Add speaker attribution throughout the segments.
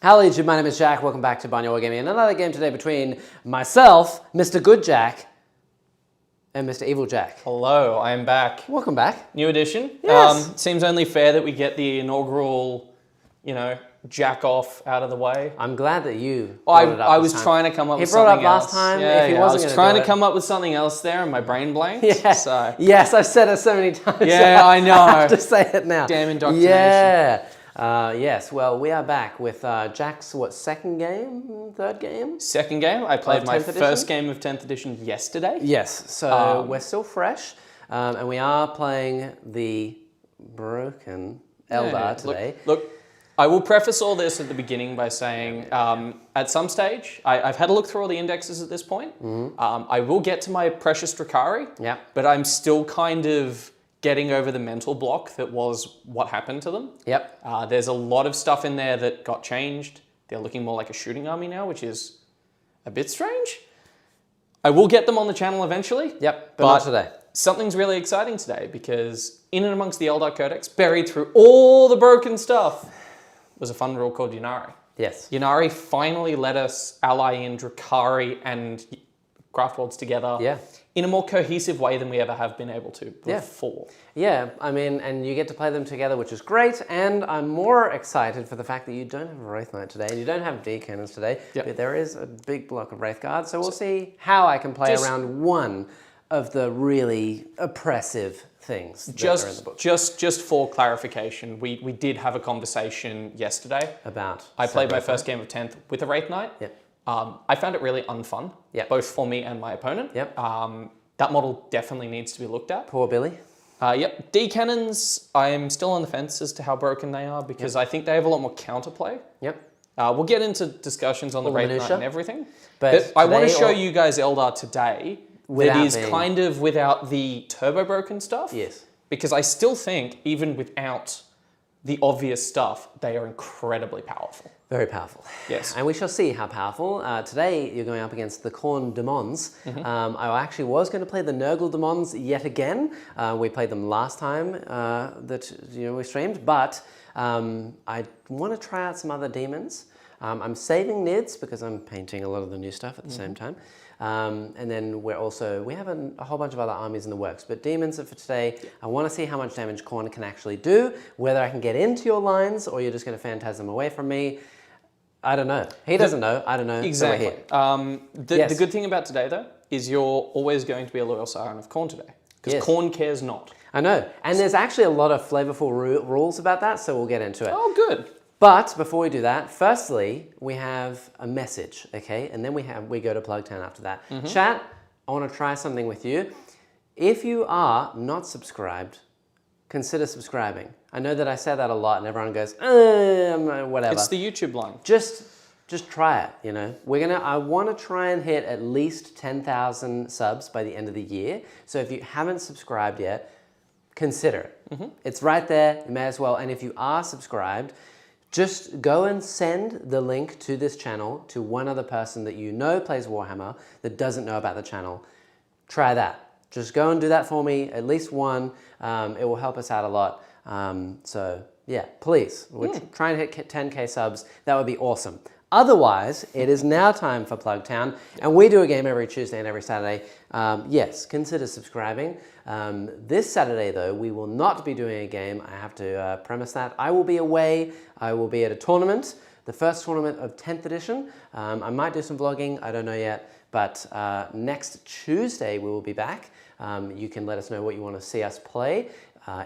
Speaker 1: Hello YouTube, my name is Jack. Welcome back to Barnyard Wargaming. Another game today between myself, Mr. Good Jack, and Mr. Evil Jack.
Speaker 2: Hello, I am back.
Speaker 1: Welcome back.
Speaker 2: New edition.
Speaker 1: Yes.
Speaker 2: Seems only fair that we get the inaugural, jack off out of the way.
Speaker 1: I'm glad that you brought it up
Speaker 2: I
Speaker 1: this
Speaker 2: was
Speaker 1: time.
Speaker 2: trying to come up with
Speaker 1: He brought
Speaker 2: something
Speaker 1: it up
Speaker 2: else.
Speaker 1: last time.
Speaker 2: Yeah,
Speaker 1: If he
Speaker 2: I
Speaker 1: wasn't
Speaker 2: was
Speaker 1: gonna
Speaker 2: trying
Speaker 1: do
Speaker 2: to
Speaker 1: it.
Speaker 2: come up with something else there and my brain blanked.
Speaker 1: Yeah.
Speaker 2: So.
Speaker 1: Yes, I've said it so many times.
Speaker 2: Yeah, I know.
Speaker 1: I have to say it now.
Speaker 2: Damn indoctrination.
Speaker 1: Yeah. Yes, well, we are back with Jack's, second game? Third game?
Speaker 2: Second game. I played my
Speaker 1: 10th edition?
Speaker 2: first game of 10th edition yesterday.
Speaker 1: Yes, so we're still fresh, and we are playing the broken Eldar today.
Speaker 2: Look, I will preface all this at the beginning by saying, at some stage, I've had a look through all the indexes at this point. I will get to my precious Drukhari, but I'm still kind of getting over the mental block that was what happened to them. There's a lot of stuff in there that got changed. They're looking more like a shooting army now, which is a bit strange. I will get them on the channel eventually.
Speaker 1: But not today.
Speaker 2: Something's really exciting today because in and amongst the Eldar Codex, buried through all the broken stuff, was a fun rule called Ynnari.
Speaker 1: Yes.
Speaker 2: Ynnari finally let us ally in Drukhari and Craftworlds together in a more cohesive way than we ever have been able to before.
Speaker 1: Yeah, I mean, and you get to play them together, which is great, and I'm more excited for the fact that you don't have a Wraith Knight today, and you don't have D-Cannons today, but there is a big block of Wraith Guards, so we'll see how I can play around one of the really oppressive things that are in the book.
Speaker 2: Just for clarification, we did have a conversation yesterday.
Speaker 1: About?
Speaker 2: I played my first game of 10th with a Wraith Knight. I found it really unfun, both for me and my opponent. That model definitely needs to be looked at.
Speaker 1: Poor Billy.
Speaker 2: D-Cannons, I am still on the fence as to how broken they are because I think they have a lot more counterplay. We'll get into discussions on the Wraith Knight and everything. But I want to show you guys Eldar today that is kind of without the turbo broken stuff. Because I still think, even without the obvious stuff, they are incredibly powerful.
Speaker 1: Very powerful.
Speaker 2: Yes.
Speaker 1: And we shall see how powerful. Today, you're going up against the Khorne Daemons. I actually was going to play the Nurgle Daemons yet again. We played them last time that we streamed, but I want to try out some other demons. I'm saving Nids because I'm painting a lot of the new stuff at the same time. And then we have a whole bunch of other armies in the works, but demons are for today. I want to see how much damage Khorne can actually do, whether I can get into your lines or you're just going to phantasm away from me. I don't know. He doesn't know. I don't know.
Speaker 2: Exactly.
Speaker 1: So we're here.
Speaker 2: The good thing about today, though, is you're always going to be a loyal Siren of Khorne today. Because Khorne cares not.
Speaker 1: I know. And there's actually a lot of flavorful rules about that, so we'll get into it.
Speaker 2: Oh, good.
Speaker 1: But before we do that, firstly, we have a message, okay? And then we go to Plugtown after that. Chat, I want to try something with you. If you are not subscribed, consider subscribing. I know that I say that a lot and everyone goes, whatever.
Speaker 2: It's the YouTube line.
Speaker 1: Just try it, I want to try and hit at least 10,000 subs by the end of the year. So if you haven't subscribed yet, consider it. It's right there, you may as well. And if you are subscribed, just go and send the link to this channel to one other person that you know plays Warhammer that doesn't know about the channel. Try that. Just go and do that for me, at least one. It will help us out a lot. So yeah, please, we're trying to hit 10K subs. That would be awesome. Otherwise, it is now time for Plugtown, and we do a game every Tuesday and every Saturday. Yes, consider subscribing. This Saturday, though, we will not be doing a game. I have to premise that. I will be away. I will be at a tournament, the first tournament of 10th edition. I might do some vlogging. I don't know yet. But next Tuesday, we will be back. You can let us know what you want to see us play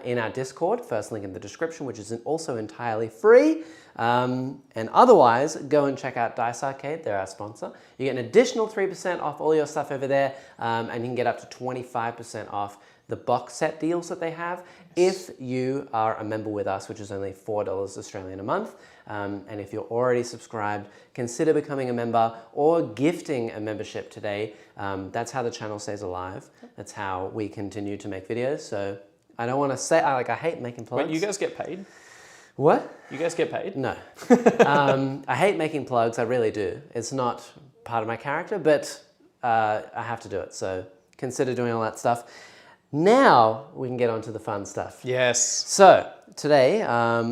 Speaker 1: in our Discord. First link in the description, which is also entirely free. And otherwise, go and check out Dice Arcade. They're our sponsor. You get an additional 3% off all your stuff over there, and you can get up to 25% off the box set deals that they have if you are a member with us, which is only $4 Australian a month. And if you're already subscribed, consider becoming a member or gifting a membership today. That's how the channel stays alive. That's how we continue to make videos. So I don't want to say, I hate making plugs.
Speaker 2: Wait, you guys get paid?
Speaker 1: What?
Speaker 2: You guys get paid?
Speaker 1: No. I hate making plugs, I really do. It's not part of my character, but I have to do it. So consider doing all that stuff. Now we can get on to the fun stuff.
Speaker 2: Yes.
Speaker 1: So today,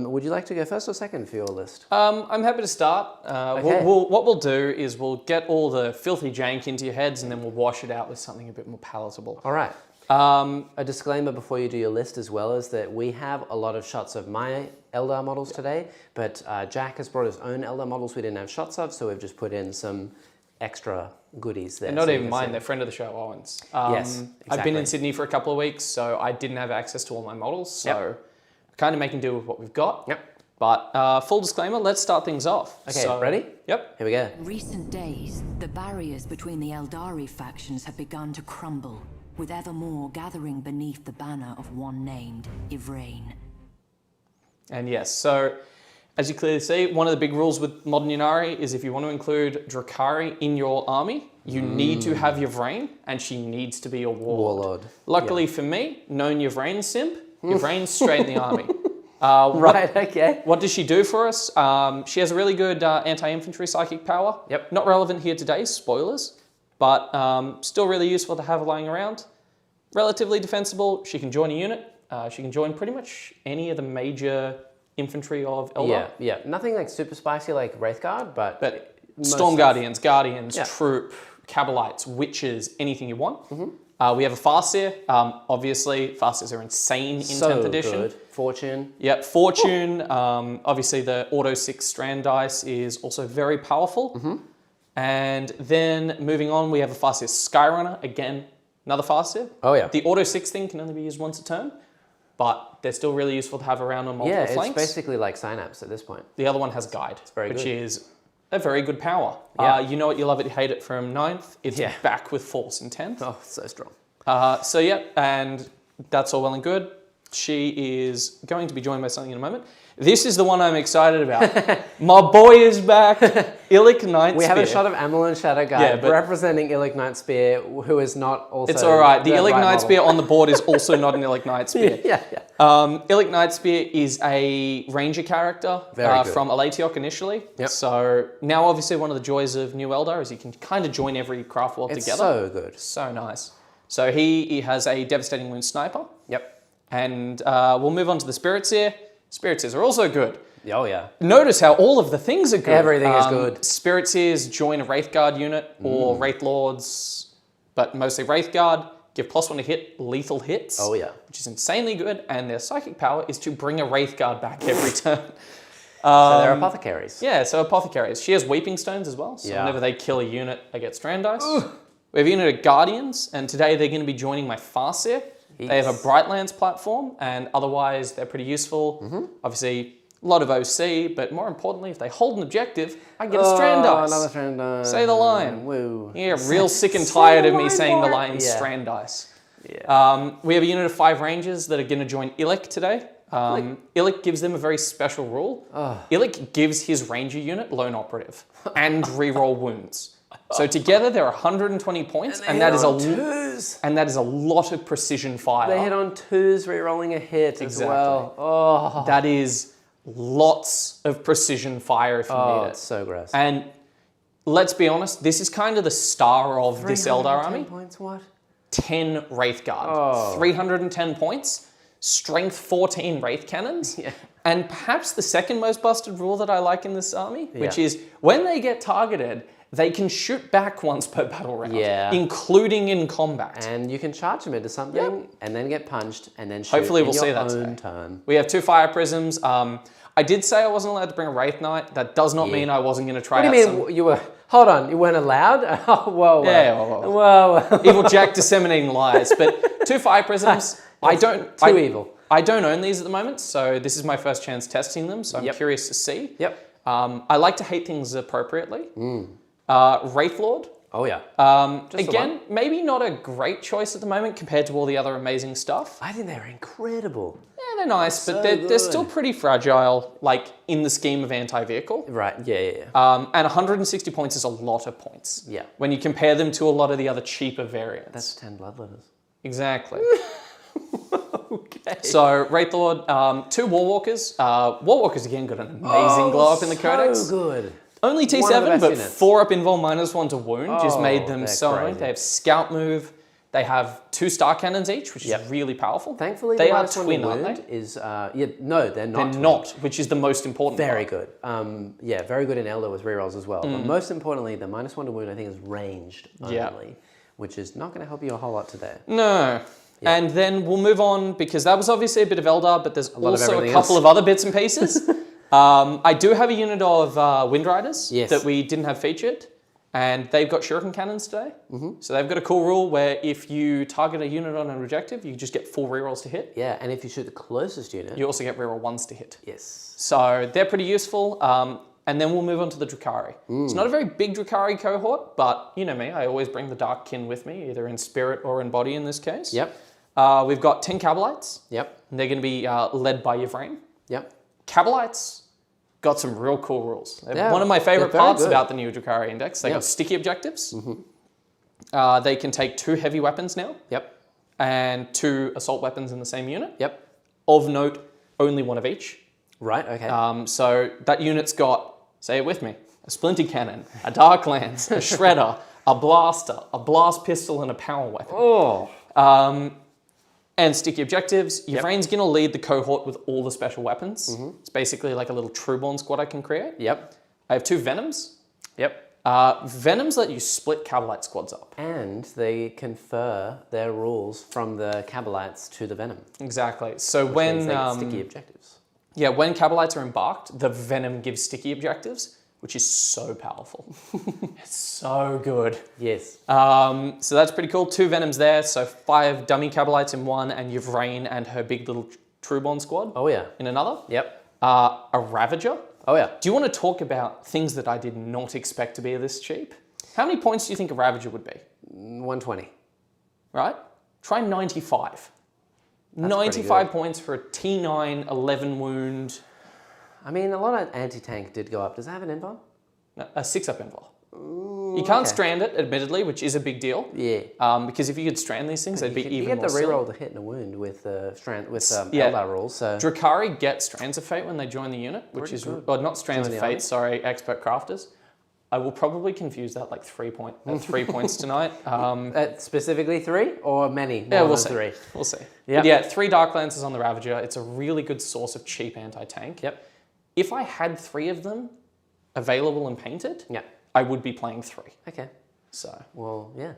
Speaker 1: would you like to go first or second for your list?
Speaker 2: I'm happy to start.
Speaker 1: Okay.
Speaker 2: What we'll do is we'll get all the filthy jank into your heads and then we'll wash it out with something a bit more palatable.
Speaker 1: All right. A disclaimer before you do your list as well is that we have a lot of shots of my Eldar models today, but Jack has brought his own Eldar models we didn't have shots of, so we've just put in some extra goodies there.
Speaker 2: And not even mine, they're friend of the show, Owens.
Speaker 1: Yes, exactly.
Speaker 2: I've been in Sydney for a couple of weeks, so I didn't have access to all my models, so kind of making do with what we've got.
Speaker 1: Yep.
Speaker 2: But full disclaimer, let's start things off.
Speaker 1: Okay, ready?
Speaker 2: Yep.
Speaker 1: Here we go.
Speaker 3: In recent days, the barriers between the Eldari factions have begun to crumble, with ever more gathering beneath the banner of one named Yvraine.
Speaker 2: And yes, so as you clearly see, one of the big rules with modern Ynnari is if you want to include Drukhari in your army, you need to have Yvraine, and she needs to be a warlord. Luckily for me, known Yvraine simp, Yvraine's straight in the army.
Speaker 1: Okay.
Speaker 2: What does she do for us? She has a really good anti-infantry psychic power.
Speaker 1: Yep.
Speaker 2: Not relevant here today, spoilers, but still really useful to have lying around. Relatively defensible. She can join a unit. She can join pretty much any of the major infantry of Eldar.
Speaker 1: Yeah. Nothing like super spicy like Wraithguard, but
Speaker 2: Storm Guardians, Troop, Cabalites, Witches, anything you want. We have a Farseer. Obviously, Farseers are insane in 10th edition.
Speaker 1: Good. Fortune.
Speaker 2: Yep, Fortune. Obviously, the Auto 6 Strand Dice is also very powerful. And then moving on, we have a Farseer Skyrunner. Again, another Farseer.
Speaker 1: Oh, yeah.
Speaker 2: The Auto 6 thing can only be used once a turn, but they're still really useful to have around on multiple flanks.
Speaker 1: It's basically like Synapse at this point.
Speaker 2: The other one has Guide, which
Speaker 1: good.
Speaker 2: is a very good power.
Speaker 1: Yeah.
Speaker 2: You know it, you love it, you hate it from 9th. It's back with Force in 10th.
Speaker 1: Oh, so strong.
Speaker 2: And that's all well and good. She is going to be joined by something in a moment. This is the one I'm excited about. My boy is back, Illic Nightspear.
Speaker 1: We have a shot of Amelin Shadowguard representing Illic Nightspear, who is not also...
Speaker 2: It's all right. The Illic Nightspear on the board is also not an Illic Nightspear. Illic Nightspear is a ranger character from Alatiok initially.
Speaker 1: Yep.
Speaker 2: So now obviously one of the joys of New Eldar is you can kind of join every craft world together.
Speaker 1: So good.
Speaker 2: So nice. So he has a Devastating Wound Sniper.
Speaker 1: Yep.
Speaker 2: And we'll move on to the Spirits Seer. Spirits Seers are also good.
Speaker 1: Oh, yeah.
Speaker 2: Notice how all of the things are good.
Speaker 1: Everything is good.
Speaker 2: Spirit Seers join a Wraithguard unit or Wraith Lords, but mostly Wraithguard. Give +1 to hit, lethal hits.
Speaker 1: Oh, yeah.
Speaker 2: Which is insanely good. And their psychic power is to bring a Wraithguard back every turn.
Speaker 1: So they're apothecaries.
Speaker 2: Yeah, so apothecaries. She has Weeping Stones as well. So whenever they kill a unit, they get Strand Dice. We have a unit of Guardians, and today they're going to be joining my Farseer. They have a Brightlands platform, and otherwise they're pretty useful. Obviously, a lot of OC, but more importantly, if they hold an objective, I get a Strand Dice.
Speaker 1: Another Strand Dice.
Speaker 2: Say the line.
Speaker 1: Woo.
Speaker 2: Yeah, real sick and tired of me saying the line Strand Dice.
Speaker 1: Yeah.
Speaker 2: We have a unit of 5 Rangers that are going to join Illic today. Illic gives them a very special rule. Illic gives his Ranger unit Lone Operative and reroll wounds. So together they're 120 points, and that is a lot of precision fire.
Speaker 1: They hit on 2s, re-rolling a hit as well. Oh,
Speaker 2: that is lots of precision fire if you need it.
Speaker 1: It's so gross.
Speaker 2: And let's be honest, this is kind of the star of this Eldar army.
Speaker 1: Points, what?
Speaker 2: 10 Wraithguard, 310 points, strength 14 Wraith Cannons, and perhaps the second most busted rule that I like in this army, which is when they get targeted, they can shoot back once per battle round, including in combat.
Speaker 1: And you can charge them into something and then get punched and then shoot
Speaker 2: Hopefully
Speaker 1: in
Speaker 2: we'll see
Speaker 1: your
Speaker 2: that
Speaker 1: own
Speaker 2: today.
Speaker 1: turn.
Speaker 2: We have 2 Fire Prisms. I did say I wasn't allowed to bring a Wraith Knight. That does not mean I wasn't going to try
Speaker 1: What do you mean you were... Hold on, you weren't allowed? Oh, whoa.
Speaker 2: Yeah, whoa. Evil Jack disseminating lies. But 2 Fire Prisms, I don't own these at the moment, so this is my first chance testing them, so I'm curious to see. I like to hate things appropriately. Wraith Lord.
Speaker 1: Oh, yeah.
Speaker 2: Again, maybe not a great choice at the moment compared to all the other amazing stuff.
Speaker 1: I think they're incredible.
Speaker 2: Yeah, they're nice, but they're still pretty fragile, like in the scheme of anti-vehicle.
Speaker 1: Right, yeah.
Speaker 2: And 160 points is a lot of points.
Speaker 1: Yeah.
Speaker 2: When you compare them to a lot of the other cheaper variants.
Speaker 1: That's 10 bloodletters.
Speaker 2: Exactly.
Speaker 1: Okay.
Speaker 2: So, Wraith Lord, 2 Warwalkers. Warwalkers, again, got an amazing glow up in the Codex.
Speaker 1: So good.
Speaker 2: Only T7, but 4 up invul -1 to wound just made them so nice.
Speaker 1: crazy.
Speaker 2: They have Scout Move. They have 2 star cannons each, which is really powerful.
Speaker 1: Thankfully,
Speaker 2: they
Speaker 1: the
Speaker 2: are
Speaker 1: -1
Speaker 2: twin,
Speaker 1: to
Speaker 2: aren't
Speaker 1: wound
Speaker 2: they?
Speaker 1: is no, they're not.
Speaker 2: They're not, which is the most important
Speaker 1: Very
Speaker 2: part.
Speaker 1: good. Yeah, very good in Eldar with rerolls as well. But most importantly, the -1 to wound I think is ranged only, which is not going to help you a whole lot today.
Speaker 2: No. And then we'll move on because that was obviously a bit of Eldar, but there's also a couple
Speaker 1: else.
Speaker 2: of other bits and pieces. I do have a unit of Wind Riders that we didn't have featured. And they've got shuriken cannons today. So they've got a cool rule where if you target a unit on an objective, you just get 4 rerolls to hit.
Speaker 1: Yeah, and if you shoot the closest unit...
Speaker 2: You also get reroll 1s to hit.
Speaker 1: Yes.
Speaker 2: So they're pretty useful. And then we'll move on to the Drukhari. It's not a very big Drukhari cohort, but you know me, I always bring the Dark Kin with me, either in spirit or in body in this case.
Speaker 1: Yep.
Speaker 2: We've got 10 Cabalites.
Speaker 1: Yep.
Speaker 2: And they're going to be led by Yvraine.
Speaker 1: Yep.
Speaker 2: Cabalites got some real cool rules.
Speaker 1: Yeah,
Speaker 2: one of my favorite
Speaker 1: they're very
Speaker 2: parts
Speaker 1: good.
Speaker 2: about the new Drukhari Index, they got sticky objectives. They can take 2 heavy weapons now.
Speaker 1: Yep.
Speaker 2: And 2 assault weapons in the same unit.
Speaker 1: Yep.
Speaker 2: Of note, only 1 of each.
Speaker 1: Right, okay.
Speaker 2: So that unit's got, say it with me, a splinter cannon, a dark lance, a shredder, a blaster, a blast pistol, and a power weapon.
Speaker 1: Oh.
Speaker 2: And sticky objectives. Yvraine's going to lead the cohort with all the special weapons. It's basically like a little Trueborn squad I can create.
Speaker 1: Yep.
Speaker 2: I have 2 Venoms.
Speaker 1: Yep.
Speaker 2: Venoms let you split Cabalite squads up.
Speaker 1: And they confer their rules from the Cabalites to the Venom.
Speaker 2: Exactly. So
Speaker 1: Which
Speaker 2: when
Speaker 1: means they get sticky objectives.
Speaker 2: Yeah, when Cabalites are embarked, the Venom gives sticky objectives, which is so powerful. It's so good.
Speaker 1: Yes.
Speaker 2: So that's pretty cool. 2 Venoms there, so 5 dummy Cabalites in one, and Yvraine and her big little Trueborn squad.
Speaker 1: Oh yeah.
Speaker 2: In another.
Speaker 1: Yep.
Speaker 2: A Ravager.
Speaker 1: Oh yeah.
Speaker 2: Do you want to talk about things that I did not expect to be this cheap? How many points do you think a Ravager would be?
Speaker 1: 120.
Speaker 2: Right? Try 95.
Speaker 1: That's
Speaker 2: 95 points for a T9, 11 wound.
Speaker 1: I mean, a lot of anti-tank did go up. Does it have an invuln?
Speaker 2: No, a 6-up invul. You can't strand it, admittedly, which is a big deal.
Speaker 1: Yeah.
Speaker 2: Because if you could strand these things, they'd be even more
Speaker 1: You get the
Speaker 2: silly.
Speaker 1: reroll to hit and a wound with Eldar rules. So
Speaker 2: Drukhari get Strands of Fate when they join the unit, which is well, not Strands of Fate. Sorry, Expert Crafters. I will probably confuse that like 3 points tonight.
Speaker 1: specifically 3 or many?
Speaker 2: Yeah, we'll
Speaker 1: see.
Speaker 2: 3. We'll see.
Speaker 1: Yep.
Speaker 2: But yeah, 3 Dark Lances on the Ravager. It's a really good source of cheap anti-tank.
Speaker 1: Yep.
Speaker 2: If I had 3 of them available and painted,
Speaker 1: Yeah.
Speaker 2: I would be playing 3.
Speaker 1: Okay.
Speaker 2: So
Speaker 1: Well, yeah.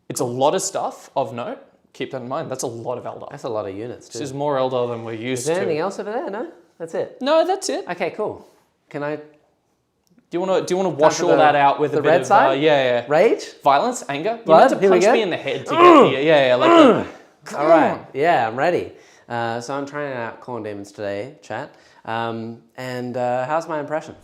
Speaker 2: it's a lot of stuff of note. Keep that in mind. That's a lot of Eldar.
Speaker 1: That's a lot of units too.
Speaker 2: This is more Eldar than we're used
Speaker 1: Is there
Speaker 2: to.
Speaker 1: anything else over there? No? That's it?
Speaker 2: No, that's it.
Speaker 1: Okay, cool. Can I...
Speaker 2: Do you want to wash all that out with a bit
Speaker 1: red
Speaker 2: of
Speaker 1: side?
Speaker 2: Yeah.
Speaker 1: Rage?
Speaker 2: Violence, anger. You
Speaker 1: Blood?
Speaker 2: need to
Speaker 1: Here we
Speaker 2: punch
Speaker 1: go.
Speaker 2: me in the head to get here. Yeah, like
Speaker 1: All right. Yeah, I'm ready. So I'm trying out Khorne Daemons today, chat. And how's my impression?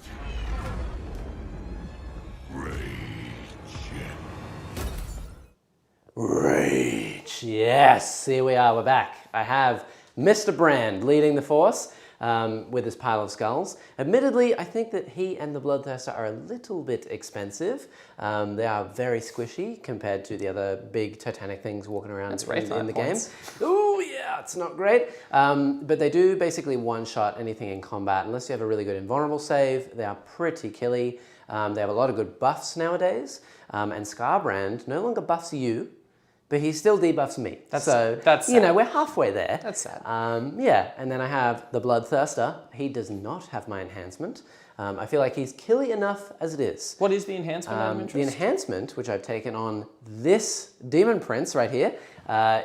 Speaker 1: Rage. Yes, here we are, we're back. I have Mr. Brand leading the force with his pile of skulls. Admittedly, I think that he and the Bloodthirster are a little bit expensive. They are very squishy compared to the other big Titanic things walking around in the game. Oh yeah, it's not great. But they do basically one-shot anything in combat. Unless you have a really good invulnerable save, they are pretty killy. They have a lot of good buffs nowadays. And Scarbrand no longer buffs you, but he still debuffs me.
Speaker 2: That's
Speaker 1: you know, we're halfway there.
Speaker 2: That's sad.
Speaker 1: Yeah, and then I have the Bloodthirster. He does not have my enhancement. I feel like he's killy enough as it is.
Speaker 2: What is the enhancement out of
Speaker 1: The
Speaker 2: interest?
Speaker 1: enhancement, which I've taken on this Demon Prince right here,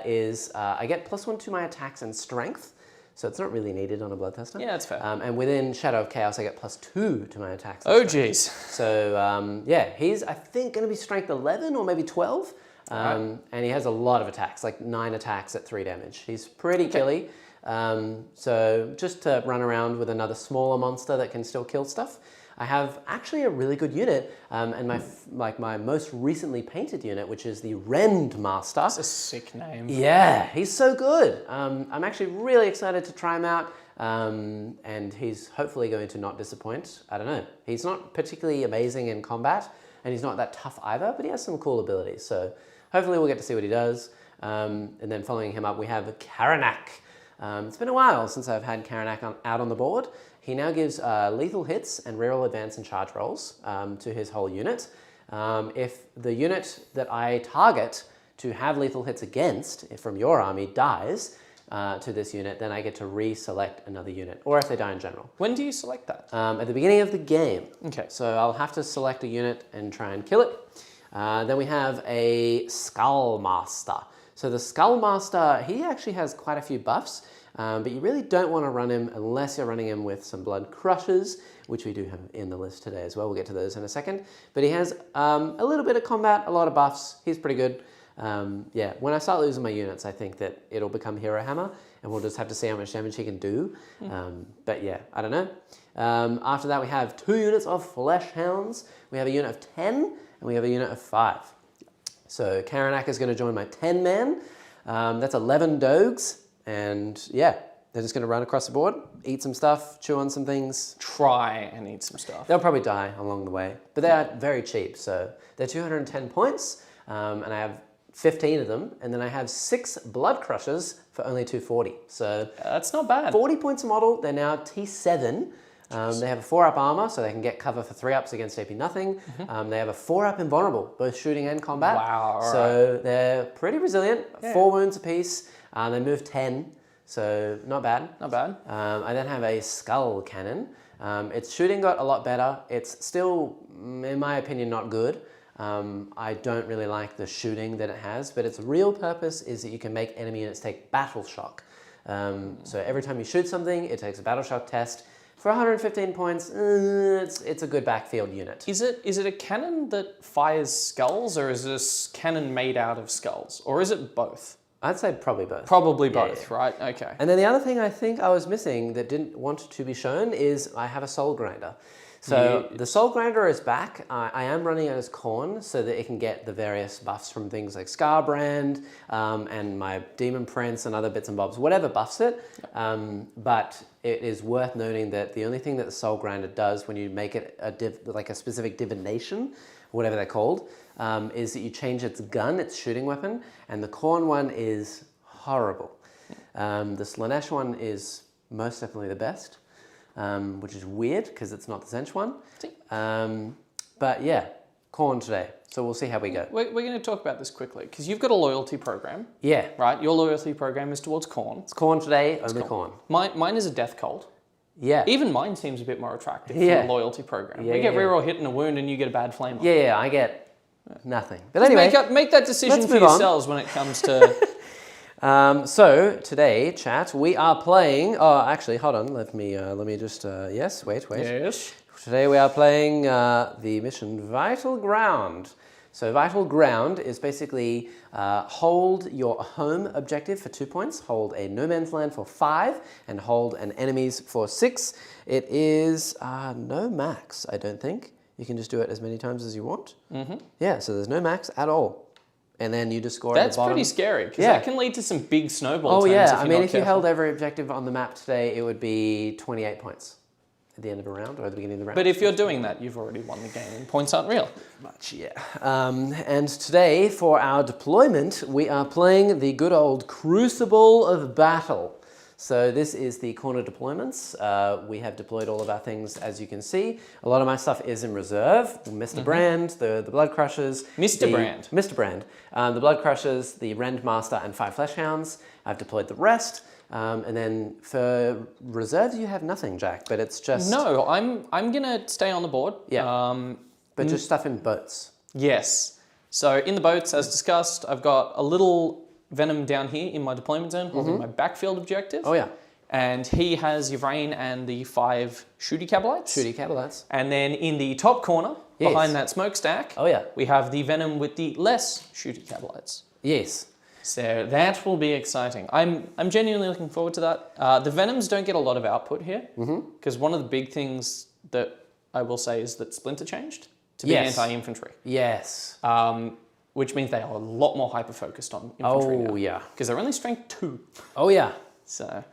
Speaker 1: is I get +1 to my attacks and strength. So it's not really needed on a Bloodthirster.
Speaker 2: Yeah, that's fair.
Speaker 1: And within Shadow of Chaos, I get +2 to my attacks.
Speaker 2: Oh, geez.
Speaker 1: So yeah, he's I think going to be strength 11 or maybe 12. And he has a lot of attacks, like 9 attacks at 3 damage. He's pretty killy. So just to run around with another smaller monster that can still kill stuff. I have actually a really good unit, and my most recently painted unit, which is the Rend Master.
Speaker 2: That's a sick name.
Speaker 1: Yeah, he's so good. I'm actually really excited to try him out, and he's hopefully going to not disappoint. I don't know. He's not particularly amazing in combat, and he's not that tough either, but he has some cool abilities. So hopefully we'll get to see what he does. And then following him up, we have Karanak. It's been a while since I've had Karanak out on the board. He now gives lethal hits and reroll advance and charge rolls to his whole unit. If the unit that I target to have lethal hits against from your army dies to this unit, then I get to reselect another unit, or if they die in general.
Speaker 2: When do you select that?
Speaker 1: At the beginning of the game.
Speaker 2: Okay.
Speaker 1: So I'll have to select a unit and try and kill it. Then we have a Skullmaster. So the Skullmaster, he actually has quite a few buffs, but you really don't want to run him unless you're running him with some Blood Crushers, which we do have in the list today as well. We'll get to those in a second. But he has a little bit of combat, a lot of buffs. He's pretty good. Yeah, when I start losing my units, I think that it'll become Hero Hammer, and we'll just have to see how much damage he can do. But yeah, I don't know. After that, we have 2 units of Flesh Hounds. We have a unit of 10, and we have a unit of 5. So Karanak is going to join my 10-man. That's 11 dogs, and yeah, they're just going to run across the board, eat some stuff, chew on some things.
Speaker 2: Try and eat some stuff.
Speaker 1: They'll probably die along the way, but they are very cheap. So they're 210 points, and I have 15 of them, and then I have 6 Blood Crushers for only 240. So
Speaker 2: that's not bad.
Speaker 1: 40 points a model. They're now T7. They have a 4-up armor, so they can get cover for 3-ups against AP nothing. They have a 4-up invulnerable, both shooting and combat.
Speaker 2: Wow, all
Speaker 1: so they're pretty resilient. 4 wounds apiece. They move 10, so not bad.
Speaker 2: Not bad.
Speaker 1: I then have a Skull Cannon. Its shooting got a lot better. It's still, in my opinion, not good. I don't really like the shooting that it has, but its real purpose is that you can make enemy units take battle shock. So every time you shoot something, it takes a battle shock test. For 115 points, it's a good backfield unit.
Speaker 2: Is it a cannon that fires skulls, or is this cannon made out of skulls, or is it both?
Speaker 1: I'd say probably both.
Speaker 2: Probably both, yeah. Right? Okay.
Speaker 1: And then the other thing I think I was missing that didn't want to be shown is I have a Soul Grinder. So the Soul Grinder is back. I am running it as Khorne so that it can get the various buffs from things like Scarbrand and my Demon Prince and other bits and bobs, whatever buffs it. But it is worth noting that the only thing that the Soul Grinder does when you make it like a specific divination, whatever they're called, is that you change its gun, its shooting weapon, and the Khorne one is horrible. The Slanesh one is most definitely the best. Which is weird because it's not the Zench one. But yeah, Khorne today. So we'll see how we go.
Speaker 2: We're going to talk about this quickly because you've got a loyalty program.
Speaker 1: Yeah.
Speaker 2: Right? Your loyalty program is towards Khorne.
Speaker 1: It's Khorne today, only Khorne.
Speaker 2: Mine is a death cult.
Speaker 1: Yeah.
Speaker 2: Even mine seems a bit more attractive for the loyalty program. We get reroll hit and a wound and you get a bad flame.
Speaker 1: Yeah, I get nothing. But anyway,
Speaker 2: make that decision for yourselves when it comes to...
Speaker 1: So today, chat, we are playing. Oh, actually, hold on. Let me just. Yes, wait.
Speaker 2: Yes.
Speaker 1: Today we are playing the mission Vital Ground. So Vital Ground is basically hold your home objective for 2 points, hold a no man's land for 5, and hold an enemy's for 6. It is no max, I don't think. You can just do it as many times as you want. Yeah, so there's no max at all. And then you just score at the bottom.
Speaker 2: That's pretty scary, because that can lead to some big snowball turns.
Speaker 1: Oh yeah, I mean, if you held every objective on the map today, it would be 28 points at the end of a round, or at the beginning of the round.
Speaker 2: But if you're doing that, you've already won the game, and points aren't real.
Speaker 1: Much, yeah. And today, for our deployment, we are playing the good old Crucible of Battle. So this is the corner deployments. We have deployed all of our things, as you can see. A lot of my stuff is in reserve. Mr. Brand, the Blood Crushers.
Speaker 2: Mr. Brand.
Speaker 1: The Blood Crushers, the Rend Master, and 5 Flesh Hounds. I've deployed the rest. And then for reserves, you have nothing, Jack, but it's just...
Speaker 2: No, I'm going to stay on the board.
Speaker 1: Yeah, but just stuff in boats.
Speaker 2: Yes. So in the boats, as discussed, I've got a little... Venom down here in my deployment zone, holding my backfield objective.
Speaker 1: Oh yeah.
Speaker 2: And he has Yvrain and the 5 Shooty Cabalites. And then in the top corner, behind that smokestack, we have the Venom with the less Shooty Cabalites.
Speaker 1: Yes.
Speaker 2: So that will be exciting. I'm genuinely looking forward to that. The Venoms don't get a lot of output here, because one of the big things that I will say is that Splinter changed to be anti-infantry. Yes. Which means they are a lot more hyper-focused on infantry now.
Speaker 1: Oh, yeah.
Speaker 2: Because they're only strength 2.
Speaker 1: Oh, yeah.
Speaker 2: So,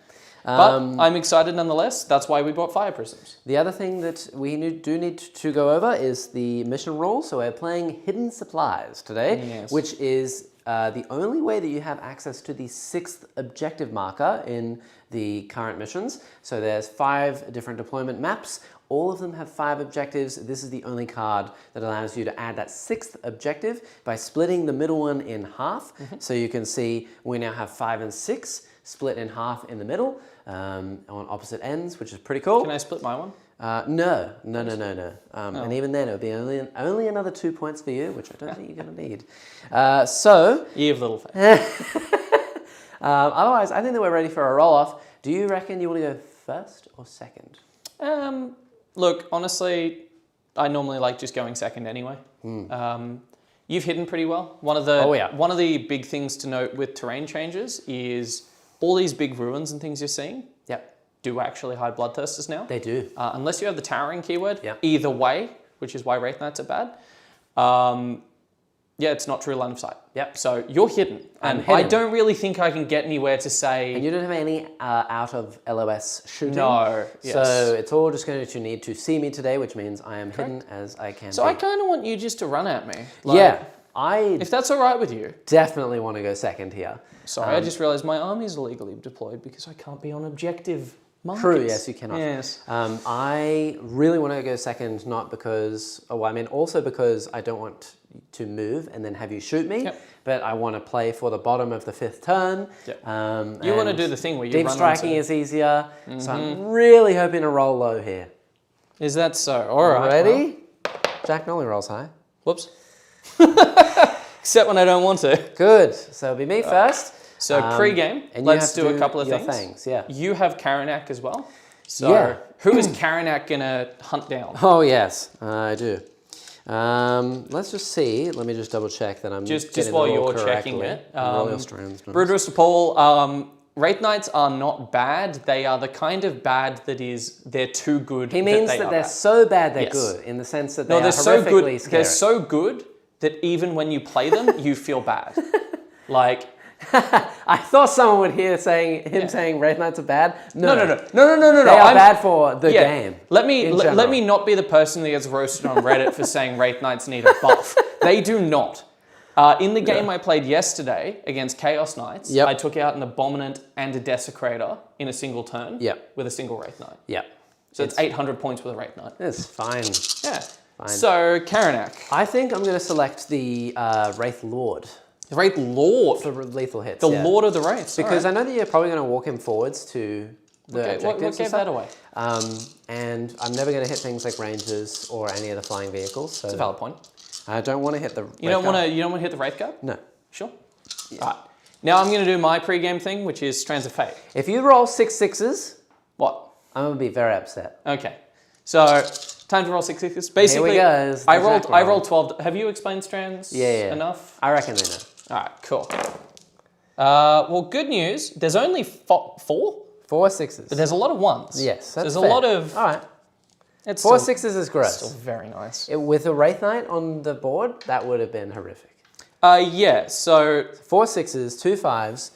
Speaker 2: but I'm excited nonetheless. That's why we bought Fire Prisms.
Speaker 1: The other thing that we do need to go over is the mission rule. So we're playing Hidden Supplies today, which is the only way that you have access to the 6th objective marker in the current missions. So there's 5 different deployment maps. All of them have 5 objectives. This is the only card that allows you to add that 6th objective by splitting the middle one in half. So you can see we now have 5 and 6 split in half in the middle on opposite ends, which is pretty cool.
Speaker 2: Can I split my one?
Speaker 1: No. And even then, it would be only another 2 points for you, which I don't think you're going to need.
Speaker 2: You have little faith.
Speaker 1: Otherwise, I think that we're ready for a roll-off. Do you reckon you want to go first or second?
Speaker 2: Look, honestly, I normally like just going second anyway. You've hidden pretty well. One of the big things to note with terrain changes is all these big ruins and things you're seeing.
Speaker 1: Yep.
Speaker 2: Do actually hide bloodthirsters now.
Speaker 1: They do.
Speaker 2: Unless you have the towering keyword.
Speaker 1: Yep.
Speaker 2: Either way, which is why Wraith Knights are bad. Yeah, it's not true line of sight.
Speaker 1: Yep.
Speaker 2: So you're hidden. And I don't really think I can get anywhere to say...
Speaker 1: And you don't have any out of LOS shooting.
Speaker 2: No.
Speaker 1: Yes. So it's all just going to need to see me today, which means I am hidden as I can
Speaker 2: So
Speaker 1: be.
Speaker 2: I kind of want you just to run at me.
Speaker 1: Yeah.
Speaker 2: If that's all right with you.
Speaker 1: Definitely want to go second here.
Speaker 2: Sorry, I just realised my army's illegally deployed because I can't be on objective markers.
Speaker 1: True, yes, you cannot.
Speaker 2: Yes.
Speaker 1: I really want to go second, not because... also because I don't want to move and then have you shoot me, but I want to play for the bottom of the 5th turn.
Speaker 2: Yep. You want to do the thing where you
Speaker 1: deep
Speaker 2: run
Speaker 1: striking is easier, so I'm really hoping to roll low here.
Speaker 2: Is that so? All right.
Speaker 1: Ready? Well. Jack normally rolls high.
Speaker 2: Whoops. Except when I don't want to.
Speaker 1: Good. So it'll be me first.
Speaker 2: So pre-game, let's do a couple of things.
Speaker 1: Yeah.
Speaker 2: You have Karanak as well. So who is Karanak going to hunt down?
Speaker 1: Oh, yes, I do. Let's just see. Let me just double check that I'm
Speaker 2: just while you're checking it.
Speaker 1: Broodrooster
Speaker 2: Paul, Wraith Knights are not bad. They are the kind of bad that is they're too good.
Speaker 1: He means that they're so bad they're good, in the sense that they're
Speaker 2: so good.
Speaker 1: Scary.
Speaker 2: They're so good that even when you play them, you feel bad. Like
Speaker 1: I thought someone would hear saying Wraith Knights are bad. No.
Speaker 2: They
Speaker 1: are bad for the game.
Speaker 2: Let me not be the person that gets roasted on Reddit for saying Wraith Knights need a buff. They do not. In the game I played yesterday against Chaos Knights, I took out an Abominant and a Desecrator in a single turn with a single Wraith Knight.
Speaker 1: Yep.
Speaker 2: So it's 800 points with a Wraith Knight.
Speaker 1: It's fine.
Speaker 2: Yeah. Fine. So, Karanak.
Speaker 1: I think I'm going to select the Wraith Lord.
Speaker 2: The Wraith Lord?
Speaker 1: For lethal hits,
Speaker 2: The Lord of the Wraiths.
Speaker 1: Because I know that you're probably going to walk him forwards to the objectives.
Speaker 2: What gave that away?
Speaker 1: And I'm never going to hit things like Rangers or any of the flying vehicles. So
Speaker 2: it's a valid point.
Speaker 1: I don't want to hit the
Speaker 2: You don't want to hit the Wraith Guard?
Speaker 1: No.
Speaker 2: Sure? Yeah. All right. Now I'm going to do my pre-game thing, which is Strands of Fate.
Speaker 1: If you roll 6 6s...
Speaker 2: What?
Speaker 1: I'm going to be very upset.
Speaker 2: Okay. So, time to roll 6 6s. Basically,
Speaker 1: here we go.
Speaker 2: I rolled 12. Have you explained Strands enough?
Speaker 1: I reckon they know.
Speaker 2: All right, cool. Well, good news. There's only 4?
Speaker 1: 4 6s.
Speaker 2: But there's a lot of 1s.
Speaker 1: Yes, that's
Speaker 2: There's
Speaker 1: fair.
Speaker 2: a lot of...
Speaker 1: All right.
Speaker 2: It's
Speaker 1: 4 6s is gross.
Speaker 2: Still very nice.
Speaker 1: With a Wraith Knight on the board, that would have been horrific.
Speaker 2: Yeah, so...
Speaker 1: 4 6s, 2 5s.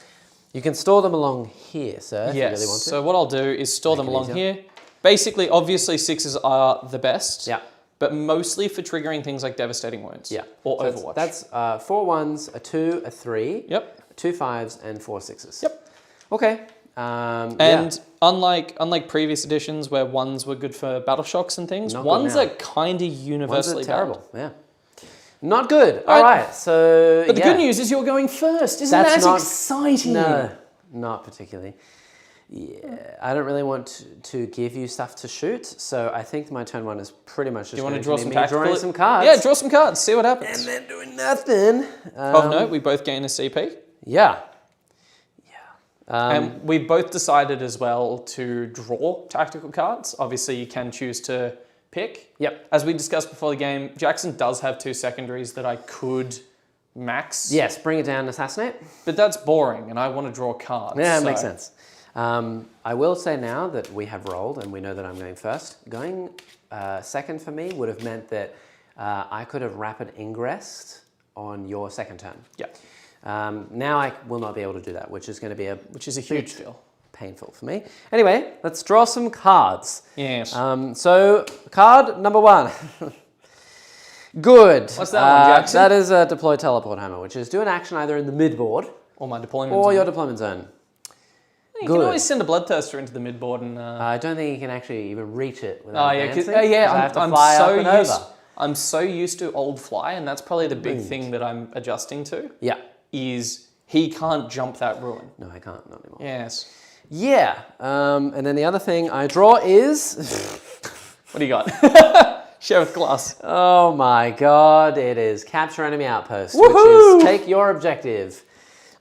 Speaker 1: You can store them along here, sir, if you really want to.
Speaker 2: So what I'll do is store them along here. Basically, obviously, 6s are the best.
Speaker 1: Yeah.
Speaker 2: But mostly for triggering things like Devastating Wounds.
Speaker 1: Yeah.
Speaker 2: Or
Speaker 1: so
Speaker 2: Overwatch.
Speaker 1: That's 4 1s, a 2, a 3.
Speaker 2: Yep.
Speaker 1: 2 5s, and 4 6s.
Speaker 2: Yep.
Speaker 1: Okay.
Speaker 2: And unlike previous editions where 1s were good for battle shocks and things, 1s are kind of universally
Speaker 1: terrible. Yeah. Not good. All right. So.
Speaker 2: But the good news is you're going first. Isn't that exciting?
Speaker 1: No, not particularly. Yeah, I don't really want to give you stuff to shoot, so I think my turn 1 is pretty much just going to
Speaker 2: draw
Speaker 1: be me drawing some cards.
Speaker 2: Yeah, draw some cards. See what happens.
Speaker 1: And then doing nothing.
Speaker 2: Of note, we both gain a CP.
Speaker 1: Yeah.
Speaker 2: And we've both decided as well to draw tactical cards. Obviously, you can choose to pick.
Speaker 1: Yep.
Speaker 2: As we discussed before the game, Jackson does have 2 secondaries that I could max.
Speaker 1: Yes, bring it down, assassinate.
Speaker 2: But that's boring, and I want to draw cards.
Speaker 1: Yeah, it makes sense. I will say now that we have rolled and we know that I'm going first. Going second for me would have meant that I could have rapid ingressed on your second turn.
Speaker 2: Yeah.
Speaker 1: Now I will not be able to do that, which is going to be
Speaker 2: a huge deal.
Speaker 1: Painful for me. Anyway, let's draw some cards.
Speaker 2: Yes.
Speaker 1: So card number 1. Good.
Speaker 2: What's that one, Jackson?
Speaker 1: That is a deploy teleport hammer, which is do an action either in the mid board
Speaker 2: or my deployment
Speaker 1: or
Speaker 2: zone.
Speaker 1: your deployment zone.
Speaker 2: You can always send a Bloodthirster into the midboard and...
Speaker 1: I don't think you can actually even reach it without advancing.
Speaker 2: I'm so used to old fly, and that's probably the big thing that I'm adjusting to.
Speaker 1: Yeah.
Speaker 2: Is he can't jump that ruin.
Speaker 1: No, I can't. Not anymore.
Speaker 2: Yes.
Speaker 1: Yeah. And then the other thing I draw is...
Speaker 2: What do you got? Sheriff Glass.
Speaker 1: Oh my god, it is Capture Enemy Outpost,
Speaker 2: Woohoo!
Speaker 1: which is take your objective.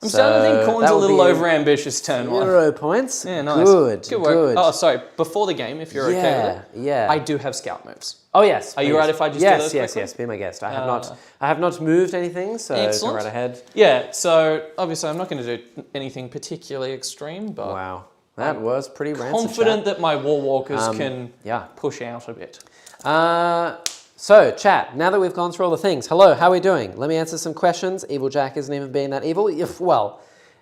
Speaker 2: I'm starting to think Khorne's a little over-ambitious turn 1.
Speaker 1: 0 points.
Speaker 2: Yeah, nice.
Speaker 1: Good
Speaker 2: work.
Speaker 1: Good.
Speaker 2: Oh, sorry. Before the game, if you're okay with it.
Speaker 1: Yeah.
Speaker 2: I do have scout moves.
Speaker 1: Oh, yes.
Speaker 2: Are you right if I just do those quickly?
Speaker 1: Yes. Be my guest. I have not moved anything, so
Speaker 2: excellent.
Speaker 1: go right ahead.
Speaker 2: Yeah, so obviously I'm not going to do anything particularly extreme, but...
Speaker 1: Wow. That was pretty rancid.
Speaker 2: Confident that my War Walkers can push out a bit.
Speaker 1: So, chat, now that we've gone through all the things, hello, how are we doing? Let me answer some questions. Evil Jack isn't even being that evil.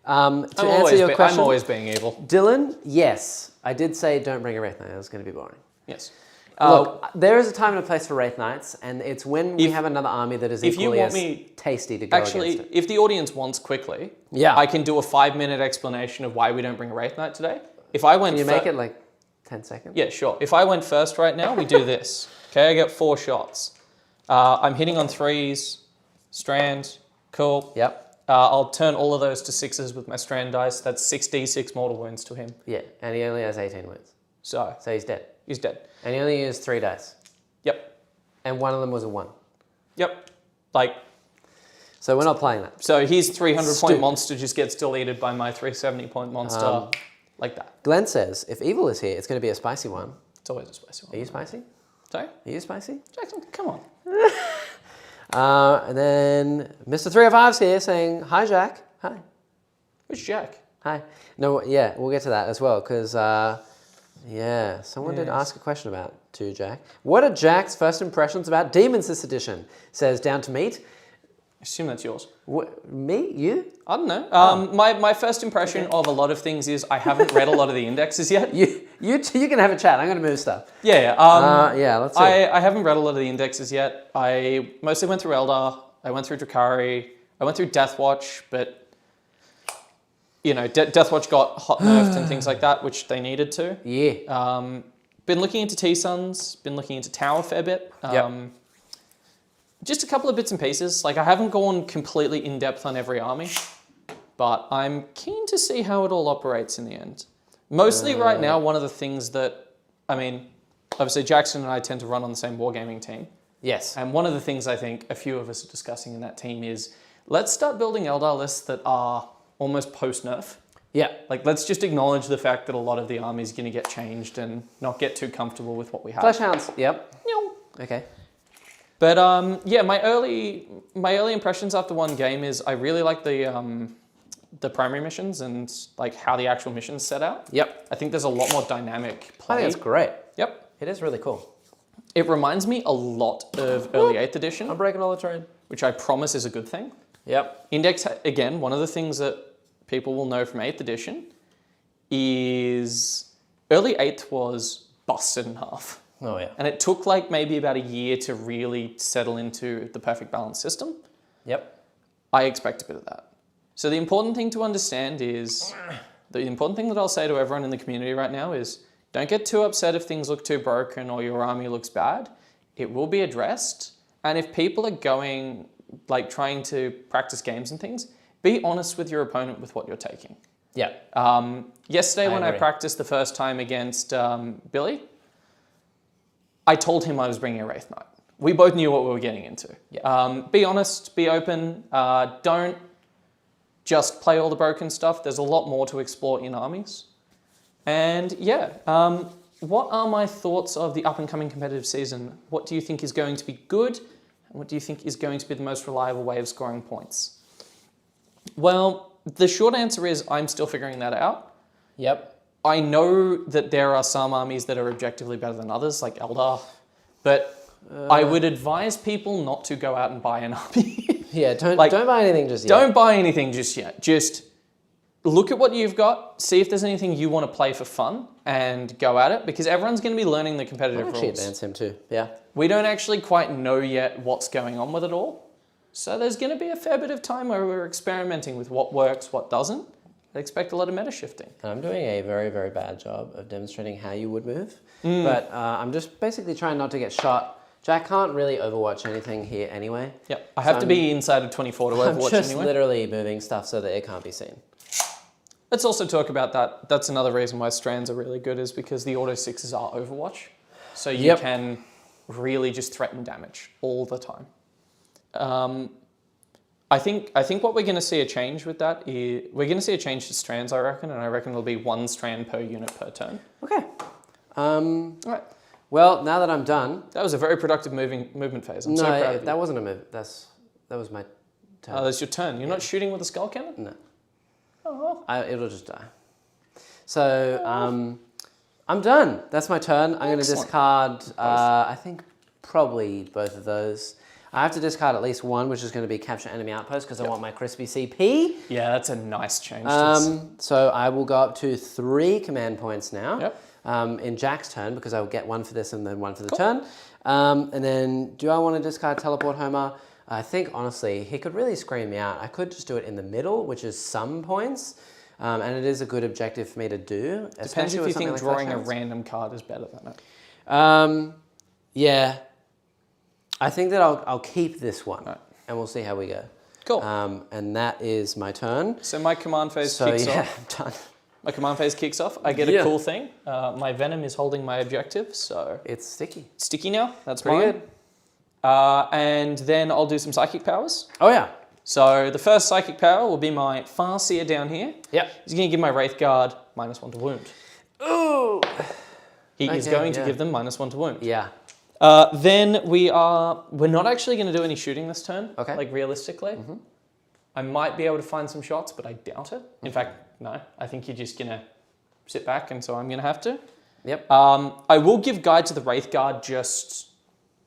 Speaker 1: I'm
Speaker 2: always being evil.
Speaker 1: Dylan, yes. I did say don't bring a Wraith Knight. That was going to be boring.
Speaker 2: Yes.
Speaker 1: Look, there is a time and a place for Wraith Knights, and it's when we have another army that is equally as tasty to go against it.
Speaker 2: If the audience wants quickly, I can do a 5-minute explanation of why we don't bring a Wraith Knight today. If I went,
Speaker 1: can you make it like 10 seconds?
Speaker 2: Yeah, sure. If I went first right now, we do this. Okay, I get 4 shots. I'm hitting on 3s, strand, cool.
Speaker 1: Yep.
Speaker 2: I'll turn all of those to 6s with my strand dice. That's 6d6 mortal wounds to him.
Speaker 1: Yeah, and he only has 18 wounds.
Speaker 2: So
Speaker 1: he's dead.
Speaker 2: He's dead.
Speaker 1: And he only used 3 dice.
Speaker 2: Yep.
Speaker 1: And one of them was a 1.
Speaker 2: Yep.
Speaker 1: So we're not playing that.
Speaker 2: So his 300-point monster just gets deleted by my 370-point monster. Like that. Glenn
Speaker 1: says, if evil is here, it's going to be a spicy one.
Speaker 2: It's always a spicy one.
Speaker 1: Are you spicy?
Speaker 2: Sorry?
Speaker 1: Are you spicy?
Speaker 2: Jackson, come on.
Speaker 1: And then Mr. 305's here saying, hi, Jack. Hi.
Speaker 2: Which Jack?
Speaker 1: Hi. No, yeah, we'll get to that as well, because, someone did ask a question about Jack. What are Jack's first impressions about Demons this edition? Says Down to Meat.
Speaker 2: I assume that's yours.
Speaker 1: Me? You?
Speaker 2: I don't know. My first impression of a lot of things is I haven't read a lot of the indexes yet.
Speaker 1: You can have a chat. I'm going to move stuff.
Speaker 2: Yeah.
Speaker 1: Let's see.
Speaker 2: I haven't read a lot of the indexes yet. I mostly went through Eldar. I went through Drukhari. I went through Deathwatch, but Deathwatch got hot nerfed and things like that, which they needed to.
Speaker 1: Yeah.
Speaker 2: Been looking into T-Suns. Been looking into Tower a fair bit. Just a couple of bits and pieces. I haven't gone completely in-depth on every army, but I'm keen to see how it all operates in the end. Mostly right now, one of the things that, obviously Jackson and I tend to run on the same wargaming team.
Speaker 1: Yes.
Speaker 2: And one of the things I think a few of us are discussing in that team is, let's start building Eldar lists that are almost post-nerf.
Speaker 1: Yeah.
Speaker 2: Let's just acknowledge the fact that a lot of the army is going to get changed and not get too comfortable with what we have.
Speaker 1: Fleshhounds. Yep. Okay.
Speaker 2: But my early impressions after one game is I really like the primary missions and how the actual missions set out.
Speaker 1: Yep.
Speaker 2: I think there's a lot more dynamic play.
Speaker 1: I think it's great.
Speaker 2: Yep.
Speaker 1: It is really cool.
Speaker 2: It reminds me a lot of early 8th edition.
Speaker 1: I'm breaking all the terrain.
Speaker 2: Which I promise is a good thing.
Speaker 1: Yep.
Speaker 2: Index, again, one of the things that people will know from 8th edition is early 8th was busted in half.
Speaker 1: Oh, yeah.
Speaker 2: And it took maybe about a year to really settle into the perfect balance system.
Speaker 1: Yep.
Speaker 2: I expect a bit of that. So the important thing to understand is, the important thing that I'll say to everyone in the community right now is, don't get too upset if things look too broken or your army looks bad. It will be addressed. And if people are going, trying to practice games and things, be honest with your opponent with what you're taking.
Speaker 1: Yeah.
Speaker 2: Yesterday when I practiced the first time against Billy, I told him I was bringing a Wraith Knight. We both knew what we were getting into.
Speaker 1: Yeah.
Speaker 2: Be honest, be open. Don't just play all the broken stuff. There's a lot more to explore in armies. And what are my thoughts of the up-and-coming competitive season? What do you think is going to be good? And what do you think is going to be the most reliable way of scoring points? Well, the short answer is I'm still figuring that out.
Speaker 1: Yep.
Speaker 2: I know that there are some armies that are objectively better than others, like Eldar, but I would advise people not to go out and buy an army.
Speaker 1: Yeah, don't buy anything just yet.
Speaker 2: Don't buy anything just yet. Just look at what you've got, see if there's anything you want to play for fun, and go at it, because everyone's going to be learning the competitive rules.
Speaker 1: I'll actually advance him too, yeah.
Speaker 2: We don't actually quite know yet what's going on with it all. So there's going to be a fair bit of time where we're experimenting with what works, what doesn't. I'd expect a lot of meta shifting.
Speaker 1: And I'm doing a very, very bad job of demonstrating how you would move. But I'm just basically trying not to get shot. Jack can't really overwatch anything here anyway.
Speaker 2: Yep, I have to be inside of 24 to overwatch anyway.
Speaker 1: I'm just literally moving stuff so that it can't be seen.
Speaker 2: Let's also talk about that. That's another reason why strands are really good, is because the auto 6s are overwatch. So you can really just threaten damage all the time. I think what we're going to see a change with that is we're going to see a change to strands, I reckon, and I reckon it'll be 1 strand per unit per turn.
Speaker 1: Okay.
Speaker 2: All right.
Speaker 1: Well, now that I'm done.
Speaker 2: That was a very productive movement phase. I'm so proud of you.
Speaker 1: That wasn't a move. That was my turn.
Speaker 2: Oh, that's your turn. You're not shooting with a skull cannon?
Speaker 1: No.
Speaker 2: Oh.
Speaker 1: It'll just die. So I'm done. That's my turn. I'm going to discard, I think, probably both of those. I have to discard at least one, which is going to be capture enemy outpost, because I want my crispy CP.
Speaker 2: Yeah, that's a nice change.
Speaker 1: So I will go up to 3 command points now.
Speaker 2: Yep.
Speaker 1: In Jack's turn, because I will get 1 for this and then 1 for the turn. And then, do I want to discard Teleport Homer? I think, honestly, he could really scream me out. I could just do it in the middle, which is some points. And it is a good objective for me to do.
Speaker 2: Depends if you think drawing a random card is better than it.
Speaker 1: Yeah. I think that I'll keep this one. Right. And we'll see how we go.
Speaker 2: Cool.
Speaker 1: And that is my turn.
Speaker 2: So my command phase kicks off.
Speaker 1: I'm done.
Speaker 2: My command phase kicks off. I get a cool thing. My Venom is holding my objective, so...
Speaker 1: It's sticky.
Speaker 2: It's sticky now. That's
Speaker 1: pretty
Speaker 2: mine.
Speaker 1: good.
Speaker 2: And then I'll do some psychic powers.
Speaker 1: Oh, yeah.
Speaker 2: So the first psychic power will be my Farseer down here.
Speaker 1: Yep.
Speaker 2: He's going to give my Wraith Guard -1 to wound.
Speaker 1: Ooh!
Speaker 2: He is going to give them -1 to wound.
Speaker 1: Yeah.
Speaker 2: Then we're not actually going to do any shooting this turn.
Speaker 1: Okay.
Speaker 2: Like realistically. I might be able to find some shots, but I doubt it. In fact, no. I think you're just going to sit back, and so I'm going to have to.
Speaker 1: Yep.
Speaker 2: I will give guide to the Wraith Guard just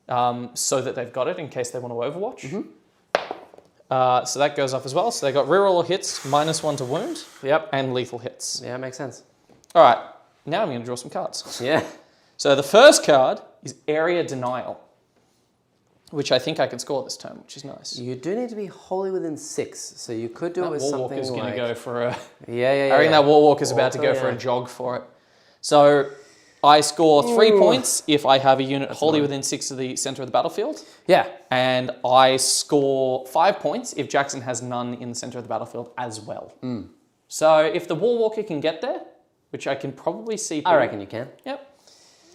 Speaker 2: so that they've got it in case they want to overwatch. So that goes off as well. So they got reroll hits, -1 to wound.
Speaker 1: Yep.
Speaker 2: And lethal hits.
Speaker 1: Yeah, makes sense.
Speaker 2: All right. Now I'm going to draw some cards.
Speaker 1: Yeah.
Speaker 2: So the first card is Area Denial, which I think I can score this turn, which is nice.
Speaker 1: You do need to be wholly within 6, so you could do it with something like...
Speaker 2: That Warwalker's going to go for a...
Speaker 1: Yeah.
Speaker 2: I reckon that Warwalker's about to go for a jog for it. So I score 3 points if I have a unit wholly within 6 of the center of the battlefield.
Speaker 1: Yeah.
Speaker 2: And I score 5 points if Jackson has none in the center of the battlefield as well. So if the Warwalker can get there, which I can probably see...
Speaker 1: I reckon you can.
Speaker 2: Yep.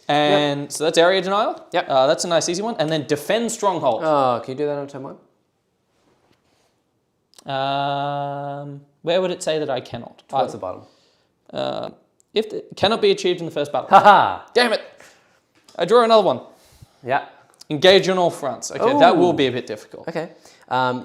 Speaker 2: And so that's Area Denial.
Speaker 1: Yep.
Speaker 2: That's a nice easy one. And then Defend Stronghold.
Speaker 1: Oh, can you do that on turn 1?
Speaker 2: Where would it say that I cannot?
Speaker 1: Towards the bottom.
Speaker 2: Cannot be achieved in the first battle.
Speaker 1: Haha!
Speaker 2: Damn it! I draw another one.
Speaker 1: Yeah.
Speaker 2: Engage on all fronts. Okay, that will be a bit difficult.
Speaker 1: Okay.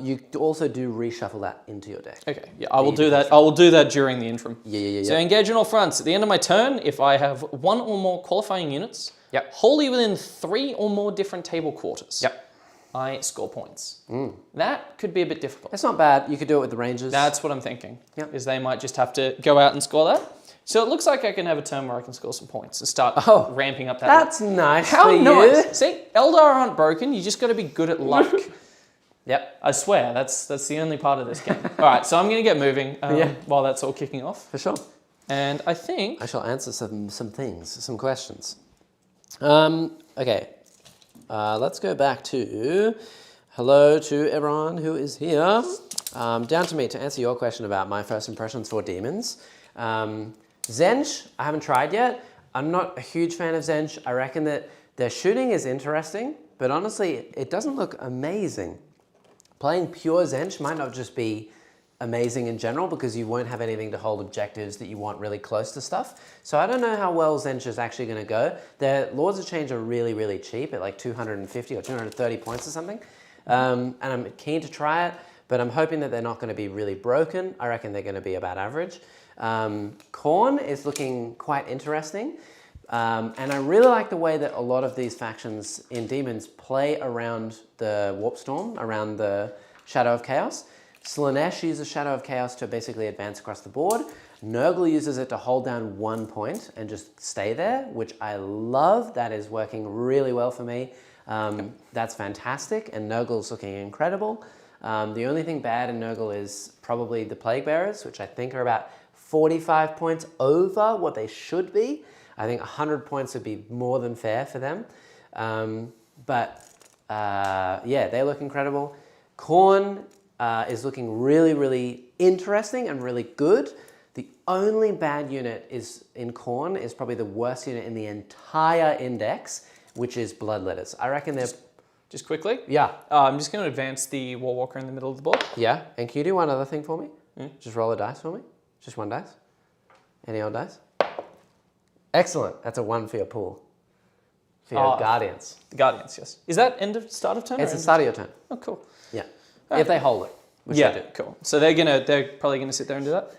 Speaker 1: You also do reshuffle that into your deck.
Speaker 2: Okay, yeah, I will do that. I will do that during the interim.
Speaker 1: Yeah.
Speaker 2: So engage on all fronts. At the end of my turn, if I have 1 or more qualifying units, wholly within 3 or more different table quarters, I score points. That could be a bit difficult.
Speaker 1: It's not bad. You could do it with the Rangers.
Speaker 2: That's what I'm thinking. Is they might just have to go out and score that. So it looks like I can have a turn where I can score some points and start ramping up that.
Speaker 1: That's nice.
Speaker 2: How
Speaker 1: for
Speaker 2: nice!
Speaker 1: You.
Speaker 2: See, Eldar aren't broken. You just got to be good at luck.
Speaker 1: Yep.
Speaker 2: I swear, that's the only part of this game. All right, so I'm going to get moving while that's all kicking off.
Speaker 1: For sure.
Speaker 2: And I think...
Speaker 1: I shall answer some things, some questions. Okay. Let's go back to... Hello to everyone who is here. Down to me to answer your question about my first impressions for Demons. Zench, I haven't tried yet. I'm not a huge fan of Zench. I reckon that their shooting is interesting, but honestly, it doesn't look amazing. Playing pure Zench might not just be amazing in general because you won't have anything to hold objectives that you want really close to stuff. So I don't know how well Zench is actually going to go. Their Lords of Change are really, really cheap at like 250 or 230 points or something. And I'm keen to try it, but I'm hoping that they're not going to be really broken. I reckon they're going to be about average. Khorne is looking quite interesting. And I really like the way that a lot of these factions in Demons play around the Warp Storm, around the Shadow of Chaos. Slaanesh uses Shadow of Chaos to basically advance across the board. Nurgle uses it to hold down 1 point and just stay there, which I love. That is working really well for me. That's fantastic, and Nurgle's looking incredible. The only thing bad in Nurgle is probably the Plague Bearers, which I think are about 45 points over what they should be. I think 100 points would be more than fair for them. Yeah, they look incredible. Khorne is looking really, really interesting and really good. The only bad unit in Khorne is probably the worst unit in the entire index, which is Bloodletters. I reckon they're...
Speaker 2: Just quickly?
Speaker 1: Yeah.
Speaker 2: I'm just going to advance the Warwalker in the middle of the board.
Speaker 1: Yeah, and can you do one other thing for me? Just roll a dice for me. Just one dice. Any old dice. Excellent. That's a 1 for your pool. For your Guardians.
Speaker 2: The Guardians, yes. Is that start of turn?
Speaker 1: It's the start of your turn.
Speaker 2: Oh, cool.
Speaker 1: Yeah. If they hold it. Which
Speaker 2: Yeah,
Speaker 1: they do.
Speaker 2: cool. So they're probably gonna sit there and do that.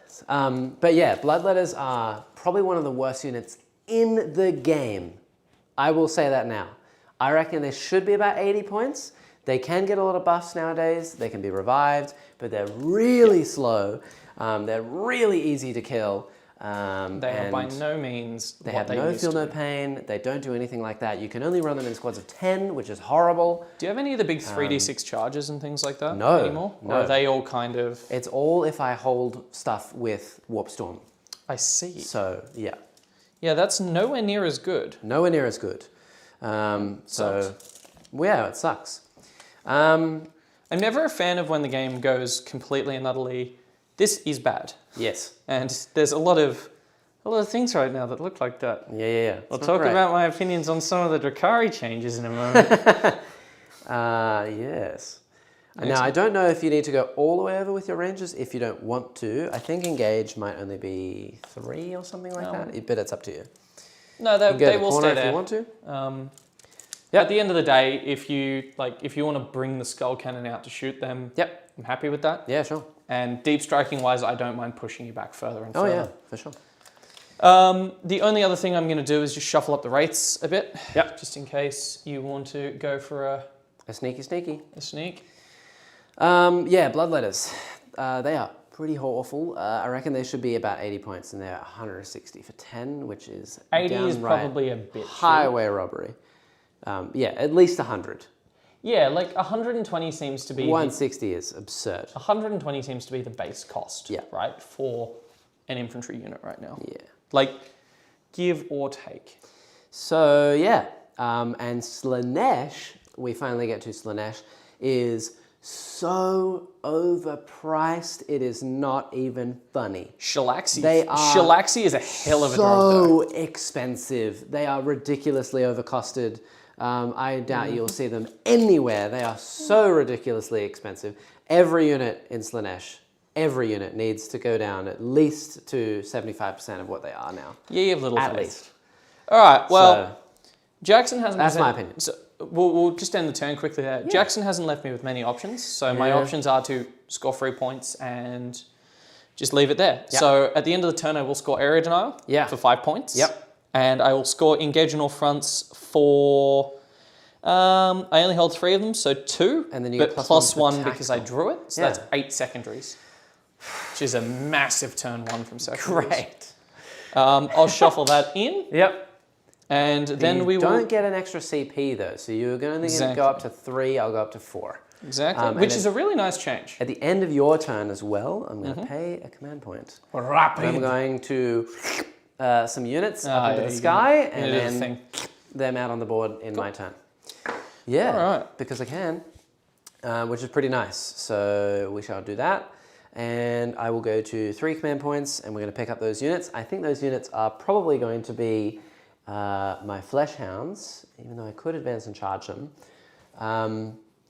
Speaker 1: But yeah, Bloodletters are probably one of the worst units in the game. I will say that now. I reckon they should be about 80 points. They can get a lot of buffs nowadays. They can be revived, but they're really slow. They're really easy to kill.
Speaker 2: They are by no means
Speaker 1: They have no feel, no pain. They don't do anything like that. You can only run them in squads of 10, which is horrible.
Speaker 2: Do you have any of the big 3d6 charges and things like that
Speaker 1: anymore?
Speaker 2: No. Or are they all kind of...
Speaker 1: It's all if I hold stuff with Warp Storm.
Speaker 2: I see.
Speaker 1: So, yeah.
Speaker 2: Yeah, that's nowhere near as good.
Speaker 1: Nowhere near as good. Yeah, it sucks. I'm
Speaker 2: never a fan of when the game goes completely and utterly, this is bad.
Speaker 1: Yes.
Speaker 2: And there's a lot of things right now that look like that.
Speaker 1: Yeah.
Speaker 2: I'll talk about my opinions on some of the Drukhari changes in a moment.
Speaker 1: Yes. Now, I don't know if you need to go all the way over with your Rangers if you don't want to. I think engage might only be 3 or something like that, but it's up to you.
Speaker 2: No, they will stay there.
Speaker 1: If you want to.
Speaker 2: At the end of the day, if you want to bring the skull cannon out to shoot them, I'm happy with that.
Speaker 1: Yeah, sure.
Speaker 2: And deep striking wise, I don't mind pushing you back further and further.
Speaker 1: Oh yeah, for sure.
Speaker 2: The only other thing I'm going to do is just shuffle up the wraiths a bit.
Speaker 1: Yep.
Speaker 2: Just in case you want to go for
Speaker 1: a sneaky.
Speaker 2: A sneak.
Speaker 1: Yeah, Bloodletters. They are pretty awful. I reckon they should be about 80 points, and they're 160 for 10, which is
Speaker 2: 80 is probably a bit
Speaker 1: highway robbery. Yeah, at least 100.
Speaker 2: Yeah, like 120 seems to be...
Speaker 1: 160 is absurd.
Speaker 2: 120 seems to be the base cost,
Speaker 1: yeah,
Speaker 2: right, for an infantry unit right now.
Speaker 1: Yeah.
Speaker 2: Like, give or take.
Speaker 1: So, yeah. And Slaanesh, we finally get to Slaanesh, is so overpriced, it is not even funny.
Speaker 2: Shalaxi is a hell of a drug,
Speaker 1: though. So expensive. They are ridiculously overcosted. I doubt you'll see them anywhere. They are so ridiculously expensive. Every unit in Slaanesh, every unit needs to go down at least to 75% of what they are now.
Speaker 2: Yeah, you have little
Speaker 1: at
Speaker 2: faith.
Speaker 1: Least.
Speaker 2: All right, well, Jackson hasn't...
Speaker 1: That's my opinion.
Speaker 2: So we'll just end the turn quickly there. Yeah. Jackson hasn't left me with many options, so my options are to score 3 points and just leave it there. Yep. So at the end of the turn, I will score Area Denial for 5 points.
Speaker 1: Yep.
Speaker 2: And I will score Engage on all fronts for... I only hold 3 of them, so 2.
Speaker 1: And then you
Speaker 2: get
Speaker 1: get
Speaker 2: plus one
Speaker 1: tactical.
Speaker 2: because I drew it. So that's 8 secondaries, which is a massive turn 1 from secondaries.
Speaker 1: Great.
Speaker 2: I'll shuffle that in.
Speaker 1: Yep.
Speaker 2: And then we
Speaker 1: don't get an extra CP though, so you're only going to go up to 3. I'll go up to 4.
Speaker 2: Exactly, which is a really nice change.
Speaker 1: At the end of your turn as well, I'm going to pay a command point.
Speaker 2: Rapid.
Speaker 1: I'm going to some units up into the sky and then them out on the board in my turn. Yeah,
Speaker 2: all right.
Speaker 1: Because I can, which is pretty nice. So we shall do that. And I will go to 3 command points and we're going to pick up those units. I think those units are probably going to be my Flesh Hounds, even though I could advance and charge them.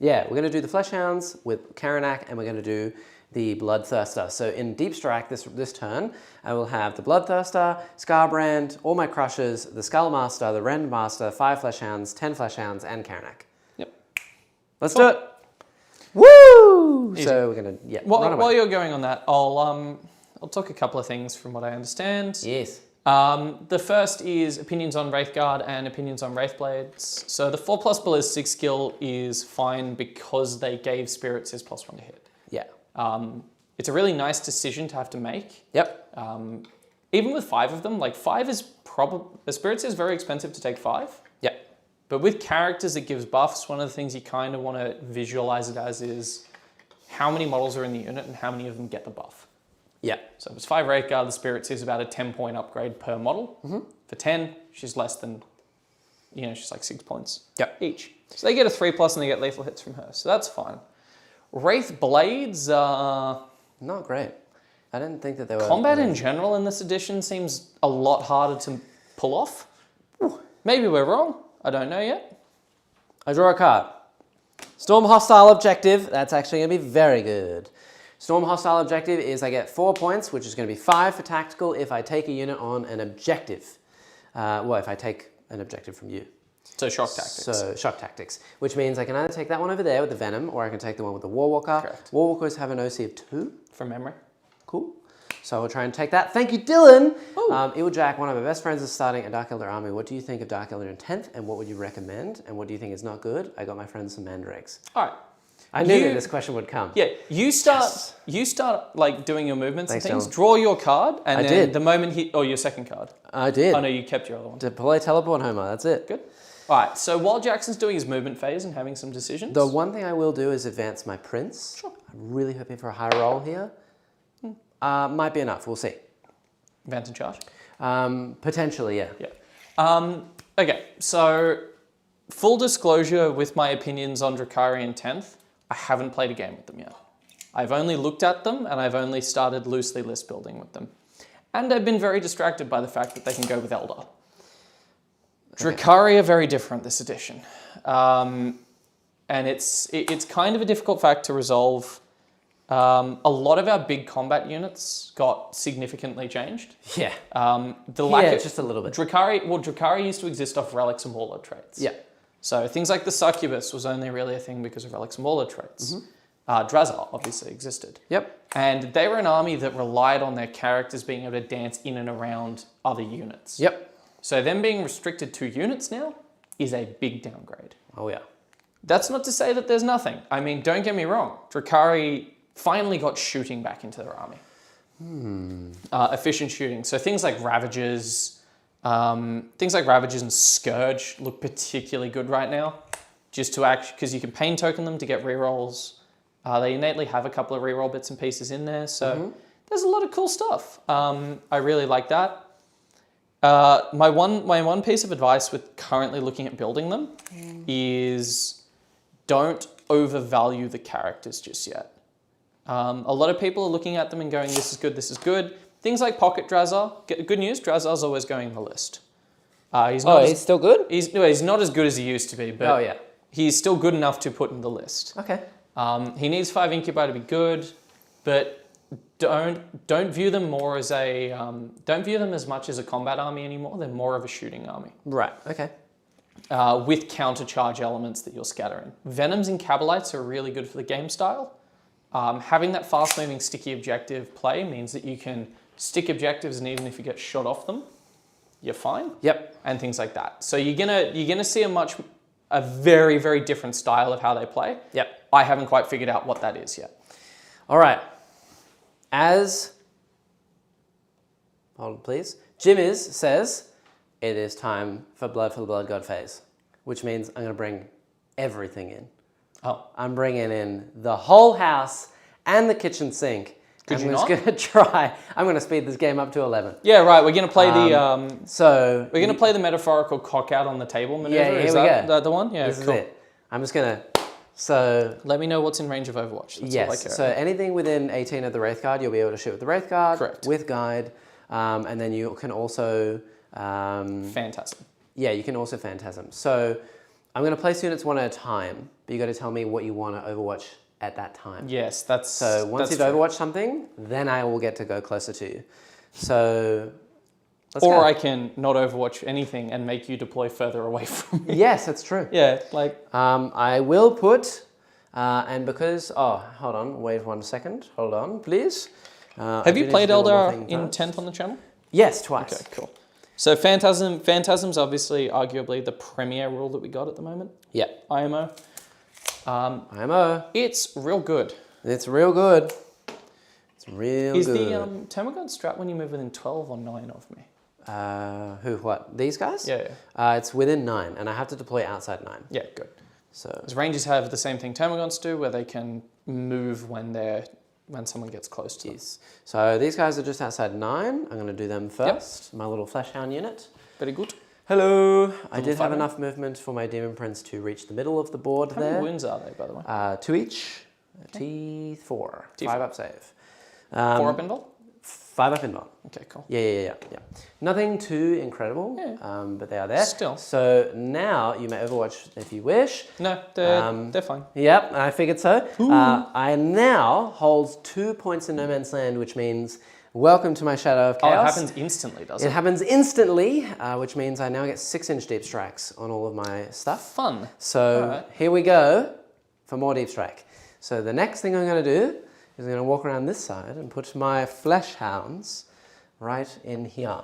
Speaker 1: Yeah, we're going to do the Flesh Hounds with Karanak and we're going to do the Bloodthirster. So in Deep Strike this turn, I will have the Bloodthirster, Scarbrand, all my Crushers, the Skullmaster, the Rendmaster, 5 Flesh Hounds, 10 Flesh Hounds, and Karanak.
Speaker 2: Yep.
Speaker 1: Let's do it. Woo! Easy. So we're going to,
Speaker 2: While you're going on that, I'll talk a couple of things from what I understand.
Speaker 1: Yes.
Speaker 2: The first is opinions on Wraithguard and opinions on Wraithblades. So the 4+ ballistic skill is fine because they gave Spirits his +1 to hit.
Speaker 1: Yeah.
Speaker 2: It's a really nice decision to have to make.
Speaker 1: Yep.
Speaker 2: Even with 5 of them, like 5 is probably... The Spirits is very expensive to take 5.
Speaker 1: Yep.
Speaker 2: But with characters, it gives buffs. One of the things you kind of want to visualize it as is how many models are in the unit and how many of them get the buff.
Speaker 1: Yeah.
Speaker 2: So if it's 5 Wraithguard, the Spirit sees about a 10-point upgrade per model. For 10, she's less than, she's like 6 points each. So they get a 3+ and they get lethal hits from her. So that's fine. Wraith Blades are...
Speaker 1: Not great. I didn't think that they were...
Speaker 2: Combat in general in this edition seems a lot harder to pull off. Maybe we're wrong. I don't know yet.
Speaker 1: I draw a card. Storm Hostile Objective. That's actually going to be very good. Storm Hostile Objective is I get 4 points, which is going to be 5 for tactical if I take a unit on an objective. If I take an objective from you.
Speaker 2: So shock tactics.
Speaker 1: So shock tactics, which means I can either take that one over there with the Venom, or I can take the one with the Warwalker.
Speaker 2: Correct.
Speaker 1: Warwalkers have an OC of 2.
Speaker 2: From memory.
Speaker 1: Cool. So we'll try and take that. Thank you, Dylan. Jack, one of my best friends, is starting a Dark Elder army. What do you think of Dark Elder in 10th, and what would you recommend? And what do you think is not good? I got my friends some mandrakes.
Speaker 2: All right.
Speaker 1: I knew that this question would come.
Speaker 2: Yeah, you start like doing your movements and things.
Speaker 1: Dylan.
Speaker 2: Draw your card, and then
Speaker 1: did.
Speaker 2: the moment your second card.
Speaker 1: I did.
Speaker 2: Oh no, you kept your other one.
Speaker 1: Deploy Teleport Homer. That's it.
Speaker 2: Good. All right. So while Jackson's doing his movement phase and having some decisions,
Speaker 1: The one thing I will do is advance my Prince.
Speaker 2: Sure.
Speaker 1: I'm really hoping for a high roll here. Might be enough. We'll see.
Speaker 2: advance and charge.
Speaker 1: Potentially, yeah.
Speaker 2: Yeah. Okay. So full disclosure with my opinions on Drukhari and 10th. I haven't played a game with them yet. I've only looked at them and I've only started loosely list building with them. And I've been very distracted by the fact that they can go with Eldar. Okay. Drukhari are very different this edition. And it's kind of a difficult fact to resolve. A lot of our big combat units got significantly changed.
Speaker 1: Yeah.
Speaker 2: Just
Speaker 1: a little bit.
Speaker 2: Drukhari used to exist off relics and warlord traits.
Speaker 1: Yeah.
Speaker 2: So things like the succubus was only really a thing because of relics and warlord traits. Drazar obviously existed.
Speaker 1: Yep.
Speaker 2: And they were an army that relied on their characters being able to dance in and around other units.
Speaker 1: Yep.
Speaker 2: So them being restricted to units now is a big downgrade.
Speaker 1: Oh yeah.
Speaker 2: That's not to say that there's nothing. I mean, don't get me wrong. Drukhari finally got shooting back into their army. Efficient shooting. So things like Ravagers, and Scourge look particularly good right now. Just to because you can pain token them to get rerolls. They innately have a couple of reroll bits and pieces in there. So there's a lot of cool stuff. I really like that. My one piece of advice with currently looking at building them is don't overvalue the characters just yet. A lot of people are looking at them and going, this is good, this is good. Things like Pocket Drazar, good news, Drazar's always going in the list. He's
Speaker 1: still good?
Speaker 2: He's not as good as he used to be, but he's still good enough to put in the list.
Speaker 1: Okay.
Speaker 2: He needs 5 Incubi to be good, but don't view them more as don't view them as much as a combat army anymore. They're more of a shooting army.
Speaker 1: Right, okay.
Speaker 2: With counter-charge elements that you'll scatter in. Venoms and Cabalites are really good for the game style. Having that fast-moving sticky objective play means that you can stick objectives, and even if you get shot off them, you're fine.
Speaker 1: Yep.
Speaker 2: And things like that. So you're gonna see a very, very different style of how they play.
Speaker 1: Yep.
Speaker 2: I haven't quite figured out what that is yet.
Speaker 1: All right. Hold on, please. Jimmiz says, it is time for Blood for the Blood God phase, which means I'm going to bring everything in.
Speaker 2: Oh.
Speaker 1: I'm bringing in the whole house and the kitchen sink.
Speaker 2: Could you
Speaker 1: I'm
Speaker 2: not?
Speaker 1: just going to try. I'm going to speed this game up to 11.
Speaker 2: Yeah, right. We're going to play
Speaker 1: we're
Speaker 2: going to play the metaphorical cock out on the table maneuver.
Speaker 1: Yeah, here
Speaker 2: is
Speaker 1: we
Speaker 2: that
Speaker 1: go.
Speaker 2: The one? Yeah,
Speaker 1: this
Speaker 2: cool.
Speaker 1: is it. I'm just going to...
Speaker 2: Let me know what's in range of Overwatch. That's all I care
Speaker 1: so
Speaker 2: about.
Speaker 1: anything within 18 of the Wraith Guard, you'll be able to shoot with the Wraith Guard.
Speaker 2: Correct.
Speaker 1: With Guide. And then you can also...
Speaker 2: Phantasm.
Speaker 1: Yeah, you can also Phantasm. So I'm going to place units one at a time, but you got to tell me what you want to Overwatch at that time.
Speaker 2: Yes, that's
Speaker 1: So once you've
Speaker 2: true.
Speaker 1: Overwatched something, then I will get to go closer to you. So let's
Speaker 2: Or
Speaker 1: go.
Speaker 2: I can not Overwatch anything and make you deploy further away from me.
Speaker 1: Yes, that's true.
Speaker 2: Yeah, like...
Speaker 1: I will put, and because... Oh, hold on. Wait 1 second. Hold on, please.
Speaker 2: Have you played Eldar in 10th on the channel?
Speaker 1: Yes, twice.
Speaker 2: Okay, cool. So Phantasm's obviously arguably the premier rule that we got at the moment.
Speaker 1: Yeah.
Speaker 2: IMO.
Speaker 1: IMO.
Speaker 2: It's real good.
Speaker 1: It's real good. It's real
Speaker 2: Is
Speaker 1: good.
Speaker 2: the Termagant strat when you move within 12 or 9 of me?
Speaker 1: Who, what? These guys?
Speaker 2: Yeah.
Speaker 1: It's within 9, and I have to deploy outside 9.
Speaker 2: Yeah, good.
Speaker 1: So
Speaker 2: Because Rangers have the same thing Termagants do, where they can move when they're when someone gets close to them.
Speaker 1: Yes. So these guys are just outside 9. I'm going to do them first. My little Fleshhound unit.
Speaker 2: Very good.
Speaker 1: Hello. I did have enough movement for my Demon Prince to reach the middle of the board there.
Speaker 2: How many wounds are they, by the way?
Speaker 1: 2 each. T4. 5 up save.
Speaker 2: 4 up invul?
Speaker 1: 5 up invul.
Speaker 2: Okay, cool.
Speaker 1: Yeah. Nothing too incredible, but they are there.
Speaker 2: Still.
Speaker 1: So now you may Overwatch if you wish.
Speaker 2: No, they're fine.
Speaker 1: Yep, I figured so. I now hold 2 points in No Man's Land, which means welcome to my Shadow of Chaos.
Speaker 2: Oh, it happens instantly, does it?
Speaker 1: It happens instantly, which means I now get 6-inch deep strikes on all of my stuff.
Speaker 2: Fun.
Speaker 1: So here we go for more deep strike. So the next thing I'm going to do is I'm going to walk around this side and put my flesh hounds right in here.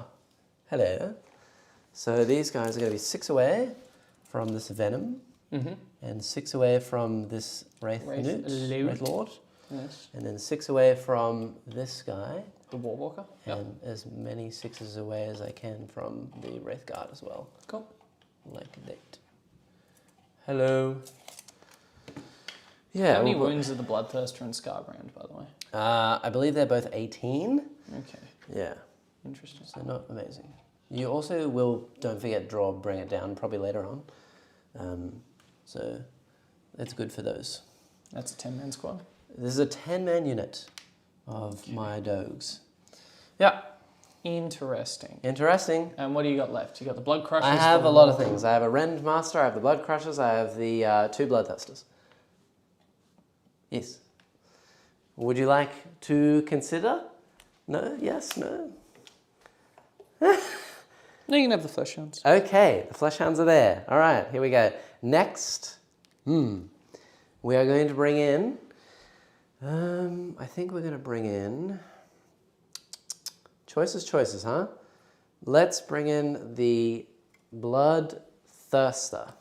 Speaker 1: Hello. So these guys are going to be 6 away from this venom, and 6 away from this Wraith Lord,
Speaker 2: yes.
Speaker 1: and then 6 away from this guy,
Speaker 2: the Warwalker,
Speaker 1: and as many 6s away as I can from the Wraith Guard as well.
Speaker 2: Cool.
Speaker 1: Like that. Hello. Yeah.
Speaker 2: How many wounds are the Bloodthirster and Scarbrand, by the way?
Speaker 1: I believe they're both 18.
Speaker 2: Okay.
Speaker 1: Yeah.
Speaker 2: Interesting.
Speaker 1: So not amazing. You also will, don't forget, draw Bring It Down probably later on. So that's good for those.
Speaker 2: That's a 10-man squad.
Speaker 1: This is a 10-man unit of my dogs. Yeah.
Speaker 2: Interesting.
Speaker 1: Interesting.
Speaker 2: And what do you got left? You got the Blood Crushers?
Speaker 1: I have a lot of things. I have a Rend Master, I have the Blood Crushers, I have the 2 Bloodthirsters. Yes. Would you like to consider? No? Yes? No?
Speaker 2: No, you can have the Flesh Hounds.
Speaker 1: Okay, the Flesh Hounds are there. All right, here we go. Next, we are going to bring in, I think we're going to bring in, choices, huh? Let's bring in the Bloodthirster.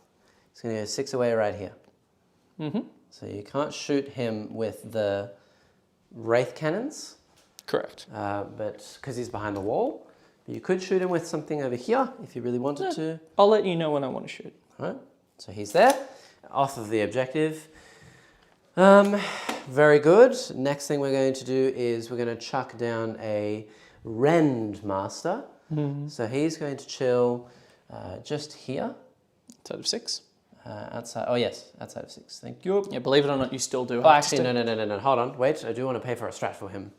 Speaker 1: He's going to go 6 away right here. So you can't shoot him with the Wraith Cannons.
Speaker 2: Correct.
Speaker 1: But because he's behind the wall. You could shoot him with something over here if you really wanted to.
Speaker 2: I'll let you know when I want to shoot.
Speaker 1: All right. So he's there, off of the objective. Very good. Next thing we're going to do is we're going to chuck down a Rend Master. So he's going to chill just here.
Speaker 2: Outside of 6?
Speaker 1: Outside. Oh yes, outside of 6. Thank you.
Speaker 2: Yeah, believe it or not, you still do.
Speaker 1: Oh, actually, no. Hold on. Wait. I do want to pay for a strat for him.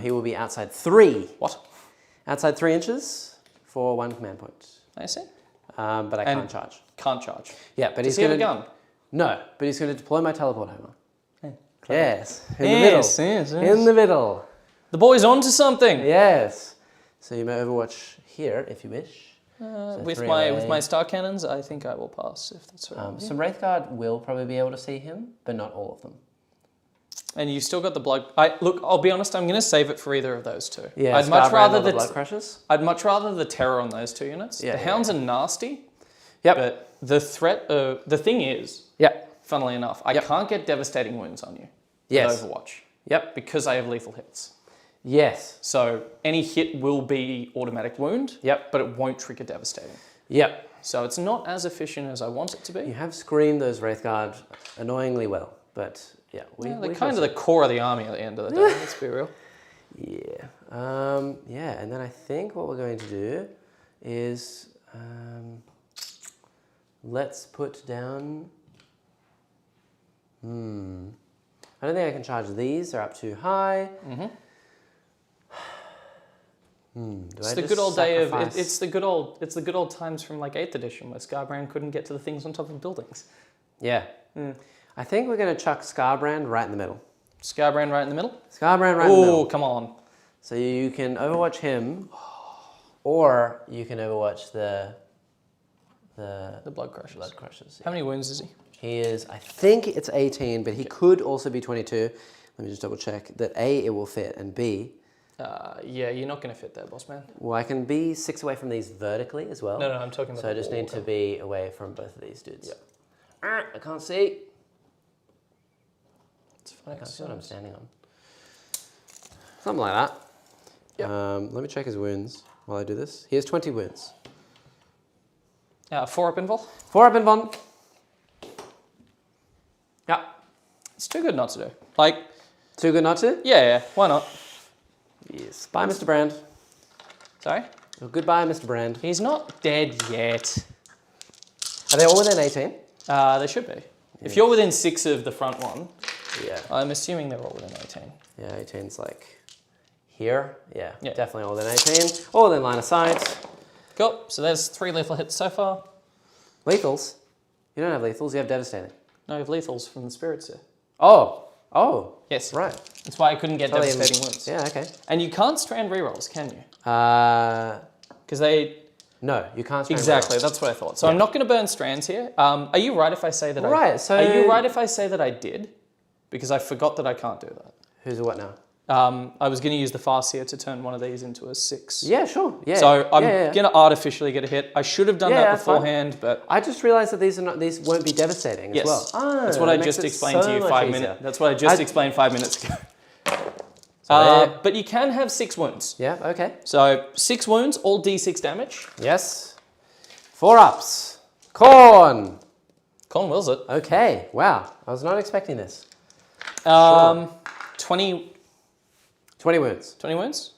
Speaker 1: He will be outside 3.
Speaker 2: What?
Speaker 1: Outside 3 inches for 1 command point.
Speaker 2: I see.
Speaker 1: But I can't charge.
Speaker 2: Can't charge.
Speaker 1: Yeah, but
Speaker 2: Does he have a gun?
Speaker 1: No, but he's going to deploy my teleport hammer.
Speaker 2: Yeah,
Speaker 1: yes, in the middle.
Speaker 2: Yes.
Speaker 1: In the middle.
Speaker 2: The boy's onto something.
Speaker 1: Yes. So you may Overwatch here if you wish. So
Speaker 2: with my star cannons, I think I will pass if that's all right.
Speaker 1: Some Wraithguard will probably be able to see him, but not all of them.
Speaker 2: And you still got the blood. Look, I'll be honest. I'm going to save it for either of those two.
Speaker 1: Yeah,
Speaker 2: I'd much rather
Speaker 1: the Blood Crushers.
Speaker 2: I'd much rather the terror on those 2 units.
Speaker 1: Yeah,
Speaker 2: the hounds are nasty.
Speaker 1: Yep.
Speaker 2: But the threat. The thing is.
Speaker 1: Yep.
Speaker 2: Funnily enough, I can't get devastating wounds on you.
Speaker 1: Yes.
Speaker 2: With Overwatch.
Speaker 1: Yep.
Speaker 2: Because I have lethal hits.
Speaker 1: Yes.
Speaker 2: So any hit will be automatic wound.
Speaker 1: Yep.
Speaker 2: But it won't trigger devastating.
Speaker 1: Yep.
Speaker 2: So it's not as efficient as I want it to be.
Speaker 1: You have screamed those Wraithguard annoyingly well, but yeah,
Speaker 2: they're kind of the core of the army at the end of the day. Let's be real.
Speaker 1: Yeah. Yeah, and then I think what we're going to do is let's put down. I don't think I can charge these. They're up too high.
Speaker 2: It's the good old day of it's the good old times from like 8th edition where Scarbrand couldn't get to the things on top of buildings.
Speaker 1: Yeah. I think we're going to chuck Scarbrand right in the middle.
Speaker 2: Scarbrand right in the middle?
Speaker 1: Scarbrand right in the middle.
Speaker 2: Oh, come on.
Speaker 1: So you can Overwatch him, or you can Overwatch the
Speaker 2: Blood Crushers.
Speaker 1: Blood Crushers.
Speaker 2: How many wounds is he?
Speaker 1: He is, I think it's 18, but he could also be 22. Let me just double check that A, it will fit, and B.
Speaker 2: Yeah, you're not going to fit there, boss man.
Speaker 1: Well, I can be 6 away from these vertically as well.
Speaker 2: No, I'm talking about.
Speaker 1: So I just need to be away from both of these dudes.
Speaker 2: Yeah.
Speaker 1: I can't see.
Speaker 2: I
Speaker 1: can't see what I'm standing on. Something like that.
Speaker 2: Yep.
Speaker 1: Let me check his wounds while I do this. He has 20 wounds.
Speaker 2: 4 up invul?
Speaker 1: 4 up invul. Yeah.
Speaker 2: It's too good not to do. Like,
Speaker 1: Too good not to?
Speaker 2: Yeah, why not?
Speaker 1: Yes. Bye, Mr. Brand.
Speaker 2: Sorry?
Speaker 1: Well, goodbye, Mr. Brand.
Speaker 2: He's not dead yet.
Speaker 1: Are they all within 18?
Speaker 2: They should be. If you're within 6 of the front one,
Speaker 1: Yeah.
Speaker 2: I'm assuming they're all within 18.
Speaker 1: Yeah, 18's like here. Yeah,
Speaker 2: Yeah.
Speaker 1: definitely all within 18. All within line of sight.
Speaker 2: Cool. So there's 3 lethal hits so far.
Speaker 1: Lethals? You don't have lethals, you have devastating.
Speaker 2: No, I have lethals from the spirits here.
Speaker 1: Oh.
Speaker 2: Yes.
Speaker 1: Right.
Speaker 2: That's why I couldn't get
Speaker 1: Totally
Speaker 2: devastating wounds.
Speaker 1: Yeah, okay.
Speaker 2: And you can't strand rerolls, can you? Because they...
Speaker 1: No, you can't strand
Speaker 2: Exactly,
Speaker 1: rerolls.
Speaker 2: that's what I thought. So I'm not going to burn strands here. Are you right if I say that
Speaker 1: Right, so...
Speaker 2: Are you right if I say that I did? Because I forgot that I can't do that.
Speaker 1: Who's a what now?
Speaker 2: I was going to use the Farseer to turn one of these into a 6.
Speaker 1: Yeah, sure. Yeah.
Speaker 2: So I'm going to artificially get a hit. I should have done that
Speaker 1: that's fine.
Speaker 2: beforehand, but...
Speaker 1: I just realized that these won't be devastating as well.
Speaker 2: Ah, that's what I just explained to you 5 minutes. That's what I just explained 5 minutes ago. But you can have 6 wounds.
Speaker 1: Yeah, okay.
Speaker 2: So 6 wounds, all D6 damage.
Speaker 1: Yes. 4 ups. Khorne.
Speaker 2: Khorne wills it.
Speaker 1: Okay, wow. I was not expecting this.
Speaker 2: 20
Speaker 1: wounds.
Speaker 2: 20 wounds?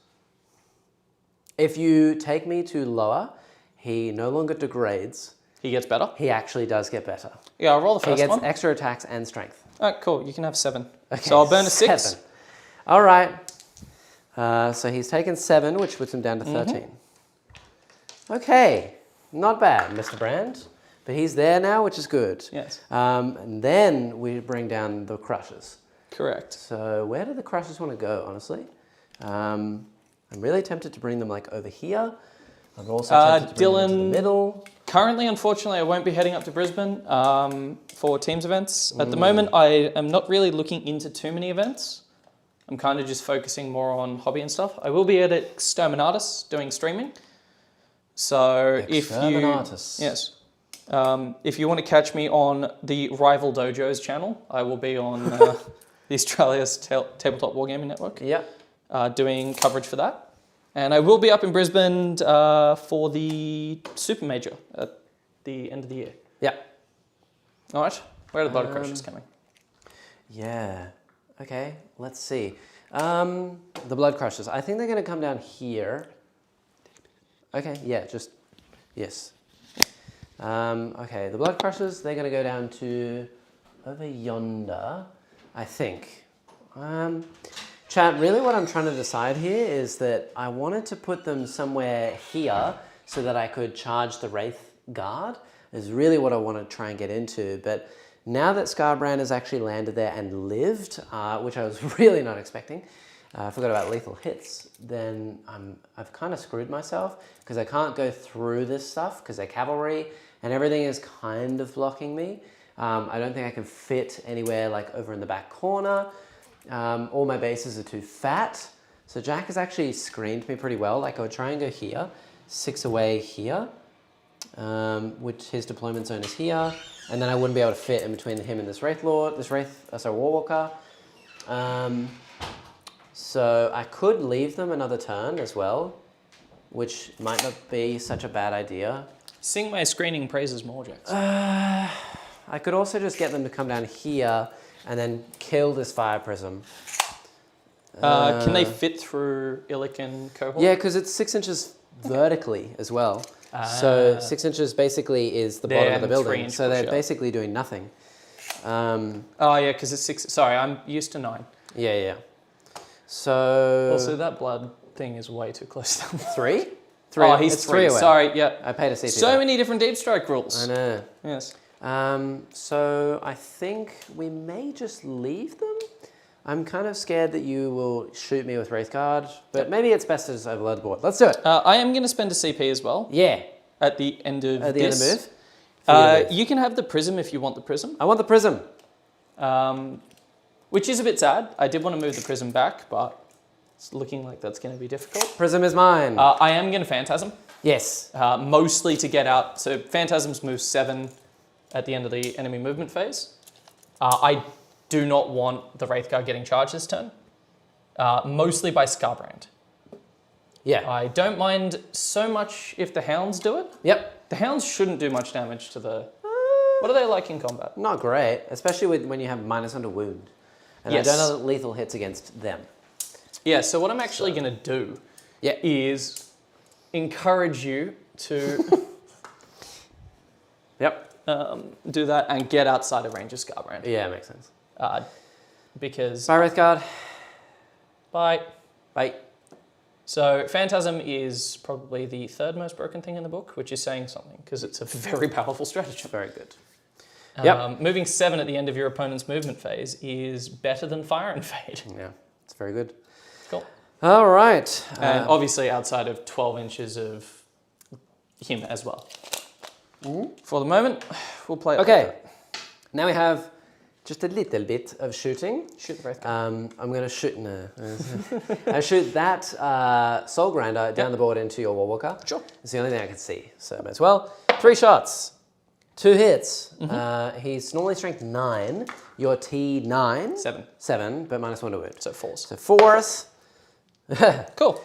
Speaker 1: If you take me to lower, he no longer degrades.
Speaker 2: He gets better?
Speaker 1: He actually does get better.
Speaker 2: Yeah, I'll roll the
Speaker 1: He
Speaker 2: first one.
Speaker 1: gets extra attacks and strength.
Speaker 2: Alright, cool. You can have 7.
Speaker 1: Okay,
Speaker 2: So I'll burn a 6.
Speaker 1: 7. All right. So he's taken 7, which puts him down to 13. Okay, not bad, Mr. Brand. But he's there now, which is good.
Speaker 2: Yes.
Speaker 1: And then we bring down the crushers.
Speaker 2: Correct.
Speaker 1: So where do the crushers want to go, honestly? I'm really tempted to bring them like over here. I'm also tempted to bring them into the middle.
Speaker 2: Currently, unfortunately, I won't be heading up to Brisbane for Teams events. At the moment, I am not really looking into too many events. I'm kind of just focusing more on hobby and stuff. I will be at Exterminatus doing streaming. So if you want to catch me on the Rival Dojo's channel, I will be on the Australia's Tabletop Wargaming Network.
Speaker 1: Yeah.
Speaker 2: Doing coverage for that. And I will be up in Brisbane for the Super Major at the end of the year.
Speaker 1: Yeah.
Speaker 2: All right. Where are the Blood Crushers coming?
Speaker 1: Yeah. Okay. Let's see. The Blood Crushers. I think they're going to come down here. Okay. Yeah. Yes. Okay. The Blood Crushers. They're going to go down to over yonder. I think. Chat, really what I'm trying to decide here is that I wanted to put them somewhere here so that I could charge the Wraith Guard, is really what I want to try and get into. But now that Scarbrand has actually landed there and lived, which I was really not expecting, I forgot about lethal hits, then I've kind of screwed myself because I can't go through this stuff because they're cavalry and everything is kind of blocking me. I don't think I can fit anywhere like over in the back corner. All my bases are too fat. So Jack has actually screened me pretty well. Like I would try and go here, 6 away here, which his deployment zone is here. And then I wouldn't be able to fit in between him and this Warwalker. So I could leave them another turn as well, which might not be such a bad idea.
Speaker 2: Sing my screening praises more, Jax.
Speaker 1: I could also just get them to come down here and then kill this fire prism.
Speaker 2: Can they fit through Illic and Cohort?
Speaker 1: Yeah, because it's 6 inches vertically as well. So 6 inches basically is the bottom of the building. So they're basically doing nothing.
Speaker 2: Oh yeah, because it's 6. Sorry, I'm used to 9.
Speaker 1: Yeah. So...
Speaker 2: Also, that blood thing is way too close to them.
Speaker 1: 3?
Speaker 2: Oh, he's 3 away. Sorry, yeah.
Speaker 1: I paid a CP.
Speaker 2: So many different deep strike rules.
Speaker 1: I know.
Speaker 2: Yes.
Speaker 1: So I think we may just leave them. I'm kind of scared that you will shoot me with Wraith Guard, but maybe it's best to just overload the board. Let's do it.
Speaker 2: I am going to spend a CP as well.
Speaker 1: Yeah.
Speaker 2: At the end of
Speaker 1: At the end of move?
Speaker 2: You can have the prism if you want the prism.
Speaker 1: I want the prism.
Speaker 2: Which is a bit sad. I did want to move the prism back, but it's looking like that's going to be difficult.
Speaker 1: Prism is mine.
Speaker 2: I am going to Phantasm.
Speaker 1: Yes.
Speaker 2: Mostly to get out. So Phantasms move 7 at the end of the enemy movement phase. I do not want the Wraith Guard getting charged this turn. Mostly by Scarbrand.
Speaker 1: Yeah.
Speaker 2: I don't mind so much if the Hounds do it.
Speaker 1: Yep.
Speaker 2: The Hounds shouldn't do much damage to the... What are they like in combat?
Speaker 1: Not great, especially when you have -1 to wound. And I don't know that lethal hits against them.
Speaker 2: Yeah, so what I'm actually going to do is encourage you to do that and get outside of range of Scarbrand.
Speaker 1: Yeah, makes sense.
Speaker 2: Because...
Speaker 1: Bye, Wraithguard.
Speaker 2: Bye.
Speaker 1: Bye.
Speaker 2: So Phantasm is probably the third most broken thing in the book, which is saying something, because it's a very powerful strategy.
Speaker 1: Very good.
Speaker 2: Moving 7 at the end of your opponent's movement phase is better than Fire and Fade.
Speaker 1: Yeah, it's very good.
Speaker 2: Cool.
Speaker 1: All right.
Speaker 2: And obviously outside of 12 inches of him as well. For the moment, we'll play it.
Speaker 1: Okay. Now we have just a little bit of shooting.
Speaker 2: Shoot the Wraithguard.
Speaker 1: I'm going to shoot... No. I shoot that Soul Grinder down the board into your Warwalker.
Speaker 2: Sure.
Speaker 1: It's the only thing I can see. So as well. 3 shots. 2 hits. He's normally strength 9. You're T9.
Speaker 2: 7.
Speaker 1: 7, but -1 to wound.
Speaker 2: So 4s.
Speaker 1: So 4s.
Speaker 2: Cool.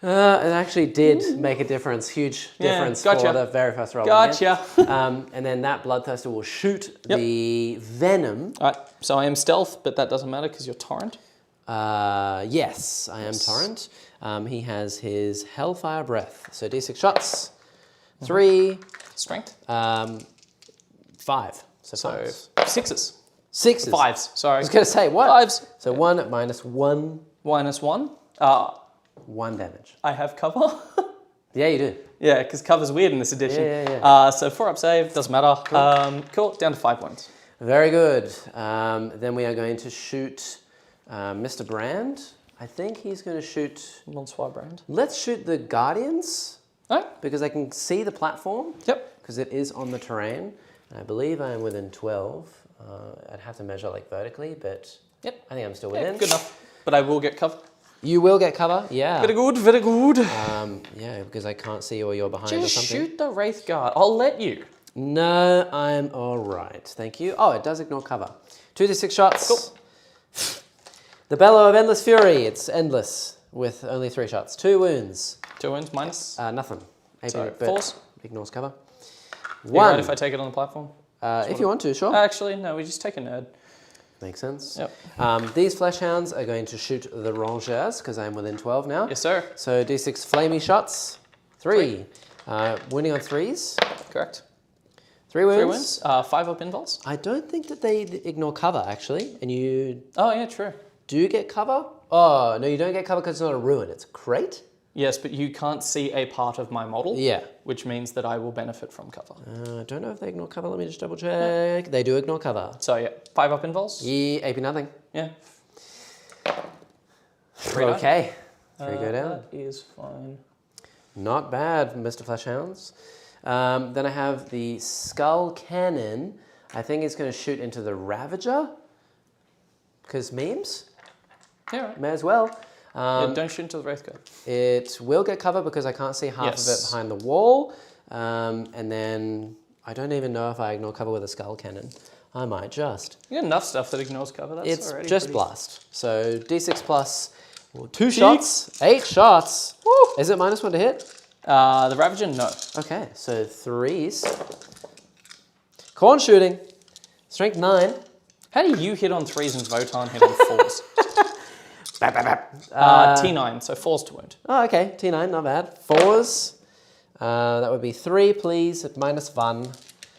Speaker 1: It actually did make a difference, huge difference for the very first roll.
Speaker 2: Gotcha.
Speaker 1: And then that Bloodthirster will shoot the Venom.
Speaker 2: All right, so I am stealth, but that doesn't matter because you're Torrent.
Speaker 1: Yes, I am Torrent. He has his Hellfire Breath. So D6 shots. 3.
Speaker 2: Strength.
Speaker 1: 5. So
Speaker 2: So
Speaker 1: 5s.
Speaker 2: 6s.
Speaker 1: 6s.
Speaker 2: 5s, sorry.
Speaker 1: I was going to say, what?
Speaker 2: 5s.
Speaker 1: So 1 -1.
Speaker 2: -1.
Speaker 1: 1 damage.
Speaker 2: I have cover.
Speaker 1: Yeah, you do.
Speaker 2: Yeah, because cover's weird in this edition.
Speaker 1: Yeah.
Speaker 2: So 4-up save, doesn't matter. Cool, down to 5 wounds.
Speaker 1: Very good. Then we are going to shoot Mr. Brand. I think he's going to shoot...
Speaker 2: Bonsoir Brand.
Speaker 1: Let's shoot the Guardians.
Speaker 2: Oh.
Speaker 1: Because I can see the platform.
Speaker 2: Yep.
Speaker 1: Because it is on the terrain. And I believe I am within 12. I'd have to measure like vertically, but I think I'm still within.
Speaker 2: Yeah, good enough. But I will get cover.
Speaker 1: You will get cover, yeah.
Speaker 2: Very good, very good.
Speaker 1: Yeah, because I can't see you or you're behind or
Speaker 2: Just
Speaker 1: something.
Speaker 2: shoot the Wraithguard. I'll let you.
Speaker 1: No, I'm all right. Thank you. Oh, it does ignore cover. 2d6 shots.
Speaker 2: Cool.
Speaker 1: The Bellow of Endless Fury. It's endless with only 3 shots. 2 wounds.
Speaker 2: 2 wounds minus?
Speaker 1: Nothing.
Speaker 2: So,
Speaker 1: but
Speaker 2: 4s?
Speaker 1: Ignores cover.
Speaker 2: You
Speaker 1: 1.
Speaker 2: right if I take it on the platform?
Speaker 1: If you want to, sure.
Speaker 2: Actually, no, we just take a nerd.
Speaker 1: Makes sense.
Speaker 2: Yep.
Speaker 1: These Flesh Hounds are going to shoot the Rangers because I'm within 12 now.
Speaker 2: Yes, sir.
Speaker 1: So d6 flamey shots. 3. Wounding on 3s.
Speaker 2: Correct.
Speaker 1: 3 wounds.
Speaker 2: 3 wounds. 5-up invols.
Speaker 1: I don't think that they ignore cover, actually. And you
Speaker 2: Oh, yeah, true.
Speaker 1: do get cover. Oh, no, you don't get cover because it's not a ruin. It's a crate.
Speaker 2: Yes, but you can't see a part of my model.
Speaker 1: Yeah.
Speaker 2: Which means that I will benefit from cover.
Speaker 1: I don't know if they ignore cover. Let me just double check. They do ignore cover.
Speaker 2: So, yeah, 5-up invols.
Speaker 1: Yeah, AP nothing.
Speaker 2: Yeah.
Speaker 1: Okay. 3 go down.
Speaker 2: That is fine.
Speaker 1: Not bad, Mr. Fleshhounds. Then I have the Skull Cannon. I think it's going to shoot into the Ravager. Because memes?
Speaker 2: Yeah, right.
Speaker 1: May as well.
Speaker 2: Don't shoot into the Wraithguard.
Speaker 1: It will get cover because I can't see half of it behind the wall. And then I don't even know if I ignore cover with a Skull Cannon. I might just.
Speaker 2: You got enough stuff that ignores cover. That's
Speaker 1: It's
Speaker 2: already
Speaker 1: just
Speaker 2: pretty...
Speaker 1: blast. So D6 plus 2 shots, 8 shots. Woo! Is it -1 to hit?
Speaker 2: The Ravager, no.
Speaker 1: Okay, so 3s. Khorne shooting. Strength 9.
Speaker 2: How do you hit on 3s and Votan hit on 4s? T9, so 4s to wound.
Speaker 1: Oh, okay. T9, not bad. 4s. That would be 3, please, at -1.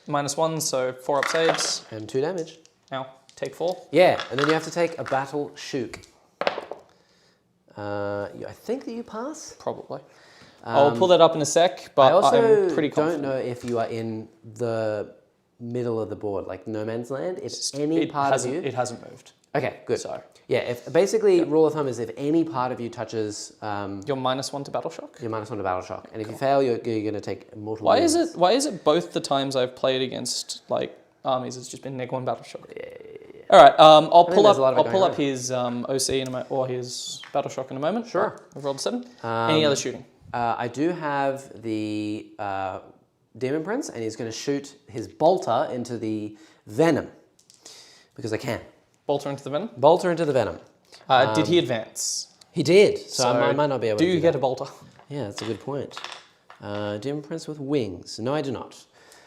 Speaker 2: -1, so 4-up saves.
Speaker 1: And 2 damage.
Speaker 2: Now, take 4.
Speaker 1: Yeah, and then you have to take a battle shook. I think that you pass.
Speaker 2: Probably. I'll pull that up in a sec, but
Speaker 1: I also
Speaker 2: I'm pretty
Speaker 1: don't
Speaker 2: confident.
Speaker 1: know if you are in the middle of the board, like no man's land. If any part of you...
Speaker 2: It hasn't moved.
Speaker 1: Okay, good.
Speaker 2: So.
Speaker 1: Yeah, if basically rule of thumb is if any part of you touches...
Speaker 2: You're -1 to battle shock?
Speaker 1: You're -1 to battle shock. And if you fail, you're going to take mortal
Speaker 2: Why
Speaker 1: wounds.
Speaker 2: is it both the times I've played against like armies it's just been -1 battle shock? Yeah. All right, I'll pull up his OC or his battle shock in a moment.
Speaker 1: Sure.
Speaker 2: I've rolled a 7. Any other shooting?
Speaker 1: I do have the Demon Prince, and he's going to shoot his bolter into the Venom. Because I can.
Speaker 2: Bolter into the Venom?
Speaker 1: Bolter into the Venom.
Speaker 2: Did he advance?
Speaker 1: He did, so I might not be able to
Speaker 2: do you get a bolter?
Speaker 1: Yeah, that's a good point. Demon Prince with wings. No, I do not.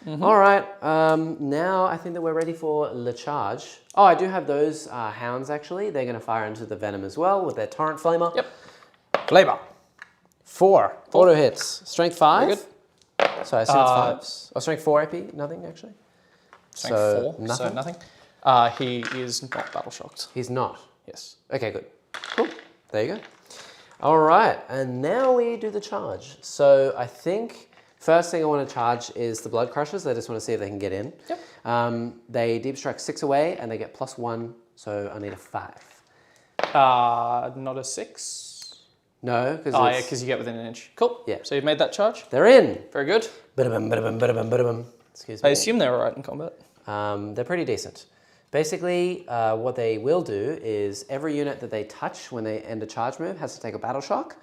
Speaker 1: All right. Now I think that we're ready for Le Charge. Oh, I do have those hounds actually. They're going to fire into the venom as well with their torrent flamer.
Speaker 2: Yep.
Speaker 1: Flamer. 4. Auto hits. Strength 5.
Speaker 2: Very good.
Speaker 1: So I assume it's 5s. Oh, strength 4 AP. Nothing actually.
Speaker 2: Strength 4.
Speaker 1: Nothing.
Speaker 2: So nothing. He is not battle shocked.
Speaker 1: He's not.
Speaker 2: Yes.
Speaker 1: Okay, good. Cool. There you go. All right, and now we do the charge. So I think first thing I want to charge is the Blood Crushers. I just want to see if they can get in.
Speaker 2: Yep.
Speaker 1: They deep strike 6 away, and they get +1, so I need a 5.
Speaker 2: Not a 6?
Speaker 1: No, because
Speaker 2: yeah, because you get within an inch. Cool.
Speaker 1: Yeah.
Speaker 2: So you've made that charge.
Speaker 1: They're in.
Speaker 2: Very good.
Speaker 1: Bada-bum, bada-bum, bada-bum, bada-bum. Excuse me.
Speaker 2: I assume they were right in combat.
Speaker 1: They're pretty decent. Basically, what they will do is every unit that they touch when they end a charge move has to take a battle shock.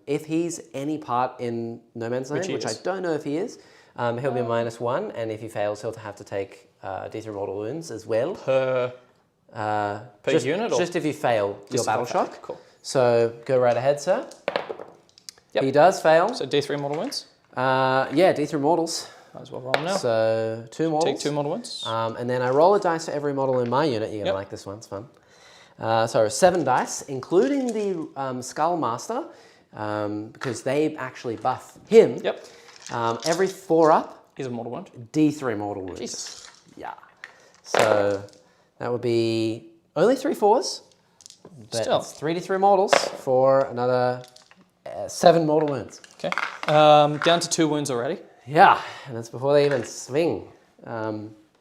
Speaker 1: If he's any part in No Man's Land, which I don't know if he is, he'll be -1, and if he fails, he'll have to take D3 mortal wounds as well.
Speaker 2: Per unit? Or?
Speaker 1: Just if you fail your battle shock.
Speaker 2: Cool.
Speaker 1: So go right ahead, sir.
Speaker 2: Yep.
Speaker 1: He does fail.
Speaker 2: So D3 mortal wounds?
Speaker 1: Yeah, D3 mortals.
Speaker 2: Might as well roll now.
Speaker 1: So 2 mortals.
Speaker 2: Take 2 mortal wounds.
Speaker 1: And then I roll a dice for every model in my unit. You're going to like this one, it's fun. So 7 dice, including the Skull Master, because they actually buff him.
Speaker 2: Yep.
Speaker 1: Every 4 up.
Speaker 2: He's a mortal wound.
Speaker 1: D3 mortal wounds.
Speaker 2: Jesus.
Speaker 1: Yeah. So that would be only 3 4s. But
Speaker 2: Still.
Speaker 1: it's 3d3 mortals for another 7 mortal wounds.
Speaker 2: Okay. Down to 2 wounds already.
Speaker 1: Yeah, and that's before they even swing.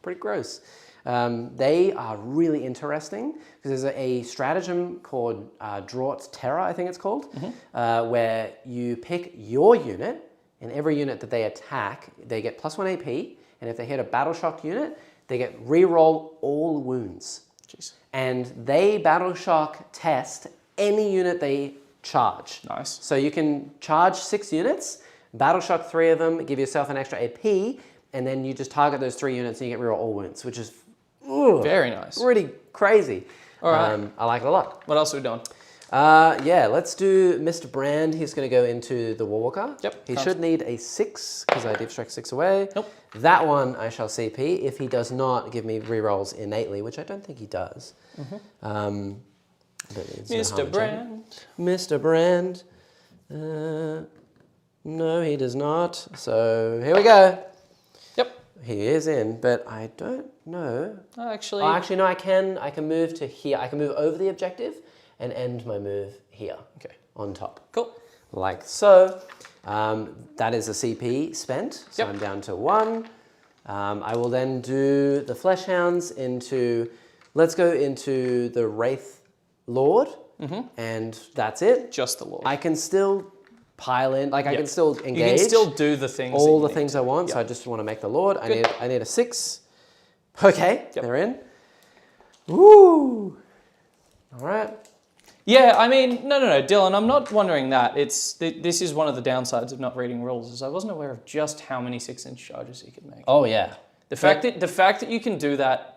Speaker 1: Pretty gross. They are really interesting because there's a stratagem called Draught's Terror, I think it's called, where you pick your unit, and every unit that they attack, they get +1 AP, and if they hit a battle shock unit, they get re-roll all wounds.
Speaker 2: Jeez.
Speaker 1: And they battle shock test any unit they charge.
Speaker 2: Nice.
Speaker 1: So you can charge 6 units, battle shock 3 of them, give yourself an extra AP, and then you just target those 3 units and you get reroll all wounds, which is
Speaker 2: very nice.
Speaker 1: Pretty crazy.
Speaker 2: All right.
Speaker 1: I like it a lot.
Speaker 2: What else are we doing?
Speaker 1: Yeah, let's do Mr. Brand. He's going to go into the Warwalker.
Speaker 2: Yep.
Speaker 1: He should need a 6 because I deep strike 6 away.
Speaker 2: Nope.
Speaker 1: That one I shall CP if he does not give me rerolls innately, which I don't think he does. I don't think
Speaker 2: Mr. Brand.
Speaker 1: Mr. Brand. No, he does not. So here we go.
Speaker 2: Yep.
Speaker 1: He is in, but I don't know.
Speaker 2: Actually.
Speaker 1: Oh, actually, no, I can move to here. I can move over the objective and end my move here.
Speaker 2: Okay.
Speaker 1: On top.
Speaker 2: Cool.
Speaker 1: Like so. That is a CP spent. So
Speaker 2: Yep.
Speaker 1: I'm down to 1. I will then do the Flesh Hounds into, let's go into the Wraith Lord. And that's it.
Speaker 2: Just the Lord.
Speaker 1: I can still pile in, like I can still engage.
Speaker 2: You can still do the things.
Speaker 1: all the things I want, so I just want to make the Lord. I need a 6. Okay, they're in. Woo! All right.
Speaker 2: Yeah, I mean, no, Dylan, I'm not wondering that. This is one of the downsides of not reading rules, is I wasn't aware of just how many 6-inch charges you could make.
Speaker 1: Oh yeah.
Speaker 2: The fact that you can do that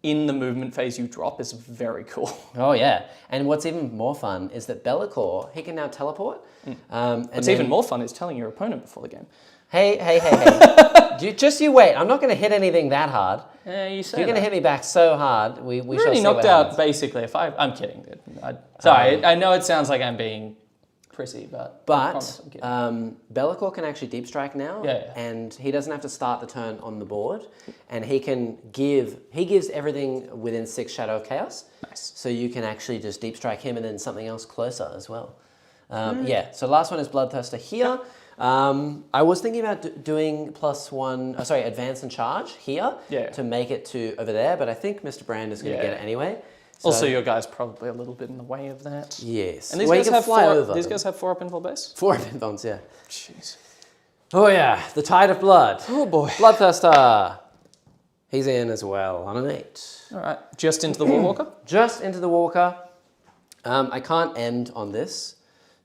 Speaker 2: in the movement phase you drop is very cool.
Speaker 1: Oh yeah. And what's even more fun is that Be'lakor, he can now teleport.
Speaker 2: What's even more fun is telling your opponent before the game.
Speaker 1: Hey. you wait. I'm not going to hit anything that hard.
Speaker 2: You say
Speaker 1: You're going to hit me back so hard. We shall
Speaker 2: already
Speaker 1: see
Speaker 2: knocked
Speaker 1: what
Speaker 2: out
Speaker 1: happens.
Speaker 2: basically. I'm kidding, dude. Sorry, I know it sounds like I'm being prissy, but I promise I'm kidding.
Speaker 1: Be'lakor can actually deep strike now, and he doesn't have to start the turn on the board, and he gives everything within 6 Shadow of Chaos.
Speaker 2: Nice.
Speaker 1: So you can actually just deep strike him and then something else closer as well. Yeah. So last one is Bloodthirster here. I was thinking about doing advance and charge here to make it to over there, but I think Mr. Brand is going to get it anyway. So,
Speaker 2: also, your guy's probably a little bit in the way of that.
Speaker 1: Yes.
Speaker 2: And these
Speaker 1: well,
Speaker 2: guys
Speaker 1: you can
Speaker 2: have
Speaker 1: fly
Speaker 2: 4.
Speaker 1: over
Speaker 2: These
Speaker 1: them.
Speaker 2: guys have 4 up invul base.
Speaker 1: 4 up invulns, yeah.
Speaker 2: Jeez.
Speaker 1: Oh yeah, the Tide of Blood.
Speaker 2: Oh boy.
Speaker 1: Bloodthirster. He's in as well on an 8.
Speaker 2: All right, just into the Warwalker.
Speaker 1: Just into the Walker. I can't end on this,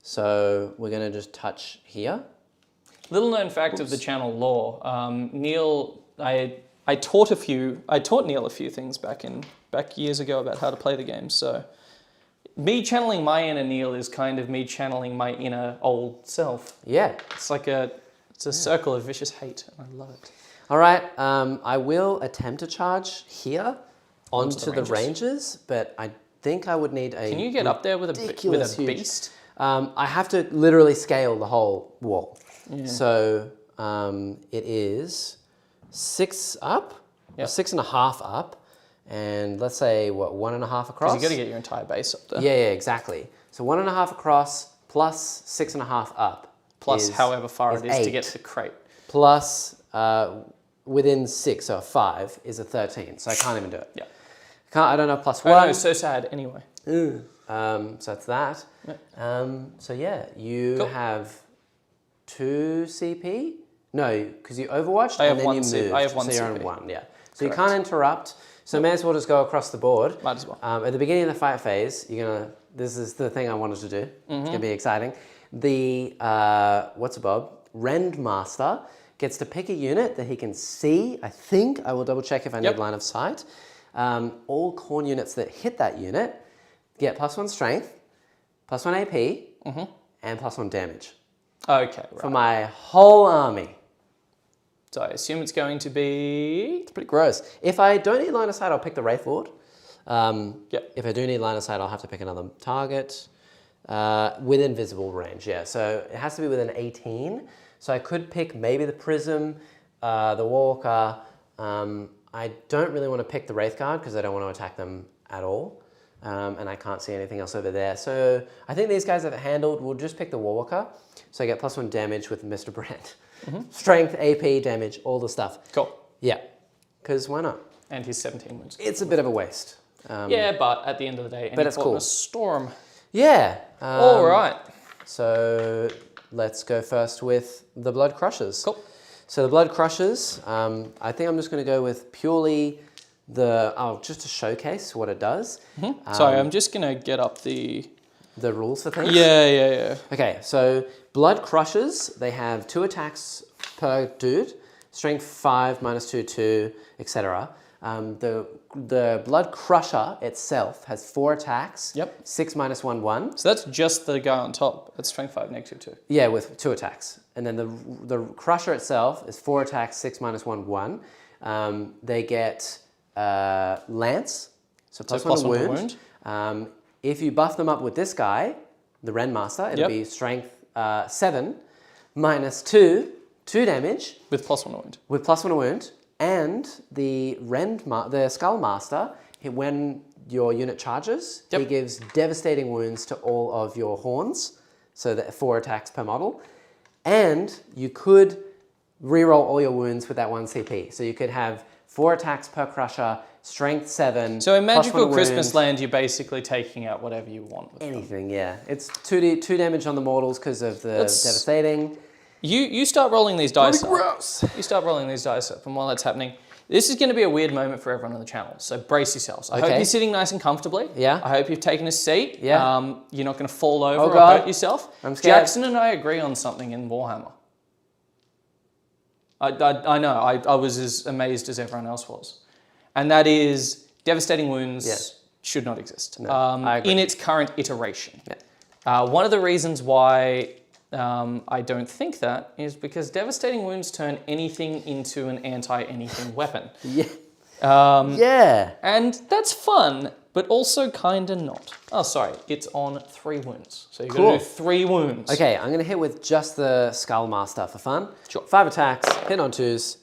Speaker 1: so we're going to just touch here.
Speaker 2: Little known fact of the channel lore. Neil, I taught Neil a few things back years ago about how to play the game. So me channeling my inner Neil is kind of me channeling my inner old self.
Speaker 1: Yeah.
Speaker 2: It's like it's a circle of vicious hate, and I love it.
Speaker 1: All right, I will attempt to charge here onto the ranges, but I think I would need a.
Speaker 2: Can you get up there with a beast?
Speaker 1: I have to literally scale the whole wall. Yeah. So it is 6 up, or 6.5 up, and let's say what, 1.5 across.
Speaker 2: Because you got to get your entire base up there.
Speaker 1: Yeah, exactly. So 1.5 across plus 6.5 up.
Speaker 2: Plus however far it is
Speaker 1: 8.
Speaker 2: to get to the crate.
Speaker 1: Plus within 6, so 5 is a 13. So I can't even do it.
Speaker 2: Yeah.
Speaker 1: I don't know, plus
Speaker 2: Oh,
Speaker 1: 1.
Speaker 2: no, so sad anyway.
Speaker 1: So that's that.
Speaker 2: Yeah.
Speaker 1: So yeah, you have 2 CP. No, because you overwatched and then you moved.
Speaker 2: I have 1
Speaker 1: so
Speaker 2: CP.
Speaker 1: you're on 1, yeah. So you can't interrupt. So may as well just go across the board.
Speaker 2: Might as well.
Speaker 1: At the beginning of the fight phase, you're gonna. This is the thing I wanted to do. It's gonna be exciting. The Rend Master gets to pick a unit that he can see. I think I will double check if I need line of sight. All Khorne units that hit that unit get +1 strength, +1 AP, and +1 damage.
Speaker 2: Okay, right.
Speaker 1: For my whole army.
Speaker 2: So I assume it's going to be...
Speaker 1: It's pretty gross. If I don't need line of sight, I'll pick the Wraith Lord. If I do need line of sight, I'll have to pick another target. With invisible range, yeah. So it has to be within 18. So I could pick maybe the Prism, the Walker. I don't really want to pick the Wraith Guard because I don't want to attack them at all. And I can't see anything else over there. So I think these guys have it handled. We'll just pick the Warwalker. So I get +1 damage with Mr. Brand. Strength, AP, damage, all the stuff.
Speaker 2: Cool.
Speaker 1: Yeah, because why not?
Speaker 2: And he's 17 wounds.
Speaker 1: It's a bit of a waste.
Speaker 2: Yeah, but at the end of the day,
Speaker 1: it's cool.
Speaker 2: A storm.
Speaker 1: Yeah.
Speaker 2: All right.
Speaker 1: So let's go first with the Blood Crushers.
Speaker 2: Cool.
Speaker 1: So the Blood Crushers, I think I'm just going to go with purely just to showcase what it does.
Speaker 2: Sorry, I'm just going to get up the
Speaker 1: rules for things.
Speaker 2: Yeah.
Speaker 1: Okay, so Blood Crushers, they have 2 attacks per dude, strength 5, -2, 2, etc. The Blood Crusher itself has 4 attacks. 6 -1, 1.
Speaker 2: So that's just the guy on top. That's strength 5, -2.
Speaker 1: Yeah, with 2 attacks. And then the Crusher itself is 4 attacks, 6 -1, 1. They get Lance, so +1 wound. If you buff them up with this guy, the Rend Master, it'll be strength 7 -2, 2 damage.
Speaker 2: With +1 wound.
Speaker 1: With +1 wound. And the Skull Master, when your unit charges, he gives devastating wounds to all of your horns, so that 4 attacks per model. And you could reroll all your wounds with that 1 CP. So you could have 4 attacks per Crusher, strength 7.
Speaker 2: So in Magical Christmas Land, you're basically taking out whatever you want. With
Speaker 1: anything, yeah. It's 2 damage on the mortals because of the devastating.
Speaker 2: You start rolling these dice up.
Speaker 1: Gross.
Speaker 2: You start rolling these dice up, and while that's happening, this is going to be a weird moment for everyone on the channel, so brace yourselves. I hope you're sitting nice and comfortably.
Speaker 1: Yeah.
Speaker 2: I hope you've taken a seat.
Speaker 1: Yeah.
Speaker 2: You're not going to fall over or
Speaker 1: God.
Speaker 2: hurt yourself.
Speaker 1: I'm scared.
Speaker 2: Jackson and I agree on something in Warhammer. I know, I was as amazed as everyone else was. And that is devastating wounds should not exist in its current iteration. Yeah. One of the reasons why I don't think that is because devastating wounds turn anything into an anti-anything weapon.
Speaker 1: Yeah.
Speaker 2: And that's fun, but also kinda not. Oh, sorry, it's on 3 wounds. So you're gonna do 3 wounds.
Speaker 1: Okay, I'm gonna hit with just the Skull Master for fun.
Speaker 2: Sure.
Speaker 1: 5 attacks, hit on 2s.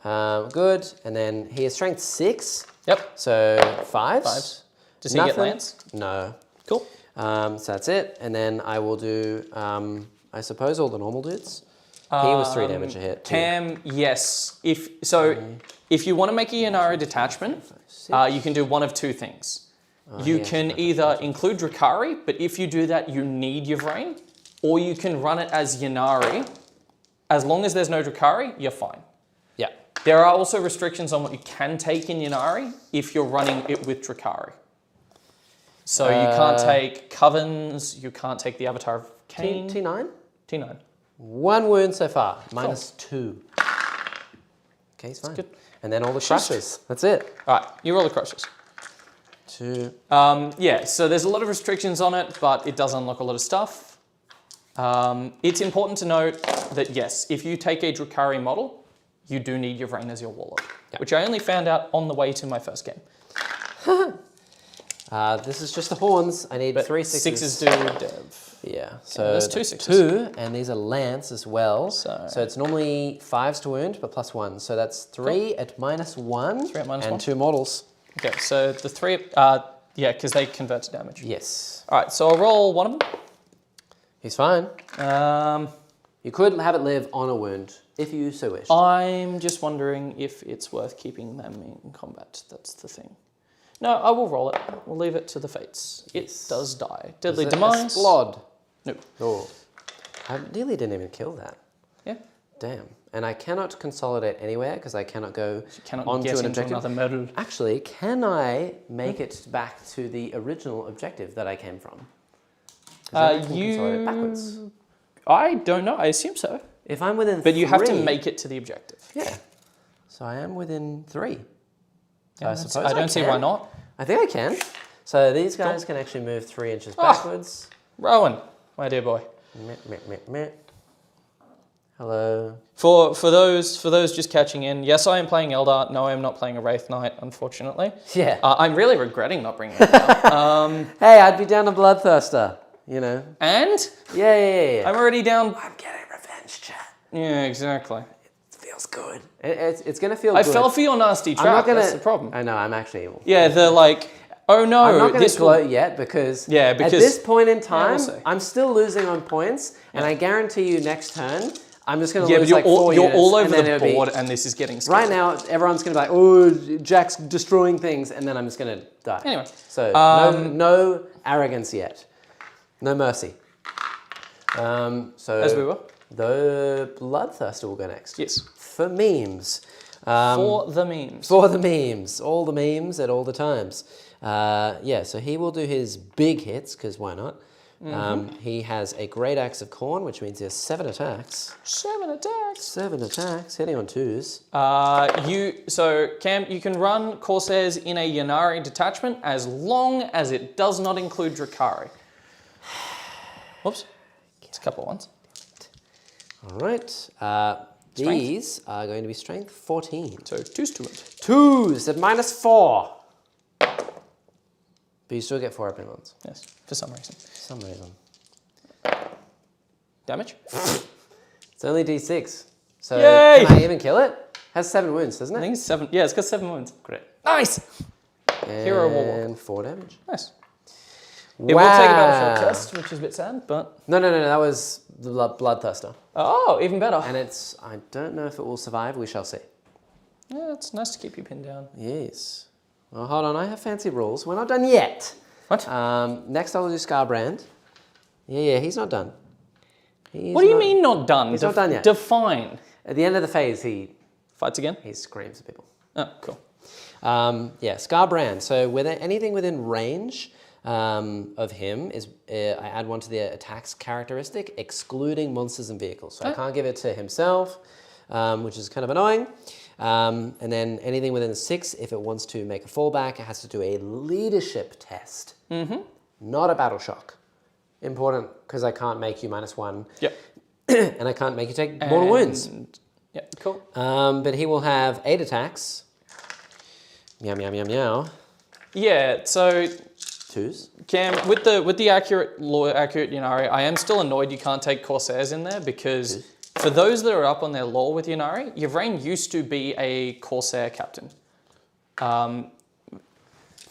Speaker 1: Good, and then he has strength 6.
Speaker 2: Yep.
Speaker 1: So 5s.
Speaker 2: Does he get Lance?
Speaker 1: No.
Speaker 2: Cool.
Speaker 1: So that's it, and then I will do, I suppose, all the normal dudes. He was 3 damage a hit.
Speaker 2: Cam, yes. If you want to make a Ynnari detachment, you can do one of 2 things. You can either include Drukhari, but if you do that, you need Yvraine, or you can run it as Ynnari. As long as there's no Drukhari, you're fine.
Speaker 1: Yeah.
Speaker 2: There are also restrictions on what you can take in Ynnari if you're running it with Drukhari. So you can't take Covens, you can't take the Avatar of Cain.
Speaker 1: T9?
Speaker 2: T9.
Speaker 1: 1 wound so far, -2. Okay, he's fine.
Speaker 2: Good.
Speaker 1: And then all the crushes. That's it.
Speaker 2: All right, you roll the crushes.
Speaker 1: 2.
Speaker 2: Yeah, so there's a lot of restrictions on it, but it does unlock a lot of stuff. It's important to note that yes, if you take a Drukhari model, you do need Yvraine as your warlock, which I only found out on the way to my first game.
Speaker 1: This is just the horns. I need 3 sixes.
Speaker 2: Sixes do dev.
Speaker 1: Yeah, so
Speaker 2: there's 2
Speaker 1: that's
Speaker 2: sixes.
Speaker 1: 2, and these are lance as well.
Speaker 2: So
Speaker 1: it's normally 5s to wound, but +1. So that's 3 at -1.
Speaker 2: 3 at -1.
Speaker 1: And 2 models.
Speaker 2: Okay, so the 3, yeah, because they convert to damage.
Speaker 1: Yes.
Speaker 2: All right, so I'll roll one of them.
Speaker 1: He's fine.
Speaker 2: Um,
Speaker 1: You could have it live on a wound, if you so wish.
Speaker 2: I'm just wondering if it's worth keeping them in combat. That's the thing. No, I will roll it. We'll leave it to the fates. It does die. Deadly Demise.
Speaker 1: Explode.
Speaker 2: Nope.
Speaker 1: Oh. I nearly didn't even kill that.
Speaker 2: Yeah.
Speaker 1: Damn. And I cannot consolidate anywhere because I cannot go
Speaker 2: Cannot
Speaker 1: onto
Speaker 2: get
Speaker 1: an
Speaker 2: into
Speaker 1: objective.
Speaker 2: another medal.
Speaker 1: Actually, can I make it back to the original objective that I came from? 'Cause then I can consolidate backwards.
Speaker 2: I don't know. I assume so.
Speaker 1: If I'm within
Speaker 2: But
Speaker 1: 3...
Speaker 2: you have to make it to the objective.
Speaker 1: Yeah. So I am within 3. So
Speaker 2: Yeah,
Speaker 1: I suppose
Speaker 2: I don't see
Speaker 1: can.
Speaker 2: why not.
Speaker 1: I think I can. So these guys can actually move 3 inches backwards.
Speaker 2: Rowan, my dear boy.
Speaker 1: Meh, meh, meh, meh. Hello.
Speaker 2: For those just catching in, yes, I am playing Eldar. No, I am not playing a Wraith Knight, unfortunately.
Speaker 1: Yeah.
Speaker 2: I'm really regretting not bringing it down.
Speaker 1: Hey, I'd be down a Bloodthirster, you know.
Speaker 2: And
Speaker 1: Yeah.
Speaker 2: I'm already down.
Speaker 1: I'm getting revenge, chat.
Speaker 2: Yeah, exactly.
Speaker 1: It feels good. It's going to feel
Speaker 2: I
Speaker 1: good.
Speaker 2: fell for your nasty
Speaker 1: I'm
Speaker 2: trap.
Speaker 1: not gonna,
Speaker 2: That's the problem.
Speaker 1: I know, I'm actually evil.
Speaker 2: Yeah, they're like, oh no,
Speaker 1: I'm not going
Speaker 2: this
Speaker 1: to gloat yet because,
Speaker 2: Yeah,
Speaker 1: at this point in
Speaker 2: we'll
Speaker 1: time,
Speaker 2: see.
Speaker 1: I'm still losing on points, and I guarantee you next turn, I'm just going to
Speaker 2: Yeah,
Speaker 1: lose
Speaker 2: but
Speaker 1: like 4
Speaker 2: you're
Speaker 1: units,
Speaker 2: all
Speaker 1: and
Speaker 2: over
Speaker 1: then
Speaker 2: the
Speaker 1: it'll be-
Speaker 2: board, and this is getting scary.
Speaker 1: Right now, everyone's going to be like, oh, Jack's destroying things, and then I'm just going to die.
Speaker 2: Anyway.
Speaker 1: So, no arrogance yet. No mercy. So
Speaker 2: As we were.
Speaker 1: The Bloodthirster will go next.
Speaker 2: Yes.
Speaker 1: For memes.
Speaker 2: For the memes.
Speaker 1: For the memes. All the memes at all the times. Yeah, so he will do his big hits, because why not? He has a Great Axe of Khorne, which means he has 7 attacks.
Speaker 2: 7 attacks.
Speaker 1: 7 attacks, hitting on 2s.
Speaker 2: So Cam, you can run Corsairs in a Ynnari detachment as long as it does not include Drukhari. Whoops. It's a couple of ones.
Speaker 1: All right. These are going to be strength 14.
Speaker 2: So 2's to it.
Speaker 1: 2s at -4. But you still get 4 open ones.
Speaker 2: Yes, for some reason.
Speaker 1: For some reason.
Speaker 2: Damage?
Speaker 1: It's only D6. So
Speaker 2: Yay!
Speaker 1: can I even kill it? Has 7 wounds, doesn't
Speaker 2: I
Speaker 1: it?
Speaker 2: think it's 7. Yeah, it's got 7 wounds.
Speaker 1: Great.
Speaker 2: Nice! Hero Warlock.
Speaker 1: And 4 damage.
Speaker 2: Nice. It will take a battle short test, which is a bit sad, but...
Speaker 1: No, that was the Bloodthirster.
Speaker 2: Oh, even better.
Speaker 1: And I don't know if it will survive, we shall see.
Speaker 2: Yeah, it's nice to keep you pinned down.
Speaker 1: Yes. Well, hold on, I have fancy rules. We're not done yet.
Speaker 2: What?
Speaker 1: Next I'll do Scarbrand. Yeah, he's not done.
Speaker 2: What do you mean not done?
Speaker 1: He's not done yet.
Speaker 2: Define.
Speaker 1: At the end of the phase, he
Speaker 2: Fights again?
Speaker 1: screams at people.
Speaker 2: Oh, cool.
Speaker 1: Yeah, Scarbrand. So anything within range of him is I add 1 to the attacks characteristic, excluding monsters and vehicles. So I can't give it to himself, which is kind of annoying. And then anything within 6, if it wants to make a fallback, it has to do a leadership test, not a battle shock. Important, because I can't make you -1.
Speaker 2: Yep.
Speaker 1: And I can't make you take mortal wounds.
Speaker 2: Yeah, cool.
Speaker 1: But he will have 8 attacks. Meow, meow, meow, meow.
Speaker 2: Yeah, so
Speaker 1: 2s.
Speaker 2: Cam, with the accurate Ynnari, I am still annoyed you can't take Corsairs in there because for those that are up on their lore with Ynnari, Yvraine used to be a Corsair captain.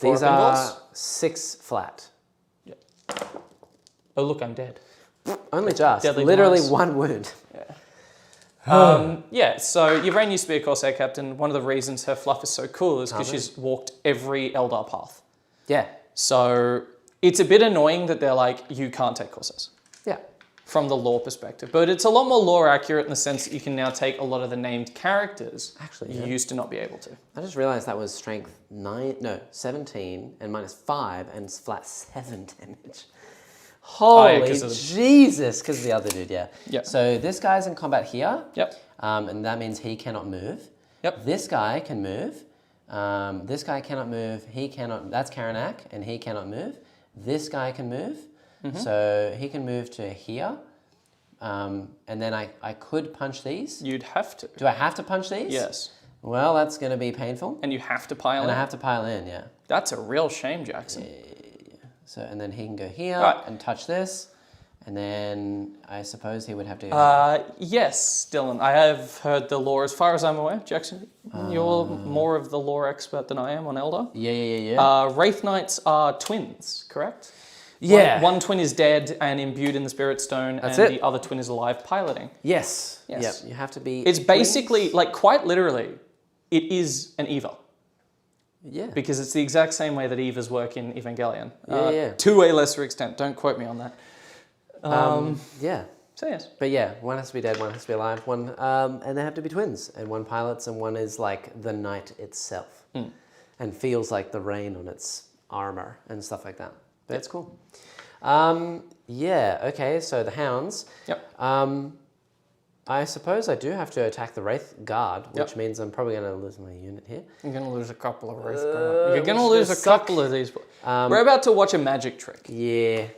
Speaker 1: These are 6 flat.
Speaker 2: Yeah. Oh look, I'm dead.
Speaker 1: Only just.
Speaker 2: Deadly
Speaker 1: Literally
Speaker 2: Demise.
Speaker 1: 1 wound.
Speaker 2: Yeah, so Yvraine used to be a Corsair captain. One of the reasons her fluff is so cool is because she's walked every Eldar path.
Speaker 1: Yeah.
Speaker 2: So it's a bit annoying that they're like, you can't take Corsairs.
Speaker 1: Yeah.
Speaker 2: From the lore perspective. But it's a lot more lore accurate in the sense that you can now take a lot of the named characters
Speaker 1: Actually,
Speaker 2: you used to not be able to.
Speaker 1: I just realized that was strength 17 and -5 and flat 7 damage. Holy Jesus, because of the other dude, yeah.
Speaker 2: Yep.
Speaker 1: So this guy's in combat here.
Speaker 2: Yep.
Speaker 1: And that means he cannot move.
Speaker 2: Yep.
Speaker 1: This guy can move. This guy cannot move. He cannot. That's Karanak, and he cannot move. This guy can move. So he can move to here. And then I could punch these.
Speaker 2: You'd have to.
Speaker 1: Do I have to punch these?
Speaker 2: Yes.
Speaker 1: Well, that's going to be painful.
Speaker 2: And you have to pile
Speaker 1: And
Speaker 2: in.
Speaker 1: I have to pile in, yeah.
Speaker 2: That's a real shame, Jackson.
Speaker 1: So, and then he can go here
Speaker 2: Right.
Speaker 1: and touch this. And then I suppose he would have to...
Speaker 2: Yes, Dylan. I have heard the lore as far as I'm aware. Jackson, you're more of the lore expert than I am on Eldar.
Speaker 1: Yeah.
Speaker 2: Wraith Knights are twins, correct?
Speaker 1: Yeah.
Speaker 2: One twin is dead and imbued in the Spirit Stone,
Speaker 1: That's
Speaker 2: and
Speaker 1: it.
Speaker 2: the other twin is alive piloting.
Speaker 1: Yes.
Speaker 2: Yes.
Speaker 1: Yep. You have to be...
Speaker 2: It's
Speaker 1: twins.
Speaker 2: basically, like quite literally, it is an Eva.
Speaker 1: Yeah.
Speaker 2: Because it's the exact same way that Evas work in Evangelion.
Speaker 1: Yeah.
Speaker 2: To a lesser extent. Don't quote me on that.
Speaker 1: Yeah.
Speaker 2: So yes.
Speaker 1: But yeah, one has to be dead, one has to be alive, and they have to be twins. And one pilots and one is like the knight itself. And feels like the rain on its armor and stuff like that. But it's cool. Yeah, okay, so the hounds.
Speaker 2: Yep.
Speaker 1: I suppose I do have to attack the Wraith Guard, which means I'm probably going to lose my unit here.
Speaker 2: You're going to lose a couple of Wraith Guard. You're going to lose a
Speaker 1: suck.
Speaker 2: couple of these. We're about to watch a magic trick.
Speaker 1: Yeah.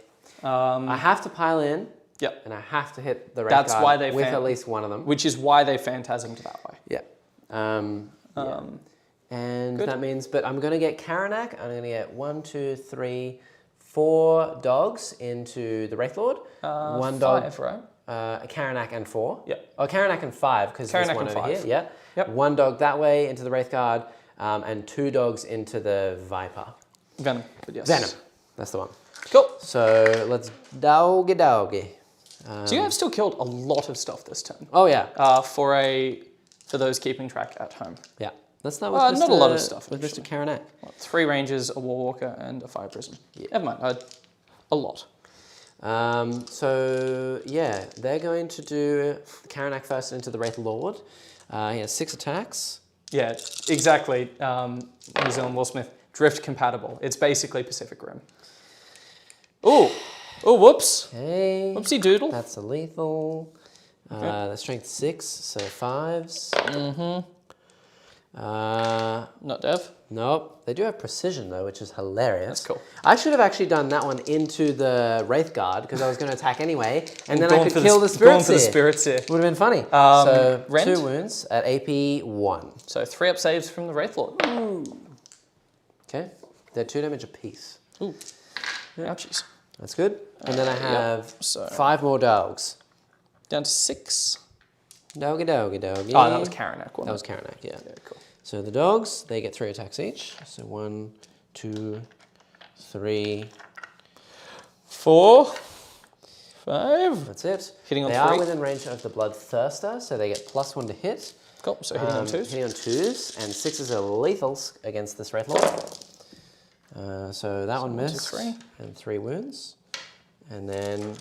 Speaker 1: I have to pile in.
Speaker 2: Yep.
Speaker 1: And I have to hit the Wraith
Speaker 2: That's
Speaker 1: Guard
Speaker 2: why they
Speaker 1: with at least one of them.
Speaker 2: Which is why they phantasmed that way.
Speaker 1: Yeah. And that means, but I'm going to get Karanak. I'm going to get 1, 2, 3, 4 dogs into the Wraith Lord. One dog.
Speaker 2: 5, right?
Speaker 1: Karanak and 4.
Speaker 2: Yeah.
Speaker 1: Oh, Karanak and 5 because there's
Speaker 2: Karanak
Speaker 1: one
Speaker 2: and
Speaker 1: over
Speaker 2: 5.
Speaker 1: here. Yeah.
Speaker 2: Yep.
Speaker 1: 1 dog that way into the Wraith Guard, and 2 dogs into the Viper.
Speaker 2: Venom. But yes.
Speaker 1: Venom. That's the one.
Speaker 2: Cool.
Speaker 1: So let's doggy.
Speaker 2: So you have still killed a lot of stuff this turn.
Speaker 1: Oh yeah.
Speaker 2: For those keeping track at home.
Speaker 1: Yeah. Let's start with Mr.
Speaker 2: Not a lot of stuff,
Speaker 1: with Mr. Karanak.
Speaker 2: 3 rangers, a warwalker, and a fire prison. Yeah. Never mind. A lot.
Speaker 1: So yeah, they're going to do Karanak first into the Wraith Lord. He has 6 attacks.
Speaker 2: Yeah, exactly. New Zealand Will Smith. Drift compatible. It's basically Pacific Rim. Ooh. Oh, whoops.
Speaker 1: Okay.
Speaker 2: Whoopsie doodle.
Speaker 1: That's a lethal. The strength 6, so 5s.
Speaker 2: Not dev.
Speaker 1: Nope. They do have precision though, which is hilarious.
Speaker 2: That's cool.
Speaker 1: I should have actually done that one into the Wraith Guard because I was going to attack anyway, and then I could kill the Spirit
Speaker 2: Going for the Spirit Seer.
Speaker 1: Would have been funny. So
Speaker 2: Rend?
Speaker 1: 2 wounds at AP 1.
Speaker 2: So 3 up saves from the Wraith Lord.
Speaker 1: Okay. They're 2 damage apiece.
Speaker 2: Ooh. Ouchies.
Speaker 1: That's good. And then I have
Speaker 2: So
Speaker 1: 5 more dogs.
Speaker 2: down to 6.
Speaker 1: Doggy.
Speaker 2: Oh, that was Karanak.
Speaker 1: That was Karanak, yeah.
Speaker 2: Yeah, cool.
Speaker 1: So the dogs, they get 3 attacks each. So 1, 2, 3,
Speaker 2: 4, 5.
Speaker 1: that's it.
Speaker 2: Hitting on
Speaker 1: they
Speaker 2: 3.
Speaker 1: are within range of the Bloodthirster, so they get +1 to hit.
Speaker 2: Cool. So hitting on 2s.
Speaker 1: Hitting on 2s, and 6s are lethals against this Wraith Lord. So that one missed.
Speaker 2: 1, 2, 3.
Speaker 1: And 3 wounds. And then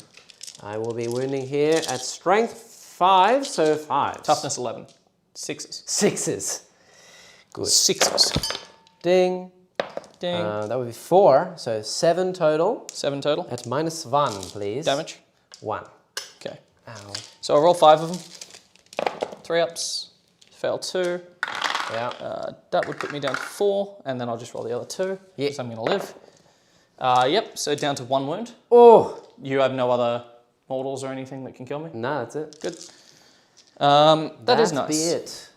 Speaker 1: I will be wounding here at strength 5, so 5s.
Speaker 2: Toughness 11. 6s.
Speaker 1: 6s. Good.
Speaker 2: 6s.
Speaker 1: Ding.
Speaker 2: Ding.
Speaker 1: That would be 4, so 7 total.
Speaker 2: 7 total.
Speaker 1: At -1, please.
Speaker 2: Damage.
Speaker 1: 1.
Speaker 2: Okay.
Speaker 1: Ow.
Speaker 2: So I'll roll 5 of them. 3 ups. Fail 2.
Speaker 1: Yeah.
Speaker 2: That would put me down to 4, and then I'll just roll the other 2.
Speaker 1: Yeah.
Speaker 2: Because I'm going to live. Yep, so down to 1 wound.
Speaker 1: Oh!
Speaker 2: You have no other mortals or anything that can kill me?
Speaker 1: No, that's it.
Speaker 2: Good. That is nice.
Speaker 1: That'd be it.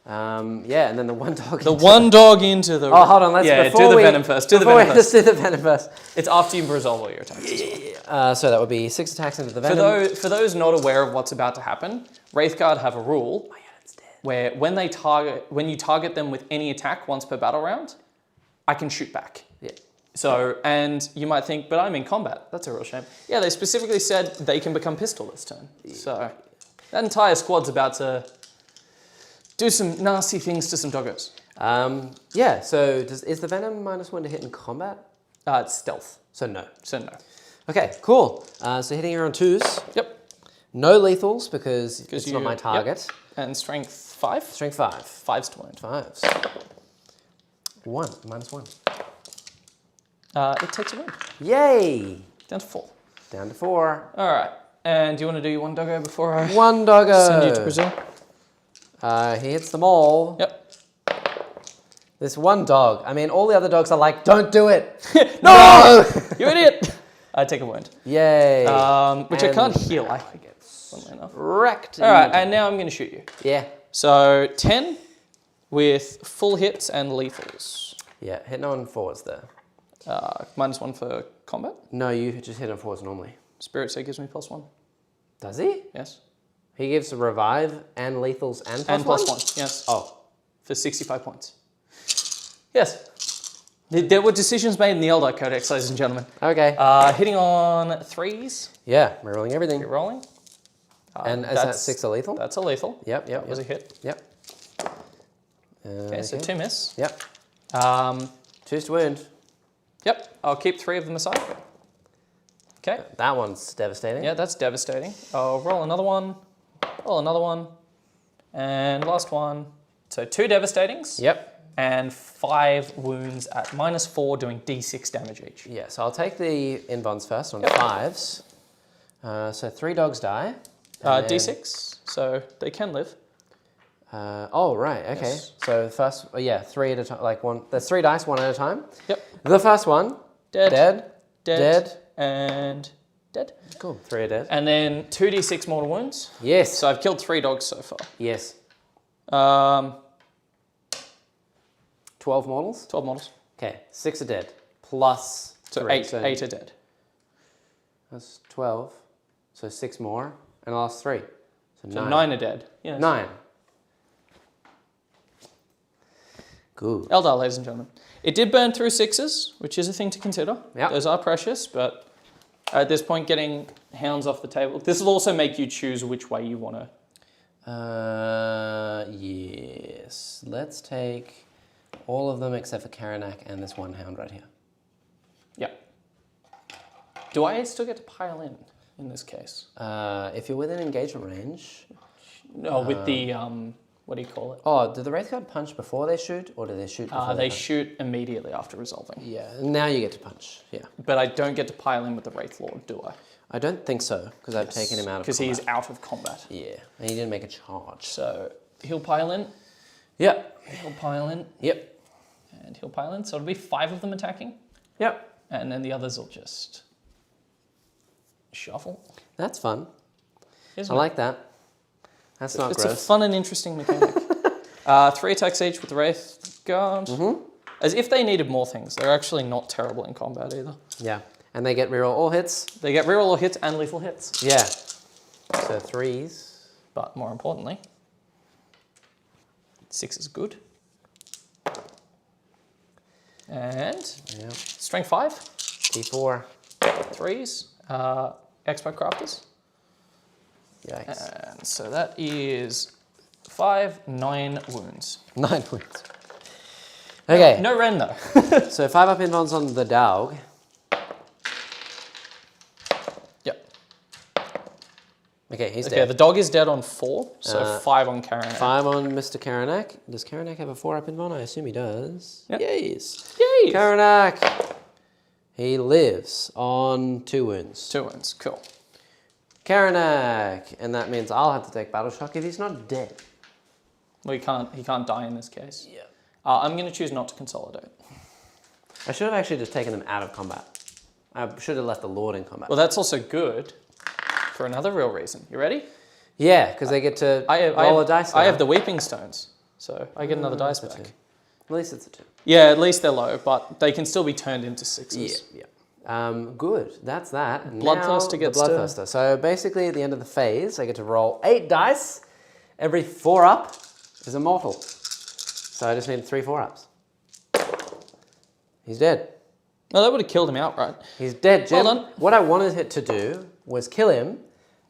Speaker 1: Yeah, and then the 1 dog.
Speaker 2: The 1 dog into the...
Speaker 1: Oh, hold on. Let's
Speaker 2: do the venom first. Do the venom first.
Speaker 1: Let's do the venom first.
Speaker 2: It's after you resolve all your attacks.
Speaker 1: So that would be 6 attacks into the venom.
Speaker 2: For those not aware of what's about to happen, Wraithguard have a rule where when you target them with any attack once per battle round, I can shoot back.
Speaker 1: Yeah.
Speaker 2: So, and you might think, but I'm in combat. That's a real shame. Yeah, they specifically said they can become pistol this turn. So that entire squad's about to do some nasty things to some doggos.
Speaker 1: Yeah, so is the venom -1 to hit in combat?
Speaker 2: It's stealth.
Speaker 1: So no.
Speaker 2: So no.
Speaker 1: Okay, cool. So hitting her on 2s.
Speaker 2: Yep.
Speaker 1: No lethals because it's not my target.
Speaker 2: Yep. And strength 5?
Speaker 1: Strength 5.
Speaker 2: 5's to wound.
Speaker 1: 5s. 1, -1.
Speaker 2: It takes a wound.
Speaker 1: Yay!
Speaker 2: Down to 4.
Speaker 1: Down to 4.
Speaker 2: All right. And do you want to do your 1 doggo before I
Speaker 1: 1 doggo.
Speaker 2: send you to Brazil?
Speaker 1: He hits them all.
Speaker 2: Yep.
Speaker 1: This 1 dog. I mean, all the other dogs are like, don't do it.
Speaker 2: No! You idiot! I take a wound.
Speaker 1: Yay.
Speaker 2: Which I
Speaker 1: And
Speaker 2: can't heal. I
Speaker 1: get
Speaker 2: funnily enough.
Speaker 1: Wrecked.
Speaker 2: All right, and now I'm going to shoot you.
Speaker 1: Yeah.
Speaker 2: So 10 with full hits and lethals.
Speaker 1: Yeah, hitting on fours there.
Speaker 2: -1 for combat.
Speaker 1: No, you just hit on fours normally.
Speaker 2: Spirit Seed gives me +1.
Speaker 1: Does he?
Speaker 2: Yes.
Speaker 1: He gives revive and lethals and
Speaker 2: And
Speaker 1: +1?
Speaker 2: +1, yes.
Speaker 1: Oh.
Speaker 2: For 65 points. Yes. There were decisions made in the Eldar Codex, ladies and gentlemen.
Speaker 1: Okay.
Speaker 2: Hitting on 3s.
Speaker 1: Yeah, rerolling everything.
Speaker 2: You're rolling.
Speaker 1: And is that 6 a lethal?
Speaker 2: That's a lethal.
Speaker 1: Yep.
Speaker 2: That was a hit.
Speaker 1: Yep.
Speaker 2: Okay, so 2 miss.
Speaker 1: Yep. 2's to wound.
Speaker 2: Yep, I'll keep 3 of them aside. Okay.
Speaker 1: That one's devastating.
Speaker 2: Yeah, that's devastating. I'll roll another one. Roll another one. And last one. So 2 devastatings.
Speaker 1: Yep.
Speaker 2: And 5 wounds at -4, doing d6 damage each.
Speaker 1: Yeah, so I'll take the invons first on 5s. So 3 dogs die.
Speaker 2: D6, so they can live.
Speaker 1: Oh, right, okay.
Speaker 2: Yes.
Speaker 1: So first, 3 at a time, like one, there's 3 dice, 1 at a time.
Speaker 2: Yep.
Speaker 1: The first one,
Speaker 2: Dead.
Speaker 1: dead,
Speaker 2: And dead.
Speaker 1: Cool, 3 are dead.
Speaker 2: And then 2d6 mortal wounds.
Speaker 1: Yes.
Speaker 2: So I've killed 3 dogs so far.
Speaker 1: Yes.
Speaker 2: 12
Speaker 1: mortals?
Speaker 2: 12 mortals.
Speaker 1: Okay, 6 are dead, plus
Speaker 2: So
Speaker 1: 3.
Speaker 2: 8 are dead.
Speaker 1: That's 12, so 6 more, and the last 3. So 9.
Speaker 2: 9 are dead. Yes.
Speaker 1: 9. Good.
Speaker 2: Eldar, ladies and gentlemen. It did burn through 6s, which is a thing to consider.
Speaker 1: Yep.
Speaker 2: Those are precious, but at this point, getting hounds off the table. This will also make you choose which way you want to.
Speaker 1: Yes. Let's take all of them except for Karanak and this one hound right here.
Speaker 2: Yep. Do I still get to pile in this case?
Speaker 1: If you're within engagement range.
Speaker 2: No, with the, what do you call it?
Speaker 1: Oh, do the Wraith Guard punch before they shoot, or do they shoot before
Speaker 2: They
Speaker 1: punch?
Speaker 2: shoot immediately after resolving.
Speaker 1: Yeah, now you get to punch, yeah.
Speaker 2: But I don't get to pile in with the Wraith Lord, do I?
Speaker 1: I don't think so, because I've taken him out of combat.
Speaker 2: Because he's out of combat.
Speaker 1: Yeah, and he didn't make a charge.
Speaker 2: So he'll pile in,
Speaker 1: Yep.
Speaker 2: he'll pile in,
Speaker 1: Yep.
Speaker 2: and he'll pile in. So it'll be 5 of them attacking.
Speaker 1: Yep.
Speaker 2: And then the others will just shuffle.
Speaker 1: That's fun.
Speaker 2: Isn't
Speaker 1: I
Speaker 2: it?
Speaker 1: like that. That's not
Speaker 2: It's
Speaker 1: gross.
Speaker 2: a fun and interesting mechanic. 3 attacks each with the Wraith Guard. As if they needed more things. They're actually not terrible in combat either.
Speaker 1: Yeah, and they get reroll all hits.
Speaker 2: They get reroll hits and lethal hits.
Speaker 1: Yeah. So 3s.
Speaker 2: But more importantly, 6 is good. And
Speaker 1: Yep.
Speaker 2: strength 5,
Speaker 1: T4.
Speaker 2: 3s, expert crafters.
Speaker 1: Yikes.
Speaker 2: And so that is 5, 9 wounds.
Speaker 1: 9 wounds. Okay,
Speaker 2: No Ren though.
Speaker 1: so 5 up invons on the dog.
Speaker 2: Yep.
Speaker 1: Okay, he's
Speaker 2: Okay,
Speaker 1: dead.
Speaker 2: the dog is dead on 4, so 5 on Karen.
Speaker 1: 5 on Mr. Karanak. Does Karanak have a 4 up invon? I assume he does.
Speaker 2: Yep.
Speaker 1: Yes.
Speaker 2: Yay!
Speaker 1: Karanak! He lives on 2 wounds.
Speaker 2: 2 wounds, cool.
Speaker 1: Karanak! And that means I'll have to take battle shock if he's not dead.
Speaker 2: Well, he can't die in this case.
Speaker 1: Yeah.
Speaker 2: I'm going to choose not to consolidate.
Speaker 1: I should have actually just taken them out of combat. I should have left the Lord in combat.
Speaker 2: Well, that's also good for another real reason. You ready?
Speaker 1: Yeah, because they get to roll a dice now.
Speaker 2: I have the Weeping Stones, so I get another dice back.
Speaker 1: At least it's a 2.
Speaker 2: Yeah, at least they're low, but they can still be turned into 6s.
Speaker 1: Yeah. Good. That's that.
Speaker 2: Bloodthirster
Speaker 1: Now,
Speaker 2: gets
Speaker 1: the
Speaker 2: to-
Speaker 1: Bloodthirster. So basically, at the end of the phase, I get to roll 8 dice. Every 4 up is a mortal. So I just need 3 4-ups. He's dead.
Speaker 2: No, that would have killed him outright.
Speaker 1: He's dead, Jim.
Speaker 2: Well done.
Speaker 1: What I wanted it to do was kill him,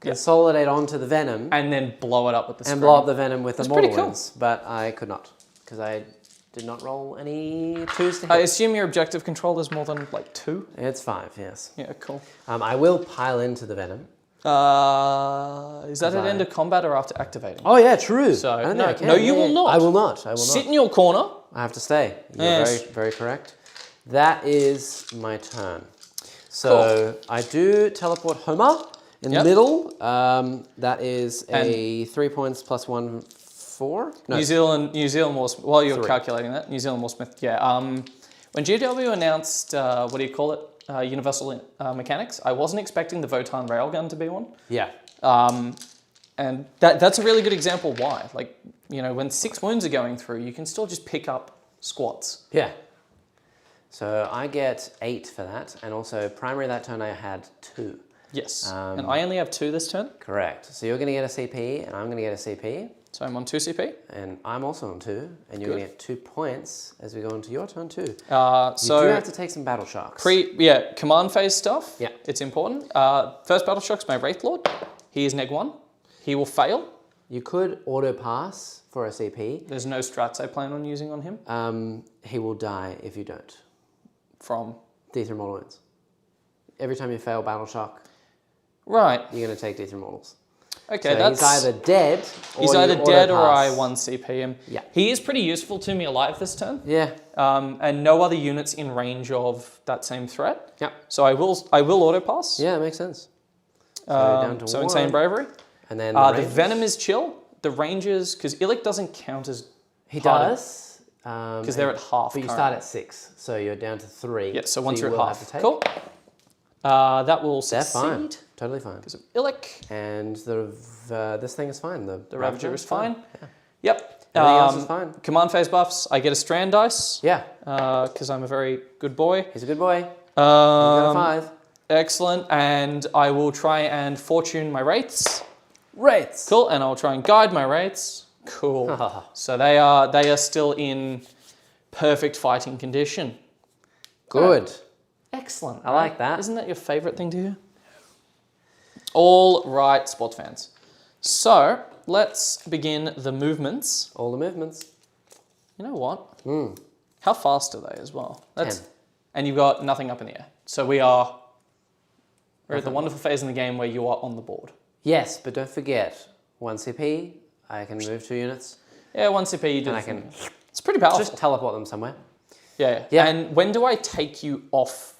Speaker 1: consolidate onto the venom,
Speaker 2: And then blow it up with the
Speaker 1: and
Speaker 2: screen.
Speaker 1: blow up the venom with the mortal
Speaker 2: pretty cool.
Speaker 1: wounds. But I could not, because I did not roll any 2s to hit.
Speaker 2: I assume your objective control is more than like 2?
Speaker 1: It's 5, yes.
Speaker 2: Yeah, cool.
Speaker 1: I will pile into the venom.
Speaker 2: Is that at end of combat or after activating?
Speaker 1: Oh yeah, true.
Speaker 2: So,
Speaker 1: I don't
Speaker 2: no,
Speaker 1: think I can.
Speaker 2: no, you will not.
Speaker 1: I will not. I will
Speaker 2: Sit
Speaker 1: not.
Speaker 2: in your corner.
Speaker 1: I have to stay. You're
Speaker 2: Yes.
Speaker 1: very, very correct. That is my turn. So I do teleport Homer in the
Speaker 2: Yep.
Speaker 1: middle. That is a 3 points plus 1, 4. No,
Speaker 2: New Zealand War. While you're
Speaker 1: 3.
Speaker 2: calculating that, New Zealand War Smith. Yeah. When GW announced what do you call it? universal mechanics. I wasn't expecting the Votan railgun to be one.
Speaker 1: Yeah.
Speaker 2: And that's a really good example why. Like, you know, when 6 wounds are going through, you can still just pick up squats.
Speaker 1: Yeah. So I get 8 for that, and also primary that turn I had 2.
Speaker 2: Yes, and I only have 2 this turn.
Speaker 1: Correct. So you're going to get a CP, and I'm going to get a CP.
Speaker 2: So I'm on 2 CP.
Speaker 1: And I'm also on 2, and you're going to get 2 points as we go into your turn too.
Speaker 2: So
Speaker 1: you do have to take some battle shocks.
Speaker 2: Command phase stuff.
Speaker 1: Yeah.
Speaker 2: It's important. First battle shock's my Wraith Lord. He is -1. He will fail.
Speaker 1: You could auto pass for a CP.
Speaker 2: There's no strats I plan on using on him.
Speaker 1: He will die if you don't.
Speaker 2: From?
Speaker 1: D3 mortal wounds. Every time you fail battle shock,
Speaker 2: right,
Speaker 1: you're going to take D3 mortals.
Speaker 2: Okay,
Speaker 1: so
Speaker 2: that's...
Speaker 1: he's either dead or
Speaker 2: he's either dead or I 1 CP him.
Speaker 1: Yeah.
Speaker 2: He is pretty useful to me alive this turn.
Speaker 1: Yeah.
Speaker 2: And no other units in range of that same threat.
Speaker 1: Yeah.
Speaker 2: So I will auto pass.
Speaker 1: Yeah, that makes sense. So down to 1.
Speaker 2: Insane bravery.
Speaker 1: And then
Speaker 2: the venom is chill. The ranges, because Illic doesn't count as
Speaker 1: he does.
Speaker 2: Because they're at half.
Speaker 1: But you start at 6, so you're down to 3.
Speaker 2: Yeah, so once you're
Speaker 1: you
Speaker 2: at half. Cool. That will succeed.
Speaker 1: They're fine. Totally fine.
Speaker 2: Because of Illic.
Speaker 1: And this thing is fine. The
Speaker 2: Ravager is fine.
Speaker 1: Yeah.
Speaker 2: Yep.
Speaker 1: Everything else is fine.
Speaker 2: Command phase buffs. I get a strand dice.
Speaker 1: Yeah.
Speaker 2: Because I'm a very good boy.
Speaker 1: He's a good boy. You got a 5.
Speaker 2: Excellent. And I will try and fortune my wraiths.
Speaker 1: Wraiths.
Speaker 2: Cool. And I'll try and guide my wraiths. Cool. So they are still in perfect fighting condition.
Speaker 1: Good.
Speaker 2: Excellent.
Speaker 1: I like that.
Speaker 2: Isn't that your favorite thing to hear? All right, sports fans. So let's begin the movements.
Speaker 1: All the movements.
Speaker 2: You know what? How fast are they as well?
Speaker 1: 10.
Speaker 2: And you've got nothing up in the air. So we're at the wonderful phase in the game where you are on the board.
Speaker 1: Yes, but don't forget, 1 CP, I can move 2 units.
Speaker 2: Yeah, 1 CP, you do.
Speaker 1: And I can
Speaker 2: It's pretty powerful.
Speaker 1: just teleport them somewhere.
Speaker 2: Yeah. And when do I take you off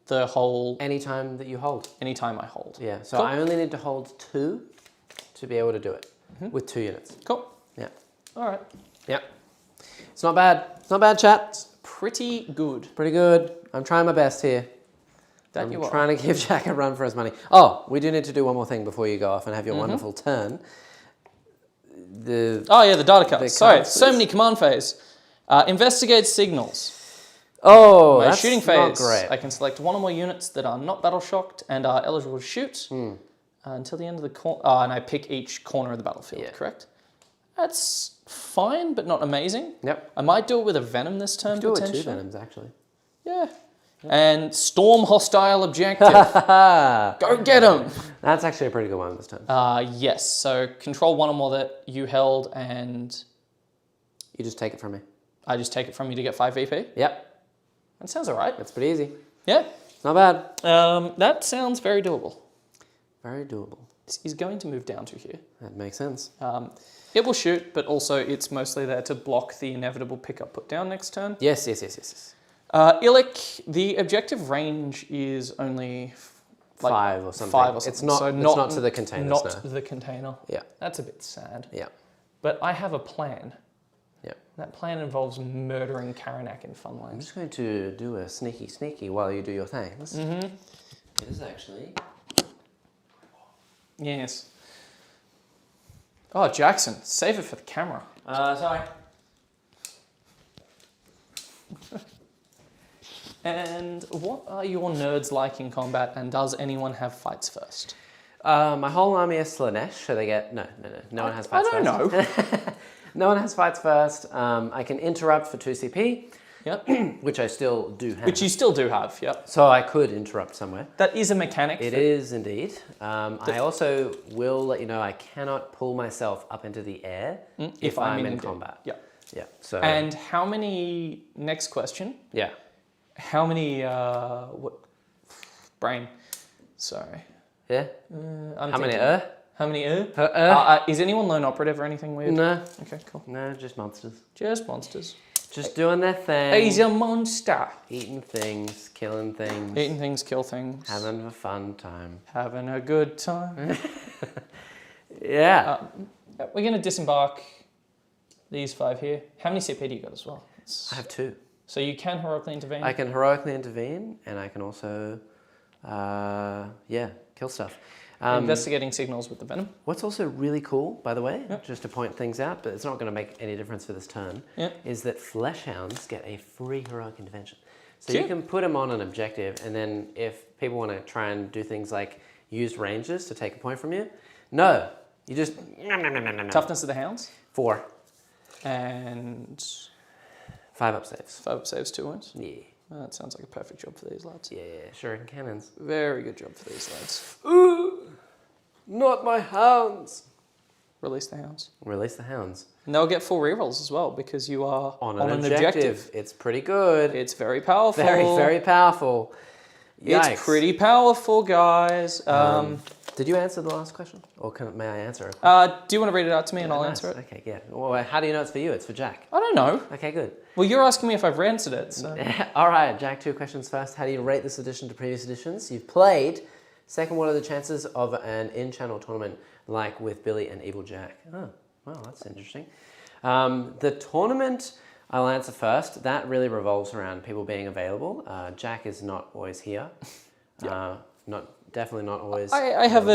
Speaker 2: the whole...
Speaker 1: Anytime that you hold.
Speaker 2: Anytime I hold.
Speaker 1: Yeah, so
Speaker 2: cool.
Speaker 1: I only need to hold 2 to be able to do it with 2 units.
Speaker 2: Cool.
Speaker 1: Yeah.
Speaker 2: All right.
Speaker 1: Yeah. It's not bad. It's not bad, chat. It's
Speaker 2: pretty good.
Speaker 1: Pretty good. I'm trying my best here.
Speaker 2: I'm
Speaker 1: trying to give Jack a run for his money. Oh, we do need to do one more thing before you go off and have your wonderful turn.
Speaker 2: The data cards. Sorry, so many command phase. Investigate signals.
Speaker 1: Oh,
Speaker 2: My
Speaker 1: that's
Speaker 2: shooting
Speaker 1: not
Speaker 2: phase.
Speaker 1: great.
Speaker 2: I can select 1 or more units that are not battle shocked and are eligible to shoot until the end of the corner. And I pick each corner of the battlefield. Correct. That's fine, but not amazing.
Speaker 1: Yep.
Speaker 2: I might do it with a venom this turn.
Speaker 1: Do it with
Speaker 2: potentially.
Speaker 1: 2 venoms actually.
Speaker 2: Yeah. And storm hostile objective. Go get them.
Speaker 1: That's actually a pretty good one this turn.
Speaker 2: Yes. So control 1 or more that you held, and
Speaker 1: You just take it from me.
Speaker 2: I just take it from you to get 5 VP.
Speaker 1: Yep.
Speaker 2: That sounds all right.
Speaker 1: That's pretty easy.
Speaker 2: Yeah.
Speaker 1: Not bad.
Speaker 2: That sounds very doable.
Speaker 1: Very doable.
Speaker 2: He's going to move down to here.
Speaker 1: That makes sense.
Speaker 2: It will shoot, but also it's mostly there to block the inevitable pick-up put down next turn.
Speaker 1: Yes.
Speaker 2: Illic, the objective range is only
Speaker 1: 5 or something.
Speaker 2: 5 or something.
Speaker 1: It's not,
Speaker 2: So
Speaker 1: it's not to the container.
Speaker 2: Not the container.
Speaker 1: Yeah.
Speaker 2: That's a bit sad.
Speaker 1: Yeah.
Speaker 2: But I have a plan.
Speaker 1: Yeah.
Speaker 2: That plan involves murdering Karanak in
Speaker 1: I'm
Speaker 2: Funland.
Speaker 1: just going to do a sneaky while you do your things. It is actually...
Speaker 2: Yes. Oh, Jackson, save it for the camera.
Speaker 1: Sorry.
Speaker 2: And what are your nerds like in combat, and does anyone have fights first?
Speaker 1: My whole army is Slanesh, so they get... No one has fights first.
Speaker 2: I don't know.
Speaker 1: No one has fights first. I can interrupt for 2 CP.
Speaker 2: Yep.
Speaker 1: Which I still do have.
Speaker 2: Which you still do have, yep.
Speaker 1: So I could interrupt somewhere.
Speaker 2: That is a mechanic.
Speaker 1: It is indeed. I also will let you know I cannot pull myself up into the air if I'm in combat.
Speaker 2: Yeah.
Speaker 1: Yeah. So.
Speaker 2: And how many, next question.
Speaker 1: Yeah.
Speaker 2: How many, brain, sorry.
Speaker 1: Yeah?
Speaker 2: How many, How many, is anyone lone operative or anything weird?
Speaker 1: No.
Speaker 2: Okay, cool.
Speaker 1: No, just monsters.
Speaker 2: Just monsters.
Speaker 1: Just doing their thing.
Speaker 2: He's a monster.
Speaker 1: Eating things, killing things.
Speaker 2: Eating things, kill things.
Speaker 1: Having a fun time.
Speaker 2: Having a good time.
Speaker 1: Yeah.
Speaker 2: We're going to disembark these 5 here. How many CP do you got as well?
Speaker 1: I have 2.
Speaker 2: So you can heroically intervene?
Speaker 1: I can heroically intervene, and I can also, kill stuff.
Speaker 2: Investigating signals with the venom.
Speaker 1: What's also really cool, by the way, just to point things out, but it's not going to make any difference for this turn, is that flesh hounds get a free heroic intervention. So you can put them on an objective, and then if people want to try and do things like use rangers to take a point from you, no, you just...
Speaker 2: Toughness of the hounds?
Speaker 1: 4.
Speaker 2: And...
Speaker 1: 5 up saves.
Speaker 2: 5 up saves, 2 wounds?
Speaker 1: Yeah.
Speaker 2: Well, that sounds like a perfect job for these lads.
Speaker 1: Yeah, shuriken cannons.
Speaker 2: Very good job for these lads.
Speaker 1: Ooh, not my hounds.
Speaker 2: Release the hounds.
Speaker 1: Release the hounds.
Speaker 2: And they'll get full rerolls as well because you are
Speaker 1: on an objective. It's pretty good.
Speaker 2: It's very powerful.
Speaker 1: Very, very powerful. Yikes.
Speaker 2: It's pretty powerful, guys.
Speaker 1: Did you answer the last question? Or may I answer it?
Speaker 2: Do you want to read it out to me and I'll answer it?
Speaker 1: Okay, yeah. Well, how do you know it's for you? It's for Jack.
Speaker 2: I don't know.
Speaker 1: Okay, good.
Speaker 2: Well, you're asking me if I've answered it, so...
Speaker 1: All right, Jack, 2 questions first. How do you rate this edition to previous editions? You've played. Second, what are the chances of an in-channel tournament like with Billy and Evil Jack? Oh, well, that's interesting. The tournament, I'll answer first. That really revolves around people being available. Jack is not always here. Definitely not always.
Speaker 2: I have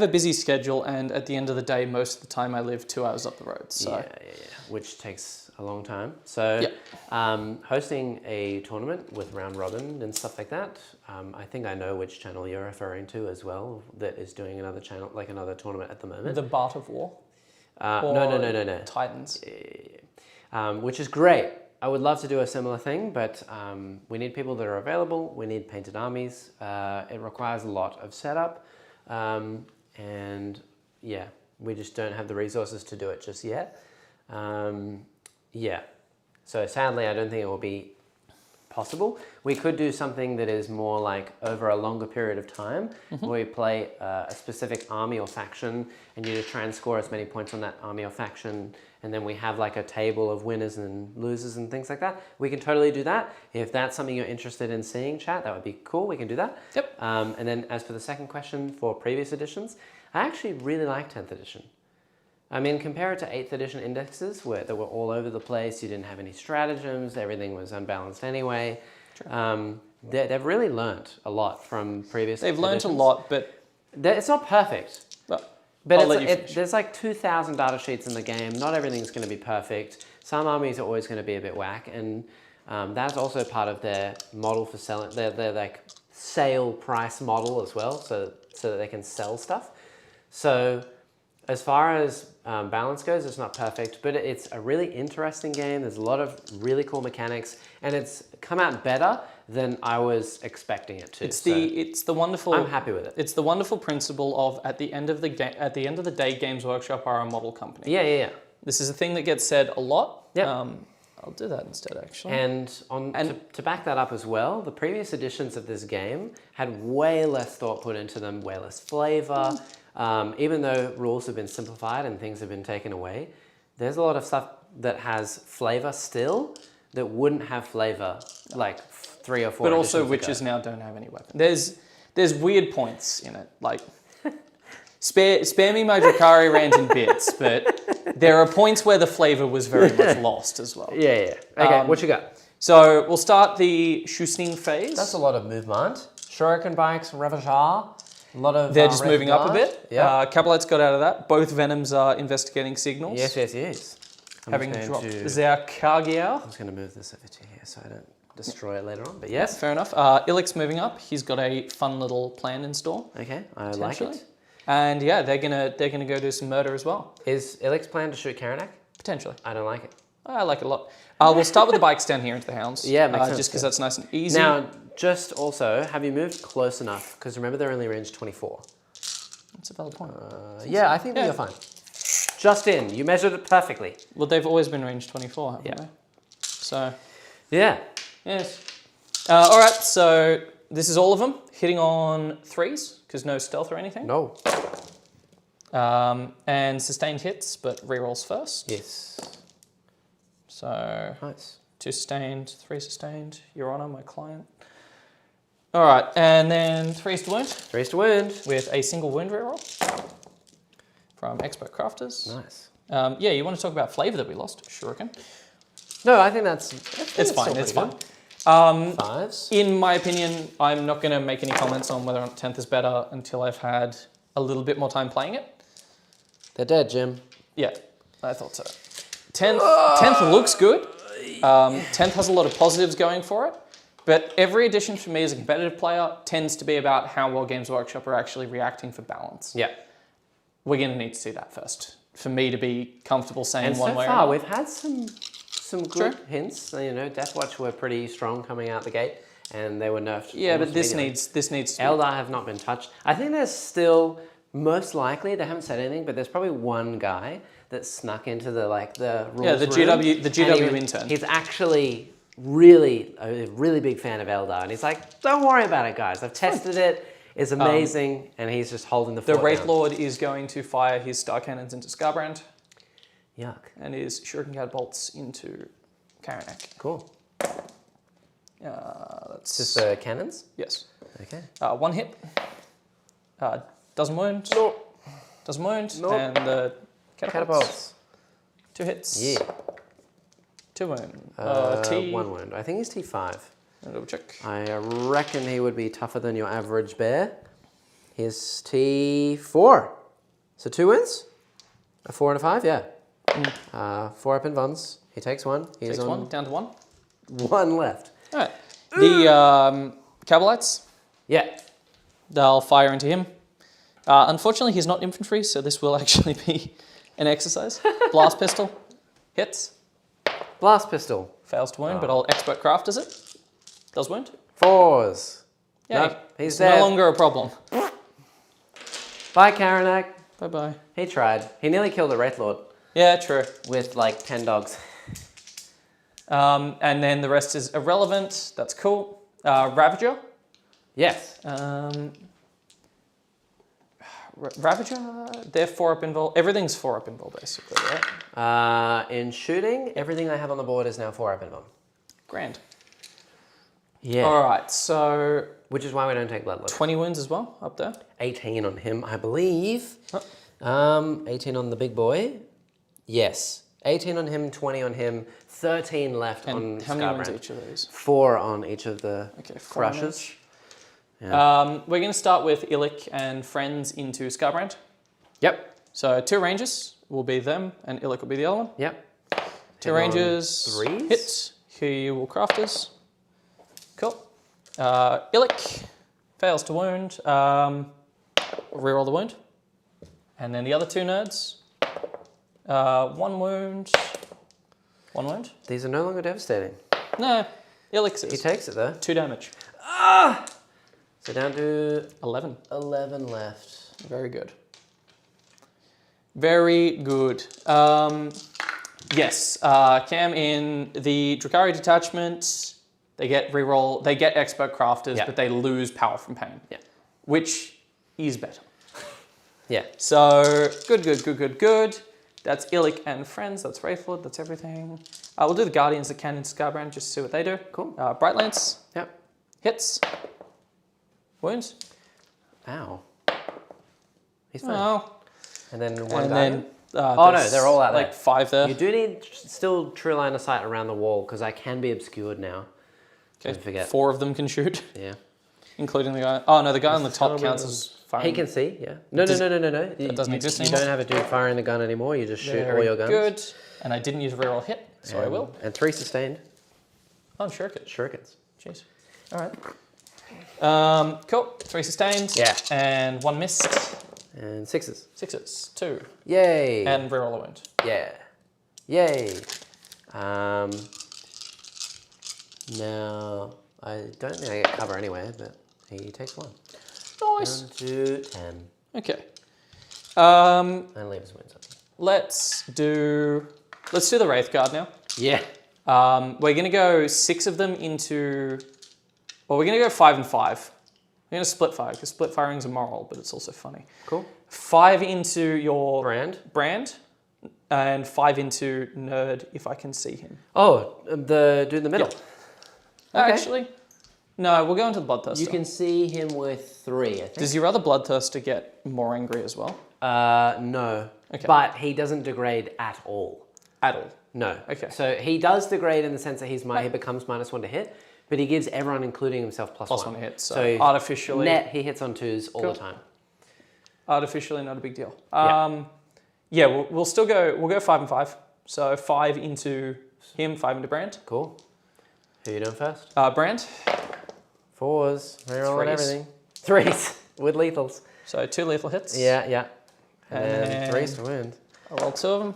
Speaker 2: a busy schedule, and at the end of the day, most of the time I live 2 hours up the road. So
Speaker 1: yeah, which takes a long time. So hosting a tournament with round robin and stuff like that. I think I know which channel you're referring to as well. That is doing another channel, like another tournament at the moment.
Speaker 2: The Bart of War.
Speaker 1: No.
Speaker 2: Titans.
Speaker 1: Which is great. I would love to do a similar thing, but we need people that are available. We need painted armies. It requires a lot of setup. And yeah, we just don't have the resources to do it just yet. So sadly, I don't think it will be possible. We could do something that is more like over a longer period of time, where we play a specific army or faction, and you just try and score as many points on that army or faction, and then we have like a table of winners and losers and things like that. We can totally do that. If that's something you're interested in seeing, chat, that would be cool. We can do that.
Speaker 2: Yep.
Speaker 1: And then as for the second question for previous editions, I actually really like 10th edition. I mean, compare it to 8th edition indexes that were all over the place. You didn't have any stratagems. Everything was unbalanced anyway. They've really learnt a lot from previous editions.
Speaker 2: They've learnt a lot, but...
Speaker 1: It's not perfect.
Speaker 2: But
Speaker 1: there's like 2,000 data sheets in the game. Not everything's going to be perfect. Some armies are always going to be a bit whack. And that's also part of their model for selling, their like sale price model as well, so that they can sell stuff. So as far as balance goes, it's not perfect, but it's a really interesting game. There's a lot of really cool mechanics, and it's come out better than I was expecting it to.
Speaker 2: It's the wonderful.
Speaker 1: I'm happy with it.
Speaker 2: It's the wonderful principle of at the end of the day, Games Workshop are a model company.
Speaker 1: Yeah.
Speaker 2: This is a thing that gets said a lot.
Speaker 1: Yeah.
Speaker 2: I'll do that instead, actually.
Speaker 1: And to back that up as well, the previous editions of this game had way less thought put into them, way less flavor. Even though rules have been simplified and things have been taken away, there's a lot of stuff that has flavor still that wouldn't have flavor like 3 or 4
Speaker 2: But also
Speaker 1: editions
Speaker 2: witches
Speaker 1: ago.
Speaker 2: now don't have any weapon. There's weird points in it, like spare me my Drukhari rant in bits, but there are points where the flavor was very much lost as well.
Speaker 1: Yeah. Okay, what you got?
Speaker 2: So we'll start the Shusning phase.
Speaker 1: That's a lot of movement. Shuriken bikes, Ravajar. A lot of
Speaker 2: They're just moving up a
Speaker 1: guard.
Speaker 2: bit.
Speaker 1: Yeah.
Speaker 2: Capellettes got out of that. Both Venoms are investigating signals.
Speaker 1: Yes.
Speaker 2: Having dropped Zerkagiao.
Speaker 1: I'm just going to move this over to here so I don't destroy it later on. But yes.
Speaker 2: Fair enough. Illick's moving up. He's got a fun little plan in store.
Speaker 1: Okay, I like it.
Speaker 2: And yeah, they're gonna go do some murder as well.
Speaker 1: Is Illick's plan to shoot Karanak?
Speaker 2: Potentially.
Speaker 1: I don't like it.
Speaker 2: I like it a lot. We'll start with the bikes down here into the hounds.
Speaker 1: Yeah, makes sense.
Speaker 2: Just because that's nice and easy.
Speaker 1: Now, just also, have you moved close enough? Because remember, they're only range 24.
Speaker 2: That's a valid point.
Speaker 1: Yeah, I think you're fine. Just in. You measured it perfectly.
Speaker 2: Well, they've always been range 24, haven't they? So.
Speaker 1: Yeah.
Speaker 2: Yes. All right, so this is all of them. Hitting on 3s, because no stealth or anything.
Speaker 1: No.
Speaker 2: And sustained hits, but rerolls first.
Speaker 1: Yes.
Speaker 2: So.
Speaker 1: Nice.
Speaker 2: 2 sustained, 3 sustained. Your Honor, my client. All right, and then 3s to wound.
Speaker 1: 3s to wound.
Speaker 2: With a single wound reroll from Expert Crafters.
Speaker 1: Nice.
Speaker 2: Yeah, you want to talk about flavor that we lost? Shuriken.
Speaker 1: No, I think that's
Speaker 2: It's fine. It's fine.
Speaker 1: Fives.
Speaker 2: In my opinion, I'm not going to make any comments on whether or not 10th is better until I've had a little bit more time playing it.
Speaker 1: They're dead, Jim.
Speaker 2: Yeah, I thought so. 10th looks good. 10th has a lot of positives going for it. But every edition for me as a competitive player tends to be about how well Games Workshop are actually reacting for balance.
Speaker 1: Yeah.
Speaker 2: We're going to need to see that first for me to be comfortable saying
Speaker 1: And
Speaker 2: one
Speaker 1: so
Speaker 2: way or
Speaker 1: far,
Speaker 2: another.
Speaker 1: we've had some good hints. You know, Deathwatch were pretty strong coming out the gate, and they were nerfed.
Speaker 2: Yeah, but
Speaker 1: almost
Speaker 2: this needs to be.
Speaker 1: Eldar have not been touched. I think there's still, most likely, they haven't said anything, but there's probably one guy that snuck into the rules
Speaker 2: Yeah, the
Speaker 1: room,
Speaker 2: GW
Speaker 1: and
Speaker 2: intern.
Speaker 1: He's actually really a really big fan of Eldar, and he's like, don't worry about it, guys. I've tested it. It's amazing, and he's just holding the fort
Speaker 2: The Wraith
Speaker 1: down.
Speaker 2: Lord is going to fire his Star Cannons into Scarbrand
Speaker 1: Yuck.
Speaker 2: and his Shuriken Catapults into Karanak.
Speaker 1: Cool.
Speaker 2: That's
Speaker 1: Just the cannons?
Speaker 2: yes.
Speaker 1: Okay.
Speaker 2: One hit. Doesn't wound.
Speaker 1: No.
Speaker 2: Doesn't wound.
Speaker 1: Nope.
Speaker 2: And the Catapults.
Speaker 1: Catapults.
Speaker 2: 2 hits.
Speaker 1: Yeah.
Speaker 2: 2 wound. T.
Speaker 1: 1 wound. I think he's T5.
Speaker 2: Double check.
Speaker 1: I reckon he would be tougher than your average bear. He's T4. So 2 wins? A 4 and a 5, yeah. 4 up in Vons. He takes 1. He's
Speaker 2: Takes
Speaker 1: on
Speaker 2: 1. Down to 1.
Speaker 1: 1 left.
Speaker 2: All right. The Cabalites,
Speaker 1: Yeah.
Speaker 2: they'll fire into him. Unfortunately, he's not infantry, so this will actually be an exercise. Blast pistol. Hits.
Speaker 1: Blast pistol.
Speaker 2: Fails to wound, but I'll expert craft does it. Does wound.
Speaker 1: 4s.
Speaker 2: Yeah,
Speaker 1: Nope, he's
Speaker 2: it's
Speaker 1: dead.
Speaker 2: no longer a problem.
Speaker 1: Bye, Karanak.
Speaker 2: Bye-bye.
Speaker 1: He tried. He nearly killed the Wraith Lord
Speaker 2: Yeah, true.
Speaker 1: with like 10 dogs.
Speaker 2: And then the rest is irrelevant. That's cool. Ravager.
Speaker 1: Yes.
Speaker 2: Ravager, they're 4 up invul. Everything's 4 up invul, basically, right?
Speaker 1: In shooting, everything I have on the board is now 4 up in them.
Speaker 2: Grand.
Speaker 1: Yeah.
Speaker 2: All right, so
Speaker 1: Which is why we don't take Bloodlord.
Speaker 2: 20 wounds as well, up there.
Speaker 1: 18 on him, I believe.
Speaker 2: Oh.
Speaker 1: 18 on the big boy. Yes. 18 on him, 20 on him, 13 left on
Speaker 2: And how many wounds
Speaker 1: Scarbrand.
Speaker 2: each of those?
Speaker 1: 4 on each of the
Speaker 2: Okay, 4
Speaker 1: crushes.
Speaker 2: We're going to start with Illic and friends into Scarbrand.
Speaker 1: Yep.
Speaker 2: So 2 rangers will be them, and Illic will be the other one.
Speaker 1: Yep.
Speaker 2: 2
Speaker 1: Hit on
Speaker 2: rangers,
Speaker 1: 3s.
Speaker 2: hit. He will crafters. Cool. Illic fails to wound. Reroll the wound. And then the other 2 nerds. 1 wound. 1 wound.
Speaker 1: These are no longer devastating.
Speaker 2: No, Illic
Speaker 1: He
Speaker 2: is.
Speaker 1: takes it though.
Speaker 2: 2 damage.
Speaker 1: So down to
Speaker 2: 11.
Speaker 1: 11 left.
Speaker 2: Very good. Very good. Yes, Cam in the Drukhari detachment, they get reroll, they get expert crafters,
Speaker 1: Yeah.
Speaker 2: but they lose power from pain.
Speaker 1: Yeah.
Speaker 2: Which is better.
Speaker 1: Yeah.
Speaker 2: So good. That's Illic and friends. That's Wraithlord. That's everything. We'll do the Guardians that can in Scarbrand just to see what they do.
Speaker 1: Cool.
Speaker 2: Bright Lance
Speaker 1: Yep.
Speaker 2: hits. Wounds.
Speaker 1: Ow. He's fine.
Speaker 2: Oh.
Speaker 1: And then one
Speaker 2: And
Speaker 1: guardian.
Speaker 2: then.
Speaker 1: Oh, no,
Speaker 2: there's
Speaker 1: they're all out there.
Speaker 2: like 5 there.
Speaker 1: You do need still true line of sight around the wall because I can be obscured now.
Speaker 2: Okay,
Speaker 1: Don't forget.
Speaker 2: 4 of them can shoot,
Speaker 1: Yeah.
Speaker 2: including the guy. Oh no, the guy on the top
Speaker 1: Totally
Speaker 2: counts as firing.
Speaker 1: He can see, yeah. No.
Speaker 2: That doesn't exist
Speaker 1: You
Speaker 2: anymore?
Speaker 1: don't have a dude firing the gun anymore. You just shoot all
Speaker 2: Very
Speaker 1: your guns.
Speaker 2: good. And I didn't use a reroll hit, so I will.
Speaker 1: And 3 sustained.
Speaker 2: Oh, shuriken.
Speaker 1: Shurikens.
Speaker 2: Jeez. All right. Cool. 3 sustained.
Speaker 1: Yeah.
Speaker 2: And 1 missed.
Speaker 1: And 6s.
Speaker 2: 6s. 2.
Speaker 1: Yay.
Speaker 2: And reroll a wound.
Speaker 1: Yeah. Yay. Now, I don't think I get cover anyway, but he takes 1.
Speaker 2: Nice.
Speaker 1: 1, 2, 10.
Speaker 2: Okay.
Speaker 1: And leave his wounds up.
Speaker 2: Let's do the Wraith Guard now.
Speaker 1: Yeah.
Speaker 2: We're going to go 6 of them into... Well, we're going to go 5 and 5. We're going to split fire, because split firing is immoral, but it's also funny.
Speaker 1: Cool.
Speaker 2: 5 into your...
Speaker 1: Brand.
Speaker 2: And 5 into Nerd, if I can see him.
Speaker 1: Oh, the dude in the middle.
Speaker 2: Yeah.
Speaker 1: Okay.
Speaker 2: Actually, no, we'll go into the Bloodthirster.
Speaker 1: You can see him with 3, I think.
Speaker 2: Does your other Bloodthirster get more angry as well?
Speaker 1: No.
Speaker 2: Okay.
Speaker 1: But he doesn't degrade at all.
Speaker 2: At all?
Speaker 1: No.
Speaker 2: Okay.
Speaker 1: So he does degrade in the sense that he becomes -1 to hit, but he gives everyone, including himself, +1.
Speaker 2: +1 hit. So artificially,
Speaker 1: net he hits on 2s all
Speaker 2: Cool.
Speaker 1: the time.
Speaker 2: Artificially, not a big deal.
Speaker 1: Yeah.
Speaker 2: Yeah, we'll still go. We'll go 5 and 5. So 5 into him, 5 into Brand.
Speaker 1: Cool. Who you doing first?
Speaker 2: Brand.
Speaker 1: 4s. Reroll and
Speaker 2: Threes.
Speaker 1: everything. 3s with lethals.
Speaker 2: So 2 lethal hits.
Speaker 1: Yeah. And then
Speaker 2: And
Speaker 1: 3s to wound.
Speaker 2: I'll roll 2 of them.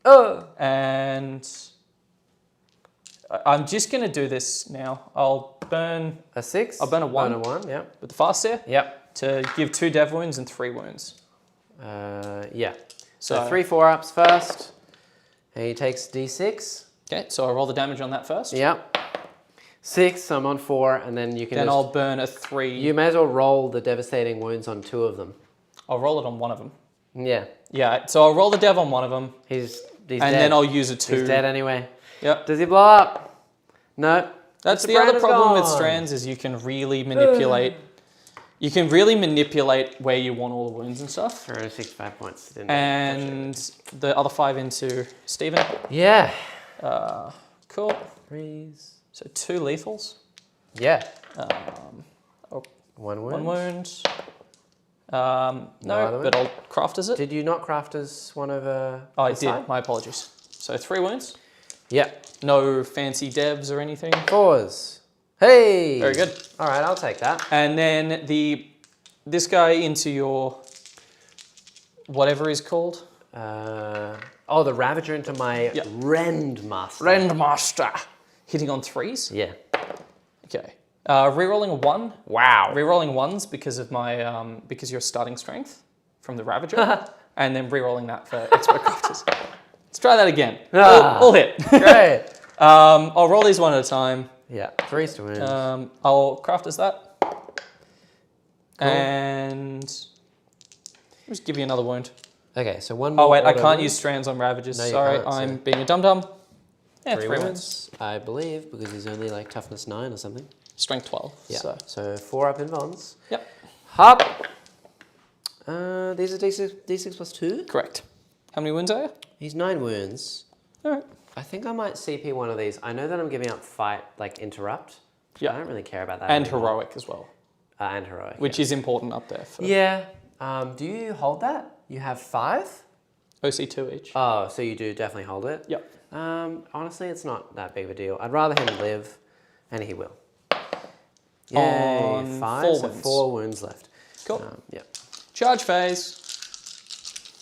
Speaker 1: Oh.
Speaker 2: And I'm just going to do this now. I'll burn
Speaker 1: A 6.
Speaker 2: I'll burn a 1.
Speaker 1: Burn a 1. Yep.
Speaker 2: with the fast there
Speaker 1: Yep.
Speaker 2: to give 2 dev wounds and 3 wounds.
Speaker 1: Yeah. So
Speaker 2: So
Speaker 1: 3 4-ups first. And he takes D6.
Speaker 2: Okay, so I'll roll the damage on that first.
Speaker 1: Yep. 6, so I'm on 4, and then you can
Speaker 2: Then
Speaker 1: just,
Speaker 2: I'll burn a 3.
Speaker 1: you may as well roll the devastating wounds on 2 of them.
Speaker 2: I'll roll it on 1 of them.
Speaker 1: Yeah.
Speaker 2: Yeah, so I'll roll the dev on 1 of them,
Speaker 1: He's
Speaker 2: and
Speaker 1: dead.
Speaker 2: then I'll use a 2.
Speaker 1: He's dead anyway.
Speaker 2: Yep.
Speaker 1: Does he blow up? No.
Speaker 2: That's
Speaker 1: Mr.
Speaker 2: the other
Speaker 1: Brand is
Speaker 2: problem with
Speaker 1: gone.
Speaker 2: strands is you can really manipulate. You can really manipulate where you want all the wounds and stuff.
Speaker 1: 65 points. Didn't
Speaker 2: And the other 5 into Stephen.
Speaker 1: yeah.
Speaker 2: Cool.
Speaker 1: 3s.
Speaker 2: So 2 lethals.
Speaker 1: Yeah.
Speaker 2: Oh,
Speaker 1: 1 wound.
Speaker 2: 1 wound.
Speaker 1: other
Speaker 2: No, but I'll craft as it.
Speaker 1: Did you not craft as 1 over
Speaker 2: Oh, I
Speaker 1: the
Speaker 2: did.
Speaker 1: side?
Speaker 2: My apologies. So 3 wounds.
Speaker 1: Yeah.
Speaker 2: No fancy devs or anything.
Speaker 1: 4s. Hey!
Speaker 2: Very good.
Speaker 1: All right, I'll take that.
Speaker 2: And then this guy into your whatever he's called.
Speaker 1: The Ravager into my
Speaker 2: Yeah.
Speaker 1: Rendmaster.
Speaker 2: Rendmaster. Hitting on 3s.
Speaker 1: Yeah.
Speaker 2: Okay. Rerolling a 1.
Speaker 1: Wow.
Speaker 2: Rerolling 1s because of my because your starting strength from the Ravager, and then rerolling that for expert crafters. Let's try that again. All hit.
Speaker 1: Great.
Speaker 2: I'll roll these 1 at a time.
Speaker 1: Yeah. 3s to wound.
Speaker 2: I'll craft as that, and just give you another wound.
Speaker 1: Okay, so 1 more.
Speaker 2: Oh wait, I
Speaker 1: auto
Speaker 2: can't
Speaker 1: wound.
Speaker 2: use strands on Ravagers.
Speaker 1: No, you
Speaker 2: Sorry,
Speaker 1: can't, so-
Speaker 2: I'm being a dum dum. Yeah,
Speaker 1: 3
Speaker 2: 3 wounds.
Speaker 1: wounds, I believe, because he's only like toughness 9 or something.
Speaker 2: Strength 12.
Speaker 1: Yeah.
Speaker 2: So
Speaker 1: 4 up in Vons.
Speaker 2: yep,
Speaker 1: Hop. These are D6 plus 2.
Speaker 2: correct. How many wounds are you?
Speaker 1: He's 9 wounds.
Speaker 2: All right.
Speaker 1: I think I might CP one of these. I know that I'm giving up fight, like interrupt.
Speaker 2: Yeah.
Speaker 1: I don't really care about that.
Speaker 2: And
Speaker 1: anymore.
Speaker 2: heroic as well,
Speaker 1: And heroic.
Speaker 2: which is important up there for
Speaker 1: Yeah. Do you hold that? You have 5?
Speaker 2: OC2 each.
Speaker 1: Oh, so you do definitely hold it?
Speaker 2: Yep.
Speaker 1: Honestly, it's not that big of a deal. I'd rather him live, and he will.
Speaker 2: On
Speaker 1: Yay, 5,
Speaker 2: 4
Speaker 1: so
Speaker 2: wounds.
Speaker 1: 4 wounds left.
Speaker 2: Cool.
Speaker 1: Yep.
Speaker 2: Charge phase.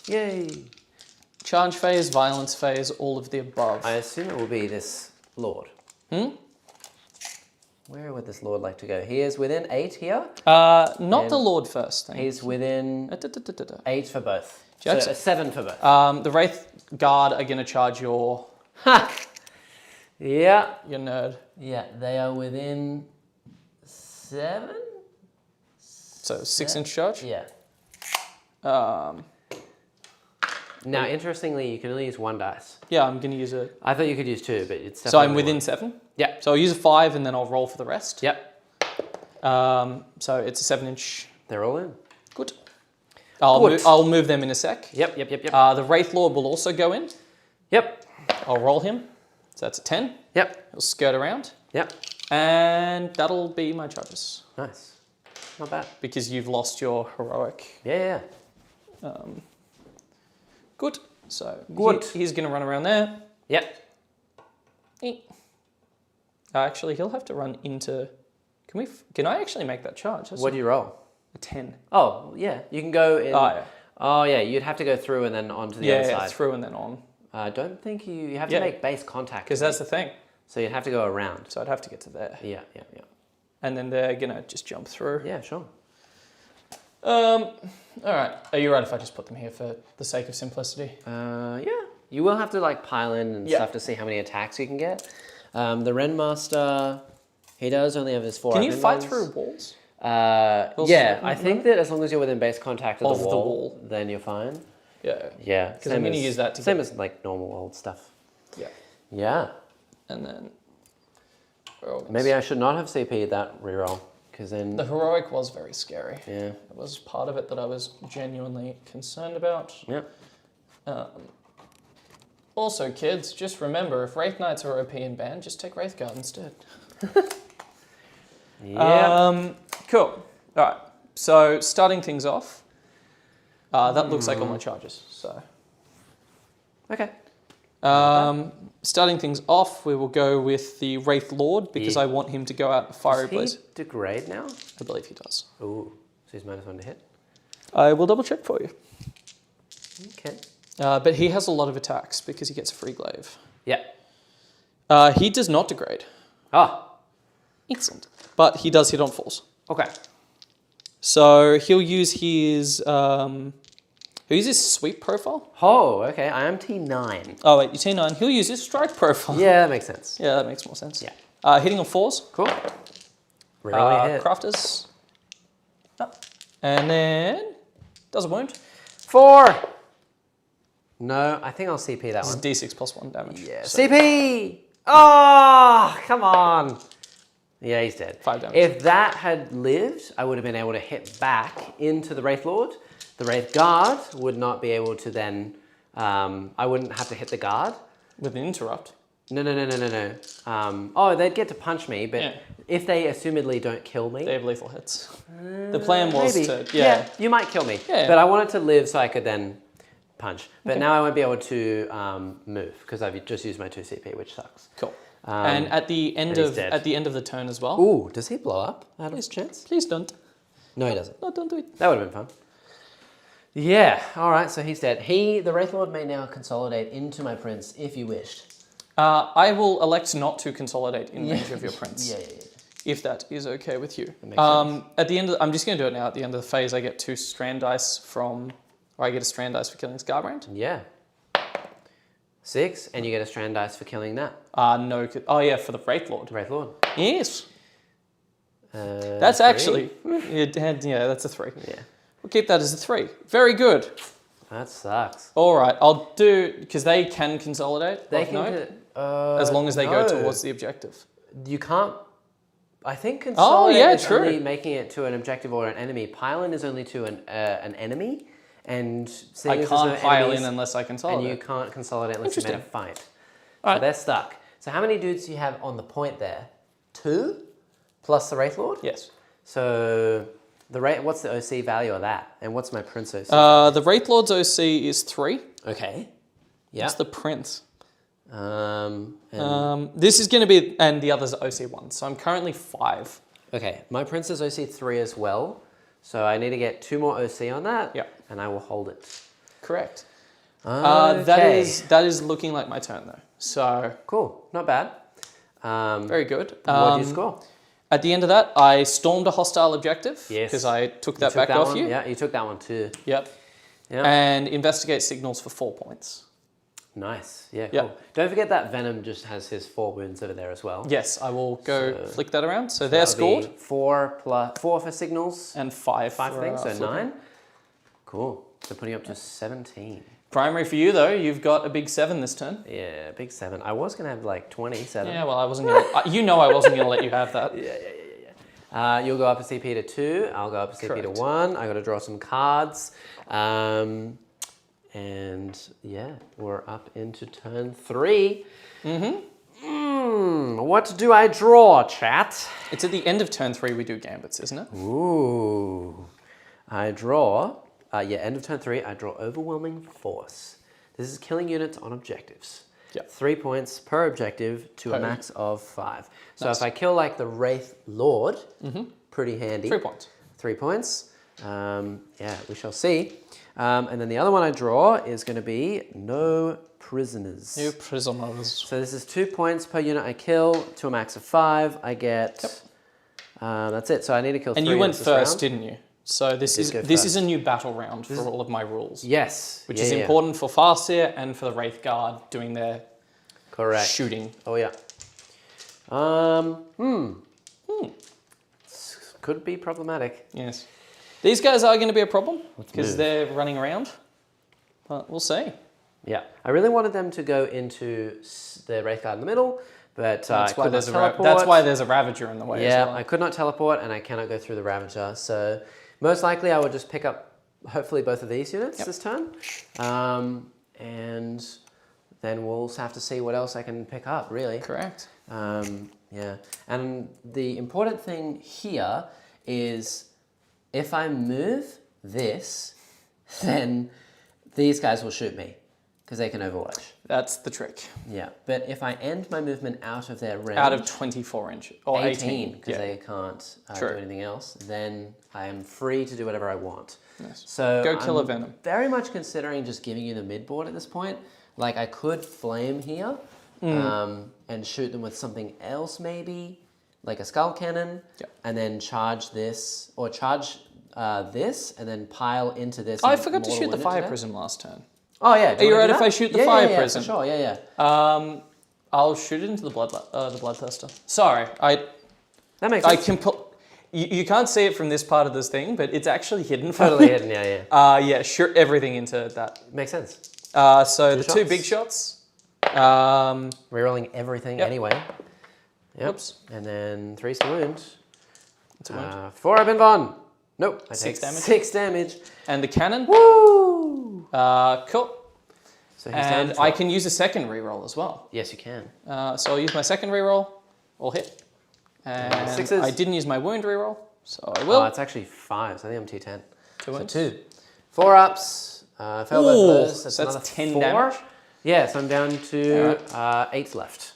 Speaker 1: Yay.
Speaker 2: Charge phase, violence phase, all of the above.
Speaker 1: I assume it will be this lord. Where would this lord like to go? He is within 8 here.
Speaker 2: Not the Lord first thing.
Speaker 1: He's within 8 for both.
Speaker 2: Jokes.
Speaker 1: So 7 for both.
Speaker 2: The Wraith Guard are going to charge your
Speaker 1: Yeah.
Speaker 2: nerd.
Speaker 1: Yeah, they are within 7?
Speaker 2: So 6-inch charge.
Speaker 1: Yeah.
Speaker 2: Um,
Speaker 1: Now, interestingly, you can only use 1 dice.
Speaker 2: yeah, I'm going to use a...
Speaker 1: I thought you could use 2, but it's
Speaker 2: So I'm
Speaker 1: definitely
Speaker 2: within
Speaker 1: one.
Speaker 2: 7?
Speaker 1: Yeah.
Speaker 2: So I'll use a 5 and then I'll roll for the rest.
Speaker 1: Yep.
Speaker 2: So it's a 7-inch.
Speaker 1: They're all in.
Speaker 2: Good.
Speaker 1: Good.
Speaker 2: I'll move them in a sec.
Speaker 1: Yep.
Speaker 2: The Wraith Lord will also go in.
Speaker 1: Yep.
Speaker 2: I'll roll him. So that's a 10.
Speaker 1: Yep.
Speaker 2: He'll skirt around.
Speaker 1: Yep.
Speaker 2: And that'll be my charges.
Speaker 1: Nice. Not bad.
Speaker 2: Because you've lost your heroic.
Speaker 1: Yeah.
Speaker 2: Good. So
Speaker 1: Good.
Speaker 2: He's going to run around there.
Speaker 1: Yep.
Speaker 2: Actually, he'll have to run into... Can I actually make that charge? That's
Speaker 1: What do you roll?
Speaker 2: a 10.
Speaker 1: Oh, yeah. You can go in.
Speaker 2: Oh, yeah.
Speaker 1: Oh, yeah. You'd have to go through and then onto the other
Speaker 2: Yeah,
Speaker 1: side.
Speaker 2: through and then on.
Speaker 1: I don't think you have
Speaker 2: Yeah.
Speaker 1: to make base contact.
Speaker 2: Because that's the thing.
Speaker 1: So you'd have to go around.
Speaker 2: So I'd have to get to there.
Speaker 1: Yeah.
Speaker 2: And then they're going to just jump through.
Speaker 1: Yeah, sure.
Speaker 2: All right. Are you right if I just put them here for the sake of simplicity?
Speaker 1: Yeah. You will have to like pile in and stuff to see how many attacks you can get. The Rendmaster, he does only have his 4.
Speaker 2: Can you
Speaker 1: up
Speaker 2: fight
Speaker 1: inbounds.
Speaker 2: through walls?
Speaker 1: Yeah, I think that as long as you're within base contact of
Speaker 2: Of
Speaker 1: the
Speaker 2: the
Speaker 1: wall,
Speaker 2: wall.
Speaker 1: then you're fine.
Speaker 2: Yeah.
Speaker 1: Yeah.
Speaker 2: Because I'm going to use that to
Speaker 1: Same
Speaker 2: get...
Speaker 1: as like normal old stuff.
Speaker 2: Yeah.
Speaker 1: Yeah.
Speaker 2: And then...
Speaker 1: Maybe I should not have CP'd that reroll, because then...
Speaker 2: The heroic was very scary.
Speaker 1: Yeah.
Speaker 2: It was part of it that I was genuinely concerned about.
Speaker 1: Yep.
Speaker 2: Also, kids, just remember, if Wraith Knights are OP in banned, just take Wraithguard instead.
Speaker 1: Yeah.
Speaker 2: Cool. All right. So starting things off, that looks like all my charges. So.
Speaker 1: Okay.
Speaker 2: Starting things off, we will go with the Wraith Lord because I want him to go out Fiery Blaze.
Speaker 1: Does he degrade now?
Speaker 2: I believe he does.
Speaker 1: Ooh, so he's -1 to hit.
Speaker 2: I will double check for you.
Speaker 1: Okay.
Speaker 2: But he has a lot of attacks because he gets a free glaive.
Speaker 1: Yeah.
Speaker 2: He does not degrade.
Speaker 1: Ah.
Speaker 2: Excellent. But he does hit on falls.
Speaker 1: Okay.
Speaker 2: So he'll use his sweep profile.
Speaker 1: Oh, okay. I am T9.
Speaker 2: Oh wait, you're T9. He'll use his strike profile.
Speaker 1: Yeah, that makes sense.
Speaker 2: Yeah, that makes more sense.
Speaker 1: Yeah.
Speaker 2: Hitting on fours.
Speaker 1: Cool. Really hit.
Speaker 2: Crafters. Oh. And then does a wound.
Speaker 1: 4. No, I think I'll CP that one.
Speaker 2: This is D6+1 damage.
Speaker 1: Yeah. So. CP! Oh, come on. Yeah, he's dead.
Speaker 2: 5 damage.
Speaker 1: If that had lived, I would have been able to hit back into the Wraith Lord. The Wraith Guard would not be able to then... I wouldn't have to hit the guard.
Speaker 2: With an interrupt.
Speaker 1: No. Oh, they'd get to punch me, but if they assumedly don't kill me...
Speaker 2: They have lethal hits. The plan was
Speaker 1: maybe.
Speaker 2: to...
Speaker 1: Yeah, you might kill me.
Speaker 2: Yeah.
Speaker 1: But I wanted to live so I could then punch. But now I won't be able to move because I've just used my 2 CP, which sucks.
Speaker 2: Cool. And at the end of the turn as well.
Speaker 1: Ooh, does he blow up out of his chance?
Speaker 2: Please don't.
Speaker 1: No, he doesn't.
Speaker 2: No, don't do it.
Speaker 1: That would have been fun. Yeah, all right, so he's dead. The Wraith Lord may now consolidate into my prince if you wished.
Speaker 2: I will elect not to consolidate in range of your prince.
Speaker 1: Yeah.
Speaker 2: If that is okay with you.
Speaker 1: That makes sense.
Speaker 2: At the end I'm just going to do it now. At the end of the phase, I get 2 strand dice I get a strand dice for killing Scarbrand.
Speaker 1: Yeah. 6, and you get a strand dice for killing that.
Speaker 2: No. Oh, yeah, for the Wraith Lord.
Speaker 1: Wraith Lord.
Speaker 2: Yes. That's
Speaker 1: 3?
Speaker 2: actually... Yeah, that's a 3.
Speaker 1: Yeah.
Speaker 2: We'll keep that as a 3. Very good.
Speaker 1: That sucks.
Speaker 2: All right, I'll do... Because they can consolidate.
Speaker 1: They can...
Speaker 2: as long as they go towards the objective.
Speaker 1: You can't... I think consolidate is
Speaker 2: true.
Speaker 1: only making it to an objective or an enemy. Pile-in is only to an enemy. And
Speaker 2: I can't pile in unless I consolidate.
Speaker 1: And you can't consolidate unless you make a fight.
Speaker 2: All
Speaker 1: So they're stuck. So how many dudes do you have on the point there? 2? Plus the Wraith Lord?
Speaker 2: Yes.
Speaker 1: So what's the OC value of that? And what's my Prince OC?
Speaker 2: The Wraith Lord's OC is 3.
Speaker 1: Okay. Yeah.
Speaker 2: It's the Prince.
Speaker 1: And
Speaker 2: This is going to be... And the other's OC 1. So I'm currently 5.
Speaker 1: okay, my Prince is OC 3 as well. So I need to get 2 more OC on that.
Speaker 2: Yep.
Speaker 1: And I will hold it.
Speaker 2: Correct.
Speaker 1: Okay.
Speaker 2: That is looking like my turn though. So
Speaker 1: cool. Not bad.
Speaker 2: very good.
Speaker 1: What do you score?
Speaker 2: At the end of that, I stormed a hostile objective.
Speaker 1: Yes.
Speaker 2: Because I took that back off you.
Speaker 1: Yeah, you took that one too.
Speaker 2: Yep.
Speaker 1: Yep.
Speaker 2: And investigate signals for 4 points.
Speaker 1: Nice. Yeah, cool.
Speaker 2: Yep.
Speaker 1: Don't forget that Venom just has his 4 wounds over there as well.
Speaker 2: Yes, I will go flick that around. So
Speaker 1: That'll
Speaker 2: they're scored.
Speaker 1: be 4 for signals.
Speaker 2: And 5
Speaker 1: 5
Speaker 2: for,
Speaker 1: things, so
Speaker 2: flipping.
Speaker 1: 9. Cool. So putting you up to 17.
Speaker 2: Primary for you though, you've got a big 7 this turn.
Speaker 1: Yeah, big 7. I was going to have like 27.
Speaker 2: Yeah, well, I wasn't going to... You know I wasn't going to let you have that.
Speaker 1: Yeah. You'll go up a CP to 2. I'll go up a CP to 1. I got to draw some cards. And yeah, we're up into turn 3. What do I draw, chat?
Speaker 2: It's at the end of turn 3 we do gambits, isn't it?
Speaker 1: Ooh. I draw, end of turn 3, I draw Overwhelming Force. This is killing units on objectives.
Speaker 2: Yep.
Speaker 1: 3 points per objective to a max of 5. So
Speaker 2: Nice.
Speaker 1: if I kill like the Wraith Lord, pretty handy.
Speaker 2: 3 points.
Speaker 1: 3 points. Yeah, we shall see. And then the other one I draw is going to be No Prisoners.
Speaker 2: No prisoners.
Speaker 1: So this is 2 points per unit I kill to a max of 5. I get... that's it. So I need to kill 3
Speaker 2: And you went
Speaker 1: this
Speaker 2: first,
Speaker 1: round.
Speaker 2: didn't you? So this is a new battle round for all of my rules.
Speaker 1: Yes.
Speaker 2: Which is important for Farseer and for the Wraith Guard doing their
Speaker 1: Correct.
Speaker 2: shooting.
Speaker 1: Oh, yeah. Could be problematic.
Speaker 2: Yes. These guys are going to be a problem because they're running around. But we'll see.
Speaker 1: Yeah. I really wanted them to go into the Wraith Guard in the middle, but
Speaker 2: That's why
Speaker 1: could not teleport.
Speaker 2: that's why there's a Ravager in the way as well.
Speaker 1: I could not teleport and I cannot go through the Ravager. So most likely I would just pick up hopefully both of these units this turn. And then we'll have to see what else I can pick up, really.
Speaker 2: Correct.
Speaker 1: Yeah, and the important thing here is if I move this, then these guys will shoot me because they can overwatch.
Speaker 2: That's the trick.
Speaker 1: Yeah, but if I end my movement out of their range,
Speaker 2: Out of 24 inches or 18,
Speaker 1: because they can't do anything else, then I am free to do whatever I want.
Speaker 2: Nice.
Speaker 1: So
Speaker 2: go kill
Speaker 1: I'm
Speaker 2: a venom.
Speaker 1: very much considering just giving you the mid board at this point. Like I could flame here and shoot them with something else, maybe like a skull cannon, and then charge this or charge this and then pile into this.
Speaker 2: I forgot to shoot the fire prism last turn.
Speaker 1: Oh yeah,
Speaker 2: are you right if I shoot the fire prism?
Speaker 1: For sure, yeah.
Speaker 2: I'll shoot it into the bloodthirster. Sorry,
Speaker 1: that makes sense.
Speaker 2: I can put. You can't see it from this part of this thing, but it's actually hidden.
Speaker 1: Totally hidden, yeah.
Speaker 2: Yeah, shoot everything into that.
Speaker 1: Makes sense.
Speaker 2: So the two big shots.
Speaker 1: Rerolling everything anyway. Yep.
Speaker 2: Oops.
Speaker 1: And then 3 wound.
Speaker 2: It's a wound.
Speaker 1: 4 up and one. Nope. I
Speaker 2: 6
Speaker 1: take
Speaker 2: damage.
Speaker 1: 6 damage.
Speaker 2: And the cannon.
Speaker 1: Woo!
Speaker 2: Cool.
Speaker 1: So he's down
Speaker 2: and
Speaker 1: to
Speaker 2: I can use a second reroll as well.
Speaker 1: Yes, you can.
Speaker 2: So I'll use my second reroll. All hit. And
Speaker 1: 6s.
Speaker 2: I didn't use my wound reroll, so I will.
Speaker 1: Oh, it's actually 5, so I think I'm T10.
Speaker 2: 2 wounds.
Speaker 1: So 2. 4 ups. Failed both of those.
Speaker 2: So that's
Speaker 1: another
Speaker 2: 10
Speaker 1: 4.
Speaker 2: damage.
Speaker 1: Yeah, so I'm down to 8 left.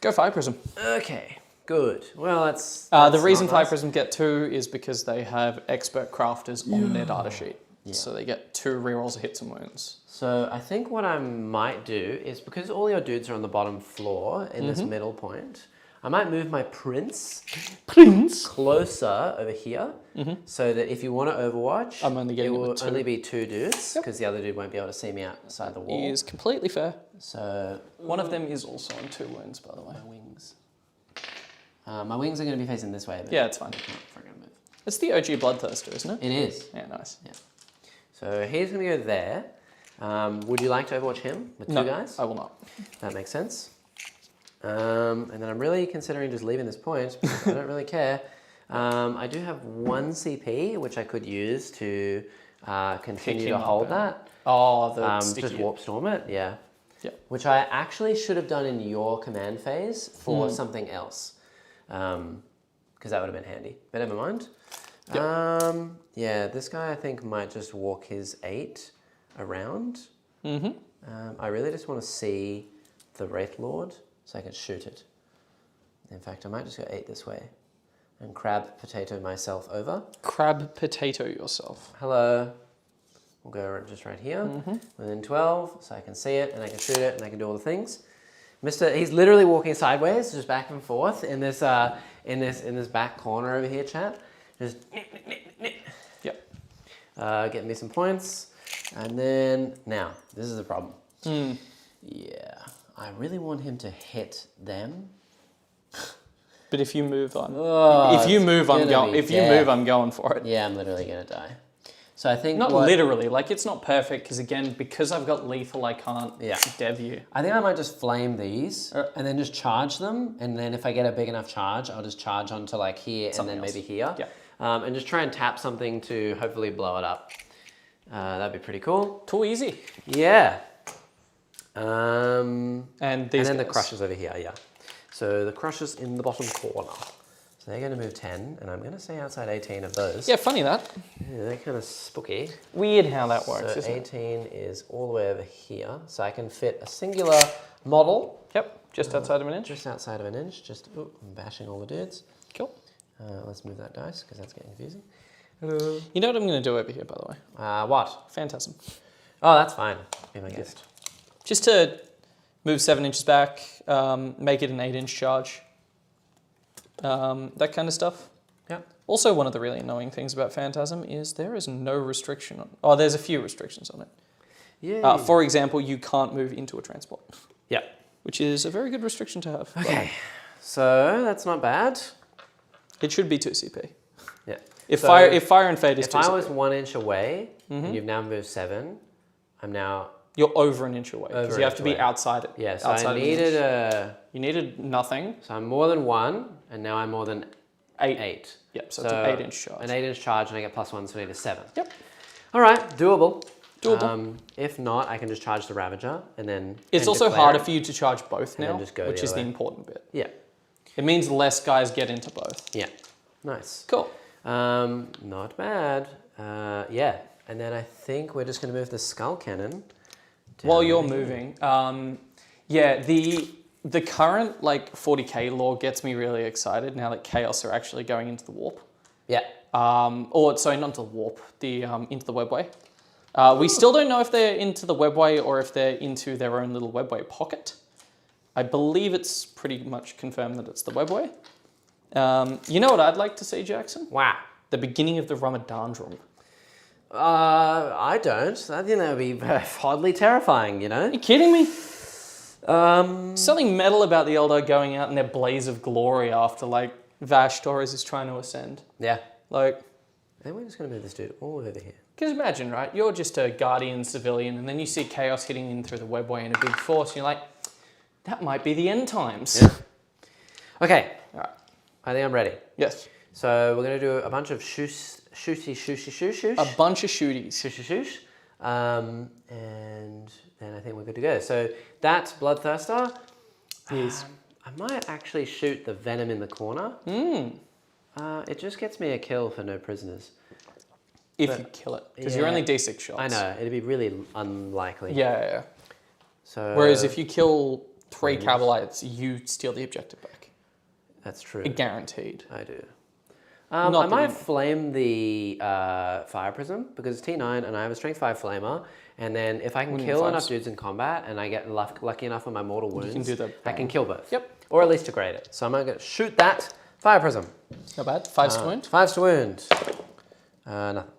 Speaker 2: Go Fire Prism.
Speaker 1: Okay, good. Well, that's
Speaker 2: the reason
Speaker 1: not
Speaker 2: Fire
Speaker 1: nice.
Speaker 2: Prism get 2 is because they have expert crafters on their data sheet. Yeah. So they get 2 rerolls of hits and wounds.
Speaker 1: So I think what I might do is, because all your dudes are on the bottom floor in this middle point, I might move my prince closer over here, so that if you want to overwatch,
Speaker 2: I'm only getting
Speaker 1: it
Speaker 2: it
Speaker 1: will
Speaker 2: with 2.
Speaker 1: only be 2 dudes, because the other dude won't be able to see me outside the wall.
Speaker 2: Is completely fair.
Speaker 1: So
Speaker 2: One of them is also on 2 wounds, by the way.
Speaker 1: my wings are going to be facing this way. But
Speaker 2: Yeah, it's fine.
Speaker 1: I can't friggin' move.
Speaker 2: It's the OG Bloodthirster, isn't it?
Speaker 1: It is.
Speaker 2: Yeah, nice.
Speaker 1: Yeah. So he's going to go there. Would you like to overwatch him with 2 guys?
Speaker 2: I will not.
Speaker 1: That makes sense. And then I'm really considering just leaving this point because I don't really care. I do have 1 CP, which I could use to continue to hold that.
Speaker 2: Oh, the
Speaker 1: just warp storm it, yeah.
Speaker 2: Yeah.
Speaker 1: Which I actually should have done in your command phase for something else. Because that would have been handy. But never mind.
Speaker 2: Yep.
Speaker 1: Yeah, this guy I think might just walk his 8 around. I really just want to see the Wraith Lord so I can shoot it. In fact, I might just go 8 this way and crab potato myself over.
Speaker 2: Crab potato yourself.
Speaker 1: Hello. We'll go just right here, within 12, so I can see it and I can shoot it and I can do all the things. He's literally walking sideways, just back and forth in this back corner over here, chat. Just
Speaker 2: Yep.
Speaker 1: getting me some points, and then now this is the problem. Yeah, I really want him to hit them.
Speaker 2: But if you move on,
Speaker 1: Oh,
Speaker 2: if you move, I'm
Speaker 1: gonna
Speaker 2: going.
Speaker 1: be
Speaker 2: If you
Speaker 1: death.
Speaker 2: move, I'm going for it.
Speaker 1: Yeah, I'm literally gonna die. So I think
Speaker 2: Not literally, like it's not perfect because again, because I've got lethal, I can't dev you.
Speaker 1: I think I might just flame these and then just charge them, and then if I get a big enough charge, I'll just charge onto like here
Speaker 2: Something
Speaker 1: and then
Speaker 2: else.
Speaker 1: maybe here.
Speaker 2: Yeah.
Speaker 1: And just try and tap something to hopefully blow it up. That'd be pretty cool.
Speaker 2: Too easy.
Speaker 1: Yeah.
Speaker 2: And these
Speaker 1: then the
Speaker 2: guys.
Speaker 1: crushers over here, yeah. So the crushers in the bottom corner. So they're going to move 10, and I'm going to stay outside 18 of those.
Speaker 2: Yeah, funny that.
Speaker 1: Yeah, they're kind of spooky.
Speaker 2: Weird how that works,
Speaker 1: So
Speaker 2: isn't it?
Speaker 1: 18 is all the way over here, so I can fit a singular model.
Speaker 2: Yep, just outside of an inch.
Speaker 1: Just outside of an inch. Just, ooh, I'm bashing all the dudes.
Speaker 2: Cool.
Speaker 1: Let's move that dice, because that's getting confusing.
Speaker 2: You know what I'm going to do over here, by the way?
Speaker 1: What?
Speaker 2: Phantasm.
Speaker 1: Oh, that's fine. Be my guest.
Speaker 2: Just to move 7 inches back, make it an 8-inch charge. That kind of stuff.
Speaker 1: Yeah.
Speaker 2: Also, one of the really annoying things about Phantasm is there is no restriction on. Oh, there's a few restrictions on it.
Speaker 1: Yeah.
Speaker 2: For example, you can't move into a transport.
Speaker 1: Yeah.
Speaker 2: Which is a very good restriction to have.
Speaker 1: Okay. So that's not bad.
Speaker 2: It should be 2 CP.
Speaker 1: Yeah.
Speaker 2: If
Speaker 1: So
Speaker 2: fire and fade is 2
Speaker 1: If I
Speaker 2: CP.
Speaker 1: was 1 inch away, and you've now moved 7, I'm now.
Speaker 2: You're over an inch away because
Speaker 1: Over
Speaker 2: you
Speaker 1: an
Speaker 2: have to
Speaker 1: inch
Speaker 2: be
Speaker 1: away.
Speaker 2: outside it.
Speaker 1: Yeah, so
Speaker 2: outside
Speaker 1: I
Speaker 2: of an inch.
Speaker 1: needed
Speaker 2: You needed nothing.
Speaker 1: So I'm more than 1, and now I'm more than 8.
Speaker 2: Yep, so it's an 8-inch charge.
Speaker 1: An 8-inch charge, and I get +1, so I need a 7.
Speaker 2: Yep.
Speaker 1: All right, doable.
Speaker 2: Doable.
Speaker 1: If not, I can just charge the Ravager and then.
Speaker 2: It's also harder for you to charge both now,
Speaker 1: just go
Speaker 2: which
Speaker 1: the
Speaker 2: is
Speaker 1: other
Speaker 2: the
Speaker 1: way.
Speaker 2: important bit.
Speaker 1: Yeah.
Speaker 2: It means less guys get into both.
Speaker 1: Yeah. Nice.
Speaker 2: Cool.
Speaker 1: Not bad. Yeah. And then I think we're just going to move the Skull Cannon.
Speaker 2: While you're moving, yeah, the current like 40k lore gets me really excited now that Chaos are actually going into the warp.
Speaker 1: Yeah.
Speaker 2: Or sorry, not into the warp, the into the webway. We still don't know if they're into the webway or if they're into their own little webway pocket. I believe it's pretty much confirmed that it's the webway. You know what I'd like to see, Jackson?
Speaker 1: Wow.
Speaker 2: The beginning of the Ramadan.
Speaker 1: I don't. I think that would be oddly terrifying, you know?
Speaker 2: Are you kidding me? Something metal about the Eldar going out in their blaze of glory after like Vash Torres is trying to ascend.
Speaker 1: Yeah.
Speaker 2: Like,
Speaker 1: And we're just going to move this dude all over here.
Speaker 2: because imagine, right? You're just a Guardian civilian and then you see Chaos hitting in through the webway in a big force and you're like, that might be the end times.
Speaker 1: Yeah. Okay.
Speaker 2: All right.
Speaker 1: I think I'm ready.
Speaker 2: Yes.
Speaker 1: So we're going to do a bunch of shooty.
Speaker 2: A bunch of shooties.
Speaker 1: Shoosh. And then I think we're good to go. So that Bloodthirster,
Speaker 2: Yes.
Speaker 1: I might actually shoot the Venom in the corner. It just gets me a kill for no prisoners.
Speaker 2: If you kill it. Because you're
Speaker 1: Yeah.
Speaker 2: only D6 shots.
Speaker 1: I know, it'd be really unlikely.
Speaker 2: Yeah.
Speaker 1: So
Speaker 2: Whereas if you kill 3 Cavalites, you steal the objective back.
Speaker 1: that's true.
Speaker 2: Guaranteed.
Speaker 1: I do.
Speaker 2: Not
Speaker 1: I
Speaker 2: that
Speaker 1: might
Speaker 2: you-
Speaker 1: flame the Fire Prism because it's T9 and I have a Strength 5 Flamer. And then if I can
Speaker 2: Winning
Speaker 1: kill
Speaker 2: fives.
Speaker 1: enough dudes in combat and I get lucky enough with my mortal wounds,
Speaker 2: can do the
Speaker 1: I can
Speaker 2: bang.
Speaker 1: kill both.
Speaker 2: Yep.
Speaker 1: Or at least degrade it. So I'm going to shoot that Fire Prism.
Speaker 2: Not bad. 5's to wound.
Speaker 1: 5's to wound. Nothing.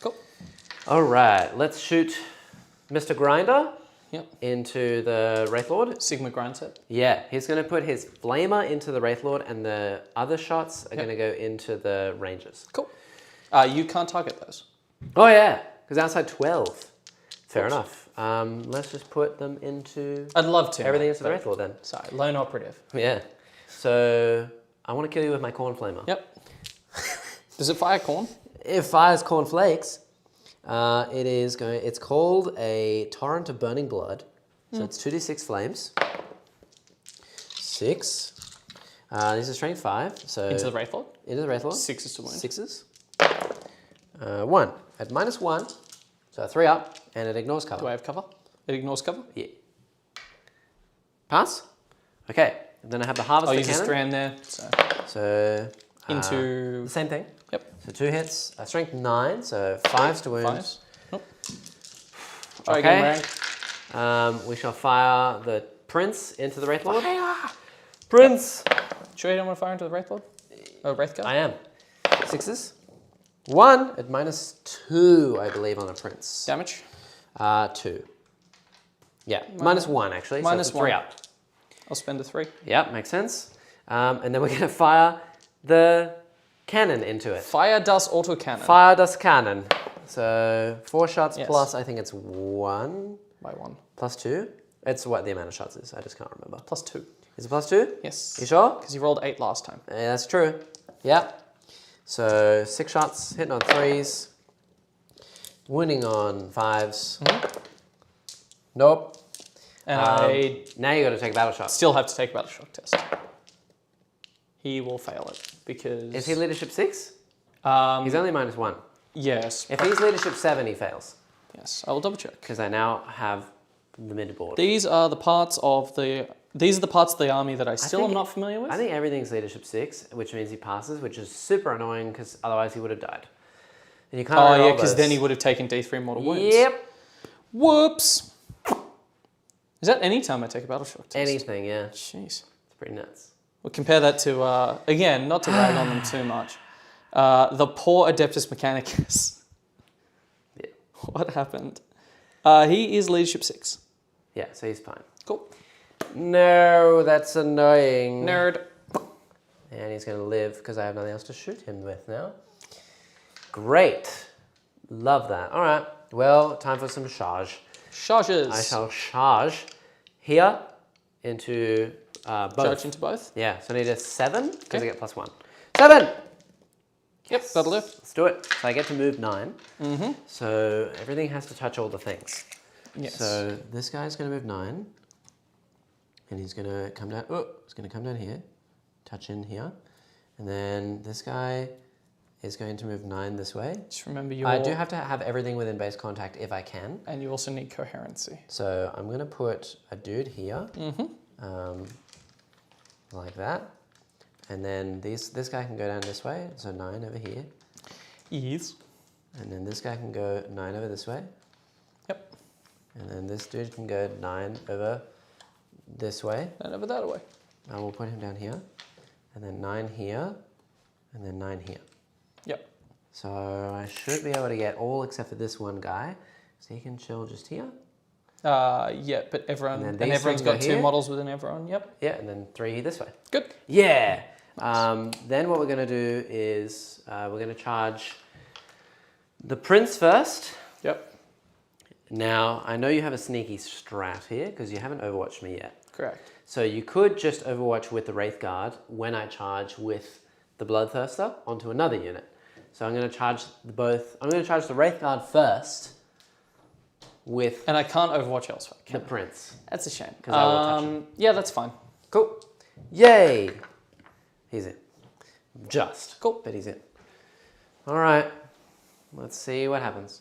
Speaker 2: Cool.
Speaker 1: All right, let's shoot Mr. Grinder
Speaker 2: Yep.
Speaker 1: into the Wraith Lord.
Speaker 2: Sigma grind set.
Speaker 1: Yeah, he's going to put his Flamer into the Wraith Lord and the other shots are going to go into the Rangers.
Speaker 2: Cool. You can't target those.
Speaker 1: Oh yeah, because outside 12. Fair enough. Let's just put them into
Speaker 2: I'd love to.
Speaker 1: everything
Speaker 2: mate,
Speaker 1: into the
Speaker 2: but-
Speaker 1: Wraith Lord then.
Speaker 2: Sorry, lone operative.
Speaker 1: Yeah. So I want to kill you with my Corn Flamer.
Speaker 2: Yep. Does it fire corn?
Speaker 1: It fires Corn Flakes. It's called a Torrent of Burning Blood. So it's 2d6 flames. 6. These are strength 5. So
Speaker 2: Into the Wraith Lord?
Speaker 1: into the Wraith Lord.
Speaker 2: 6 to wound.
Speaker 1: 6s. 1 at -1. So 3 up, and it ignores cover.
Speaker 2: Do I have cover? It ignores cover?
Speaker 1: Yeah. Pass. Okay. And then I have the Harvester
Speaker 2: I'll use a
Speaker 1: Cannon.
Speaker 2: strand there. So
Speaker 1: So
Speaker 2: into
Speaker 1: the same thing.
Speaker 2: Yep.
Speaker 1: So 2 hits. Strength 9. So 5s to wound.
Speaker 2: 5s. Nope. Try
Speaker 1: Okay.
Speaker 2: again, rank.
Speaker 1: We shall fire the Prince into the Wraith Lord. Prince.
Speaker 2: Sure you don't want to fire into the Wraith Lord? Oh, Wraith Guard?
Speaker 1: I am. 6s. 1 at -2, I believe, on a Prince.
Speaker 2: Damage?
Speaker 1: 2. Yeah, -1 actually.
Speaker 2: minus
Speaker 1: so it's a 3
Speaker 2: 1.
Speaker 1: up.
Speaker 2: I'll spend a 3.
Speaker 1: Yep, makes sense. And then we're going to fire the cannon into it.
Speaker 2: Fire Dust Autocannon.
Speaker 1: Fire Dust Cannon. So 4 shots
Speaker 2: Yes.
Speaker 1: plus, I think it's 1
Speaker 2: By 1.
Speaker 1: plus 2. It's what the amount of shots is. I just can't remember.
Speaker 2: Plus 2.
Speaker 1: Is it plus 2?
Speaker 2: Yes.
Speaker 1: You sure?
Speaker 2: Because you rolled 8 last time.
Speaker 1: Yeah, that's true. Yep. So 6 shots, hitting on 3s, wounding on 5s. Nope.
Speaker 2: And I
Speaker 1: Now you got to take a battle shot.
Speaker 2: still have to take a battle shock test. He will fail it because...
Speaker 1: Is he leadership 6? He's only -1.
Speaker 2: Yes.
Speaker 1: If he's leadership 7, he fails.
Speaker 2: Yes. I will double check.
Speaker 1: Because I now have the mid board.
Speaker 2: These are the parts of the... These are the parts of the army that I still am
Speaker 1: think-
Speaker 2: not familiar with.
Speaker 1: I think everything's leadership 6, which means he passes, which is super annoying because otherwise he would have died. And you can't
Speaker 2: Oh,
Speaker 1: reroll
Speaker 2: yeah, because
Speaker 1: those.
Speaker 2: then he would have taken D3 mortal wounds.
Speaker 1: Yep.
Speaker 2: Whoops. Is that any time I take a battle shock test?
Speaker 1: Anything, yeah.
Speaker 2: Jeez.
Speaker 1: It's pretty nuts.
Speaker 2: We'll compare that to, again, not to rag on them too much, the poor Adeptus Mechanicus.
Speaker 1: Yeah.
Speaker 2: What happened? He is leadership 6.
Speaker 1: Yeah, so he's fine.
Speaker 2: Cool.
Speaker 1: No, that's annoying.
Speaker 2: Nerd.
Speaker 1: And he's going to live because I have nothing else to shoot him with now. Great. Love that. All right. Well, time for some charge.
Speaker 2: Charges.
Speaker 1: I shall charge here into both.
Speaker 2: Charge into both.
Speaker 1: Yeah, so I need a 7 because
Speaker 2: Okay.
Speaker 1: I get +1. 7!
Speaker 2: Yep, that'll do.
Speaker 1: Let's do it. So I get to move 9. So everything has to touch all the things.
Speaker 2: Yes.
Speaker 1: So this guy's going to move 9. And he's going to come down. Oh, he's going to come down here. Touch in here. And then this guy is going to move 9 this way.
Speaker 2: Just remember your...
Speaker 1: I do have to have everything within base contact if I can.
Speaker 2: And you also need coherency.
Speaker 1: So I'm going to put a dude here. Like that. And then this guy can go down this way. So 9 over here.
Speaker 2: Yes.
Speaker 1: And then this guy can go 9 over this way.
Speaker 2: Yep.
Speaker 1: And then this dude can go 9 over this way.
Speaker 2: And over that way.
Speaker 1: And we'll put him down here. And then 9 here. And then 9 here.
Speaker 2: Yep.
Speaker 1: So I should be able to get all except for this one guy. So he can chill just here.
Speaker 2: Yeah, but everyone... And everyone's got 2 models within everyone, yep.
Speaker 1: Yeah, and then 3 this way.
Speaker 2: Good.
Speaker 1: Yeah! Nice. Then what we're going to do is we're going to charge the prince first.
Speaker 2: Yep.
Speaker 1: Now, I know you have a sneaky strat here because you haven't overwatched me yet.
Speaker 2: Correct.
Speaker 1: So you could just overwatch with the Wraith Guard when I charge with the Bloodthirster onto another unit. So I'm going to charge both. I'm going to charge the Wraith Guard first with...
Speaker 2: And I can't overwatch elsewhere.
Speaker 1: The prince.
Speaker 2: That's a shame.
Speaker 1: Because I will touch him.
Speaker 2: Yeah, that's fine.
Speaker 1: Cool. Yay! He's in. Just.
Speaker 2: Cool.
Speaker 1: But he's in. All right. Let's see what happens.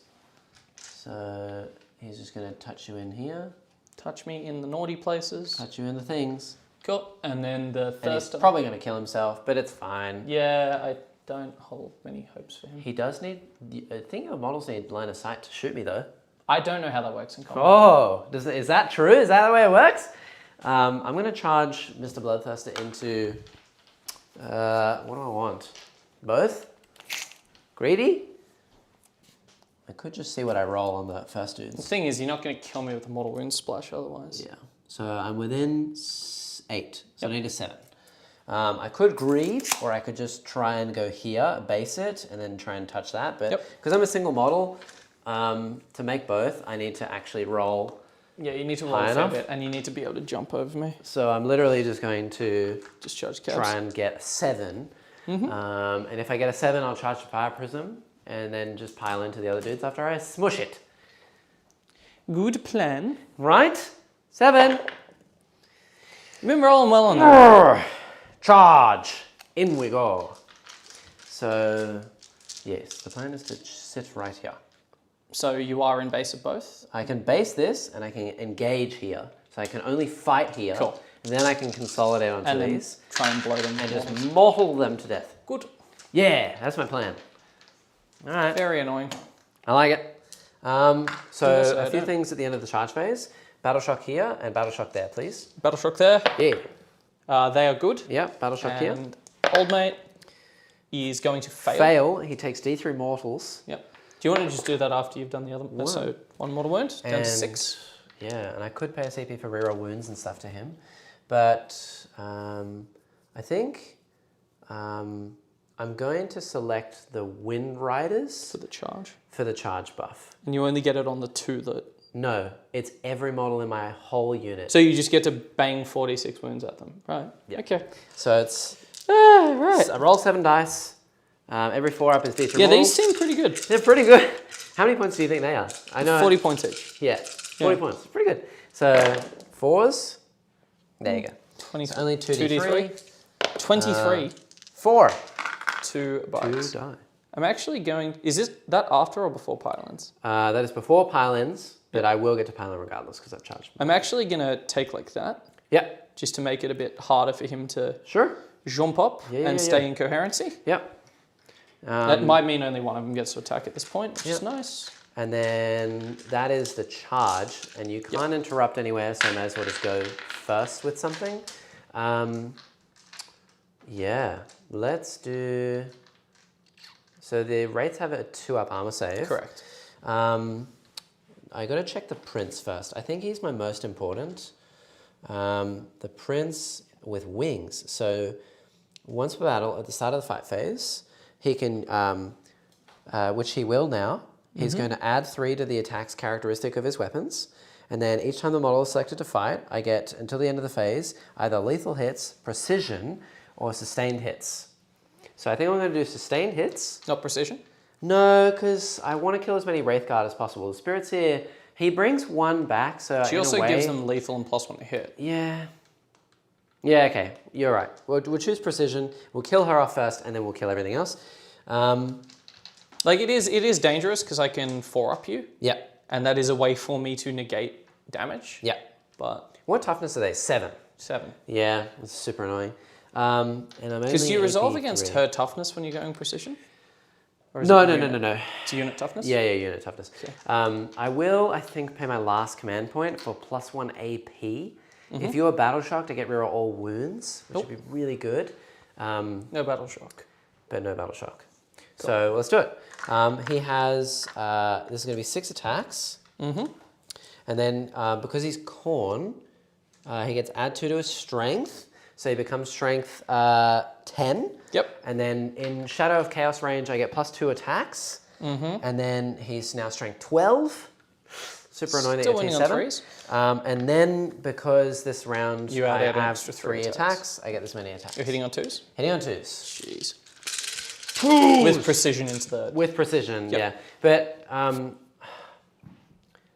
Speaker 1: So he's just going to touch you in here.
Speaker 2: Touch me in the naughty places.
Speaker 1: Touch you in the things.
Speaker 2: Cool. And then the
Speaker 1: And he's probably going to kill himself, but it's fine.
Speaker 2: Yeah, I don't hold many hopes for him.
Speaker 1: He does need... I think your models need line of sight to shoot me, though.
Speaker 2: I don't know how that works in combat.
Speaker 1: Oh, is that true? Is that the way it works? I'm going to charge Mr. Bloodthirster into... what do I want? Both? Greedy? I could just see what I roll on the first dudes.
Speaker 2: The thing is, you're not going to kill me with a mortal wound splash otherwise.
Speaker 1: Yeah. So I'm within 8. So I need a 7. I could greed, or I could just try and go here, base it, and then try and touch that. But because I'm a single model, to make both, I need to actually roll.
Speaker 2: Yeah, you need to roll a fair bit, and you need to be able to jump over me.
Speaker 1: So I'm literally just going to
Speaker 2: just charge cabs.
Speaker 1: Try and get a 7. And if I get a 7, I'll charge the Fire Prism, and then just pile into the other dudes after I smush it.
Speaker 2: Good plan.
Speaker 1: Right? 7.
Speaker 2: You've been rolling well on that.
Speaker 1: Charge. In we go. So, yes, the plan is to sit right here.
Speaker 2: So you are in base of both?
Speaker 1: I can base this, and I can engage here. So I can only fight here.
Speaker 2: Cool.
Speaker 1: And then I can consolidate onto
Speaker 2: and
Speaker 1: these.
Speaker 2: Try and blow them.
Speaker 1: And just mortal them to death.
Speaker 2: Good.
Speaker 1: Yeah, that's my plan. All right.
Speaker 2: Very annoying.
Speaker 1: I like it. So a few things at the end of the charge phase. Battle Shock here and Battle Shock there, please.
Speaker 2: Battle Shock there.
Speaker 1: Yeah.
Speaker 2: They are good.
Speaker 1: Yep, Battle Shock here.
Speaker 2: And old mate is going to fail.
Speaker 1: Fail. He takes D3 mortals.
Speaker 2: Yep. Do you want to just do that after you've done the other one? So 1 mortal wound, down to 6.
Speaker 1: Yeah, and I could pay a CP for reroll wounds and stuff to him. But I think I'm going to select the Wind Riders.
Speaker 2: For the charge?
Speaker 1: For the charge buff.
Speaker 2: And you only get it on the 2 that...
Speaker 1: No, it's every model in my whole unit.
Speaker 2: So you just get to bang 46 wounds at them, right?
Speaker 1: Yeah.
Speaker 2: Okay.
Speaker 1: So it's...
Speaker 2: right.
Speaker 1: I roll 7 dice. Every 4 up is D3
Speaker 2: Yeah,
Speaker 1: mortals.
Speaker 2: these seem pretty good.
Speaker 1: They're pretty good. How many points do you think they are? I know
Speaker 2: 40 points each.
Speaker 1: Yeah, 40 points. Pretty good. So 4s. There you go.
Speaker 2: 20,
Speaker 1: so only 2d3.
Speaker 2: 23.
Speaker 1: 4.
Speaker 2: 2 bucks.
Speaker 1: 2 die.
Speaker 2: I'm actually going... Is this that after or before pile-ins?
Speaker 1: That is before pile-ins, but I will get to pile-in regardless because I've charged.
Speaker 2: I'm actually going to take like that.
Speaker 1: Yeah.
Speaker 2: Just to make it a bit harder for him to...
Speaker 1: Sure.
Speaker 2: Jump up and stay in coherency.
Speaker 1: Yep.
Speaker 2: That might mean only one of them gets to attack at this point, which is nice.
Speaker 1: And then that is the charge, and you can't interrupt anywhere, so I may as well just go first with something. Yeah, let's do... So the Wraiths have a 2-up armor save.
Speaker 2: Correct.
Speaker 1: I got to check the Prince first. I think he's my most important. The Prince with wings. So once per battle, at the start of the fight phase, he can, which he will now, he's going to add 3 to the attack's characteristic of his weapons. And then each time the model is selected to fight, I get, until the end of the phase, either lethal hits, precision, or sustained hits. So I think I'm going to do sustained hits.
Speaker 2: Not precision?
Speaker 1: No, because I want to kill as many Wraithguard as possible. The Spirit's here. He brings one back, so
Speaker 2: She also gives them lethal and +1 to hit.
Speaker 1: Yeah. Yeah, okay. You're right. We'll choose precision. We'll kill her off first, and then we'll kill everything else.
Speaker 2: Like, it is dangerous, because I can 4-up you.
Speaker 1: Yeah.
Speaker 2: And that is a way for me to negate damage.
Speaker 1: Yeah.
Speaker 2: But...
Speaker 1: What toughness are they? 7.
Speaker 2: 7.
Speaker 1: Yeah, it's super annoying. And I'm only
Speaker 2: Because do you resolve
Speaker 1: AP3.
Speaker 2: against her toughness when you're going precision? Or is
Speaker 1: No.
Speaker 2: It's unit toughness?
Speaker 1: Yeah, unit toughness.
Speaker 2: Okay.
Speaker 1: I will, I think, pay my last command point for +1 AP. If you're battle shocked, I get reroll all wounds, which would be really good.
Speaker 2: No battle shock.
Speaker 1: But no battle shock. Cool. So let's do it. He has, this is going to be 6 attacks. And then because he's Khorne, he gets add 2 to his strength. So he becomes strength 10.
Speaker 2: Yep.
Speaker 1: And then in Shadow of Chaos range, I get +2 attacks. And then he's now strength 12. Super annoying
Speaker 2: Still
Speaker 1: at
Speaker 2: winning
Speaker 1: T7.
Speaker 2: on 3s.
Speaker 1: And then because this round
Speaker 2: You
Speaker 1: I
Speaker 2: add an
Speaker 1: have
Speaker 2: extra
Speaker 1: 3 attacks, I get this many attacks.
Speaker 2: You're hitting on 2s?
Speaker 1: Hitting on 2s.
Speaker 2: Jeez. With precision into the...
Speaker 1: With precision, yeah. But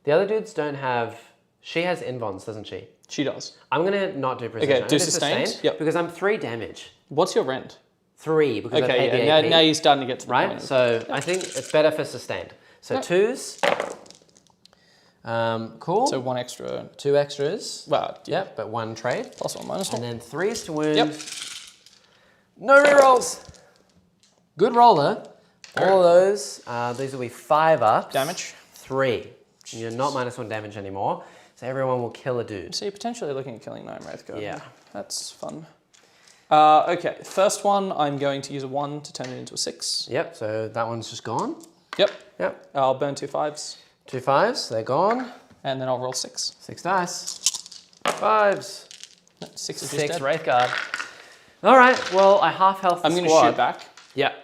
Speaker 1: the other dudes don't have... She has invons, doesn't she?
Speaker 2: She does.
Speaker 1: I'm going to not do precision.
Speaker 2: Okay, do sustained? Yep.
Speaker 1: Because I'm 3 damage.
Speaker 2: What's your rend?
Speaker 1: 3, because I paid the
Speaker 2: yeah.
Speaker 1: AP.
Speaker 2: Now you're starting to get to the
Speaker 1: Right?
Speaker 2: point.
Speaker 1: So I think it's better for sustained. So 2s. Cool.
Speaker 2: So 1 extra.
Speaker 1: 2 extras.
Speaker 2: Well, yeah.
Speaker 1: Yep, but 1 trade.
Speaker 2: +1, -1.
Speaker 1: And then 3s to wound.
Speaker 2: Yep.
Speaker 1: No rerolls. Good roller. All of those. These will be 5 up.
Speaker 2: Damage.
Speaker 1: 3. And you're not -1 damage anymore. So everyone will kill a dude.
Speaker 2: So you're potentially looking at killing 9 Wraithguard.
Speaker 1: Yeah.
Speaker 2: That's fun. Okay, first one, I'm going to use a 1 to turn it into a 6.
Speaker 1: Yep, so that one's just gone.
Speaker 2: Yep.
Speaker 1: Yep.
Speaker 2: I'll burn 2 5s.
Speaker 1: 2 5s, they're gone.
Speaker 2: And then I'll roll 6.
Speaker 1: 6 dice. 5s.
Speaker 2: No, 6 is
Speaker 1: 6
Speaker 2: just dead.
Speaker 1: Wraithguard. All right, well, I half health the
Speaker 2: I'm going to
Speaker 1: squad.
Speaker 2: shoot back.
Speaker 1: Yeah.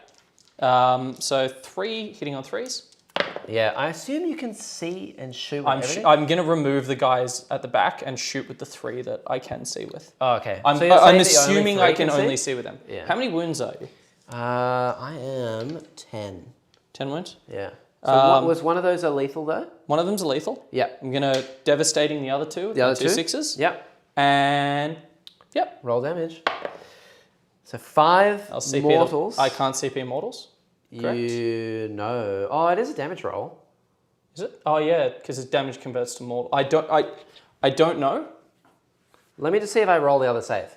Speaker 2: So 3 hitting on 3s.
Speaker 1: Yeah, I assume you can see and shoot with everything?
Speaker 2: I'm going to remove the guys at the back and shoot with the 3 that I can see with.
Speaker 1: Oh, okay.
Speaker 2: I'm,
Speaker 1: so you're saying
Speaker 2: I'm
Speaker 1: that
Speaker 2: assuming
Speaker 1: only
Speaker 2: I can only see with them.
Speaker 1: Yeah.
Speaker 2: How many wounds are you?
Speaker 1: I am 10.
Speaker 2: 10 wounds?
Speaker 1: Yeah. So was one of those a lethal though?
Speaker 2: One of them's a lethal.
Speaker 1: Yeah.
Speaker 2: I'm going to devastating the other 2 with
Speaker 1: the other
Speaker 2: 2
Speaker 1: 2?
Speaker 2: 6s.
Speaker 1: Yep.
Speaker 2: And, yep.
Speaker 1: Roll damage. So 5
Speaker 2: I'll CP
Speaker 1: mortals.
Speaker 2: I can't CP mortals. Correct?
Speaker 1: You know. Oh, it is a damage roll.
Speaker 2: Is it? Oh yeah, because its damage converts to mortal. I don't know.
Speaker 1: Let me just see if I roll the other save.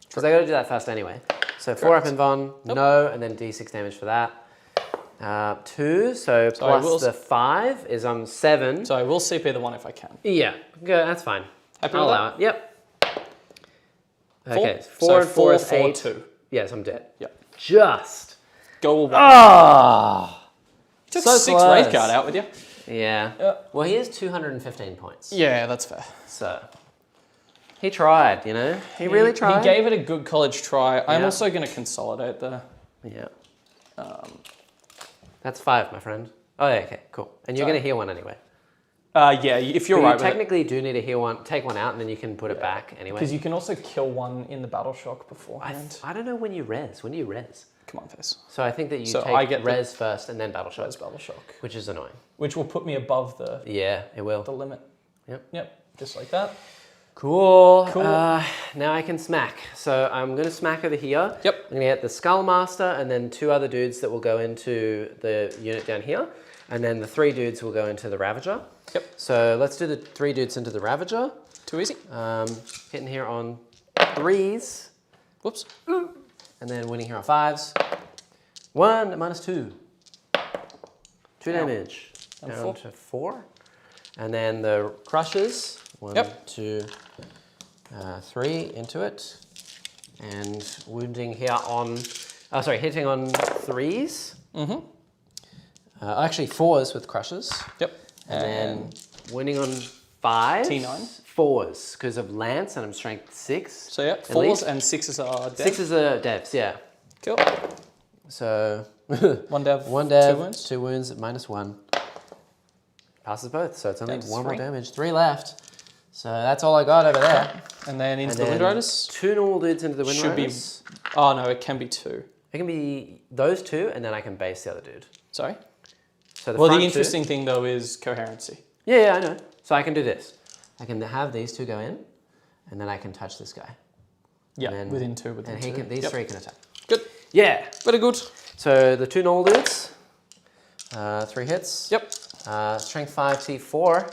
Speaker 1: Because I got to do that first anyway. So 4 up in Von, no, and then D6 damage for that. 2, so plus the 5 is on 7.
Speaker 2: So I will CP the 1 if I can.
Speaker 1: Yeah, good, that's fine.
Speaker 2: Happy
Speaker 1: I'll
Speaker 2: with
Speaker 1: allow it. Yep.
Speaker 2: 4?
Speaker 1: Okay, 4
Speaker 2: so
Speaker 1: and 4 is
Speaker 2: 4,
Speaker 1: 8.
Speaker 2: 2.
Speaker 1: Yes, I'm dead.
Speaker 2: Yep.
Speaker 1: Just.
Speaker 2: Go away.
Speaker 1: Ah!
Speaker 2: Took
Speaker 1: so
Speaker 2: 6
Speaker 1: close.
Speaker 2: Wraithguard out with you.
Speaker 1: Yeah.
Speaker 2: Yep.
Speaker 1: Well, he is 215 points.
Speaker 2: Yeah, that's fair.
Speaker 1: So, he tried, you know? He really tried.
Speaker 2: He gave it a good college try. I'm
Speaker 1: Yeah.
Speaker 2: also going to consolidate the...
Speaker 1: Yeah. That's 5, my friend. Oh, yeah, okay, cool. And you're going to heal one anyway.
Speaker 2: Yeah, if you're
Speaker 1: But
Speaker 2: right
Speaker 1: you
Speaker 2: with it.
Speaker 1: technically do need to heal one, take one out, and then you can put it back anyway.
Speaker 2: Because you can also kill one in the battle shock beforehand.
Speaker 1: I don't know when you res. When do you res?
Speaker 2: Come on, face.
Speaker 1: So I think that you
Speaker 2: So
Speaker 1: take
Speaker 2: I get
Speaker 1: res first and then battle shock,
Speaker 2: Res battle shock.
Speaker 1: which is annoying.
Speaker 2: Which will put me above the
Speaker 1: Yeah, it will.
Speaker 2: limit.
Speaker 1: Yep.
Speaker 2: Yep, just like that.
Speaker 1: Cool.
Speaker 2: Cool.
Speaker 1: Now I can smack. So I'm going to smack over here.
Speaker 2: Yep.
Speaker 1: I'm going to get the Skullmaster and then 2 other dudes that will go into the unit down here. And then the 3 dudes will go into the Ravager.
Speaker 2: Yep.
Speaker 1: So let's do the 3 dudes into the Ravager.
Speaker 2: Too easy.
Speaker 1: Hitting here on 3s.
Speaker 2: Whoops.
Speaker 1: And then winning here on 5s. 1 and -2. 2 damage.
Speaker 2: And
Speaker 1: Down
Speaker 2: 4.
Speaker 1: to 4. And then the Crushes. 1,
Speaker 2: Yep.
Speaker 1: 2, 3 into it. And wounding here on... Oh, sorry, hitting on 3s.
Speaker 2: Mm-hmm.
Speaker 1: Actually, 4s with Crushes.
Speaker 2: Yep.
Speaker 1: And then winning on 5s.
Speaker 2: T9.
Speaker 1: 4s because of Lance, and I'm strength 6.
Speaker 2: So yeah, 4s and 6s are dead.
Speaker 1: 6s are devs, yeah.
Speaker 2: Cool.
Speaker 1: So
Speaker 2: 1 dev,
Speaker 1: 1 dev,
Speaker 2: 2 wounds.
Speaker 1: 2 wounds, -1. Passes both, so it's only
Speaker 2: Down to
Speaker 1: 1 more
Speaker 2: 3.
Speaker 1: damage. 3 left. So that's all I got over there.
Speaker 2: And then into
Speaker 1: And
Speaker 2: the
Speaker 1: then
Speaker 2: Wind Riders.
Speaker 1: 2 normal dudes into the Wind
Speaker 2: Should be...
Speaker 1: Riders.
Speaker 2: Oh no, it can be 2.
Speaker 1: It can be those two, and then I can base the other dude.
Speaker 2: Sorry?
Speaker 1: So
Speaker 2: Well, the
Speaker 1: front
Speaker 2: interesting thing, though, is coherency.
Speaker 1: Yeah, I know. So I can do this. I can have these two go in, and then I can touch this guy.
Speaker 2: Yeah, within two.
Speaker 1: And these three can attack.
Speaker 2: Good.
Speaker 1: Yeah.
Speaker 2: Very good.
Speaker 1: So the two normal dudes, 3 hits.
Speaker 2: Yep.
Speaker 1: Strength 5, T4,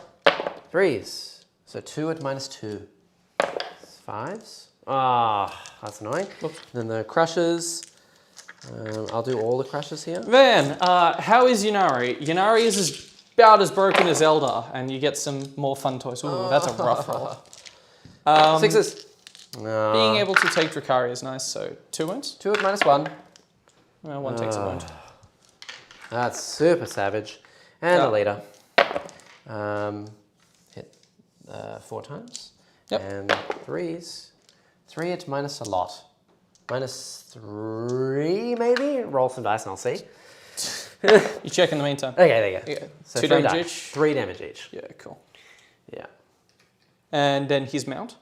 Speaker 1: 3s. So 2 at -2. 5s. Ah, that's annoying.
Speaker 2: Oops.
Speaker 1: Then the crushes. I'll do all the crushes here.
Speaker 2: Then, how is Ynnari? Ynnari is about as broken as Eldar, and you get some more fun toys. Ooh, that's a rough roll.
Speaker 1: 6s.
Speaker 2: Being able to take Drukhari is nice, so 2 wounds?
Speaker 1: 2 at -1.
Speaker 2: Well, 1 takes a wound.
Speaker 1: That's super savage. And the leader. Hit 4 times.
Speaker 2: Yep.
Speaker 1: And 3s. 3 at minus a lot. -3 maybe? Roll some dice and I'll see.
Speaker 2: You check in the meantime.
Speaker 1: Okay, there you go.
Speaker 2: Yeah.
Speaker 1: So
Speaker 2: 2
Speaker 1: 3
Speaker 2: damage
Speaker 1: die.
Speaker 2: each.
Speaker 1: 3 damage each.
Speaker 2: Yeah, cool.
Speaker 1: Yeah.
Speaker 2: And then his mount.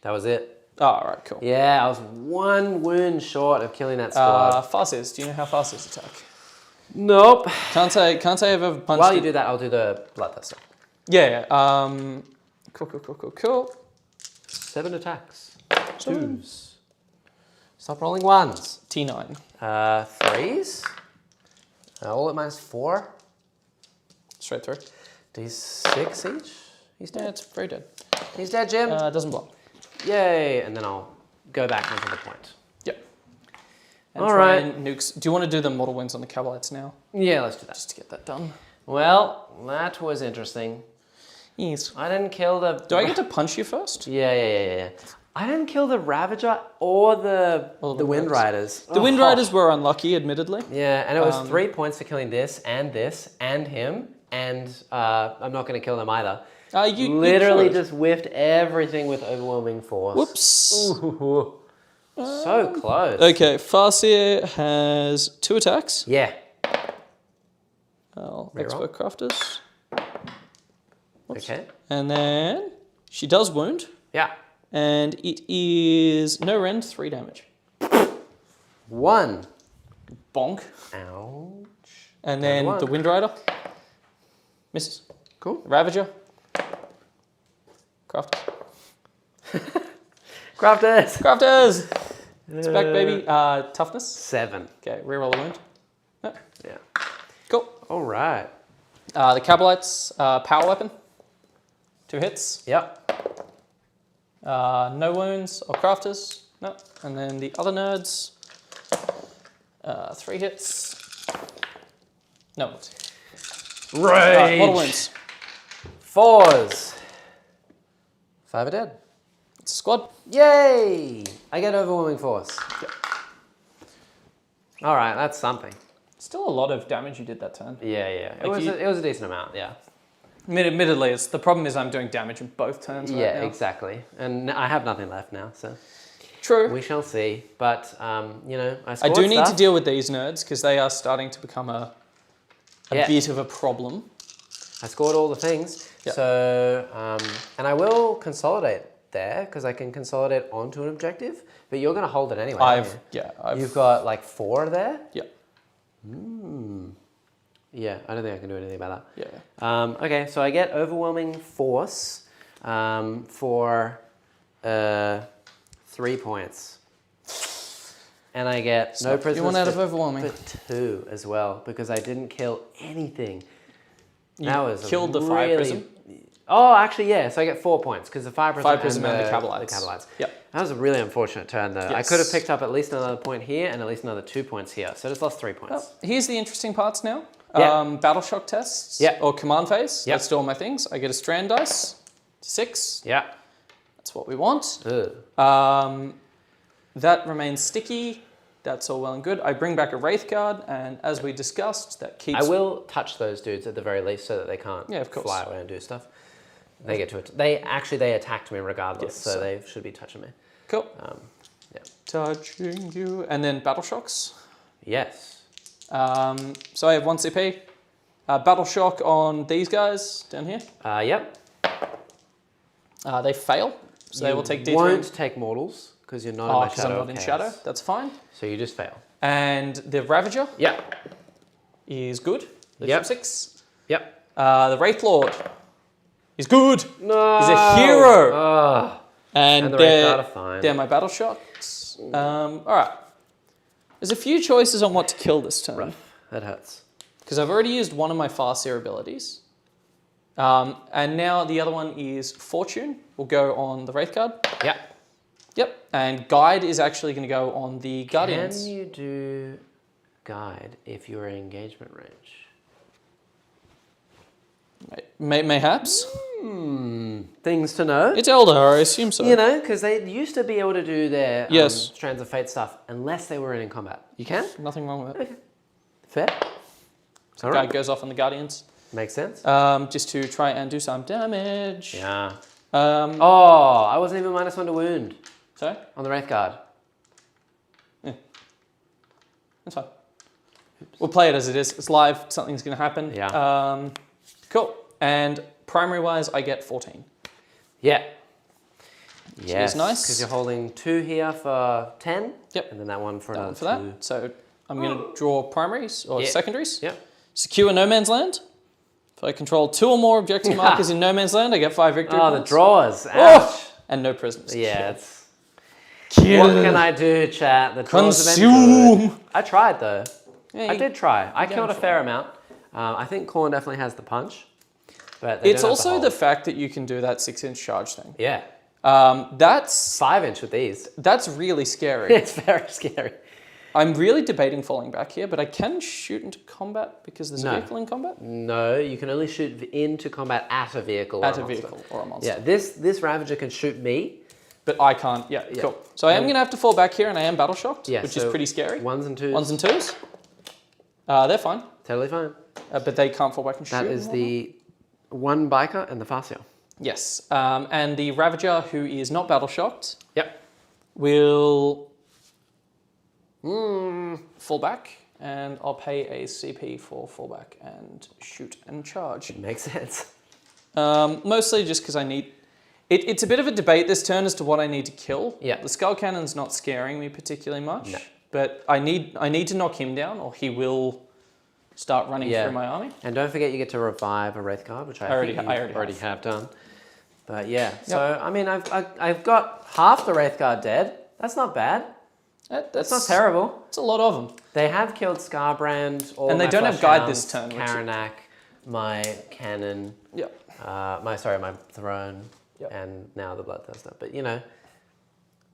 Speaker 1: That was it.
Speaker 2: Oh, all right, cool.
Speaker 1: Yeah, I was 1 wound short of killing that squad.
Speaker 2: Farses. Do you know how Farses attack?
Speaker 1: Nope.
Speaker 2: Can't say I've ever punched
Speaker 1: While
Speaker 2: it.
Speaker 1: you do that, I'll do the bloodthirster.
Speaker 2: Yeah. Cool.
Speaker 1: 7 attacks. 2s. Stop rolling 1s.
Speaker 2: T9.
Speaker 1: 3s. All at -4.
Speaker 2: Straight through.
Speaker 1: D6 each. He's
Speaker 2: Yeah,
Speaker 1: dead.
Speaker 2: it's very dead.
Speaker 1: He's dead, Jim.
Speaker 2: Doesn't block.
Speaker 1: Yay. And then I'll go back onto the point.
Speaker 2: Yep. And
Speaker 1: All
Speaker 2: try
Speaker 1: right.
Speaker 2: and nukes. Do you want to do the model wins on the Cavalites now?
Speaker 1: Yeah, let's do that.
Speaker 2: Just to get that done.
Speaker 1: Well, that was interesting.
Speaker 2: Yes.
Speaker 1: I didn't kill the...
Speaker 2: Do I get to punch you first?
Speaker 1: Yeah. I didn't kill the Ravager or the Wind Riders.
Speaker 2: The Wind Riders were unlucky, admittedly.
Speaker 1: Yeah, and it was 3 points for killing this, and him, and I'm not going to kill them either.
Speaker 2: You
Speaker 1: literally
Speaker 2: could.
Speaker 1: just whiffed everything with overwhelming force.
Speaker 2: Whoops.
Speaker 1: Ooh. So close.
Speaker 2: Okay, Farseer has 2 attacks.
Speaker 1: Yeah.
Speaker 2: Expert Crafters. Whoops.
Speaker 1: Okay.
Speaker 2: And then she does wound,
Speaker 1: Yeah.
Speaker 2: and it is no rend, 3 damage.
Speaker 1: 1.
Speaker 2: Bonk.
Speaker 1: Ouch.
Speaker 2: And then
Speaker 1: Another
Speaker 2: the
Speaker 1: one.
Speaker 2: Wind Rider misses.
Speaker 1: Cool.
Speaker 2: Ravager. Crafters.
Speaker 1: Crafters.
Speaker 2: It's back, baby. Toughness.
Speaker 1: 7.
Speaker 2: Okay, reroll a wound. Oh,
Speaker 1: Yeah.
Speaker 2: cool.
Speaker 1: All right.
Speaker 2: The Cabalites, power weapon. 2 hits.
Speaker 1: Yep.
Speaker 2: No wounds or crafters. No. And then the other nerds. 3 hits. No wounds.
Speaker 1: Rage.
Speaker 2: Model wounds.
Speaker 1: 4s. 5 are dead.
Speaker 2: It's a squad.
Speaker 1: Yay! I get overwhelming force.
Speaker 2: Yep.
Speaker 1: All right, that's something.
Speaker 2: Still a lot of damage you did that turn.
Speaker 1: Yeah. It
Speaker 2: Like
Speaker 1: was a decent amount. Yeah.
Speaker 2: Admittedly, the problem is I'm doing damage in both turns right
Speaker 1: Yeah,
Speaker 2: now.
Speaker 1: exactly. And I have nothing left now, so
Speaker 2: True.
Speaker 1: we shall see. But I
Speaker 2: I
Speaker 1: scored
Speaker 2: do need
Speaker 1: stuff.
Speaker 2: to deal with these nerds because they are starting to become a bit of a problem.
Speaker 1: I scored all the things.
Speaker 2: Yep.
Speaker 1: So and I will consolidate there because I can consolidate onto an objective. But you're going to hold it anyway. aren't you? You've got like 4 there.
Speaker 2: Yeah.
Speaker 1: Yeah, I don't think I can do anything about that.
Speaker 2: Yeah.
Speaker 1: Okay, so I get overwhelming force for 3 points. And I get no prisoners
Speaker 2: You want out of overwhelming.
Speaker 1: for 2 as well, because I didn't kill anything.
Speaker 2: You killed the fire prism.
Speaker 1: Oh, actually, yeah. So I get 4 points because the fire prism,
Speaker 2: and the Cabalites.
Speaker 1: The Cabalites.
Speaker 2: Yep.
Speaker 1: That was a really unfortunate turn, though. I
Speaker 2: Yes.
Speaker 1: could have picked up at least another point here and at least another 2 points here. So I just lost 3 points.
Speaker 2: Well, here's the interesting parts now.
Speaker 1: Yeah.
Speaker 2: Battle shock tests.
Speaker 1: Yeah.
Speaker 2: Or command phase.
Speaker 1: Yep.
Speaker 2: Let's do all my things. I get a strand dice. 6.
Speaker 1: Yeah.
Speaker 2: That's what we want.
Speaker 1: Ugh.
Speaker 2: That remains sticky. That's all well and good. I bring back a Wraith Guard, and as we discussed, that keeps...
Speaker 1: I will touch those dudes at the very least so that they can't
Speaker 2: Yeah, of course.
Speaker 1: fly away and do stuff. They get to it. They attacked me regardless,
Speaker 2: Yes,
Speaker 1: so
Speaker 2: so-
Speaker 1: they should be touching me.
Speaker 2: Cool.
Speaker 1: Yeah.
Speaker 2: Touching you. And then Battle Shocks.
Speaker 1: Yes.
Speaker 2: So I have 1 CP. Battle Shock on these guys down here.
Speaker 1: Yep.
Speaker 2: They fail, so they will take D3.
Speaker 1: You won't take mortals because you're not in my
Speaker 2: because
Speaker 1: shadow.
Speaker 2: I'm not
Speaker 1: of
Speaker 2: in
Speaker 1: chaos.
Speaker 2: shadow. That's fine.
Speaker 1: So you just fail.
Speaker 2: And the Ravager
Speaker 1: Yep.
Speaker 2: is good. Lift
Speaker 1: Yep.
Speaker 2: from 6.
Speaker 1: Yep.
Speaker 2: The Wraith Lord is good.
Speaker 1: No.
Speaker 2: He's a hero.
Speaker 1: Oh.
Speaker 2: And
Speaker 1: the Wraith Guard are fine.
Speaker 2: they're my battle shots. All right. There's a few choices on what to kill this turn.
Speaker 1: Rough. That hurts.
Speaker 2: Because I've already used one of my Farseer abilities. And now the other one is Fortune. Will go on the Wraith Guard.
Speaker 1: Yep.
Speaker 2: Yep. And Guide is actually going to go on the Guardians.
Speaker 1: Can you do Guide if you're in engagement range?
Speaker 2: Mayhaps.
Speaker 1: Things to know.
Speaker 2: It's Eldar, I assume so.
Speaker 1: You know, because they used to be able to do their
Speaker 2: Yes.
Speaker 1: Strands of Fate stuff unless they were in combat. You can?
Speaker 2: Nothing wrong with it.
Speaker 1: Fair.
Speaker 2: So
Speaker 1: All
Speaker 2: Guide
Speaker 1: right.
Speaker 2: goes off on the Guardians.
Speaker 1: Makes sense.
Speaker 2: Just to try and do some damage.
Speaker 1: Yeah.
Speaker 2: Um,
Speaker 1: Oh, I wasn't even -1 to wound
Speaker 2: Sorry?
Speaker 1: on the Wraith Guard.
Speaker 2: That's fine. We'll play it as it is. It's live. Something's going to happen.
Speaker 1: Yeah.
Speaker 2: Cool. And primary-wise, I get 14.
Speaker 1: Yeah. Yes.
Speaker 2: nice.
Speaker 1: Because you're holding 2 here for 10.
Speaker 2: Yep.
Speaker 1: And then that one for
Speaker 2: That
Speaker 1: another
Speaker 2: one for
Speaker 1: 2.
Speaker 2: that. So I'm going to draw primaries or
Speaker 1: Yeah.
Speaker 2: secondaries.
Speaker 1: Yep.
Speaker 2: Secure no man's land. If I control 2 or more objective markers in no man's land, I get 5 victory
Speaker 1: Oh, the
Speaker 2: points.
Speaker 1: drawers. Ouch.
Speaker 2: Oh! And no prisoners.
Speaker 1: Yeah, it's...
Speaker 2: Kill.
Speaker 1: What can I do, chat? The draws have been
Speaker 2: Consume.
Speaker 1: good. I tried, though.
Speaker 2: Yeah,
Speaker 1: I did try. I killed a
Speaker 2: for
Speaker 1: fair amount. I think Khorne definitely has the punch. But they
Speaker 2: It's
Speaker 1: don't have
Speaker 2: also
Speaker 1: hold.
Speaker 2: the fact that you can do that 6-inch charge thing.
Speaker 1: Yeah.
Speaker 2: That's
Speaker 1: 5-inch with these.
Speaker 2: that's really scary.
Speaker 1: It's very scary.
Speaker 2: I'm really debating falling back here, but I can shoot into combat because there's a
Speaker 1: No.
Speaker 2: vehicle in combat.
Speaker 1: No, you can only shoot into combat at a vehicle.
Speaker 2: At
Speaker 1: or
Speaker 2: a
Speaker 1: monster.
Speaker 2: vehicle or a monster.
Speaker 1: Yeah, this Ravager can shoot me.
Speaker 2: But I can't. Yeah,
Speaker 1: Yeah.
Speaker 2: cool. So I am going to have to fall back here, and I am battle shocked,
Speaker 1: Yeah,
Speaker 2: which is
Speaker 1: so
Speaker 2: pretty scary.
Speaker 1: 1s and 2s.
Speaker 2: 1s and 2s. They're fine,
Speaker 1: Totally fine.
Speaker 2: but they can't fall back and shoot.
Speaker 1: That is the one biker and the Farseer.
Speaker 2: Yes, and the Ravager, who is not battle shocked,
Speaker 1: Yep.
Speaker 2: will fall back, and I'll pay a CP for fallback and shoot and charge.
Speaker 1: Makes sense.
Speaker 2: Mostly just because I need... It's a bit of a debate this turn as to what I need to kill.
Speaker 1: Yeah.
Speaker 2: The Skull Cannon's not scaring me particularly much,
Speaker 1: No.
Speaker 2: but I need to knock him down or he will start running
Speaker 1: Yeah.
Speaker 2: through my army.
Speaker 1: And don't forget you get to revive a Wraith Guard, which I
Speaker 2: already
Speaker 1: think
Speaker 2: ha-
Speaker 1: you
Speaker 2: I already
Speaker 1: have done. But yeah, so I mean, I've got half the Wraith Guard dead. That's not bad. That's not terrible.
Speaker 2: It's a lot of them.
Speaker 1: They have killed Scarbrand, all
Speaker 2: And they
Speaker 1: my
Speaker 2: don't have
Speaker 1: Flesh
Speaker 2: guide
Speaker 1: Hounds,
Speaker 2: this turn, which is-
Speaker 1: Karanak, my cannon,
Speaker 2: Yep.
Speaker 1: my throne,
Speaker 2: Yep.
Speaker 1: and now the Bloodthirster. But you know,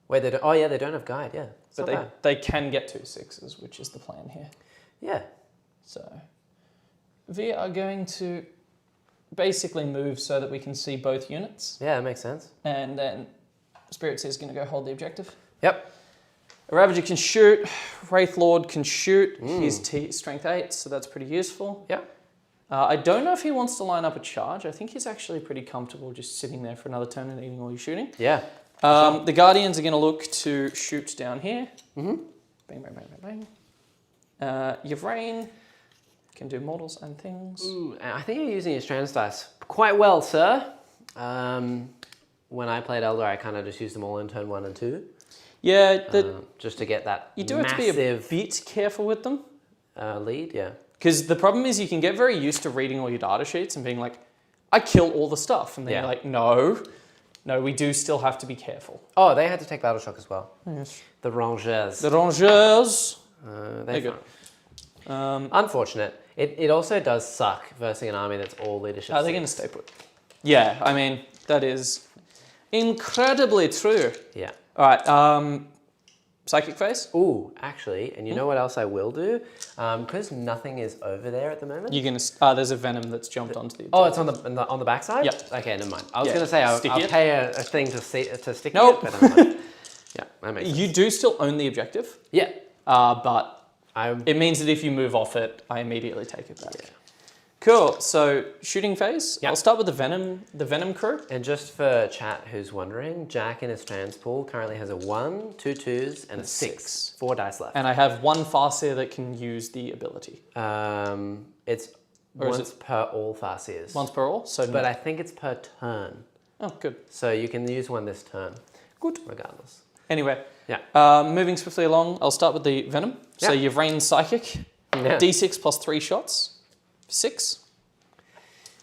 Speaker 1: wait, they don't. Oh yeah, they don't have guide. Yeah, it's
Speaker 2: But
Speaker 1: not bad.
Speaker 2: they can get 2 6s, which is the plan here.
Speaker 1: Yeah,
Speaker 2: So we are going to basically move so that we can see both units.
Speaker 1: yeah, that makes sense.
Speaker 2: And then Spirits is going to go hold the objective.
Speaker 1: Yep.
Speaker 2: A Ravager can shoot. Wraith Lord can shoot. He's strength 8, so that's pretty useful.
Speaker 1: Yep.
Speaker 2: I don't know if he wants to line up a charge. I think he's actually pretty comfortable just sitting there for another turn and eating all your shooting.
Speaker 1: Yeah.
Speaker 2: The Guardians are going to look to shoot down here. Bang, bang, bang, bang, bang. Yvrain can do mortals and things.
Speaker 1: Ooh, I think you're using your Strands dice quite well, sir. When I played Eldar, I kind of just used them all in turn 1 and 2.
Speaker 2: Yeah,
Speaker 1: Just to get that
Speaker 2: you do have to be a bit careful with them.
Speaker 1: lead, yeah.
Speaker 2: Because the problem is you can get very used to reading all your data sheets and being like, I kill all the stuff. And then
Speaker 1: Yeah.
Speaker 2: you're like, no, we do still have to be careful.
Speaker 1: Oh, they had to take Battle Shock as well.
Speaker 2: Yes.
Speaker 1: The Rangers.
Speaker 2: The Rangers.
Speaker 1: They're
Speaker 2: good.
Speaker 1: Unfortunate. It also does suck versus an army that's all leadership.
Speaker 2: Are they going to stay put? Yeah, I mean, that is incredibly true.
Speaker 1: Yeah.
Speaker 2: All right, Psychic Phase.
Speaker 1: Ooh, actually, and you know what else I will do? Because nothing is over there at the moment.
Speaker 2: You're going to... there's a Venom that's jumped onto the...
Speaker 1: Oh, it's on the backside?
Speaker 2: Yep.
Speaker 1: Okay, never mind. I was
Speaker 2: Yeah.
Speaker 1: going to say I'll
Speaker 2: Sticky it?
Speaker 1: pay a thing to stick
Speaker 2: Nope.
Speaker 1: it, but never mind. Yeah, that makes sense.
Speaker 2: You do still own the objective,
Speaker 1: Yeah.
Speaker 2: but
Speaker 1: I'm
Speaker 2: it means that if you move off it, I immediately take it back. Cool. So shooting phase.
Speaker 1: Yep.
Speaker 2: I'll start with the Venom crew.
Speaker 1: And just for chat who's wondering, Jack in his Strands pool currently has a 1, 2 2s, and a 6. 4 dice left.
Speaker 2: And I have one Farseer that can use the ability.
Speaker 1: It's
Speaker 2: Or is
Speaker 1: once per all Farseers.
Speaker 2: Once per all. So,
Speaker 1: But I think it's per turn.
Speaker 2: oh, good.
Speaker 1: So you can use one this turn.
Speaker 2: Good.
Speaker 1: Regardless.
Speaker 2: Anyway,
Speaker 1: Yeah.
Speaker 2: moving swiftly along, I'll start with the Venom. So
Speaker 1: Yeah.
Speaker 2: you've Rain Psychic,
Speaker 1: Yeah.
Speaker 2: D6 plus 3 shots, 6.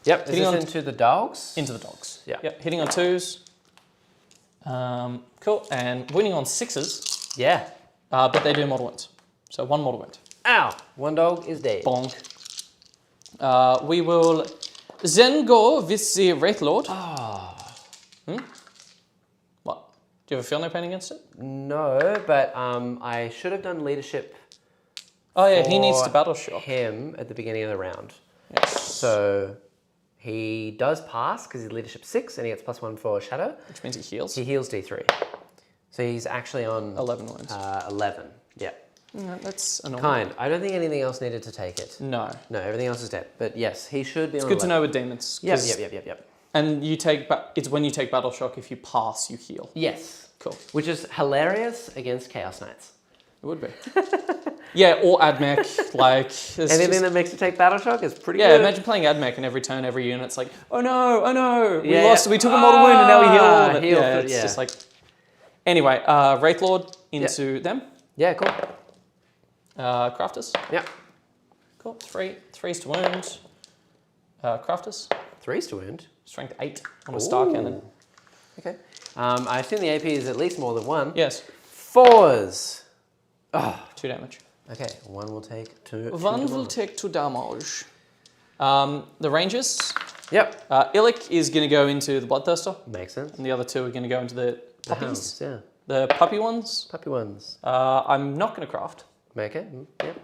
Speaker 1: Yep. Is
Speaker 2: Hitting
Speaker 1: this
Speaker 2: on-
Speaker 1: into the dogs?
Speaker 2: Into the dogs.
Speaker 1: Yeah.
Speaker 2: Yep. Hitting on 2s. Cool. And winning on 6s,
Speaker 1: Yeah.
Speaker 2: but they do mortal wounds. So 1 mortal wound.
Speaker 1: Ow! One dog is dead.
Speaker 2: Bonk. We will then go with the Wraith Lord. What? Do you have a field no pain against it?
Speaker 1: No, but I should have done leadership.
Speaker 2: Oh yeah, he needs
Speaker 1: for
Speaker 2: to battle shock.
Speaker 1: him at the beginning of the round.
Speaker 2: Yes.
Speaker 1: So he does pass because he's leadership 6 and he gets +1 for shadow.
Speaker 2: Which means he heals.
Speaker 1: He heals D3. So he's actually on
Speaker 2: 11 wounds.
Speaker 1: 11. Yeah.
Speaker 2: No, that's annoying.
Speaker 1: Kind. I don't think anything else needed to take it.
Speaker 2: No.
Speaker 1: No, everything else is dead. But yes, he should be on
Speaker 2: Good to
Speaker 1: 11.
Speaker 2: know with demons.
Speaker 1: Yep.
Speaker 2: And you take it's when you take battle shock, if you pass, you heal.
Speaker 1: Yes.
Speaker 2: Cool.
Speaker 1: Which is hilarious against Chaos Knights.
Speaker 2: It would be. Yeah, or AdMech, like...
Speaker 1: Anything that makes you take battle shock is pretty
Speaker 2: Yeah,
Speaker 1: good.
Speaker 2: imagine playing AdMech and every turn, every unit's like, oh no, we
Speaker 1: Yeah,
Speaker 2: lost,
Speaker 1: yeah.
Speaker 2: we took a mortal wound and now we heal all of it.
Speaker 1: Heal
Speaker 2: Yeah,
Speaker 1: for-
Speaker 2: it's
Speaker 1: yeah.
Speaker 2: just like... Anyway, Wraith Lord into them.
Speaker 1: Yeah, cool.
Speaker 2: Crafters.
Speaker 1: Yeah.
Speaker 2: Cool. 3s to wound. Crafters.
Speaker 1: 3s to wound.
Speaker 2: Strength 8 on a star cannon.
Speaker 1: Okay. I assume the AP is at least more than 1.
Speaker 2: Yes.
Speaker 1: 4s.
Speaker 2: 2 damage.
Speaker 1: Okay, 1 will take 2.
Speaker 2: One will take 2 damage. The Rangers.
Speaker 1: Yep.
Speaker 2: Illic is going to go into the Bloodthirster,
Speaker 1: Makes sense.
Speaker 2: and the other 2 are going to go into the
Speaker 1: The
Speaker 2: puppies.
Speaker 1: hounds, yeah.
Speaker 2: The puppy ones.
Speaker 1: Puppy ones.
Speaker 2: I'm not going to craft.
Speaker 1: Make it. Yep.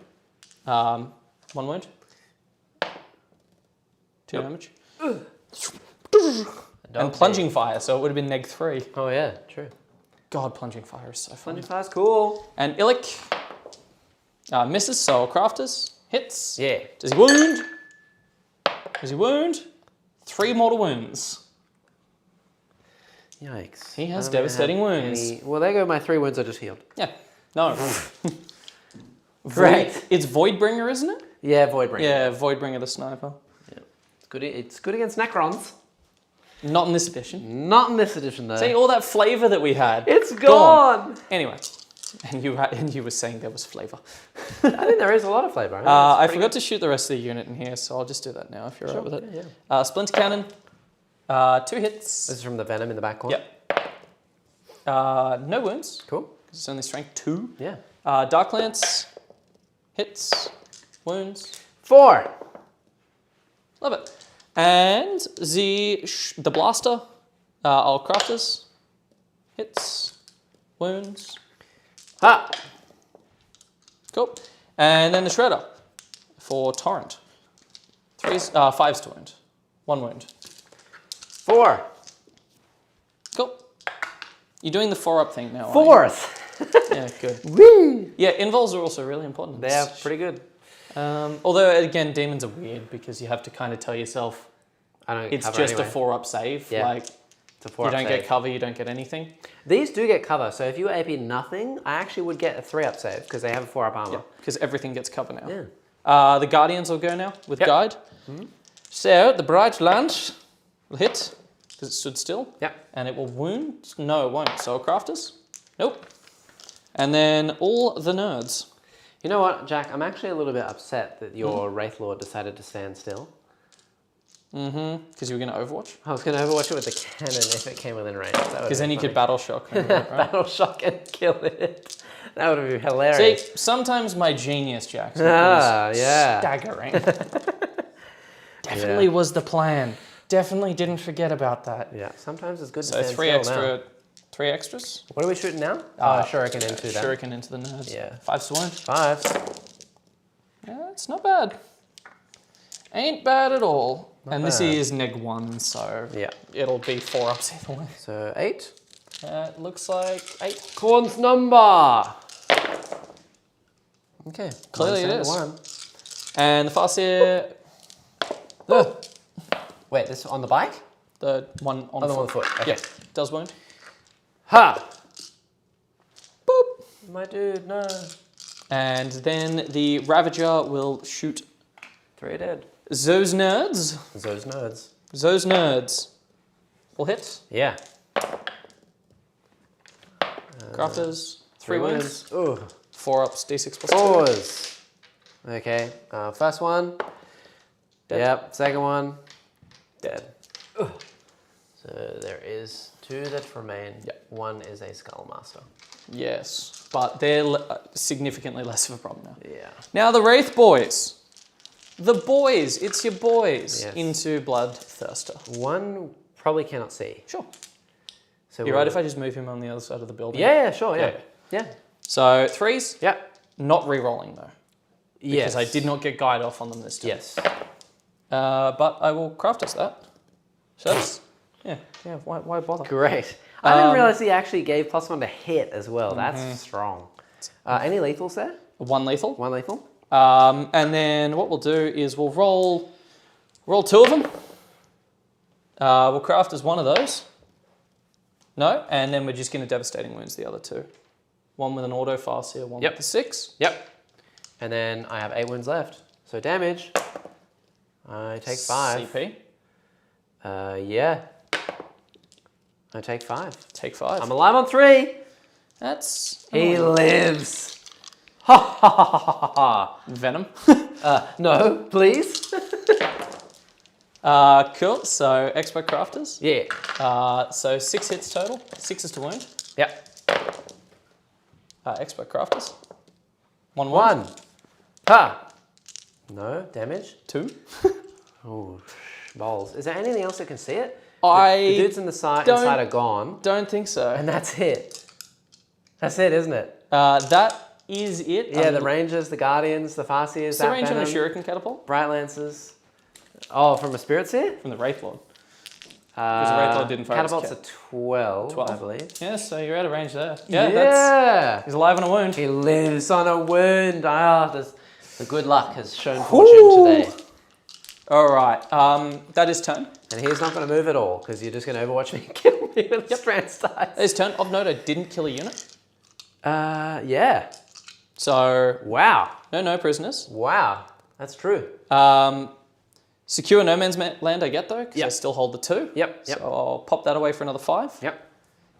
Speaker 2: 1 wound. 2 damage. And plunging fire, so it would have been neg 3.
Speaker 1: Oh yeah, true.
Speaker 2: God, plunging fire is so fun.
Speaker 1: Plunging fire's cool.
Speaker 2: And Illic misses, so crafters hits.
Speaker 1: Yeah.
Speaker 2: Does he wound? Does he wound? 3 mortal wounds.
Speaker 1: Yikes.
Speaker 2: He has
Speaker 1: I don't
Speaker 2: devastating
Speaker 1: have
Speaker 2: wounds.
Speaker 1: Well, there go my 3 wounds I just healed.
Speaker 2: Yeah. No.
Speaker 1: Great.
Speaker 2: It's Voidbringer, isn't it?
Speaker 1: Yeah, Voidbringer.
Speaker 2: Yeah, Voidbringer the sniper.
Speaker 1: Yeah. It's good against Necrons.
Speaker 2: Not in this edition.
Speaker 1: Not in this edition though.
Speaker 2: See all that flavour that we had.
Speaker 1: It's gone.
Speaker 2: Anyway, and you were saying there was flavour.
Speaker 1: I think there is a lot of flavour.
Speaker 2: I forgot to shoot the rest of the unit in here, so I'll just do that now if you're alright with it.
Speaker 1: Yeah.
Speaker 2: Splinter Cannon, 2 hits.
Speaker 1: This is from the Venom in the back corner.
Speaker 2: Yep. No wounds.
Speaker 1: Cool.
Speaker 2: 'Cause it's only strength 2.
Speaker 1: Yeah.
Speaker 2: Dark Lance, hits, wounds.
Speaker 1: 4.
Speaker 2: Love it. And the blaster, all crafters, hits, wounds.
Speaker 1: Ha!
Speaker 2: Cool. And then the shredder for torrent. 5s to wound. 1 wound.
Speaker 1: 4.
Speaker 2: Cool. You're doing the 4-up thing now.
Speaker 1: 4th.
Speaker 2: Yeah, good.
Speaker 1: Woo!
Speaker 2: Yeah, invols are also really important.
Speaker 1: They are pretty good.
Speaker 2: Although again, demons are weird because you have to kind of tell yourself it's
Speaker 1: cover
Speaker 2: just
Speaker 1: anyway.
Speaker 2: a 4-up save.
Speaker 1: Yeah.
Speaker 2: Like
Speaker 1: It's a 4
Speaker 2: you
Speaker 1: up
Speaker 2: don't
Speaker 1: save.
Speaker 2: get cover, you don't get anything.
Speaker 1: These do get cover, so if you AP nothing, I actually would get a 3-up save because they have a 4-up armor.
Speaker 2: Because everything gets cover now.
Speaker 1: Yeah.
Speaker 2: The Guardians will go now with
Speaker 1: Yep.
Speaker 2: guide. So the Bright Land will hit because it stood still.
Speaker 1: Yep.
Speaker 2: And it will wound. No, it won't. So crafters. Nope. And then all the nerds.
Speaker 1: You know what, Jack? I'm actually a little bit upset that your Wraith Lord decided to stand still.
Speaker 2: Because you were going to Overwatch.
Speaker 1: I was going to overwatch it with the cannon if it came within range.
Speaker 2: Because then you could battle shock. Right?
Speaker 1: battle shock and kill it. That would be hilarious.
Speaker 2: See, sometimes my genius, Jackson,
Speaker 1: Ah,
Speaker 2: is
Speaker 1: yeah.
Speaker 2: staggering. Definitely was the plan. Definitely didn't forget about that.
Speaker 1: Yeah, sometimes it's good to
Speaker 2: So
Speaker 1: stand
Speaker 2: 3
Speaker 1: still
Speaker 2: extra,
Speaker 1: now.
Speaker 2: 3 extras.
Speaker 1: What are we shooting now? Shuriken into that.
Speaker 2: Shuriken into the nerds.
Speaker 1: Yeah.
Speaker 2: 5s to wound.
Speaker 1: 5s.
Speaker 2: Yeah, it's not bad. Ain't bad at all.
Speaker 1: Not
Speaker 2: and this
Speaker 1: bad.
Speaker 2: is neg 1, so
Speaker 1: Yeah.
Speaker 2: it'll be 4-ups either way.
Speaker 1: So 8.
Speaker 2: It looks like 8.
Speaker 1: Khorne's number. Okay.
Speaker 2: Clearly it is.
Speaker 1: 1.
Speaker 2: And the Farseer,
Speaker 1: Wait, this on the bike?
Speaker 2: the one on
Speaker 1: Oh, the
Speaker 2: foot.
Speaker 1: one on the foot. Okay.
Speaker 2: Yeah, does wound.
Speaker 1: Ha!
Speaker 2: Boop.
Speaker 1: My dude, no.
Speaker 2: And then the Ravager will shoot
Speaker 1: 3 dead.
Speaker 2: those nerds.
Speaker 1: Those nerds.
Speaker 2: Those nerds will hit.
Speaker 1: Yeah.
Speaker 2: Crafters, 3 wounds.
Speaker 1: Ooh.
Speaker 2: 4 ups, d6 plus 2.
Speaker 1: Fours. Okay, first one.
Speaker 2: Dead.
Speaker 1: Yep, second one. Dead. Ugh. So there is 2 that remain.
Speaker 2: Yep.
Speaker 1: 1 is a Skullmaster.
Speaker 2: Yes, but they're significantly less of a problem now.
Speaker 1: Yeah.
Speaker 2: Now the Wraith boys. The boys, it's your boys.
Speaker 1: Yes.
Speaker 2: Into Bloodthirster.
Speaker 1: 1 probably cannot see.
Speaker 2: Sure.
Speaker 1: So
Speaker 2: You're right if I just move him on the other side of the building?
Speaker 1: Yeah, sure, yeah. Yeah.
Speaker 2: So 3s,
Speaker 1: Yep.
Speaker 2: not re-rolling though.
Speaker 1: Yes.
Speaker 2: Because I did not get guide off on them this time.
Speaker 1: Yes.
Speaker 2: But I will craft us that. So that's, yeah, why bother?
Speaker 1: Great. I didn't realize he actually gave +1 to hit as well. That's strong. Any lethals there?
Speaker 2: 1 lethal.
Speaker 1: 1 lethal?
Speaker 2: And then what we'll do is we'll roll 2 of them. We'll craft as 1 of those. No, and then we're just going to devastating wounds the other 2. 1 with an auto farseer, 1 with the 6.
Speaker 1: Yep. And then I have 8 wounds left. So damage. I take 5.
Speaker 2: CP.
Speaker 1: Yeah. I take 5.
Speaker 2: Take 5.
Speaker 1: I'm alive on 3.
Speaker 2: That's
Speaker 1: He lives. Ha ha ha ha ha ha.
Speaker 2: Venom.
Speaker 1: No, please.
Speaker 2: Cool. So expert crafters.
Speaker 1: Yeah.
Speaker 2: So 6 hits total. 6 is to wound.
Speaker 1: Yep.
Speaker 2: Expert crafters. 1 wound.
Speaker 1: 1. Ha. No damage.
Speaker 2: 2.
Speaker 1: Oh, balls. Is there anything else that can see it?
Speaker 2: The
Speaker 1: dudes inside are gone.
Speaker 2: Don't think so.
Speaker 1: And that's it. That's it, isn't it?
Speaker 2: That is it.
Speaker 1: Yeah, the Rangers, the Guardians, the Farseers,
Speaker 2: Is the range on the Shuriken catapult?
Speaker 1: Bright Lancers. Oh, from a Spirit Seer?
Speaker 2: From the Wraith Lord. Because the Wraith Lord didn't fire his
Speaker 1: Catapult's a 12,
Speaker 2: 12,
Speaker 1: I believe.
Speaker 2: Yeah, so you're out of range there.
Speaker 1: Yeah.
Speaker 2: He's alive on a wound.
Speaker 1: He lives on a wound. The good luck has shown fortune today.
Speaker 2: All right, that is turn.
Speaker 1: And he's not going to move at all because you're just going to Overwatch me and kill me with Strand's dice.
Speaker 2: That is turn. Of note, I didn't kill a unit.
Speaker 1: Yeah.
Speaker 2: So,
Speaker 1: Wow.
Speaker 2: no prisoners.
Speaker 1: Wow. That's true.
Speaker 2: Secure no man's land I get though, because I still hold the 2.
Speaker 1: Yep.
Speaker 2: So I'll pop that away for another 5.
Speaker 1: Yep.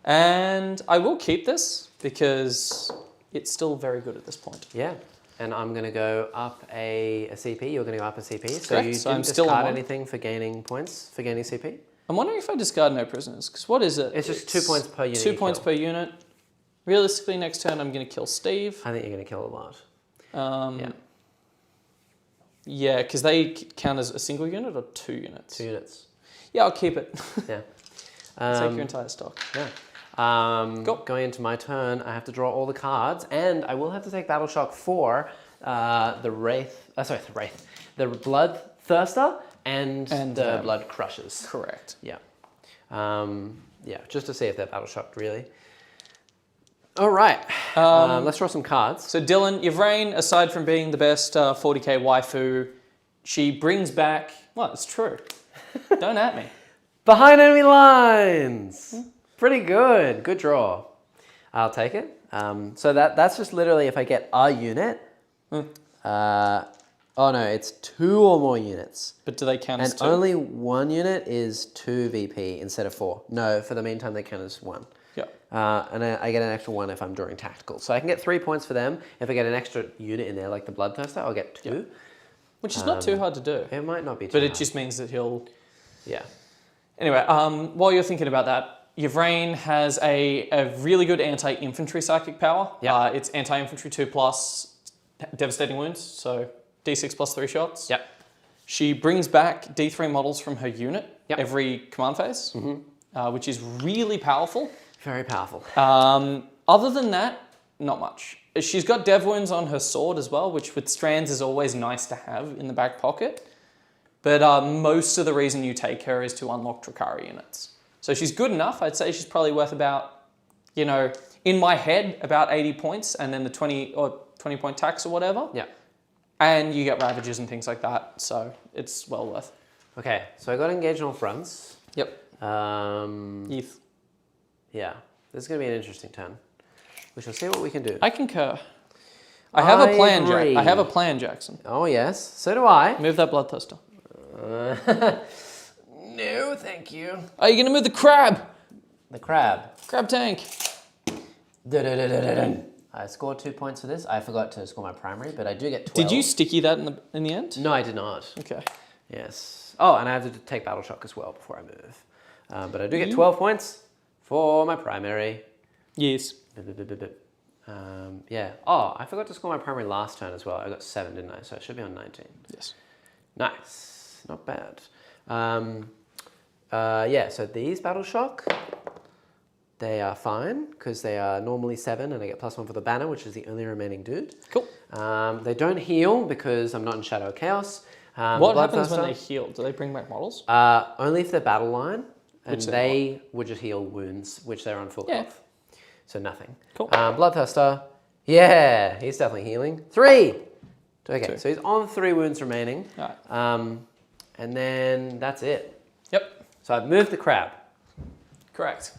Speaker 2: And I will keep this because it's still very good at this point.
Speaker 1: Yeah. And I'm going to go up a CP. You're going to go up a CP. So
Speaker 2: Correct.
Speaker 1: you
Speaker 2: So
Speaker 1: didn't
Speaker 2: I'm still on
Speaker 1: discard
Speaker 2: 1.
Speaker 1: anything for gaining points, for gaining CP?
Speaker 2: I'm wondering if I discard no prisoners, because what is it?
Speaker 1: It's just 2 points per unit.
Speaker 2: 2 points per unit. Realistically, next turn I'm going to kill Steve.
Speaker 1: I think you're going to kill a lot.
Speaker 2: Yeah. Yeah, because they count as a single unit or 2 units?
Speaker 1: 2 units.
Speaker 2: Yeah, I'll keep it.
Speaker 1: Yeah.
Speaker 2: Take your entire stock.
Speaker 1: Yeah. Going into my turn, I have to draw all the cards, and I will have to take Battle Shock for the Bloodthirster and the Blood Crushers.
Speaker 2: Correct.
Speaker 1: Yeah. Yeah, just to see if they're Battle Shocked, really. All right, let's draw some cards.
Speaker 2: So Dylan, Yvraine, aside from being the best 40k waifu, she brings back, well, it's true. Don't at me.
Speaker 1: Behind enemy lines. Pretty good. Good draw. I'll take it. So that's just literally if I get a unit. Oh no, it's 2 or more units.
Speaker 2: But do they count as
Speaker 1: and
Speaker 2: 2?
Speaker 1: Only 1 unit is 2 VP instead of 4. No, for the meantime they count as 1.
Speaker 2: Yeah.
Speaker 1: And I get an extra 1 if I'm drawing tactical. So I can get 3 points for them. If I get an extra unit in there, like the Bloodthirster, I'll get 2.
Speaker 2: Yeah. Which is not too hard to do.
Speaker 1: It might not be too
Speaker 2: But
Speaker 1: hard.
Speaker 2: it just means that he'll...
Speaker 1: Yeah.
Speaker 2: Anyway, while you're thinking about that, Yvraine has a really good anti-infantry psychic power.
Speaker 1: Yeah.
Speaker 2: It's anti-infantry 2+, devastating wounds, so D6 plus 3 shots.
Speaker 1: Yep.
Speaker 2: She brings back D3 models from her unit every command phase, which is really powerful.
Speaker 1: Very powerful.
Speaker 2: Other than that, not much. She's got dev wounds on her sword as well, which with strands is always nice to have in the back pocket. But most of the reason you take her is to unlock Drukhari units. So she's good enough. I'd say she's probably worth about, in my head, about 80 points, and then the 20 point tax or whatever.
Speaker 1: Yeah.
Speaker 2: And you get Ravages and things like that, so it's well worth.
Speaker 1: Okay, so I got engaged on all fronts.
Speaker 2: Yep.
Speaker 1: Yeah, this is going to be an interesting turn. We shall see what we can do.
Speaker 2: I concur. I have a plan,
Speaker 1: agree.
Speaker 2: I have a plan, Jackson.
Speaker 1: Oh yes, so do I.
Speaker 2: Move that Bloodthirster.
Speaker 1: No, thank you.
Speaker 2: Are you going to move the crab?
Speaker 1: The crab.
Speaker 2: Crab tank.
Speaker 1: I scored 2 points for this. I forgot to score my primary, but I do get 12.
Speaker 2: Did you sticky that in the end?
Speaker 1: No, I did not.
Speaker 2: Okay.
Speaker 1: Yes. Oh, and I have to take battle shock as well before I move. But I do get 12 points for my primary.
Speaker 2: Yes.
Speaker 1: Yeah. Oh, I forgot to score my primary last turn as well. I got 7, didn't I? So I should be on 19.
Speaker 2: Yes.
Speaker 1: Nice. Not bad. Yeah, so these battle shock, they are fine because they are normally 7 and I get +1 for the banner, which is the only remaining dude.
Speaker 2: Cool.
Speaker 1: They don't heal because I'm not in Shadow Chaos.
Speaker 2: What happens when they heal? Do they bring back models?
Speaker 1: Only if they're battle line, and
Speaker 2: Which
Speaker 1: they would just heal wounds, which they're on full of. So nothing.
Speaker 2: Cool.
Speaker 1: Bloodthirster, yeah, he's definitely healing. 3! Okay,
Speaker 2: 2.
Speaker 1: so he's on 3 wounds remaining.
Speaker 2: All right.
Speaker 1: And then that's it.
Speaker 2: Yep.
Speaker 1: So I've moved the crab.
Speaker 2: Correct.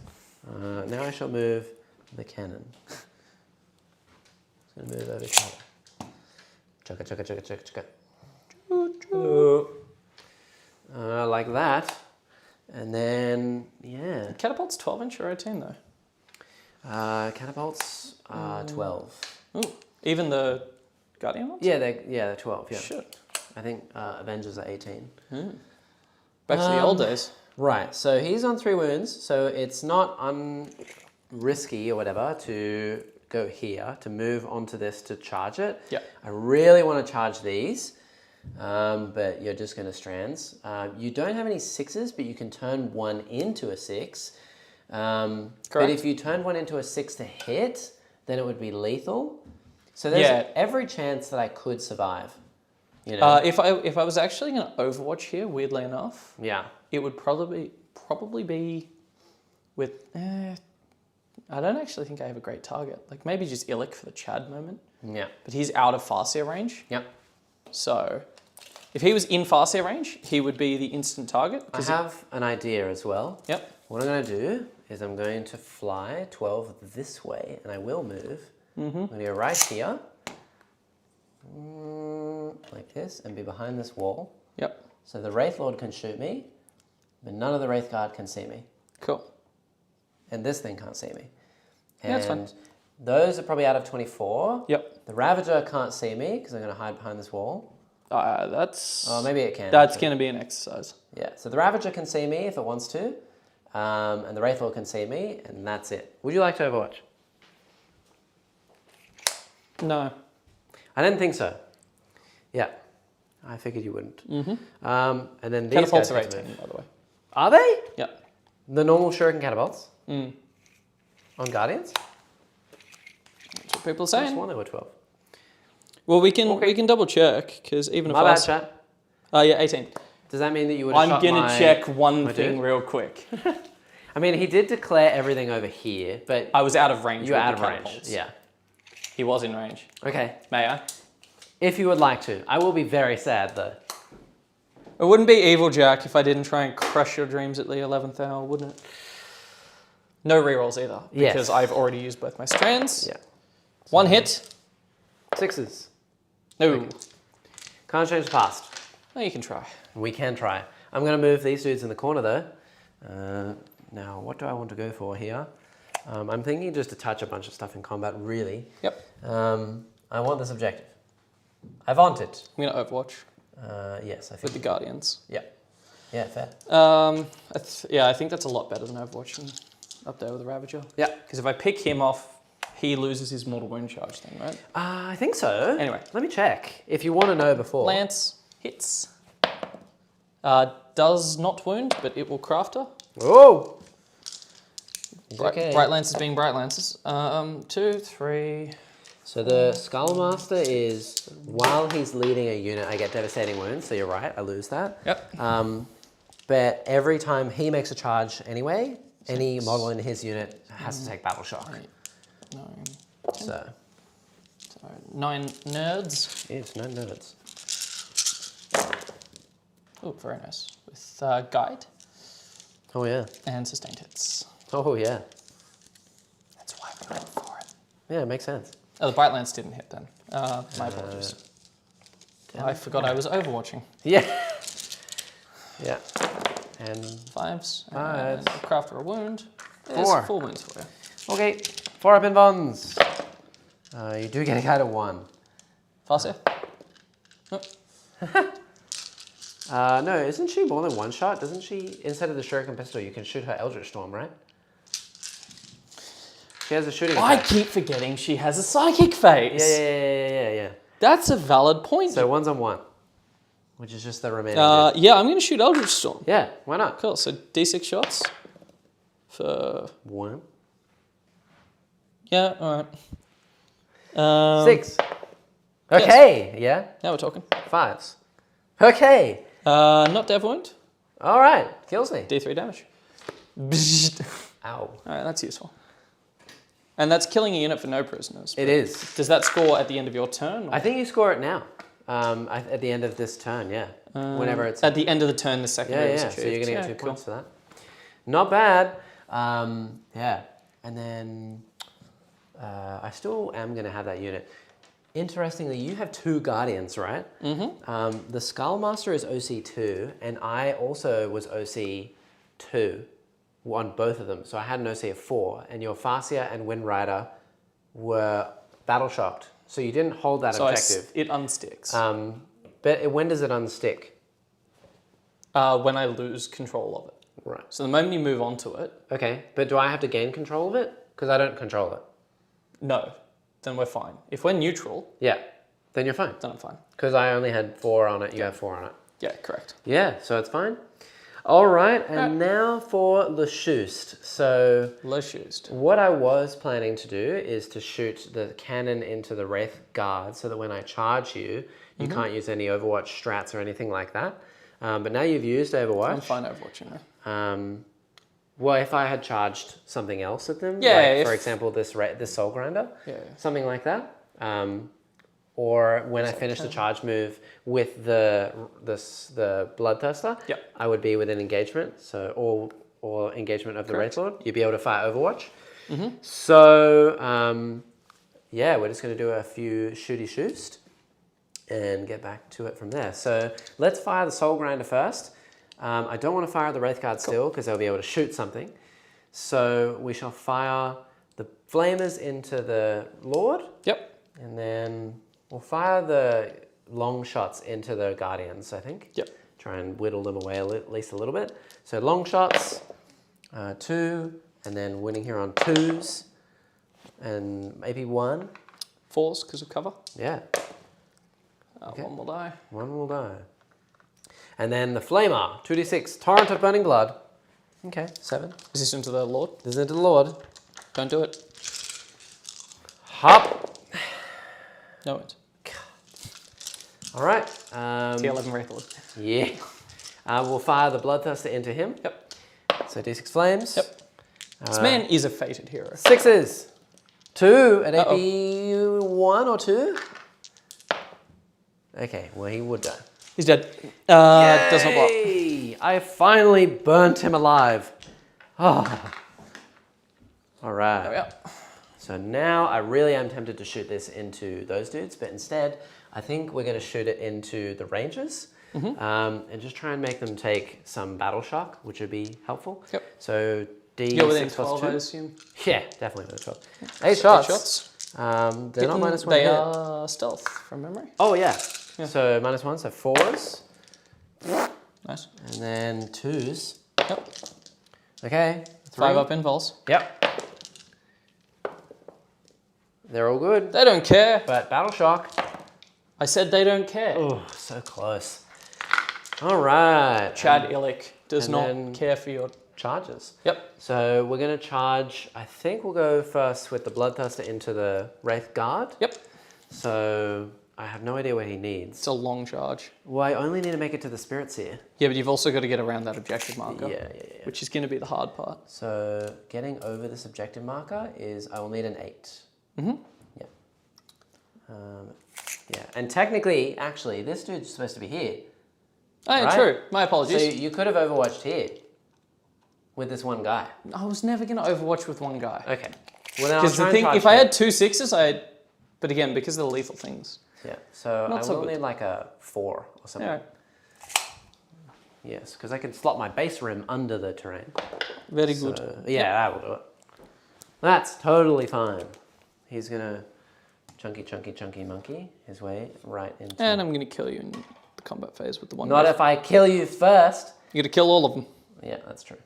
Speaker 1: Now I shall move the cannon. It's going to move over here. Chugga, chugga, chugga, chugga, chugga. Like that. And then, yeah.
Speaker 2: Catapult's 12-inch or 18 though?
Speaker 1: Catapults are 12.
Speaker 2: Ooh. Even the Guardian ones?
Speaker 1: Yeah, they're 12, yeah.
Speaker 2: Shit.
Speaker 1: I think Avengers are 18.
Speaker 2: Back to the old days.
Speaker 1: Right, so he's on 3 wounds, so it's not risky or whatever to go here, to move onto this to charge it.
Speaker 2: Yeah.
Speaker 1: I really want to charge these, but you're just going to strands. You don't have any 6s, but you can turn 1 into a 6. But if you turned 1 into a 6 to hit, then it would be lethal. So there's every chance that I could survive. You know?
Speaker 2: If I was actually going to Overwatch here, weirdly enough, it would probably be with. I don't actually think I have a great target. Like maybe just Illic for the Chad moment.
Speaker 1: Yeah.
Speaker 2: But he's out of Farseer range.
Speaker 1: Yep.
Speaker 2: So if he was in Farseer range, he would be the instant target.
Speaker 1: I have an idea as well.
Speaker 2: Yep.
Speaker 1: What I'm going to do is I'm going to fly 12 this way, and I will move. I'm going to go right here, like this, and be behind this wall.
Speaker 2: Yep.
Speaker 1: So the Wraith Lord can shoot me, but none of the Wraith Guard can see me.
Speaker 2: Cool.
Speaker 1: And this thing can't see me. And
Speaker 2: Yeah, that's fine.
Speaker 1: those are probably out of 24.
Speaker 2: Yep.
Speaker 1: The Ravager can't see me because I'm going to hide behind this wall.
Speaker 2: That's...
Speaker 1: Oh, maybe it can.
Speaker 2: That's going to be an exercise.
Speaker 1: Yeah, so the Ravager can see me if it wants to, and the Wraith Lord can see me, and that's it. Would you like to Overwatch?
Speaker 2: No.
Speaker 1: I didn't think so. Yeah, I figured you wouldn't. And then these
Speaker 2: Catapults
Speaker 1: guys
Speaker 2: are 18, by the way.
Speaker 1: Are they?
Speaker 2: Yeah.
Speaker 1: The normal Shuriken catapults? On Guardians?
Speaker 2: That's what people are
Speaker 1: I
Speaker 2: saying.
Speaker 1: just won they were 12.
Speaker 2: Well, we can double check because even
Speaker 1: My bad, chat.
Speaker 2: Yeah, 18.
Speaker 1: Does that mean that you would have
Speaker 2: I'm
Speaker 1: shot
Speaker 2: gonna check one
Speaker 1: my
Speaker 2: thing
Speaker 1: dude?
Speaker 2: real quick.
Speaker 1: I mean, he did declare everything over here, but
Speaker 2: I was out of range.
Speaker 1: you were
Speaker 2: with
Speaker 1: out
Speaker 2: the
Speaker 1: of range.
Speaker 2: catapults.
Speaker 1: Yeah.
Speaker 2: He was in range.
Speaker 1: Okay.
Speaker 2: May I?
Speaker 1: If you would like to. I will be very sad, though.
Speaker 2: It wouldn't be evil, Jack, if I didn't try and crush your dreams at the 11th hour, wouldn't it? No rerolls either, because I've already used both my strands.
Speaker 1: Yeah.
Speaker 2: One hit.
Speaker 1: 6s.
Speaker 2: No.
Speaker 1: Okay. Can't change the past.
Speaker 2: No, you can try.
Speaker 1: We can try. I'm going to move these dudes in the corner, though. Now, what do I want to go for here? I'm thinking just to touch a bunch of stuff in combat, really.
Speaker 2: Yep.
Speaker 1: I want this objective. I want it.
Speaker 2: I'm going to Overwatch
Speaker 1: Yes, I think.
Speaker 2: with the Guardians.
Speaker 1: Yeah. Yeah, fair.
Speaker 2: I think that's a lot better than Overwatch up there with the Ravager.
Speaker 1: Yeah.
Speaker 2: Because if I pick him off, he loses his mortal wound charge thing, right?
Speaker 1: I think so.
Speaker 2: Anyway.
Speaker 1: Let me check. If you want to know before.
Speaker 2: Lance hits. Does not wound, but it will crafter.
Speaker 1: Oh!
Speaker 2: Okay. Bright Lances being Bright Lances. 2, 3...
Speaker 1: So the Skullmaster is, while he's leading a unit, I get devastating wounds, so you're right, I lose that.
Speaker 2: Yep.
Speaker 1: But every time he makes a charge anyway, any model in his unit has to take battle shock.
Speaker 2: 8, 9, 10.
Speaker 1: So
Speaker 2: 9 nerds.
Speaker 1: yes, no nerds.
Speaker 2: Oh, very nice. With guide
Speaker 1: Oh yeah.
Speaker 2: and sustained hits.
Speaker 1: Oh yeah.
Speaker 2: That's why we went for it.
Speaker 1: Yeah, it makes sense.
Speaker 2: Oh, the Bright Lance didn't hit then. My apologies. I forgot I was overwatching.
Speaker 1: Yeah. Yeah. And
Speaker 2: 5s.
Speaker 1: Fives.
Speaker 2: And crafter a wound. There's
Speaker 1: 4.
Speaker 2: 4 wounds for you.
Speaker 1: okay. 4 up in Vons. You do get a guy to 1.
Speaker 2: Fast
Speaker 1: No, isn't she more than one shot? Doesn't she, instead of the Shuriken pistol, you can shoot her Eldritch Storm, right? She has a shooting
Speaker 2: I
Speaker 1: attack.
Speaker 2: keep forgetting she has a psychic phase.
Speaker 1: Yeah.
Speaker 2: That's a valid point.
Speaker 1: So 1's on 1, which is just the remaining.
Speaker 2: Yeah, I'm going to shoot Eldritch Storm.
Speaker 1: Yeah, why not?
Speaker 2: Cool, so D6 shots for...
Speaker 1: 1.
Speaker 2: Yeah, all right.
Speaker 1: 6. Okay, yeah.
Speaker 2: Now we're talking.
Speaker 1: 5s. Okay.
Speaker 2: Not Dev Wound.
Speaker 1: All right, kills me.
Speaker 2: D3 damage.
Speaker 1: Ow.
Speaker 2: All right, that's useful. And that's killing a unit for no prisoners.
Speaker 1: It is.
Speaker 2: Does that score at the end of your turn? Or?
Speaker 1: I think you score it now. At the end of this turn, yeah. Whenever it's...
Speaker 2: At the end of the turn, the second is achieved.
Speaker 1: So you're going to get 2
Speaker 2: cool.
Speaker 1: points for that. Not bad. Yeah. And then I still am going to have that unit. Interestingly, you have 2 Guardians, right? Mm-hmm. The Skullmaster is OC2, and I also was OC2 on both of them. So I had an OC of 4, and your Farseer and Windrider were battle shocked. So you didn't hold that objective.
Speaker 2: It unsticks.
Speaker 1: But when does it unstick?
Speaker 2: When I lose control of it.
Speaker 1: Right.
Speaker 2: So the moment you move on to it...
Speaker 1: Okay, but do I have to gain control of it? Because I don't control it.
Speaker 2: No, then we're fine. If we're neutral...
Speaker 1: Yeah, then you're fine.
Speaker 2: Then I'm fine.
Speaker 1: Because I only had 4 on it, you have 4 on it.
Speaker 2: Yeah, correct.
Speaker 1: Yeah, so it's fine. All right, and now for Le Schust. So
Speaker 2: Le Schust.
Speaker 1: what I was planning to do is to shoot the cannon into the Wraith Guard so that when I charge you, you can't use any Overwatch strats or anything like that. But now you've used Overwatch.
Speaker 2: I'm fine overwatching now.
Speaker 1: Well, if I had charged something else at them,
Speaker 2: Yeah,
Speaker 1: like, for example, this Soul Grinder, something like that. Or when I finish the charge move with the Bloodthirster, I would be within engagement, so or engagement of the Wraith Lord. You'd be able to fire Overwatch. So yeah, we're just going to do a few shooty shoost and get back to it from there. So let's fire the Soul Grinder first. I don't want to fire the Wraith Guard still because they'll be able to shoot something. So we shall fire the Flamers into the Lord.
Speaker 2: Yep.
Speaker 1: And then we'll fire the long shots into the Guardians, I think.
Speaker 2: Yep.
Speaker 1: Try and whittle them away at least a little bit. So long shots, 2, and then winning here on 2s, and maybe 1.
Speaker 2: 4s because of cover.
Speaker 1: Yeah. Okay.
Speaker 2: 1 will die.
Speaker 1: 1 will die. And then the Flamer, 2d6, Torrent of Burning Blood. Okay, 7.
Speaker 2: Is this into the Lord?
Speaker 1: This is into the Lord.
Speaker 2: Don't do it.
Speaker 1: Hop.
Speaker 2: No it.
Speaker 1: All right.
Speaker 2: T11 Wraith Lord.
Speaker 1: Yeah. We'll fire the Bloodthirster into him.
Speaker 2: Yep.
Speaker 1: So d6 flames.
Speaker 2: Yep. This man is a fated hero.
Speaker 1: 6s. 2 at AP 1 or 2. Okay, well he would die.
Speaker 2: He's dead. Does not block.
Speaker 1: I finally burnt him alive. Oh. All right.
Speaker 2: There we are.
Speaker 1: So now I really am tempted to shoot this into those dudes, but instead I think we're going to shoot it into the Rangers and just try and make them take some battle shock, which would be helpful.
Speaker 2: Yep.
Speaker 1: So D6
Speaker 2: You're within
Speaker 1: plus
Speaker 2: 12,
Speaker 1: 2.
Speaker 2: I assume.
Speaker 1: Yeah, definitely within 12. 8 shots.
Speaker 2: 8 shots.
Speaker 1: They're not minus 1
Speaker 2: They
Speaker 1: hit.
Speaker 2: are stealth from memory.
Speaker 1: Oh yeah. So minus 1, so 4s.
Speaker 2: Nice.
Speaker 1: And then 2s.
Speaker 2: Yep.
Speaker 1: Okay. 3.
Speaker 2: 5 up invols.
Speaker 1: Yep. They're all good.
Speaker 2: They don't care.
Speaker 1: But battle shock.
Speaker 2: I said they don't care.
Speaker 1: Oh, so close. All right.
Speaker 2: Chad Illick does
Speaker 1: and
Speaker 2: not
Speaker 1: then-
Speaker 2: care for your...
Speaker 1: Charges.
Speaker 2: Yep.
Speaker 1: So we're going to charge, I think we'll go first with the Bloodthirster into the Wraith Guard.
Speaker 2: Yep.
Speaker 1: So I have no idea what he needs.
Speaker 2: It's a long charge.
Speaker 1: Well, I only need to make it to the Spirit Seer.
Speaker 2: Yeah, but you've also got to get around that objective marker.
Speaker 1: Yeah.
Speaker 2: Which is going to be the hard part.
Speaker 1: So getting over this objective marker is, I will need an 8.
Speaker 2: Mm-hmm.
Speaker 1: Yeah. Yeah, and technically, actually, this dude's supposed to be here.
Speaker 2: Oh, yeah,
Speaker 1: right?
Speaker 2: true. My apologies.
Speaker 1: So you could have Overwatched here with this one guy.
Speaker 2: I was never going to overwatch with one guy.
Speaker 1: Okay. Well, then I'll
Speaker 2: Because
Speaker 1: try
Speaker 2: the
Speaker 1: and
Speaker 2: thing,
Speaker 1: charge
Speaker 2: if I
Speaker 1: him.
Speaker 2: had 2 6s, I'd... But again, because of the lethal things.
Speaker 1: Yeah, so
Speaker 2: Not
Speaker 1: I
Speaker 2: so
Speaker 1: will
Speaker 2: good.
Speaker 1: need like a 4 or something.
Speaker 2: Yeah.
Speaker 1: Yes, because I can slot my base rim under the terrain.
Speaker 2: Very
Speaker 1: So,
Speaker 2: good.
Speaker 1: yeah, that will do it. That's totally fine. He's gonna chunky monkey his way right into...
Speaker 2: And I'm going to kill you in the combat phase with the one.
Speaker 1: Not if I kill you first.
Speaker 2: You're going to kill all of them.
Speaker 1: Yeah, that's true.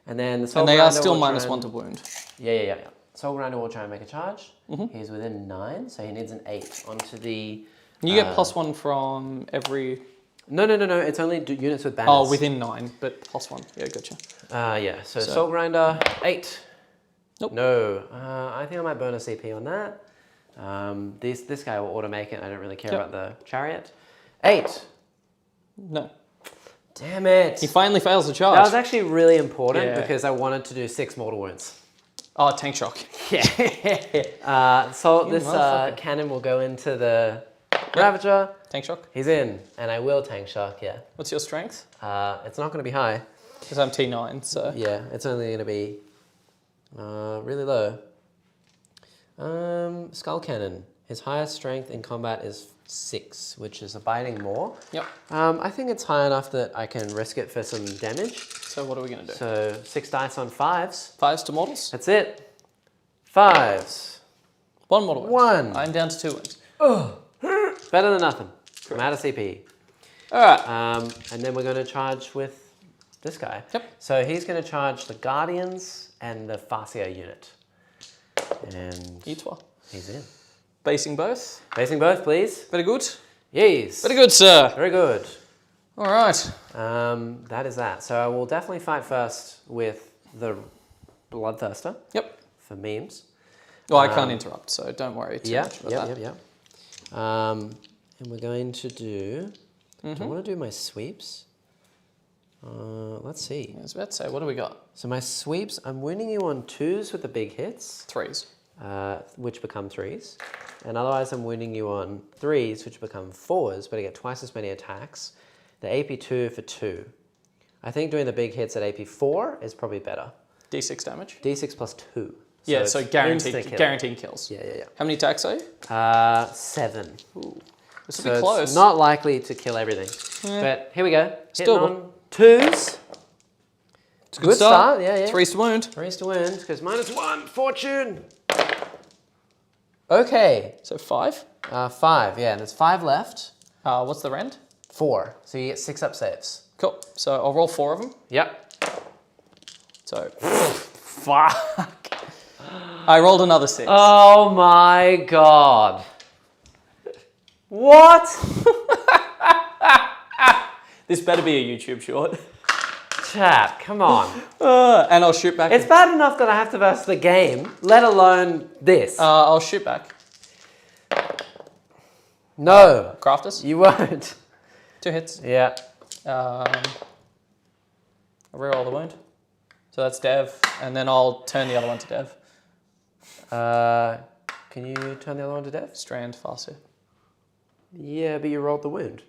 Speaker 1: And then the Soul
Speaker 2: And they
Speaker 1: Grinder
Speaker 2: are still
Speaker 1: will
Speaker 2: minus
Speaker 1: try
Speaker 2: 1 to wound.
Speaker 1: Yeah. Soul Grinder will try and make a charge. He's within 9, so he needs an 8 onto the...
Speaker 2: You get +1 from every...
Speaker 1: No. It's only units with banners.
Speaker 2: Oh, within 9, but +1. Yeah, gotcha.
Speaker 1: Yeah. So Soul Grinder 8.
Speaker 2: Nope.
Speaker 1: No. I think I might burn a CP on that. This guy will auto make it. I don't really care about the chariot. 8.
Speaker 2: No.
Speaker 1: Damn it.
Speaker 2: He finally fails the charge.
Speaker 1: That was actually really important because I wanted to do 6 mortal wounds.
Speaker 2: Oh, tank shock.
Speaker 1: Yeah. So this cannon will go into the Ravager.
Speaker 2: Tank shock.
Speaker 1: He's in, and I will tank shock. Yeah.
Speaker 2: What's your strength?
Speaker 1: It's not going to be high.
Speaker 2: Because I'm T9, so...
Speaker 1: Yeah, it's only going to be really low. Skull Cannon. His highest strength in combat is 6, which is a biting more.
Speaker 2: Yep.
Speaker 1: I think it's high enough that I can risk it for some damage.
Speaker 2: So what are we going to do?
Speaker 1: So 6 dice on 5s.
Speaker 2: 5s to mortals?
Speaker 1: That's it. 5s.
Speaker 2: 1 mortal wound.
Speaker 1: 1.
Speaker 2: I'm down to 2 wounds.
Speaker 1: Better than nothing. I'm out of CP.
Speaker 2: All right.
Speaker 1: And then we're going to charge with this guy.
Speaker 2: Yep.
Speaker 1: So he's going to charge the Guardians and the Farseer unit. And he's in.
Speaker 2: Basing both.
Speaker 1: Basing both, please.
Speaker 2: Very good.
Speaker 1: Yes.
Speaker 2: Very good, sir.
Speaker 1: Very good.
Speaker 2: All right.
Speaker 1: That is that. So I will definitely fight first with the Bloodthirster.
Speaker 2: Yep.
Speaker 1: For memes.
Speaker 2: Well, I can't interrupt, so don't worry too much about that.
Speaker 1: Yep. And we're going to do... Do I want to do my sweeps? Let's see.
Speaker 2: I was about to say, what do we got?
Speaker 1: So my sweeps, I'm winning you on 2s with the big hits.
Speaker 2: 3s.
Speaker 1: Which become 3s. And otherwise I'm winning you on 3s, which become 4s, but I get twice as many attacks. The AP2 for 2. I think doing the big hits at AP4 is probably better.
Speaker 2: D6 damage?
Speaker 1: D6 plus 2.
Speaker 2: Yeah, so guaranteed kills.
Speaker 1: Yeah.
Speaker 2: How many attacks are you?
Speaker 1: 7.
Speaker 2: Ooh. This
Speaker 1: So
Speaker 2: will be close.
Speaker 1: it's not likely to kill everything.
Speaker 2: Yeah.
Speaker 1: But here we go.
Speaker 2: Still
Speaker 1: Hitting on 2s.
Speaker 2: It's a good start.
Speaker 1: Yeah.
Speaker 2: 3s to wound.
Speaker 1: 3s to wound, because -1, fortune. Okay.
Speaker 2: So 5.
Speaker 1: 5, yeah, and there's 5 left.
Speaker 2: What's the rend?
Speaker 1: 4, so you get 6 up saves.
Speaker 2: Cool. So I'll roll 4 of them.
Speaker 1: Yep.
Speaker 2: So
Speaker 1: Fuck.
Speaker 2: I rolled another 6.
Speaker 1: Oh my god. What?
Speaker 2: This better be a YouTube short.
Speaker 1: Chat, come on.
Speaker 2: And I'll shoot back.
Speaker 1: It's bad enough that I have to verse the game, let alone this.
Speaker 2: I'll shoot back.
Speaker 1: No.
Speaker 2: Crafters.
Speaker 1: You won't.
Speaker 2: 2 hits.
Speaker 1: Yeah.
Speaker 2: I reroll the wound. So that's Dev, and then I'll turn the other one to Dev.
Speaker 1: Can you turn the other one to death?
Speaker 2: Strand, Farseer.
Speaker 1: Yeah, but you rolled the wound.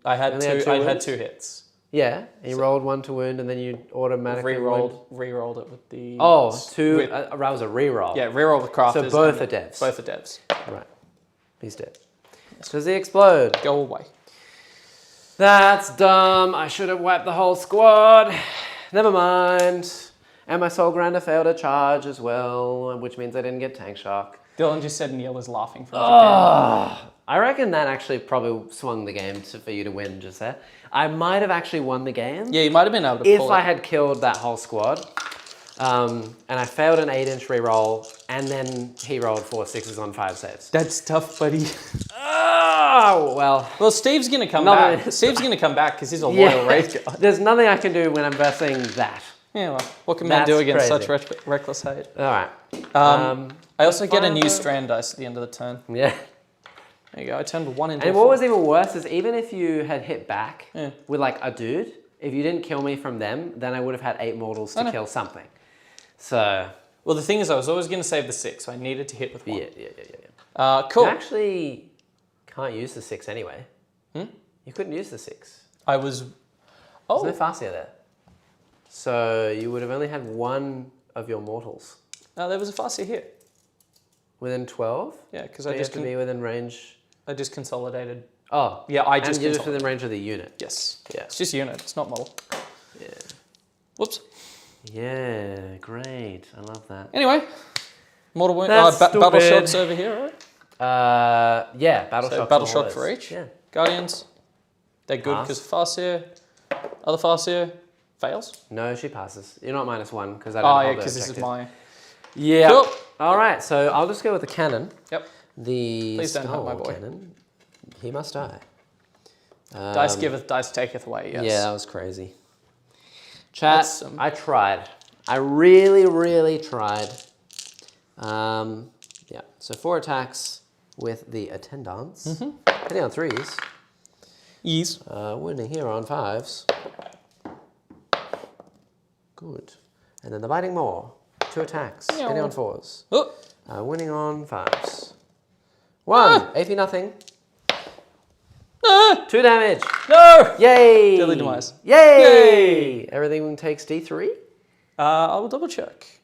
Speaker 2: I had
Speaker 1: Only
Speaker 2: 2.
Speaker 1: had 2
Speaker 2: I had
Speaker 1: wounds?
Speaker 2: 2 hits.
Speaker 1: Yeah, and you rolled 1 to wound, and then you automatically
Speaker 2: Rerolled it with the.
Speaker 1: Oh, 2.
Speaker 2: With,
Speaker 1: That was a reroll.
Speaker 2: yeah, reroll with crafters.
Speaker 1: So both are devs.
Speaker 2: Both are devs.
Speaker 1: Right. He's dead. Does he explode?
Speaker 2: Go away.
Speaker 1: That's dumb. I should have wiped the whole squad. Never mind. And my Soul Grinder failed a charge as well, which means I didn't get tank shock.
Speaker 2: Dylan just said Neil is laughing from Japan.
Speaker 1: I reckon that actually probably swung the game for you to win just there. I might have actually won the game.
Speaker 2: Yeah, you might have been able to
Speaker 1: if
Speaker 2: pull
Speaker 1: I
Speaker 2: it.
Speaker 1: had killed that whole squad. And I failed an 8-inch reroll, and then he rolled 4 6s on 5 saves.
Speaker 2: That's tough, buddy.
Speaker 1: Oh, well.
Speaker 2: Well, Steve's going to come
Speaker 1: No,
Speaker 2: back. Steve's going to come back because he's a loyal raid guy.
Speaker 1: There's nothing I can do when I'm versing that.
Speaker 2: Yeah, well, what can man do against such reckless hate?
Speaker 1: All right.
Speaker 2: I also get a new strand dice at the end of the turn.
Speaker 1: Yeah.
Speaker 2: There you go. I turned 1 into
Speaker 1: And
Speaker 2: a
Speaker 1: what
Speaker 2: 4.
Speaker 1: was even worse is even if you had hit back
Speaker 2: Yeah.
Speaker 1: with like a dude, if you didn't kill me from them, then I would have had 8 mortals to kill something. So.
Speaker 2: Well, the thing is, I was always going to save the 6, so I needed to hit with 1.
Speaker 1: Yeah.
Speaker 2: Cool.
Speaker 1: You actually can't use the 6 anyway. You couldn't use the 6.
Speaker 2: I was... Oh.
Speaker 1: There's no Farseer there. So you would have only had 1 of your mortals.
Speaker 2: No, there was a Farseer here.
Speaker 1: Within 12?
Speaker 2: Yeah, because
Speaker 1: So
Speaker 2: I
Speaker 1: you
Speaker 2: just
Speaker 1: have to be within range.
Speaker 2: I just consolidated.
Speaker 1: Oh.
Speaker 2: Yeah, I
Speaker 1: And
Speaker 2: just
Speaker 1: you're just
Speaker 2: consolidated.
Speaker 1: within range of the unit.
Speaker 2: Yes.
Speaker 1: Yeah.
Speaker 2: It's just unit. It's not model.
Speaker 1: Yeah.
Speaker 2: Whoops.
Speaker 1: Yeah, great. I love that.
Speaker 2: Anyway, mortal wound.
Speaker 1: That's
Speaker 2: Battle
Speaker 1: stupid.
Speaker 2: shocks over here, right?
Speaker 1: Yeah, battle
Speaker 2: So
Speaker 1: shock.
Speaker 2: battle shock for each.
Speaker 1: Yeah.
Speaker 2: Guardians. They're good because Farseer. Other Farseer fails.
Speaker 1: No, she passes. You're not -1 because I don't hold the
Speaker 2: because this is
Speaker 1: objective.
Speaker 2: my.
Speaker 1: Yeah.
Speaker 2: Cool.
Speaker 1: All right, so I'll just go with the cannon.
Speaker 2: Yep.
Speaker 1: The
Speaker 2: Please don't hurt my boy.
Speaker 1: cannon. He must die.
Speaker 2: Dice giveth, dice taketh away. Yes.
Speaker 1: Yeah, that was crazy. Chat,
Speaker 2: That's
Speaker 1: I tried. I really, really tried. Yeah, so 4 attacks with the attendants. Hitting on 3s.
Speaker 2: Yes.
Speaker 1: Winning here on 5s. Good. And then the biting maw. 2 attacks.
Speaker 2: Meow.
Speaker 1: Hitting on 4s.
Speaker 2: Oh.
Speaker 1: Winning on 5s. 1. AP nothing.
Speaker 2: No.
Speaker 1: 2 damage.
Speaker 2: No.
Speaker 1: Yay!
Speaker 2: Deadly demise.
Speaker 1: Yay! Everything takes D3.
Speaker 2: I will double check.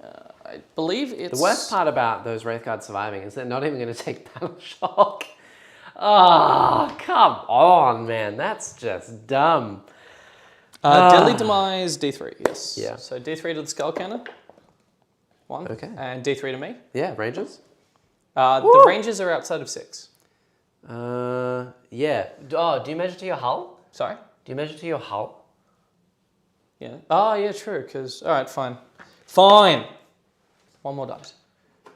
Speaker 2: I believe it's...
Speaker 1: The worst part about those Wraithguards surviving is they're not even going to take battle shock. Oh, come on, man. That's just dumb.
Speaker 2: Deadly demise, D3, yes.
Speaker 1: Yeah.
Speaker 2: So D3 to the skull cannon. 1.
Speaker 1: Okay.
Speaker 2: And D3 to me.
Speaker 1: Yeah, Rangers.
Speaker 2: The ranges are outside of 6.
Speaker 1: Yeah. Oh, do you measure to your hull?
Speaker 2: Sorry?
Speaker 1: Do you measure to your hull?
Speaker 2: Yeah. Oh, yeah, true, because... All right, fine. Fine. 1 more dice.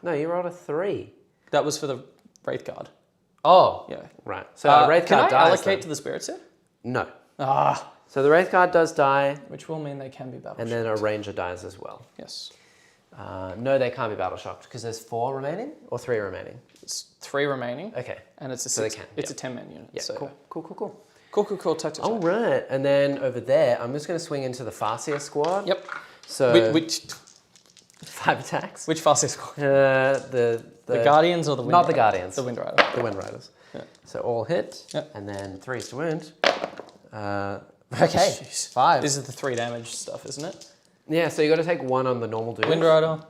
Speaker 1: No, you rolled a 3.
Speaker 2: That was for the Wraith Guard.
Speaker 1: Oh.
Speaker 2: Yeah.
Speaker 1: Right. So a Wraith
Speaker 2: Can
Speaker 1: Guard
Speaker 2: I
Speaker 1: dies
Speaker 2: allocate
Speaker 1: then.
Speaker 2: to the Spirit Set?
Speaker 1: No.
Speaker 2: Ah.
Speaker 1: So the Wraith Guard does die,
Speaker 2: Which will mean they can be battle
Speaker 1: and then a Ranger dies as well.
Speaker 2: Yes.
Speaker 1: No, they can't be battle shocked because there's 4 remaining or 3 remaining.
Speaker 2: It's 3 remaining.
Speaker 1: Okay.
Speaker 2: And it's a
Speaker 1: So they
Speaker 2: 6.
Speaker 1: can,
Speaker 2: It's
Speaker 1: yeah.
Speaker 2: a 10-man unit.
Speaker 1: Yeah.
Speaker 2: So.
Speaker 1: Cool.
Speaker 2: Cool. Touch.
Speaker 1: All right, and then over there, I'm just going to swing into the Farseer squad.
Speaker 2: Yep.
Speaker 1: So
Speaker 2: Which
Speaker 1: 5 attacks.
Speaker 2: Farseer squad?
Speaker 1: The
Speaker 2: Guardians or the Wind
Speaker 1: not the
Speaker 2: Rider?
Speaker 1: Guardians.
Speaker 2: The Wind Rider.
Speaker 1: The Wind Riders.
Speaker 2: Yeah.
Speaker 1: So all hit,
Speaker 2: Yep.
Speaker 1: and then 3s to wound. Okay,
Speaker 2: Jeez.
Speaker 1: 5.
Speaker 2: This is the 3 damage stuff, isn't it?
Speaker 1: Yeah, so you got to take 1 on the normal dude.
Speaker 2: Wind Rider.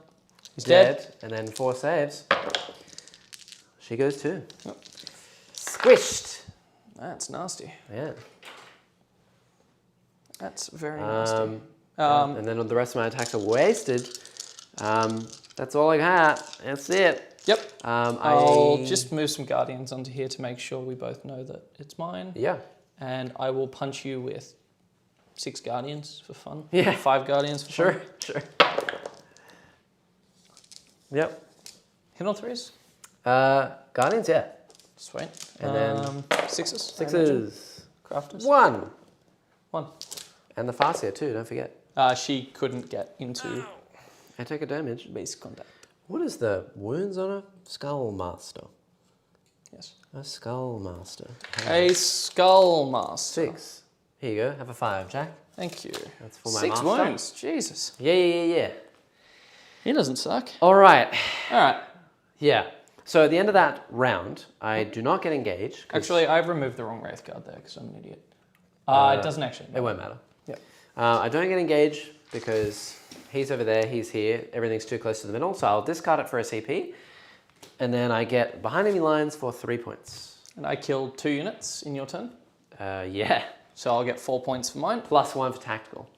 Speaker 2: He's dead.
Speaker 1: And then 4 saves. She goes 2.
Speaker 2: Yep.
Speaker 1: Squished.
Speaker 2: That's nasty.
Speaker 1: Yeah.
Speaker 2: That's very nasty.
Speaker 1: And then the rest of my attacks are wasted. That's all I got. That's it.
Speaker 2: Yep. I'll just move some Guardians onto here to make sure we both know that it's mine.
Speaker 1: Yeah.
Speaker 2: And I will punch you with 6 Guardians for fun.
Speaker 1: Yeah.
Speaker 2: 5 Guardians for fun.
Speaker 1: Sure. Yep.
Speaker 2: Hit on 3s?
Speaker 1: Guardians, yeah.
Speaker 2: Sweet.
Speaker 1: And then
Speaker 2: 6s? I imagine.
Speaker 1: 6s.
Speaker 2: Crafters?
Speaker 1: 1.
Speaker 2: 1.
Speaker 1: And the Farseer too, don't forget.
Speaker 2: She couldn't get into
Speaker 1: I take a damage.
Speaker 2: base contact.
Speaker 1: What is the wounds on a Skull Master?
Speaker 2: Yes.
Speaker 1: A Skull Master.
Speaker 2: A Skull Master.
Speaker 1: 6. Here you go. Have a 5, Jack.
Speaker 2: Thank you.
Speaker 1: That's for my
Speaker 2: 6
Speaker 1: master.
Speaker 2: wounds. Jesus.
Speaker 1: Yeah.
Speaker 2: He doesn't suck.
Speaker 1: All right.
Speaker 2: All right.
Speaker 1: Yeah. So at the end of that round, I do not get engaged. 'cause
Speaker 2: Actually, I've removed the wrong Wraith Guard there because I'm an idiot. It doesn't actually
Speaker 1: it
Speaker 2: matter.
Speaker 1: won't matter.
Speaker 2: Yep.
Speaker 1: I don't get engaged because he's over there, he's here, everything's too close to the middle, so I'll discard it for a CP, and then I get behind enemy lines for 3 points.
Speaker 2: And I killed 2 units in your turn.
Speaker 1: Yeah.
Speaker 2: So I'll get 4 points for mine.
Speaker 1: Plus 1 for tactical.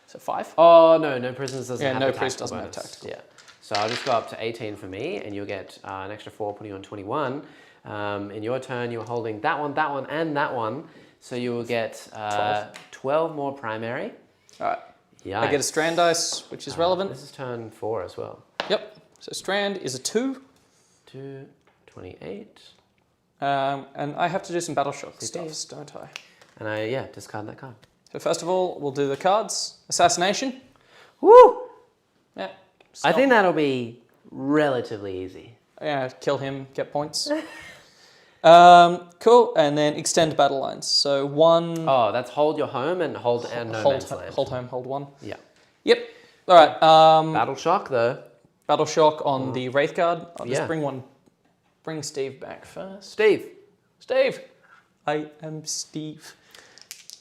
Speaker 2: So 5.
Speaker 1: Oh, no prisoners doesn't
Speaker 2: Yeah,
Speaker 1: have
Speaker 2: no
Speaker 1: the
Speaker 2: priest
Speaker 1: tactical
Speaker 2: doesn't have
Speaker 1: bonus.
Speaker 2: tactical.
Speaker 1: Yeah. So I'll just go up to 18 for me, and you'll get an extra 4, putting you on 21. In your turn, you're holding that one, and that one, so you will get 12 more primary.
Speaker 2: All right.
Speaker 1: Yeah.
Speaker 2: I get a strand dice, which is relevant.
Speaker 1: This is turn 4 as well.
Speaker 2: Yep. So strand is a 2.
Speaker 1: 2, 28.
Speaker 2: And I have to do some battle shock
Speaker 1: CP.
Speaker 2: stuffs, don't I?
Speaker 1: And I, discard that card.
Speaker 2: So first of all, we'll do the cards. Assassination.
Speaker 1: Woo!
Speaker 2: Yeah.
Speaker 1: I think that'll be relatively easy.
Speaker 2: Yeah, kill him, get points. Cool. And then extend battle lines. So 1.
Speaker 1: Oh, that's hold your home and hold and no man's land.
Speaker 2: Hold home, hold 1.
Speaker 1: Yeah.
Speaker 2: Yep. All right.
Speaker 1: Battle shock though.
Speaker 2: Battle shock on the Wraith Guard. I'll just
Speaker 1: Yeah.
Speaker 2: bring Steve back first.
Speaker 1: Steve.
Speaker 2: Steve. I am Steve.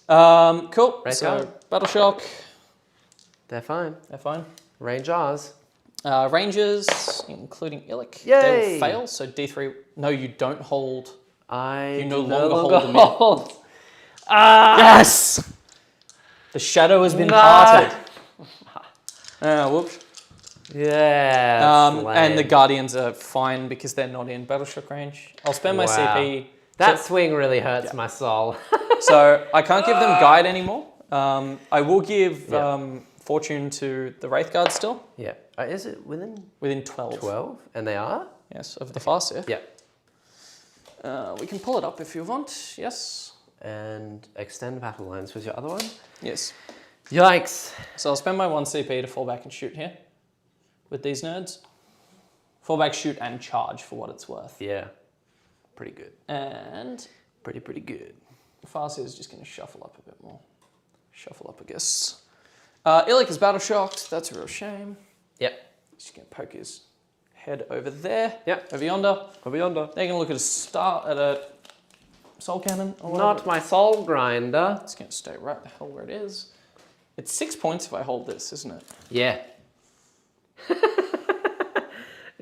Speaker 2: Cool.
Speaker 1: Wraith
Speaker 2: So
Speaker 1: Guard.
Speaker 2: battle shock.
Speaker 1: They're fine.
Speaker 2: They're fine.
Speaker 1: Range Ours.
Speaker 2: Rangers, including Illic,
Speaker 1: Yay!
Speaker 2: they will fail. So D3. No, you don't hold.
Speaker 1: I
Speaker 2: You no
Speaker 1: do
Speaker 2: longer hold the mid.
Speaker 1: hold.
Speaker 2: Yes. The shadow has been
Speaker 1: No.
Speaker 2: parted. Whoops.
Speaker 1: Yeah.
Speaker 2: And the Guardians are fine because they're not in battle shock range. I'll spend my CP.
Speaker 1: That swing really hurts my soul.
Speaker 2: So I can't give them guide anymore. I will give fortune to the Wraith Guard still.
Speaker 1: Yeah. Is it
Speaker 2: Within 12.
Speaker 1: 12? And they are?
Speaker 2: Yes, of the Farseer.
Speaker 1: Yeah.
Speaker 2: We can pull it up if you want. Yes.
Speaker 1: And extend battle lines was your other one?
Speaker 2: Yes.
Speaker 1: Yikes.
Speaker 2: So I'll spend my 1 CP to fall back and shoot here with these nerds. Fall back, shoot, and charge for what it's worth.
Speaker 1: Yeah. Pretty good.
Speaker 2: And
Speaker 1: Pretty good.
Speaker 2: Farseer is just going to shuffle up a bit more. Shuffle up, I guess. Illic is battle shocked. That's a real shame.
Speaker 1: Yep.
Speaker 2: He's going to poke his head over there.
Speaker 1: Yep.
Speaker 2: Over yonder.
Speaker 1: Over yonder.
Speaker 2: They're going to look at a soul cannon. Or whatever.
Speaker 1: Not my soul grinder.
Speaker 2: It's going to stay right the hell where it is. It's 6 points if I hold this, isn't it?
Speaker 1: Yeah.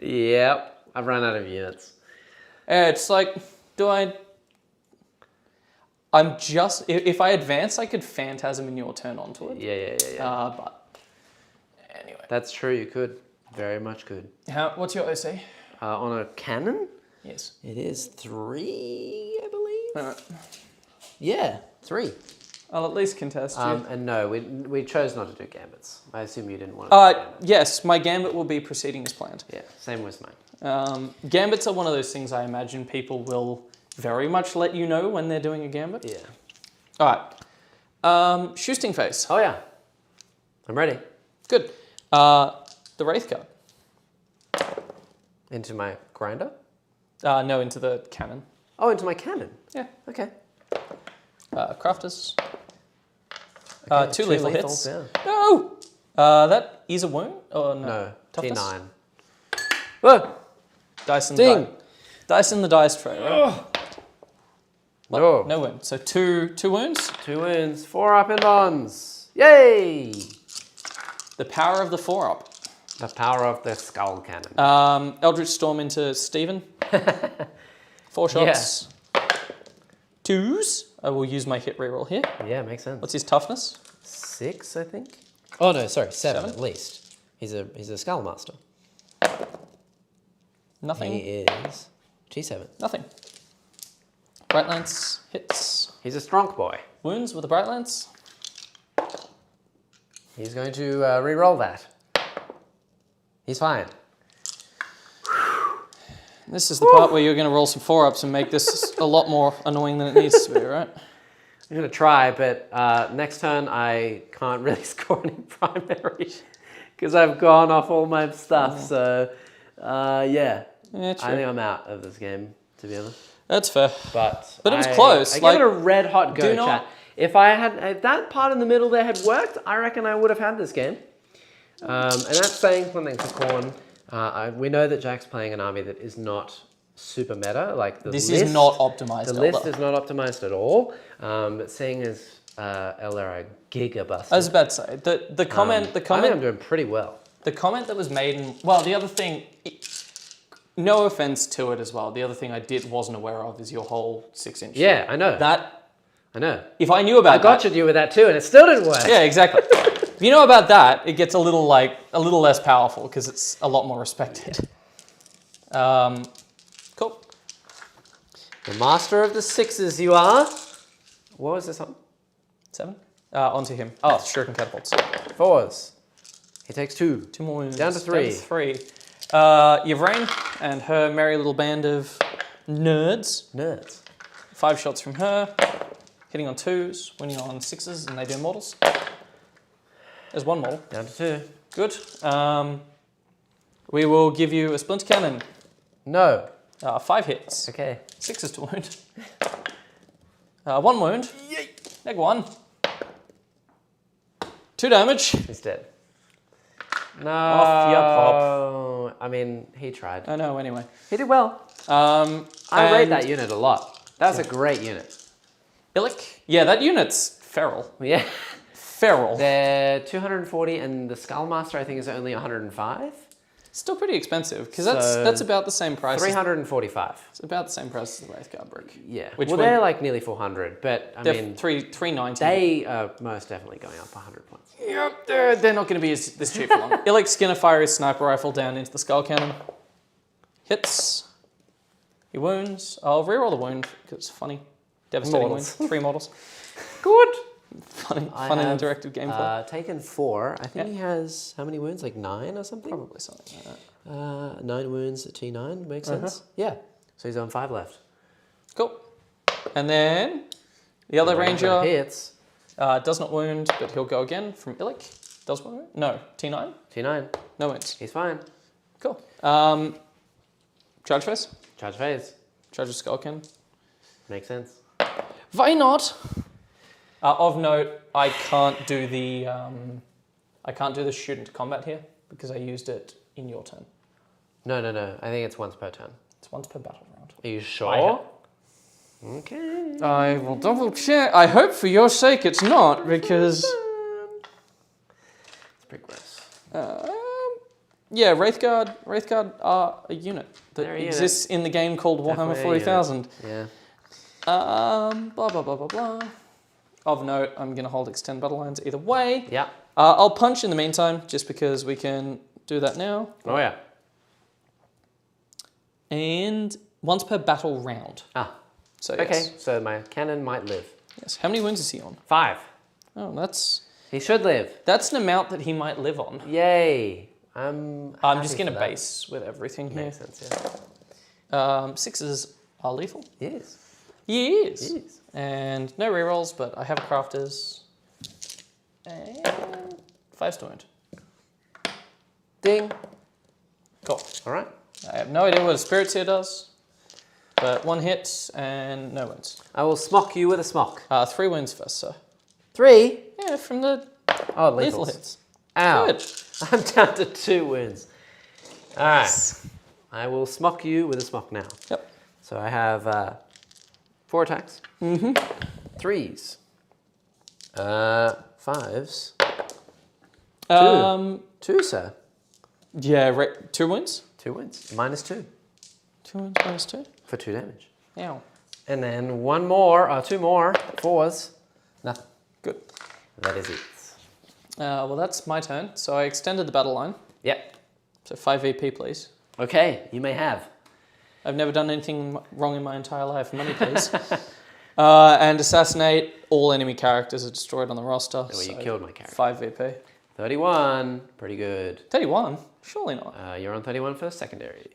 Speaker 1: Yep. I've run out of units.
Speaker 2: It's like, if I advance, I could Phantasm in your turn onto it.
Speaker 1: Yeah.
Speaker 2: But anyway.
Speaker 1: That's true, you could. Very much could.
Speaker 2: What's your OC?
Speaker 1: On a cannon?
Speaker 2: Yes.
Speaker 1: It is 3, I believe.
Speaker 2: Alright.
Speaker 1: Yeah, 3.
Speaker 2: I'll at least contest you.
Speaker 1: And no, we chose not to do gambits. I assume you didn't want to do gambits.
Speaker 2: Yes, my gambit will be proceeding as planned.
Speaker 1: Yeah, same with mine.
Speaker 2: Gambits are one of those things I imagine people will very much let you know when they're doing a gambit.
Speaker 1: Yeah.
Speaker 2: Alright. Shoosting Face.
Speaker 1: Oh yeah. I'm ready.
Speaker 2: Good. The Wraith Guard.
Speaker 1: Into my grinder?
Speaker 2: No, into the cannon.
Speaker 1: Oh, into my cannon?
Speaker 2: Yeah.
Speaker 1: Okay.
Speaker 2: Crafters.
Speaker 1: Okay,
Speaker 2: 2 lethal hits.
Speaker 1: Yeah.
Speaker 2: No! That is a wound? Or no?
Speaker 1: No,
Speaker 2: Toughness?
Speaker 1: T9. Whoa!
Speaker 2: Dice in
Speaker 1: Ding!
Speaker 2: the dice in the dice tray, right?
Speaker 1: No.
Speaker 2: No wound. So two wounds.
Speaker 1: 2 wounds, 4 up in bonds. Yay!
Speaker 2: The power of the 4-up.
Speaker 1: The power of the skull cannon.
Speaker 2: Eldritch Storm into Steven. 4 shots. 2s. I will use my hit reroll here.
Speaker 1: Yeah, makes sense.
Speaker 2: What's his toughness?
Speaker 1: 6, I think. Oh no, sorry, 7
Speaker 2: 7?
Speaker 1: at least. He's a skull master.
Speaker 2: Nothing.
Speaker 1: He is G7.
Speaker 2: Nothing. Bright Lance hits.
Speaker 1: He's a strong boy.
Speaker 2: Wounds with a Bright Lance.
Speaker 1: He's going to re-roll that. He's fine.
Speaker 2: This is the part where you're going to roll some 4-ups and make this a lot more annoying than it needs to be, right?
Speaker 1: I'm going to try, but next turn I can't really score any primary because I've gone off all my stuff. So, yeah.
Speaker 2: Yeah, true.
Speaker 1: I think I'm out of this game, to be honest.
Speaker 2: That's fair.
Speaker 1: But
Speaker 2: it was close.
Speaker 1: I give it a red hot go,
Speaker 2: do not-
Speaker 1: chat. If that part in the middle there had worked, I reckon I would have had this game. And that's saying something for Khorne. We know that Jack's playing an army that is not super meta. Like
Speaker 2: This is not optimized.
Speaker 1: The list is not optimized at all. But seeing as Eldari giga busted,
Speaker 2: I was about to say the comment.
Speaker 1: I think I'm doing pretty well.
Speaker 2: The comment that was made in the other thing. No offense to it as well. The other thing I wasn't aware of is your whole 6-inch.
Speaker 1: Yeah, I know. I know.
Speaker 2: If I knew about
Speaker 1: I gotcha'd you with that too, and it still didn't work.
Speaker 2: Yeah, exactly. If you know about that, it gets a little less powerful because it's a lot more respected. Cool.
Speaker 1: The master of the 6s you are. What was this on?
Speaker 2: 7. Onto him. Oh, shuriken catapults.
Speaker 1: 4s. He takes 2.
Speaker 2: 2 more wounds.
Speaker 1: Down to 3.
Speaker 2: Down to 3. Yvraine and her merry little band of nerds. 5 shots from her. Hitting on 2s, winning on 6s, and they do mortals. There's 1 mortal.
Speaker 1: Down to 2.
Speaker 2: Good. We will give you a splinter cannon.
Speaker 1: No.
Speaker 2: 5 hits.
Speaker 1: Okay.
Speaker 2: 6 is to wound. 1 wound.
Speaker 1: Yay.
Speaker 2: Neg 1. 2 damage.
Speaker 1: He's dead. No.
Speaker 2: Off ya pop.
Speaker 1: I mean, he tried.
Speaker 2: I know, anyway.
Speaker 1: He did well. I rate that unit a lot. That was a great unit.
Speaker 2: Illic? Yeah, that unit's feral.
Speaker 1: Yeah.
Speaker 2: Feral.
Speaker 1: They're 240, and the Skullmaster, I think, is only 105.
Speaker 2: Still pretty expensive, because
Speaker 1: So,
Speaker 2: that's about the same price.
Speaker 1: 345.
Speaker 2: It's about the same price as the Wraithguard brick.
Speaker 1: Yeah.
Speaker 2: Which
Speaker 1: well, they're like nearly 400, but I mean,
Speaker 2: 390.
Speaker 1: they are most definitely going up 100 points.
Speaker 2: Yep, they're not going to be this cheap for long. Illick's going to fire his sniper rifle down into the skull cannon. Hits. He wounds. I'll reroll the wound because it's funny. Devastating
Speaker 1: Models.
Speaker 2: wound. 3 models.
Speaker 1: Good.
Speaker 2: Fun
Speaker 1: I
Speaker 2: and
Speaker 1: have,
Speaker 2: interactive gameplay.
Speaker 1: Taken 4. I think
Speaker 2: Yeah.
Speaker 1: he has how many wounds? Like 9 or something?
Speaker 2: Probably something like that.
Speaker 1: 9 wounds at T9 makes sense. Yeah. So he's on 5 left.
Speaker 2: Cool. And then the other ranger
Speaker 1: hits.
Speaker 2: does not wound, but he'll go again from Illick. Does wound? No. T9?
Speaker 1: T9.
Speaker 2: No wounds.
Speaker 1: He's fine.
Speaker 2: Cool. Charge phase.
Speaker 1: Charge phase.
Speaker 2: Charge of skull cannon.
Speaker 1: Makes sense.
Speaker 2: Why not? Of note, I can't do the shoot into combat here because I used it in your turn.
Speaker 1: No. I think it's once per turn.
Speaker 2: It's once per battle round.
Speaker 1: Are you sure? Okay.
Speaker 2: I will double check. I hope for your sake it's not because.
Speaker 1: It's pretty gross.
Speaker 2: Yeah, Wraithguard are a unit that
Speaker 1: They're a unit.
Speaker 2: exists in the game called Warhammer
Speaker 1: Definitely a
Speaker 2: 40,000.
Speaker 1: Yeah.
Speaker 2: Blah blah blah blah blah. Of note, I'm going to hold extend battle lines either way.
Speaker 1: Yeah.
Speaker 2: I'll punch in the meantime, just because we can do that now.
Speaker 1: Oh yeah.
Speaker 2: And once per battle round.
Speaker 1: Ah.
Speaker 2: So
Speaker 1: Okay.
Speaker 2: yes.
Speaker 1: So my cannon might live.
Speaker 2: Yes. How many wounds is he on?
Speaker 1: 5.
Speaker 2: Oh, that's
Speaker 1: He should live.
Speaker 2: an amount that he might live on.
Speaker 1: Yay.
Speaker 2: I'm just
Speaker 1: happy
Speaker 2: going to
Speaker 1: for that.
Speaker 2: base with everything here.
Speaker 1: Makes sense. Yeah.
Speaker 2: 6s are lethal.
Speaker 1: Yes.
Speaker 2: Yes.
Speaker 1: Yes.
Speaker 2: And no rerolls, but I have crafters. And 5 to wound.
Speaker 1: Ding.
Speaker 2: Cool.
Speaker 1: All right.
Speaker 2: I have no idea what a Spirit Seer does, but 1 hit and no wounds.
Speaker 1: I will smock you with a smock.
Speaker 2: 3 wounds first, sir.
Speaker 1: 3.
Speaker 2: Yeah, from the
Speaker 1: Oh,
Speaker 2: lethal
Speaker 1: lethals.
Speaker 2: hits.
Speaker 1: Ow.
Speaker 2: Good.
Speaker 1: I'm down to 2 wounds. All right. I will smock you with a smock now.
Speaker 2: Yep.
Speaker 1: So I have 4 attacks. Mm-hmm. 3s. 5s. 2, sir.
Speaker 2: Yeah, 2 wounds.
Speaker 1: 2 wounds. -2
Speaker 2: 2 wounds minus 2.
Speaker 1: for 2 damage.
Speaker 2: Ow.
Speaker 1: And then 1 more, or 2 more, 4s. Nothing.
Speaker 2: Good.
Speaker 1: That is it.
Speaker 2: Well, that's my turn. So I extended the battle line.
Speaker 1: Yep.
Speaker 2: So 5 VP, please.
Speaker 1: Okay, you may have.
Speaker 2: I've never done anything wrong in my entire life. Money, please. And assassinate. All enemy characters are destroyed on the roster.
Speaker 1: Well, you killed my character.
Speaker 2: 5 VP.
Speaker 1: 31. Pretty good.
Speaker 2: 31? Surely not.
Speaker 1: You're on 31 for secondary.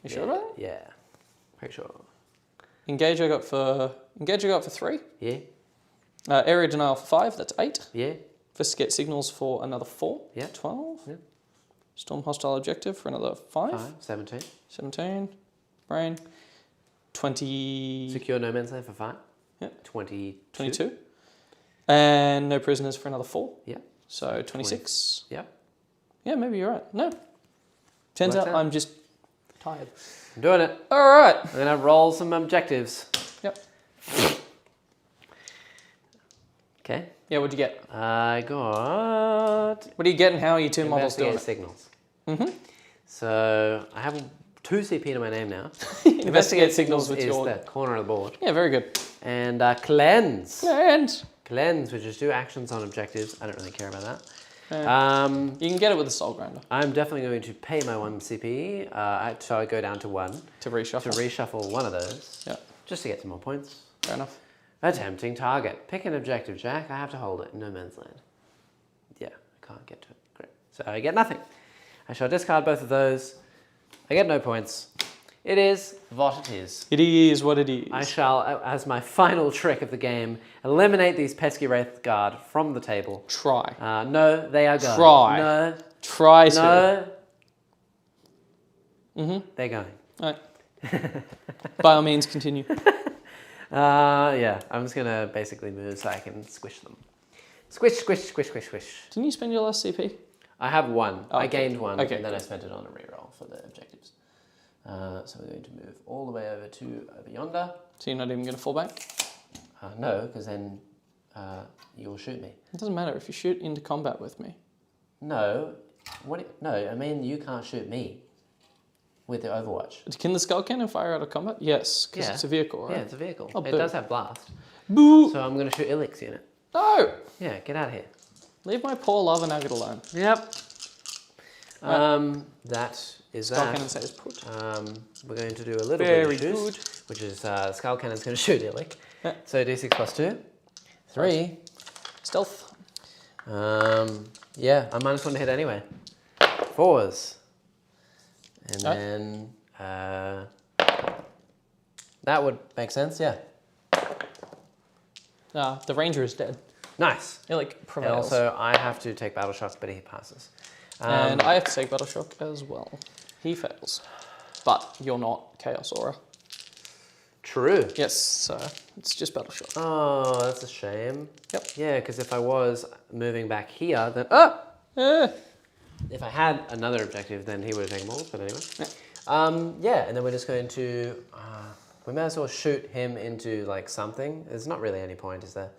Speaker 2: You sure about that?
Speaker 1: Yeah. Pretty sure.
Speaker 2: Engage I got for 3.
Speaker 1: Yeah?
Speaker 2: Area denial for 5. That's 8.
Speaker 1: Yeah?
Speaker 2: Investigate signals for another 4.
Speaker 1: Yeah.
Speaker 2: 12.
Speaker 1: Yeah.
Speaker 2: Storm hostile objective for another 5.
Speaker 1: 17.
Speaker 2: 17. Brain. 20.
Speaker 1: Secure no man's land for 5.
Speaker 2: Yeah.
Speaker 1: 22.
Speaker 2: 22. And no prisoners for another 4.
Speaker 1: Yeah.
Speaker 2: So 26.
Speaker 1: Yeah.
Speaker 2: Yeah, maybe you're right. No. Turns
Speaker 1: Works
Speaker 2: out
Speaker 1: out.
Speaker 2: I'm just tired.
Speaker 1: I'm doing it.
Speaker 2: All right.
Speaker 1: I'm going to roll some objectives.
Speaker 2: Yep.
Speaker 1: Okay.
Speaker 2: Yeah, what'd you get?
Speaker 1: I got
Speaker 2: What are you getting? How are you 2 models doing
Speaker 1: investigate
Speaker 2: it?
Speaker 1: signals. Mm-hmm. So I have 2 CP to my name now.
Speaker 2: Investigate signals with
Speaker 1: is
Speaker 2: your...
Speaker 1: the corner of the board.
Speaker 2: Yeah, very good.
Speaker 1: And cleanse.
Speaker 2: And
Speaker 1: Cleanse, which is 2 actions on objectives. I don't really care about that.
Speaker 2: you can get it with a soul grinder
Speaker 1: I'm definitely going to pay my 1 CP, so I go down to 1
Speaker 2: to reshuffle.
Speaker 1: to reshuffle one of those,
Speaker 2: Yeah,
Speaker 1: just to get some more points.
Speaker 2: fair enough.
Speaker 1: Attempting target. Pick an objective, Jack. I have to hold it in no man's land. Yeah, I can't get to it. Great. So I get nothing. I shall discard both of those. I get no points. It is what it is.
Speaker 2: It is what it is.
Speaker 1: I shall, as my final trick of the game, eliminate these pesky Wraithguard from the table.
Speaker 2: Try.
Speaker 1: No, they are going.
Speaker 2: Try.
Speaker 1: No.
Speaker 2: Try to.
Speaker 1: No.
Speaker 2: Mm-hmm.
Speaker 1: They're going.
Speaker 2: All right. By all means, continue.
Speaker 1: Yeah, I'm just going to basically move so I can squish them. Squish, squish, squish, squish, squish.
Speaker 2: Didn't you spend your last CP?
Speaker 1: I have 1.
Speaker 2: Oh,
Speaker 1: I
Speaker 2: okay.
Speaker 1: gained 1,
Speaker 2: Okay,
Speaker 1: and then I
Speaker 2: good.
Speaker 1: spent it on a reroll for the objectives. So we're going to move all the way over yonder.
Speaker 2: So you're not even going to fall back?
Speaker 1: No, because then you'll shoot me.
Speaker 2: It doesn't matter if you shoot into combat with me.
Speaker 1: No, What? No, I mean you can't shoot me with the Overwatch.
Speaker 2: Can the skull cannon fire out of combat? Yes, because it's a vehicle, right?
Speaker 1: Yeah, it's a vehicle.
Speaker 2: Oh,
Speaker 1: it
Speaker 2: boo.
Speaker 1: does have blast.
Speaker 2: Boo!
Speaker 1: So I'm going to shoot Illick's unit.
Speaker 2: No!
Speaker 1: Yeah, get out of here.
Speaker 2: Leave my poor lava nugget alone.
Speaker 1: Yep. That is
Speaker 2: Skull
Speaker 1: that.
Speaker 2: cannon says put.
Speaker 1: We're going to do a little
Speaker 2: Very
Speaker 1: bit of
Speaker 2: good.
Speaker 1: juice, which is Skull Cannon's going to shoot Illick.
Speaker 2: Yeah.
Speaker 1: So D6 plus 2. 3.
Speaker 2: Stealth.
Speaker 1: Yeah, I'm -1 to hit anyway. 4s. And
Speaker 2: Right.
Speaker 1: then that would make sense, yeah.
Speaker 2: The ranger is dead.
Speaker 1: Nice.
Speaker 2: Illick
Speaker 1: And
Speaker 2: prevails.
Speaker 1: also, I have to take battle shock, but he passes.
Speaker 2: And I have to take battle shock as well. He fails. But you're not Chaos Aura.
Speaker 1: True.
Speaker 2: Yes, so it's just battle shock.
Speaker 1: Oh, that's a shame.
Speaker 2: Yep.
Speaker 1: Yeah, because if I was moving back here, then... Oh!
Speaker 2: Eh.
Speaker 1: If I had another objective, then he would have taken balls, but anyway.
Speaker 2: Yeah.
Speaker 1: Yeah, and then we're just going to... we may as well shoot him into, like, something. There's not really any point, is there?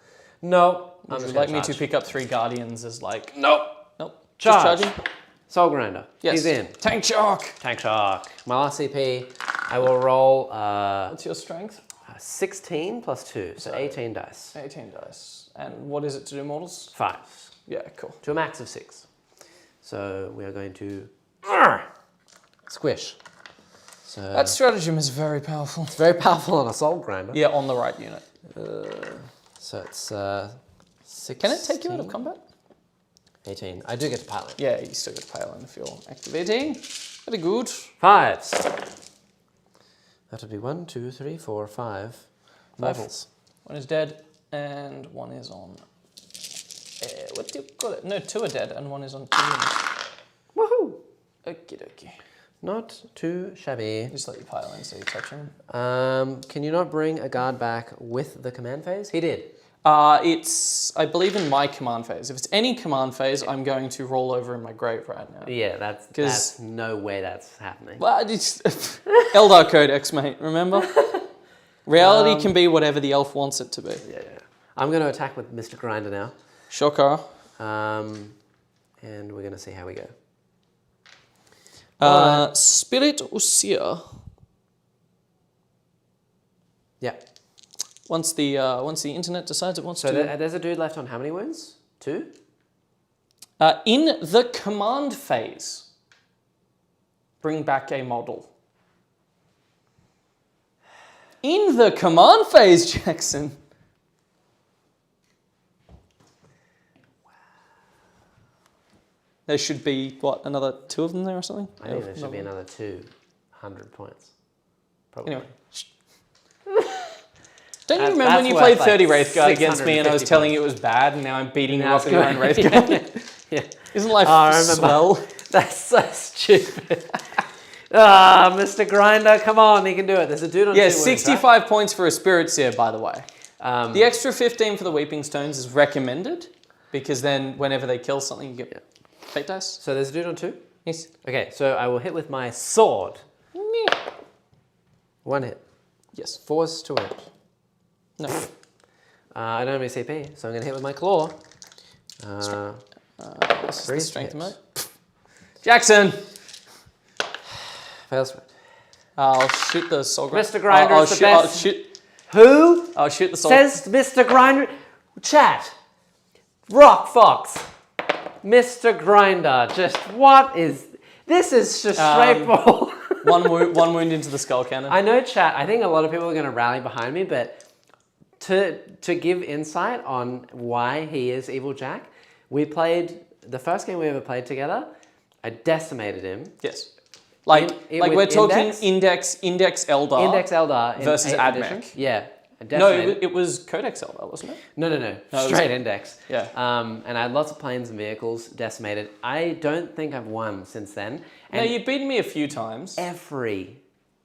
Speaker 1: No.
Speaker 2: Would you like me to pick up 3 Guardians as like...
Speaker 1: Nope.
Speaker 2: Nope.
Speaker 1: Charge.
Speaker 2: Just charging?
Speaker 1: Soul Grinder.
Speaker 2: Yes.
Speaker 1: He's in.
Speaker 2: Tank shock!
Speaker 1: Tank shock. My last CP, I will roll
Speaker 2: What's your strength?
Speaker 1: 16 plus 2, so 18 dice.
Speaker 2: 18 dice. And what is it to do mortals?
Speaker 1: 5.
Speaker 2: Yeah, cool.
Speaker 1: To a max of 6. So we are going to... Squish. So
Speaker 2: That stratagem is very powerful.
Speaker 1: it's very powerful on a Soul Grinder.
Speaker 2: Yeah, on the right unit.
Speaker 1: So it's 16.
Speaker 2: Can it take you out of combat?
Speaker 1: 18. I do get to pilot.
Speaker 2: Yeah, you still get to pile in if you're activating. Very good.
Speaker 1: 5s. That would be 1, 2, 3, 4, 5 levels.
Speaker 2: One is dead, and one is on... what do you call it? No, 2 are dead, and one is on 2 units.
Speaker 1: Woohoo!
Speaker 2: Okie dokie.
Speaker 1: Not too shabby.
Speaker 2: Just let you pile in so you touch him.
Speaker 1: Can you not bring a guard back with the command phase? He did.
Speaker 2: It's, I believe, in my command phase. If it's any command phase, I'm going to roll over in my grave right now.
Speaker 1: Yeah, that's no way that's happening.
Speaker 2: Well, it's Eldar Codex, mate, remember? Reality can be whatever the elf wants it to be.
Speaker 1: Yeah. I'm going to attack with Mr. Grinder now.
Speaker 2: Shocker.
Speaker 1: And we're going to see how we go.
Speaker 2: Spirit Usia.
Speaker 1: Yeah.
Speaker 2: Once the internet decides it wants
Speaker 1: So
Speaker 2: to...
Speaker 1: there's a dude left on how many wounds? 2?
Speaker 2: In the command phase, bring back a model. In the command phase, Jackson. There should be, what, another 2 of them there or something?
Speaker 1: I think there should be another 200 points. Probably.
Speaker 2: Anyway. Don't you remember
Speaker 1: That's
Speaker 2: when you
Speaker 1: worth,
Speaker 2: played
Speaker 1: like,
Speaker 2: 30 Wraithguard against me and I was
Speaker 1: 650
Speaker 2: telling you it was bad and now I'm beating you
Speaker 1: Now
Speaker 2: up
Speaker 1: it's
Speaker 2: with your own
Speaker 1: good.
Speaker 2: Wraithguard?
Speaker 1: Yeah.
Speaker 2: Isn't life
Speaker 1: I remember.
Speaker 2: swell?
Speaker 1: That's so stupid. Mr. Grinder, come on, he can do it. There's a dude on 2
Speaker 2: Yeah,
Speaker 1: wounds,
Speaker 2: 65 points for a Spirit Seer, by the way.
Speaker 1: right?
Speaker 2: The extra 15 for the Weeping Stones is recommended because then whenever they kill something, you get fate dice.
Speaker 1: So there's a dude on 2?
Speaker 2: Yes.
Speaker 1: Okay, so I will hit with my sword. 1 hit.
Speaker 2: Yes.
Speaker 1: 4s to hit.
Speaker 2: No.
Speaker 1: I don't have any CP, so I'm going to hit with my claw.
Speaker 2: This is
Speaker 1: 3
Speaker 2: the strength
Speaker 1: hits.
Speaker 2: mode. Jackson!
Speaker 1: Fails to hit.
Speaker 2: I'll shoot the soul grinder.
Speaker 1: Mr. Grinder is the best. Who
Speaker 2: I'll shoot the soul.
Speaker 1: says Mr. Grinder? Chat. Rock Fox. Mr. Grinder. Just what is... This is just straightforward.
Speaker 2: one wound into the skull cannon.
Speaker 1: I know, chat. I think a lot of people are going to rally behind me, but to give insight on why he is Evil Jack, we played the first game we ever played together. I decimated him.
Speaker 2: Yes. Like
Speaker 1: with
Speaker 2: we're talking
Speaker 1: Index?
Speaker 2: Index Eldar.
Speaker 1: Index Eldar in
Speaker 2: versus
Speaker 1: 8th
Speaker 2: Admech.
Speaker 1: edition. Yeah. I
Speaker 2: No,
Speaker 1: decimated.
Speaker 2: it was Codex Eldar, wasn't it?
Speaker 1: No.
Speaker 2: it was-
Speaker 1: Straight Index.
Speaker 2: Yeah.
Speaker 1: And I had lots of planes and vehicles decimated. I don't think I've won since then.
Speaker 2: No,
Speaker 1: And
Speaker 2: you've beaten me a few times.
Speaker 1: every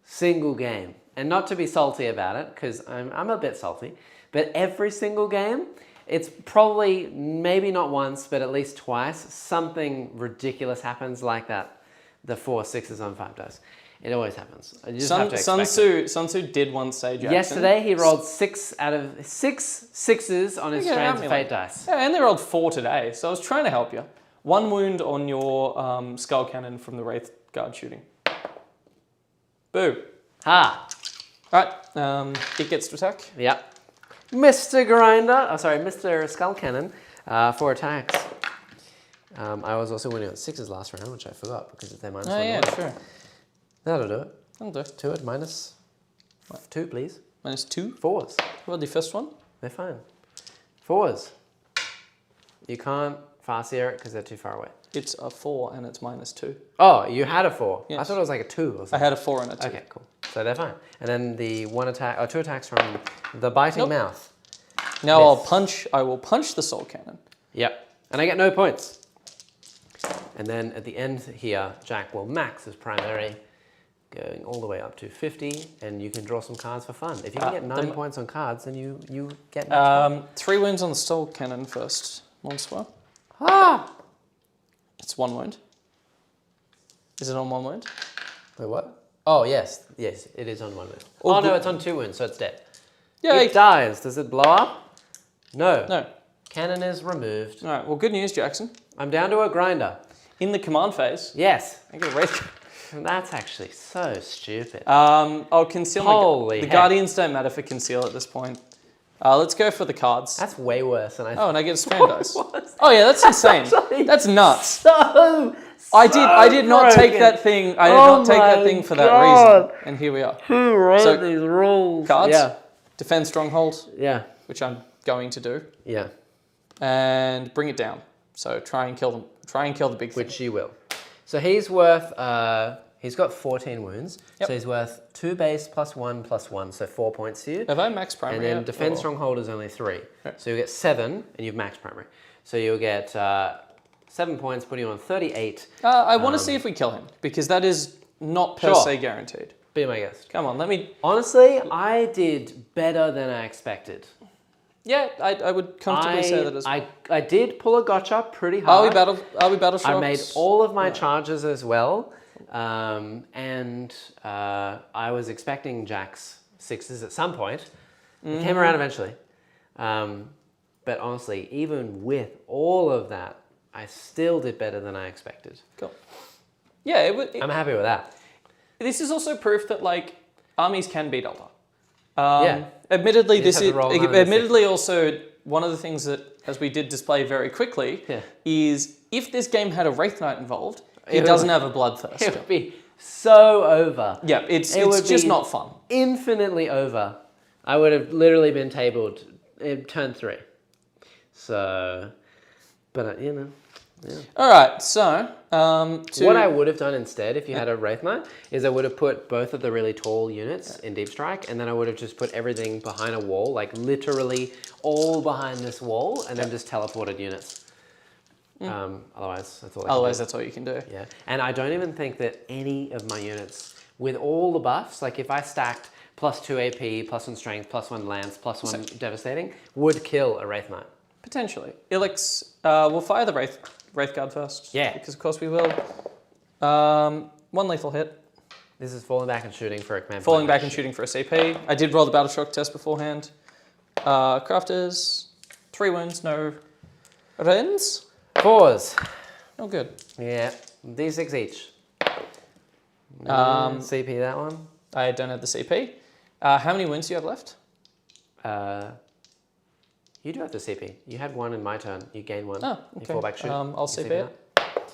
Speaker 1: single game, and not to be salty about it, because I'm a bit salty, but every single game, it's probably, maybe not once, but at least twice, something ridiculous happens like that. The 4 6s on 5 dice. It always happens. You just have to expect it.
Speaker 2: Sun Tzu did once say Jackson.
Speaker 1: Yesterday, he rolled 6 out of 6 6s on his
Speaker 2: Yeah,
Speaker 1: strands
Speaker 2: help
Speaker 1: of
Speaker 2: me,
Speaker 1: fate
Speaker 2: like-
Speaker 1: dice.
Speaker 2: Yeah, and they rolled 4 today, so I was trying to help you. 1 wound on your skull cannon from the Wraith Guard shooting. Boo.
Speaker 1: Ha!
Speaker 2: Alright, it gets to attack.
Speaker 1: Yep. Mr. Grinder, Mr. Skull Cannon, 4 attacks. I was also winning on 6s last round, which I forgot because they're minus 1.
Speaker 2: Oh yeah, sure.
Speaker 1: That'll do it.
Speaker 2: That'll do.
Speaker 1: 2 it, minus 2, please.
Speaker 2: Minus 2.
Speaker 1: 4s.
Speaker 2: Well, the first one.
Speaker 1: They're fine. 4s. You can't fast seer it because they're too far away.
Speaker 2: It's a 4 and it's minus 2.
Speaker 1: Oh, you had a 4.
Speaker 2: Yes.
Speaker 1: I thought it was like a 2 or something.
Speaker 2: I had a 4 and a 2.
Speaker 1: Okay, cool. So they're fine. And then the 2 attacks from the biting mouth.
Speaker 2: Now
Speaker 1: Miss.
Speaker 2: I will punch the soul cannon.
Speaker 1: Yep. And I get no points. And then at the end here, Jack will max his primary, going all the way up to 50, and you can draw some cards for fun. If you can get 9 points on cards, then you get
Speaker 2: 3 wounds on the soul cannon first. Monster.
Speaker 1: Ah!
Speaker 2: It's 1 wound. Is it on 1 wound?
Speaker 1: Wait, what? Oh, yes. Yes, it is on 1 wound.
Speaker 2: Oh,
Speaker 1: Oh, no, it's on 2 wounds, so it's dead.
Speaker 2: Yay!
Speaker 1: It dies. Does it blow up? No.
Speaker 2: No.
Speaker 1: Cannon is removed.
Speaker 2: Alright, well good news, Jackson.
Speaker 1: I'm down to a grinder.
Speaker 2: In the command phase,
Speaker 1: Yes.
Speaker 2: I get a Wraith.
Speaker 1: That's actually so stupid.
Speaker 2: I'll conceal
Speaker 1: Holy
Speaker 2: the
Speaker 1: heck.
Speaker 2: Guardians don't matter for conceal at this point. Let's go for the cards.
Speaker 1: That's way worse than I
Speaker 2: Oh, and I get a strand dice.
Speaker 1: was
Speaker 2: Oh yeah, that's insane.
Speaker 1: actually
Speaker 2: That's nuts.
Speaker 1: so
Speaker 2: I did not take
Speaker 1: broken.
Speaker 2: that thing. I did
Speaker 1: Oh
Speaker 2: not take that
Speaker 1: my
Speaker 2: thing for that
Speaker 1: God.
Speaker 2: reason. And here we are.
Speaker 1: Who wrote
Speaker 2: So,
Speaker 1: these rules?
Speaker 2: Cards.
Speaker 1: Yeah.
Speaker 2: Defend stronghold,
Speaker 1: Yeah.
Speaker 2: which I'm going to do,
Speaker 1: Yeah.
Speaker 2: and bring it down. So try and kill them. Try and kill the big thing.
Speaker 1: Which you will. So he's worth, he's got 14 wounds.
Speaker 2: Yep.
Speaker 1: So he's worth 2 base plus 1, so 4 points to you.
Speaker 2: Have I max primary?
Speaker 1: And then
Speaker 2: yet?
Speaker 1: defense
Speaker 2: Or-
Speaker 1: stronghold is only 3.
Speaker 2: Okay.
Speaker 1: So you'll get 7 and you've max primary. So you'll get 7 points, putting you on 38.
Speaker 2: I want to see if we kill him because that is not per
Speaker 1: Sure.
Speaker 2: se guaranteed.
Speaker 1: Be my guest.
Speaker 2: Come on, let me.
Speaker 1: Honestly, I did better than I expected.
Speaker 2: Yeah, I would comfortably say that as well.
Speaker 1: I did pull a gotcha pretty
Speaker 2: Are
Speaker 1: hard.
Speaker 2: we battle shocks?
Speaker 1: I made all of my charges as well. And I was expecting Jack's 6s at some point. It came around eventually. But honestly, even with all of that, I still did better than I expected.
Speaker 2: Cool. Yeah,
Speaker 1: I'm happy with that.
Speaker 2: this is also proof that like armies can beat Eldar.
Speaker 1: Yeah.
Speaker 2: Admittedly,
Speaker 1: You just
Speaker 2: this
Speaker 1: have
Speaker 2: is
Speaker 1: to roll 106.
Speaker 2: admittedly also one of the things that, as we did display very quickly,
Speaker 1: Yeah.
Speaker 2: is if this game had a Wraith Knight involved,
Speaker 1: It
Speaker 2: it
Speaker 1: would-
Speaker 2: doesn't have a bloodthirst.
Speaker 1: It would be so over.
Speaker 2: Yeah, it's
Speaker 1: would
Speaker 2: just
Speaker 1: be
Speaker 2: not fun.
Speaker 1: Infinitely over. I would have literally been tabled in turn 3. So, but you know. Yeah.
Speaker 2: All right, so
Speaker 1: What I would have done instead, if you had a Wraith Knight, is I would have put both of the really tall units in Deep Strike, and then I would have just put everything behind a wall, like literally all behind this wall, and then just teleported units. Otherwise, that's all.
Speaker 2: otherwise that's all you can do.
Speaker 1: Yeah, and I don't even think that any of my units, with all the buffs, like if I stacked plus 2 AP, plus 1 strength, plus 1 lance, plus 1 devastating, would kill a Wraith Knight.
Speaker 2: Potentially. Ilix, we'll fire the Wraith Guard first.
Speaker 1: Yeah.
Speaker 2: Because of course we will. 1 lethal hit.
Speaker 1: This is falling back and shooting for a command
Speaker 2: Falling
Speaker 1: point.
Speaker 2: back and shooting for a CP. I did roll the Battle Shock test beforehand. Crafters, 3 wounds, no rends.
Speaker 1: 4s.
Speaker 2: Oh, good.
Speaker 1: Yeah, D6 each. CP that one.
Speaker 2: I don't have the CP. How many wounds do you have left?
Speaker 1: You do have the CP. You had 1 in my turn. You gain 1.
Speaker 2: Oh,
Speaker 1: You
Speaker 2: okay.
Speaker 1: fall back shoot.
Speaker 2: I'll
Speaker 1: You
Speaker 2: CP
Speaker 1: that?
Speaker 2: it.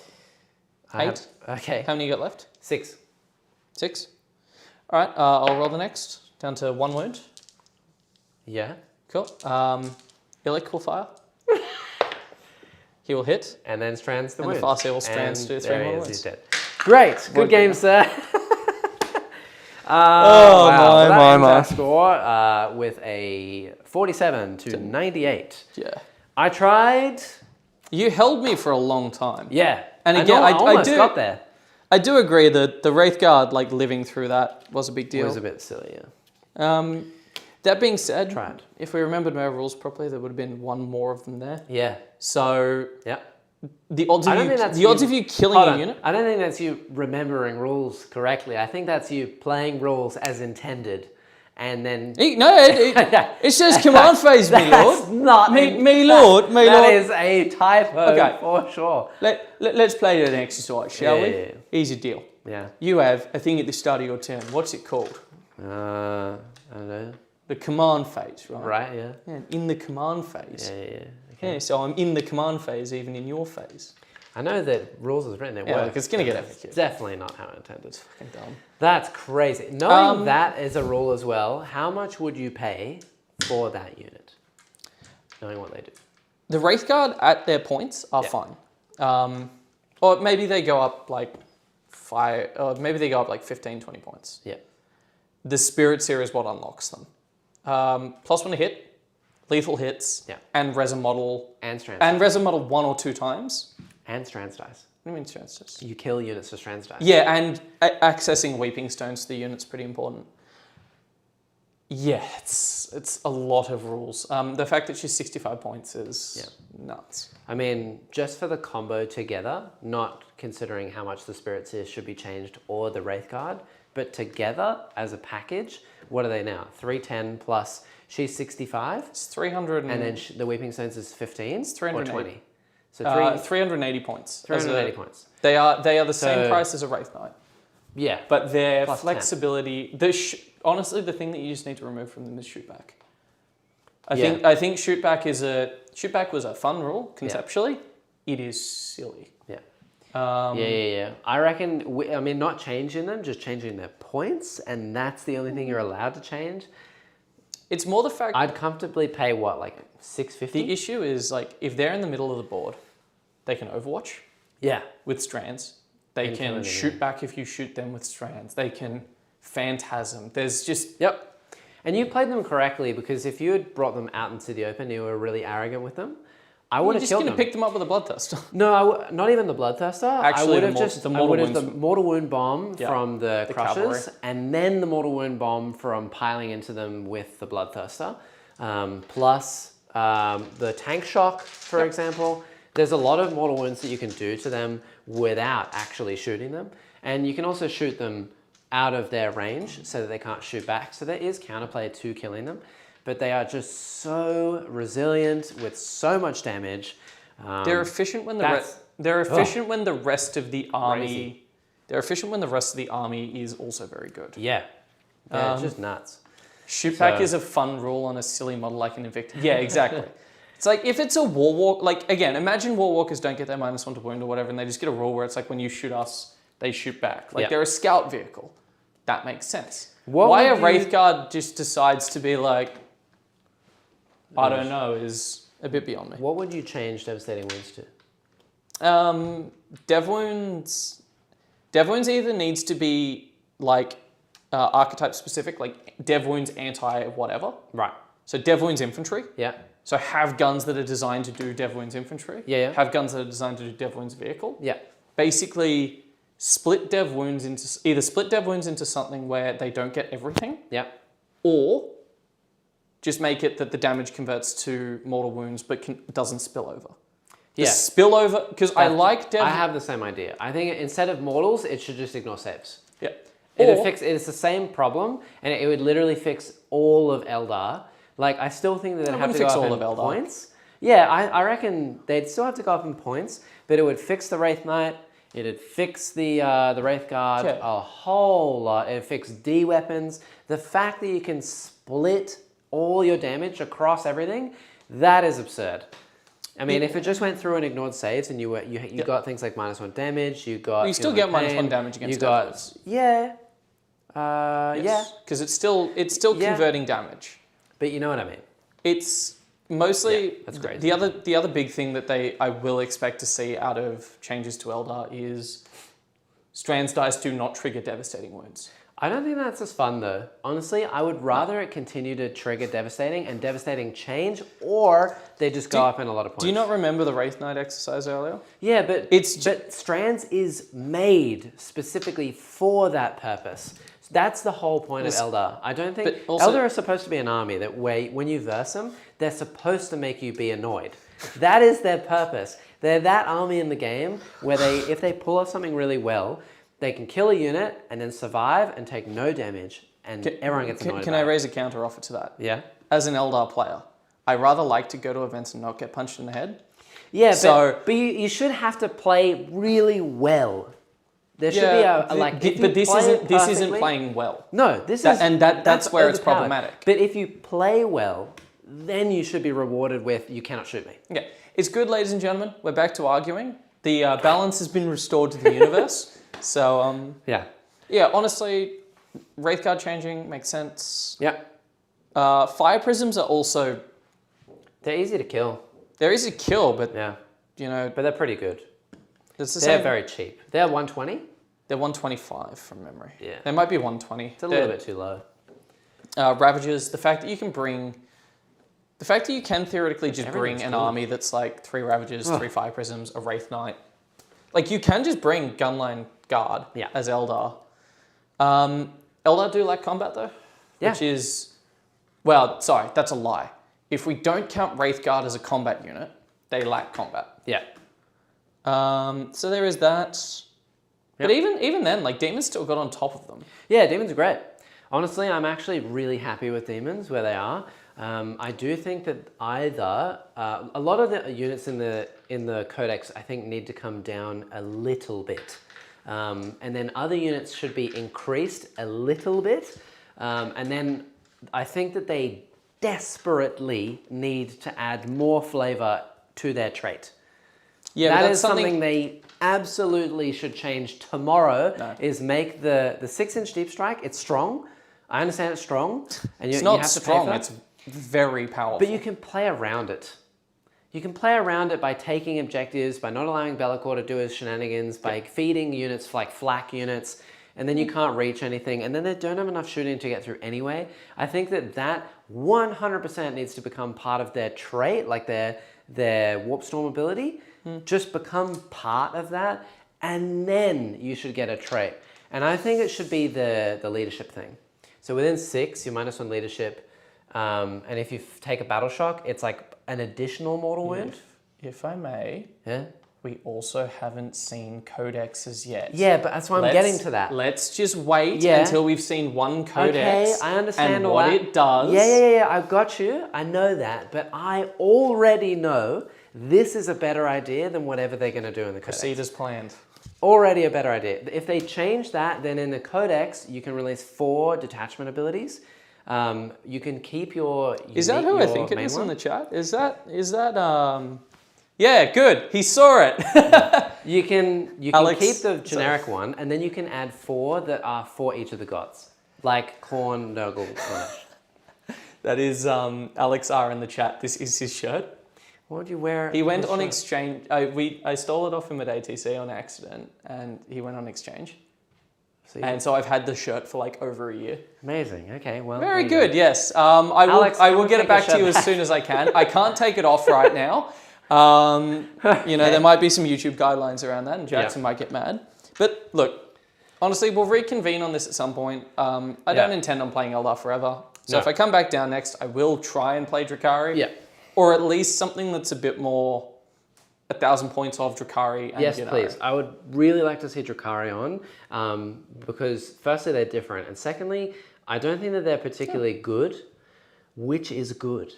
Speaker 1: I have-
Speaker 2: 8.
Speaker 1: okay.
Speaker 2: How many you got left?
Speaker 1: 6.
Speaker 2: 6. All right, I'll roll the next. Down to 1 wound.
Speaker 1: Yeah.
Speaker 2: Cool. Illic will fire. He will hit.
Speaker 1: And then strands the
Speaker 2: And the
Speaker 1: wound.
Speaker 2: Farseer will strands
Speaker 1: And
Speaker 2: do 3
Speaker 1: there he
Speaker 2: more
Speaker 1: is,
Speaker 2: wounds.
Speaker 1: he's dead. Great. Good
Speaker 2: Working
Speaker 1: game,
Speaker 2: now.
Speaker 1: sir.
Speaker 2: Oh,
Speaker 1: wow.
Speaker 2: my,
Speaker 1: Well, that
Speaker 2: my,
Speaker 1: ends
Speaker 2: my.
Speaker 1: our score with a 47 to 98.
Speaker 2: Yeah.
Speaker 1: I tried.
Speaker 2: You held me for a long time.
Speaker 1: Yeah.
Speaker 2: And again, I
Speaker 1: almost
Speaker 2: do-
Speaker 1: got there.
Speaker 2: I do agree that the Wraith Guard, like living through that, was a big
Speaker 1: It
Speaker 2: deal.
Speaker 1: was a bit silly, yeah.
Speaker 2: That being said,
Speaker 1: Tried.
Speaker 2: if we remembered my rules properly, there would have been 1 more of them there.
Speaker 1: Yeah.
Speaker 2: So
Speaker 1: Yeah.
Speaker 2: the odds
Speaker 1: I
Speaker 2: of
Speaker 1: don't
Speaker 2: you,
Speaker 1: think that's
Speaker 2: the odds of you killing
Speaker 1: Hold
Speaker 2: a
Speaker 1: on.
Speaker 2: unit.
Speaker 1: I don't think that's you remembering rules correctly. I think that's you playing rules as intended and then
Speaker 2: it says command phase, me lord.
Speaker 1: That's not
Speaker 2: me lord.
Speaker 1: That is a typo for sure.
Speaker 2: Let's play an exercise, shall we?
Speaker 1: Yeah.
Speaker 2: Easy deal.
Speaker 1: Yeah.
Speaker 2: You have a thing at the start of your turn. What's it called?
Speaker 1: I don't know.
Speaker 2: The command phase, right?
Speaker 1: Right, yeah.
Speaker 2: Yeah, in the command phase.
Speaker 1: Yeah. Okay.
Speaker 2: Yeah, so I'm in the command phase, even in your phase.
Speaker 1: I know that rules is written. It
Speaker 2: Yeah,
Speaker 1: works.
Speaker 2: like it's gonna get
Speaker 1: It's
Speaker 2: FAQ.
Speaker 1: definitely not how intended.
Speaker 2: Fucking dumb.
Speaker 1: That's crazy. Knowing that is a rule as well, how much would you pay for that unit? Knowing what they do.
Speaker 2: The Wraith Guard at their points are fine. Or maybe they go up like 5, or maybe they go up like 15, 20 points.
Speaker 1: Yeah.
Speaker 2: The Spirits here is what unlocks them. +1 to hit, lethal hits, and resin model.
Speaker 1: And strands.
Speaker 2: And resin model 1 or 2 times.
Speaker 1: And strands dice.
Speaker 2: What do you mean strands dice?
Speaker 1: You kill units for strands dice.
Speaker 2: Yeah, and accessing Weeping Stones to the unit's pretty important. Yeah, it's a lot of rules. The fact that she's 65 points is nuts.
Speaker 1: I mean, just for the combo together, not considering how much the Spirits is should be changed or the Wraith Guard, but together as a package, what are they now? 310 plus, she's 65?
Speaker 2: It's 300
Speaker 1: and then the Weeping Stones is 15? It's
Speaker 2: 320.
Speaker 1: So
Speaker 2: 380 points.
Speaker 1: 380 points.
Speaker 2: They are the same price as a Wraith Knight.
Speaker 1: Yeah.
Speaker 2: But their
Speaker 1: Plus
Speaker 2: flexibility, honestly, the thing that you just need to remove from them is shoot back. I think shoot back was a fun rule conceptually. It is silly.
Speaker 1: Yeah. I reckon. Not changing them, just changing their points, and that's the only thing you're allowed to change.
Speaker 2: It's more the fact
Speaker 1: I'd comfortably pay what, like $650.
Speaker 2: The issue is like if they're in the middle of the board, they can Overwatch.
Speaker 1: Yeah.
Speaker 2: With strands. They can shoot back if you shoot them with strands. They can Phantasm. There's just...
Speaker 1: Yep. And you played them correctly because if you had brought them out into the open and you were really arrogant with them, I would have killed them.
Speaker 2: You're just going to pick them up with a Bloodthirster.
Speaker 1: No, not even the Bloodthirster.
Speaker 2: Actually,
Speaker 1: the Mortal Wound Bomb from the Crushers
Speaker 2: cavalry.
Speaker 1: and then the Mortal Wound Bomb from piling into them with the Bloodthirster. Plus the Tank Shock, for example. There's a lot of mortal wounds that you can do to them without actually shooting them. And you can also shoot them out of their range so that they can't shoot back. So there is counterplay to killing them. But they are just so resilient with so much damage.
Speaker 2: They're efficient when when the rest of the army... Crazy. They're efficient when the rest of the army is also very good.
Speaker 1: Yeah. They're just nuts.
Speaker 2: Shoot back is a fun rule on a silly model like an Invictus. Yeah, exactly. It's like, if it's a Warwalk, like, again, imagine Warwalkers don't get their -1 to wound or whatever, and they just get a rule where it's like, when you shoot us, they shoot back. Like, they're a scout vehicle. That makes sense. Why a Wraith Guard just decides to be like, I don't know, is a bit beyond me.
Speaker 1: What would you change Devastating Wounds to?
Speaker 2: Dev Wounds either needs to be, like, archetype specific, like Dev Wounds anti-whatever.
Speaker 1: Right.
Speaker 2: So Dev Wounds Infantry.
Speaker 1: Yeah.
Speaker 2: So have guns that are designed to do Dev Wounds Infantry.
Speaker 1: Yeah.
Speaker 2: Have guns that are designed to do Dev Wounds Vehicle.
Speaker 1: Yeah.
Speaker 2: Basically, split Dev Wounds into something where they don't get everything.
Speaker 1: Yeah.
Speaker 2: Or just make it that the damage converts to mortal wounds but doesn't spill over. The spillover, because I
Speaker 1: have the same idea. I think instead of mortals, it should just ignore saves.
Speaker 2: Yeah.
Speaker 1: It's the same problem, and it would literally fix all of Eldar. Like, I still think that they'd have to go up in points. Yeah, I reckon they'd still have to go up in points, but it would fix the Wraith Knight, it'd fix the Wraith Guard a whole lot. It'd fix D weapons. The fact that you can split all your damage across everything, that is absurd. I mean, if it just went through and ignored saves, and you got things like -1 damage, you still
Speaker 2: get -1 damage against Deathwoods. Because it's still converting damage.
Speaker 1: But you know what I mean.
Speaker 2: It's mostly
Speaker 1: that's crazy.
Speaker 2: The other big thing that I will expect to see out of changes to Eldar is strands dice do not trigger devastating wounds.
Speaker 1: I don't think that's as fun though. Honestly, I would rather it continue to trigger devastating and devastating change, or they just go up in a lot of points.
Speaker 2: Do you not remember the Wraith Knight exercise earlier?
Speaker 1: Yeah, but strands is made specifically for that purpose. That's the whole point of Eldar. I don't think Eldar are supposed to be an army that when you verse them, they're supposed to make you be annoyed. That is their purpose. They're that army in the game where if they pull off something really well, they can kill a unit and then survive and take no damage. and everyone gets annoyed
Speaker 2: Can I raise a counter offer to that?
Speaker 1: Yeah.
Speaker 2: As an Eldar player, I rather like to go to events and not get punched in the head.
Speaker 1: Yeah,
Speaker 2: So,
Speaker 1: but you should have to play really well. There should be
Speaker 2: but this isn't playing well.
Speaker 1: No,
Speaker 2: that's where it's
Speaker 1: overpowered.
Speaker 2: problematic.
Speaker 1: But if you play well, then you should be rewarded with "you cannot shoot me."
Speaker 2: Okay, it's good, ladies and gentlemen. We're back to arguing. The balance has been restored to the universe. So yeah. Honestly, Wraithguard changing makes sense.
Speaker 1: Yeah.
Speaker 2: Fire prisms are also
Speaker 1: They're easy to kill.
Speaker 2: they're easy to kill, but
Speaker 1: but they're pretty good.
Speaker 2: it's the
Speaker 1: They're
Speaker 2: same.
Speaker 1: very cheap. They're 120.
Speaker 2: They're 125 from memory.
Speaker 1: Yeah.
Speaker 2: They might be 120.
Speaker 1: It's a little bit too low.
Speaker 2: Ravagers, the fact that you can theoretically just bring an army that's like 3 Ravagers, 3 Fire Prisms, a Wraith Knight. Like, you can just bring Gunline Guard as Eldar. Eldar do like combat though.
Speaker 1: Yeah.
Speaker 2: Which is, well, sorry, that's a lie. If we don't count Wraith Guard as a combat unit, they lack combat.
Speaker 1: Yeah.
Speaker 2: So there is that. But even then, like, Demons still got on top of them.
Speaker 1: Yeah, Demons are great. Honestly, I'm actually really happy with Demons where they are. I do think that either a lot of the units in the Codex I think need to come down a little bit, and then other units should be increased a little bit, and then I think that they desperately need to add more flavor to their trait.
Speaker 2: Yeah,
Speaker 1: that is something they absolutely should change tomorrow. Is make the 6-inch deep strike. It's strong. I understand it's strong, and
Speaker 2: it's not strong. It's very powerful.
Speaker 1: But you can play around it. You can play around it by taking objectives, by not allowing Be'lakor to do his shenanigans, by feeding units like flak units, and then you can't reach anything, and then they don't have enough shooting to get through anyway. I think that 100% needs to become part of their trait, like their Warp Storm ability. Just become part of that, and then you should get a trait. And I think it should be the leadership thing. So within 6, you're -1 leadership, and if you take a battle shock, it's like an additional mortal wound.
Speaker 2: If I may, we also haven't seen codexes yet.
Speaker 1: Yeah, but that's why I'm getting to that.
Speaker 2: Let's just wait until we've seen one codex.
Speaker 1: Okay, I understand
Speaker 2: and
Speaker 1: all
Speaker 2: what
Speaker 1: that.
Speaker 2: it does.
Speaker 1: Yeah, I've got you. I know that, but I already know this is a better idea than whatever they're going to do in the codex.
Speaker 2: Proceed as planned.
Speaker 1: Already a better idea. If they change that, then in the codex you can release 4 detachment abilities. You can keep your
Speaker 2: Is that who I think it is in the chat? Is that yeah, good. He saw it.
Speaker 1: You can
Speaker 2: Alex,
Speaker 1: keep the generic one, and then you can add 4 that are for each of the gods, like Khorne, Nurgle, Cornish.
Speaker 2: That is Alex R in the chat. This is his shirt.
Speaker 1: What would you wear?
Speaker 2: He went on exchange. I stole it off him at ATC on accident, and he went on exchange. And so I've had the shirt for like over a year.
Speaker 1: Amazing. Okay, well.
Speaker 2: Very good. Yes. I will get it back to you as soon as I can. I can't take it off right now. There might be some YouTube guidelines around that, and Jackson might get mad. But look, honestly, we'll reconvene on this at some point. I don't intend on playing Eldar forever. So if I come back down next, I will try and play Drukhari. Yeah. Or at least something that's a bit more 1,000 points of Drukhari. And
Speaker 1: yes, please. I would really like to see Drukhari on because firstly, they're different. And secondly, I don't think that they're particularly good, which is good.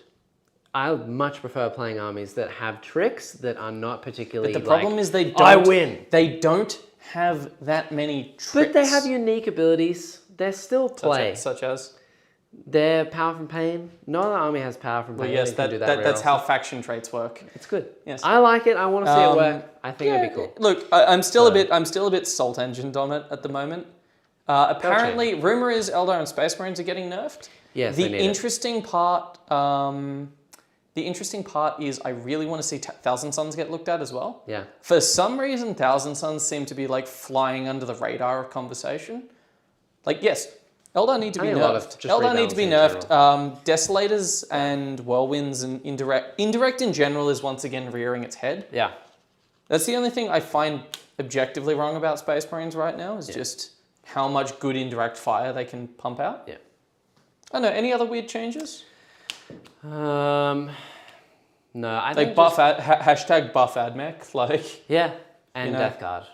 Speaker 1: I much prefer playing armies that have tricks that are not particularly.
Speaker 2: But the problem is they don't.
Speaker 1: I win.
Speaker 2: They don't have that many tricks.
Speaker 1: But they have unique abilities. They're still play.
Speaker 2: Such as?
Speaker 1: Their power from pain. No other army has power from pain.
Speaker 2: Well, yes, that's how faction traits work.
Speaker 1: It's good.
Speaker 2: Yes,
Speaker 1: I like it. I want to see it work. I think it'd be cool.
Speaker 2: Look, I'm still a bit salt engined on it at the moment. Apparently, rumor is Eldar and Space Marines are getting nerfed.
Speaker 1: Yes,
Speaker 2: the interesting part. The interesting part is I really want to see Thousand Suns get looked at as well.
Speaker 1: Yeah.
Speaker 2: For some reason, Thousand Suns seem to be like flying under the radar of conversation. Like, yes, Eldar need to be nerfed. Eldar need to be nerfed. Desolators and Whirlwinds and Indirect in general is once again rearing its head.
Speaker 1: Yeah.
Speaker 2: That's the only thing I find objectively wrong about Space Marines right now is just how much good indirect fire they can pump out.
Speaker 1: Yeah.
Speaker 2: I don't know, any other weird changes?
Speaker 1: No, I
Speaker 2: think buff hashtag buff admech, like
Speaker 1: and Death Guard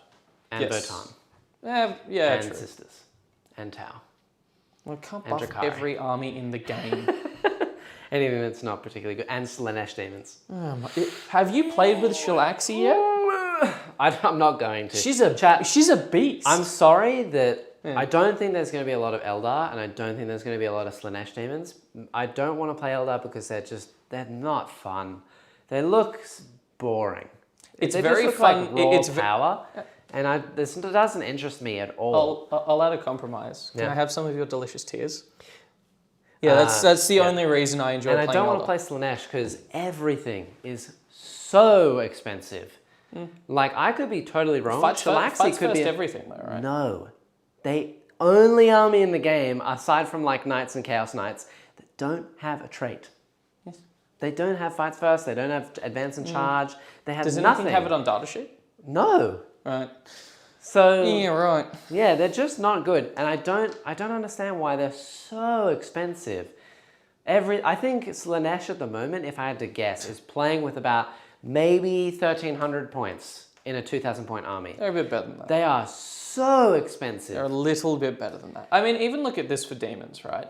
Speaker 1: and Botan.
Speaker 2: Yeah,
Speaker 1: and
Speaker 2: true.
Speaker 1: Sisters and Tau.
Speaker 2: Well, I can't
Speaker 1: And
Speaker 2: buff
Speaker 1: Drukhari.
Speaker 2: every army in the game.
Speaker 1: Anything that's not particularly good. And Slaanesh Demons.
Speaker 2: Have you played with Shalaxi yet?
Speaker 1: I'm not going to.
Speaker 2: She's a beast.
Speaker 1: I'm sorry that I don't think there's going to be a lot of Eldar, and I don't think there's going to be a lot of Slaanesh Demons. I don't want to play Eldar because they're not fun. They look boring.
Speaker 2: It's
Speaker 1: they
Speaker 2: very
Speaker 1: just look
Speaker 2: fun.
Speaker 1: Like raw
Speaker 2: It's
Speaker 1: power, and this doesn't interest me at all.
Speaker 2: I'll add a compromise. Can
Speaker 1: Yeah.
Speaker 2: I have some of your delicious tears? Yeah, that's the only reason I enjoy
Speaker 1: And
Speaker 2: playing
Speaker 1: I don't want to
Speaker 2: Eldar.
Speaker 1: play Slaanesh because everything is so expensive. Like, I could be totally wrong.
Speaker 2: Fights
Speaker 1: Shalaxi
Speaker 2: first
Speaker 1: could be
Speaker 2: everything though, right?
Speaker 1: No. They only army in the game, aside from like Knights and Chaos Knights, that don't have a trait.
Speaker 2: Yes.
Speaker 1: They don't have fights first, they don't have advance and charge, they have
Speaker 2: Does
Speaker 1: nothing.
Speaker 2: anything have it on data sheet?
Speaker 1: No.
Speaker 2: Right.
Speaker 1: So
Speaker 2: Yeah, right.
Speaker 1: yeah, they're just not good. And I don't understand why they're so expensive. I think Slaanesh at the moment, if I had to guess, is playing with about maybe 1,300 points in a 2,000 point army.
Speaker 2: They're a bit better than that.
Speaker 1: They are so expensive.
Speaker 2: They're a little bit better than that. I mean, even look at this for Demons, right?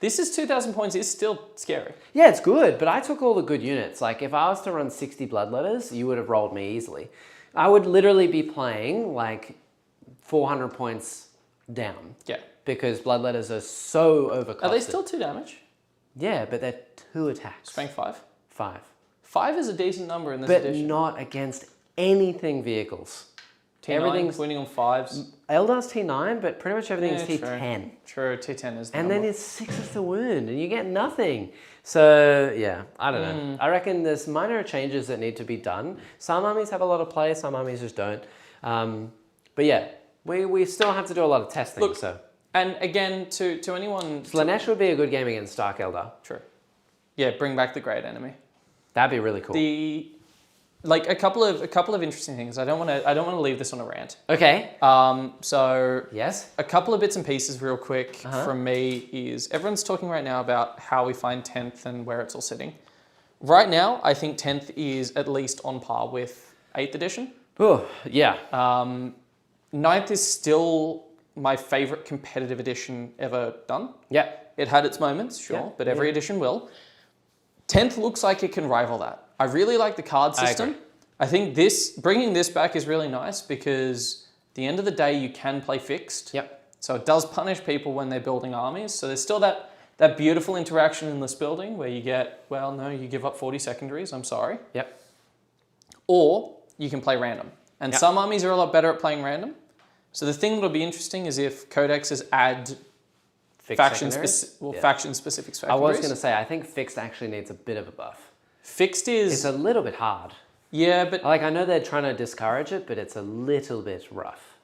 Speaker 2: This is 2,000 points. It's still scary.
Speaker 1: Yeah, it's good, but I took all the good units. Like, if I was to run 60 Bloodletters, you would have rolled me easily. I would literally be playing, like, 400 points down.
Speaker 2: Yeah.
Speaker 1: Because Bloodletters are so overcosted.
Speaker 2: Are they still 2 damage?
Speaker 1: Yeah, but they're 2 attacks.
Speaker 2: Strength 5?
Speaker 1: 5.
Speaker 2: 5 is a decent number in this
Speaker 1: But
Speaker 2: edition.
Speaker 1: not against anything vehicles.
Speaker 2: T9,
Speaker 1: everything's-
Speaker 2: winning on 5s.
Speaker 1: Eldar's T9, but pretty much everything is
Speaker 2: Yeah,
Speaker 1: T10.
Speaker 2: True, T10 is the
Speaker 1: And
Speaker 2: number.
Speaker 1: then it's 6 to wound, and you get nothing. So, yeah, I don't know. I reckon there's minor changes that need to be done. Some armies have a lot of play, some armies just don't. But yeah, we still have to do a lot of testing.
Speaker 2: Look,
Speaker 1: so
Speaker 2: And again, to anyone...
Speaker 1: Slaanesh would be a good game against Dark Eldar.
Speaker 2: True. Yeah, bring back the great enemy.
Speaker 1: That'd be really cool.
Speaker 2: A couple of interesting things. I don't want to leave this on a rant.
Speaker 1: Okay.
Speaker 2: So
Speaker 1: Yes.
Speaker 2: a couple of bits and pieces real quick from me is everyone's talking right now about how we find 10th and where it's all sitting. Right now, I think 10th is at least on par with 8th edition.
Speaker 1: Oh, yeah.
Speaker 2: 9th is still my favorite competitive edition ever done.
Speaker 1: Yeah.
Speaker 2: It had its moments, sure,
Speaker 1: Yeah,
Speaker 2: but every edition will. 10th looks like it can rival that. I really like the card system. I think bringing this back is really nice because at the end of the day, you can play fixed.
Speaker 1: Yep.
Speaker 2: So it does punish people when they're building armies. So there's still that beautiful interaction in this building where you get, well, no, you give up 40 secondaries, I'm sorry.
Speaker 1: Yep.
Speaker 2: Or you can play random. And some armies are a lot better at playing random. So the thing that'll be interesting is if codexes add faction-specific secondaries.
Speaker 1: I was going to say, I think fixed actually needs a bit of a buff.
Speaker 2: Fixed is...
Speaker 1: It's a little bit hard.
Speaker 2: Yeah, but...
Speaker 1: Like, I know they're trying to discourage it, but it's a little bit rough.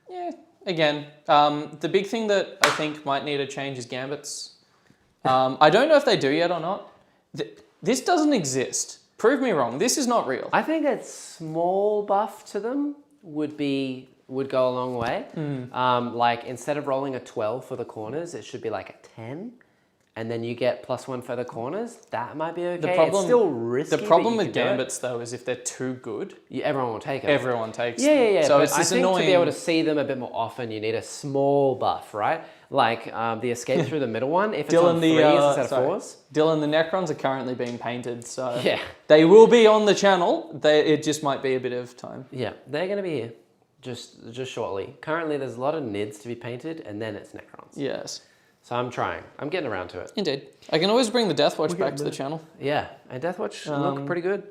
Speaker 2: Yeah, again, the big thing that I think might need a change is gambits. I don't know if they do yet or not. This doesn't exist. Prove me wrong. This is not real.
Speaker 1: I think a small buff to them would go a long way. Like, instead of rolling a 12 for the corners, it should be like a 10. And then you get +1 for the corners. That might be okay. It's still risky.
Speaker 2: The problem with gambits, though, is if they're too good,
Speaker 1: everyone will take them.
Speaker 2: everyone takes
Speaker 1: Yeah,
Speaker 2: them.
Speaker 1: yeah, yeah.
Speaker 2: So
Speaker 1: but
Speaker 2: it's
Speaker 1: I
Speaker 2: this
Speaker 1: think
Speaker 2: annoying...
Speaker 1: to be able to see them a bit more often, you need a small buff, right? Like the escape through the middle one, if it's on 3s instead of 4s.
Speaker 2: Dylan, the Necrons are currently being painted, so
Speaker 1: Yeah.
Speaker 2: they will be on the channel. It just might be a bit of time.
Speaker 1: Yeah, they're going to be here just shortly. Currently, there's a lot of Nids to be painted, and then it's Necrons.
Speaker 2: Yes.
Speaker 1: So I'm trying. I'm getting around to it.
Speaker 2: Indeed. I can always bring the Deathwatch back to the channel.
Speaker 1: Yeah, and Deathwatch look pretty good.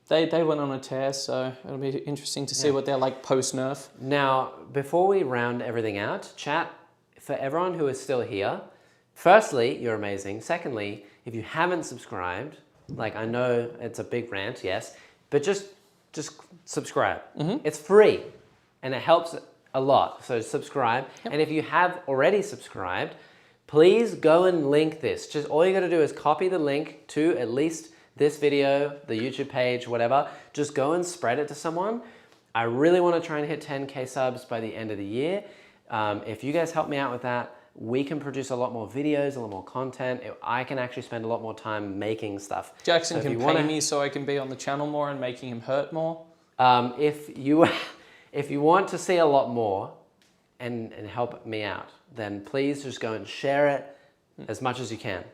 Speaker 2: They went on a tear, so it'll be interesting to see what they're like post-nerf.
Speaker 1: Now, before we round everything out, chat, for everyone who is still here, firstly, you're amazing. Secondly, if you haven't subscribed, like I know it's a big rant, yes, but just subscribe. It's free, and it helps a lot, so subscribe. And if you have already subscribed, please go and link this. Just all you got to do is copy the link to at least this video, the YouTube page, whatever. Just go and spread it to someone. I really want to try and hit 10K subs by the end of the year. If you guys help me out with that, we can produce a lot more videos, a lot more content. I can actually spend a lot more time making stuff.
Speaker 2: Jackson can pay me so I can be on the channel more and making him hurt more.
Speaker 1: If you want to see a lot more, and help me out, then please just go and share it as much as you can.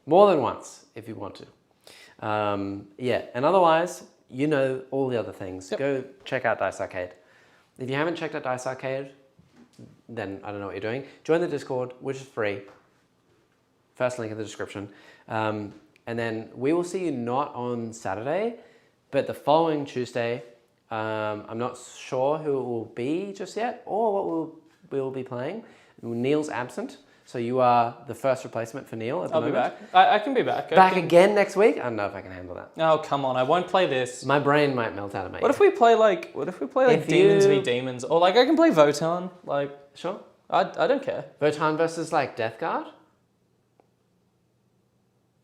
Speaker 1: More than once, if you want to. Yeah, and otherwise, you know all the other things.
Speaker 2: Yep.
Speaker 1: Go check out Dice Arcade. If you haven't checked out Dice Arcade, then I don't know what you're doing. Join the Discord, which is free. First link in the description. And then we will see you not on Saturday, but the following Tuesday. I'm not sure who it will be just yet, or what we'll be playing. Neil's absent, so you are the first replacement for Neil at the moment.
Speaker 2: I'll be back. I can be back.
Speaker 1: Again next week? I don't know if I can handle that.
Speaker 2: Oh, come on. I won't play this.
Speaker 1: My brain might melt out of my
Speaker 2: What if we play like Demons v Demons? Or like I can play Votan. Like,
Speaker 1: Sure.
Speaker 2: I don't care.
Speaker 1: Votan versus like Death Guard?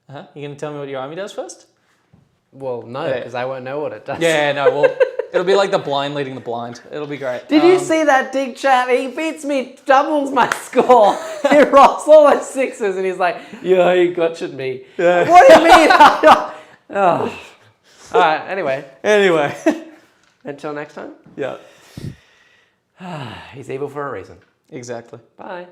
Speaker 2: You gonna tell me what your army does first?
Speaker 1: Well, no, because I won't know what it does.
Speaker 2: Yeah, no, well, it'll be like the blind leading the blind. It'll be great.
Speaker 1: Did you see that dig chat? He beats me, doubles my score. He rolls all those sixes and he's like, yeah, you gotcha'd me. Yeah. What do you mean? Oh. All right, anyway. Until next time.
Speaker 2: Yeah.
Speaker 1: He's evil for a reason.
Speaker 2: Exactly.
Speaker 1: Bye.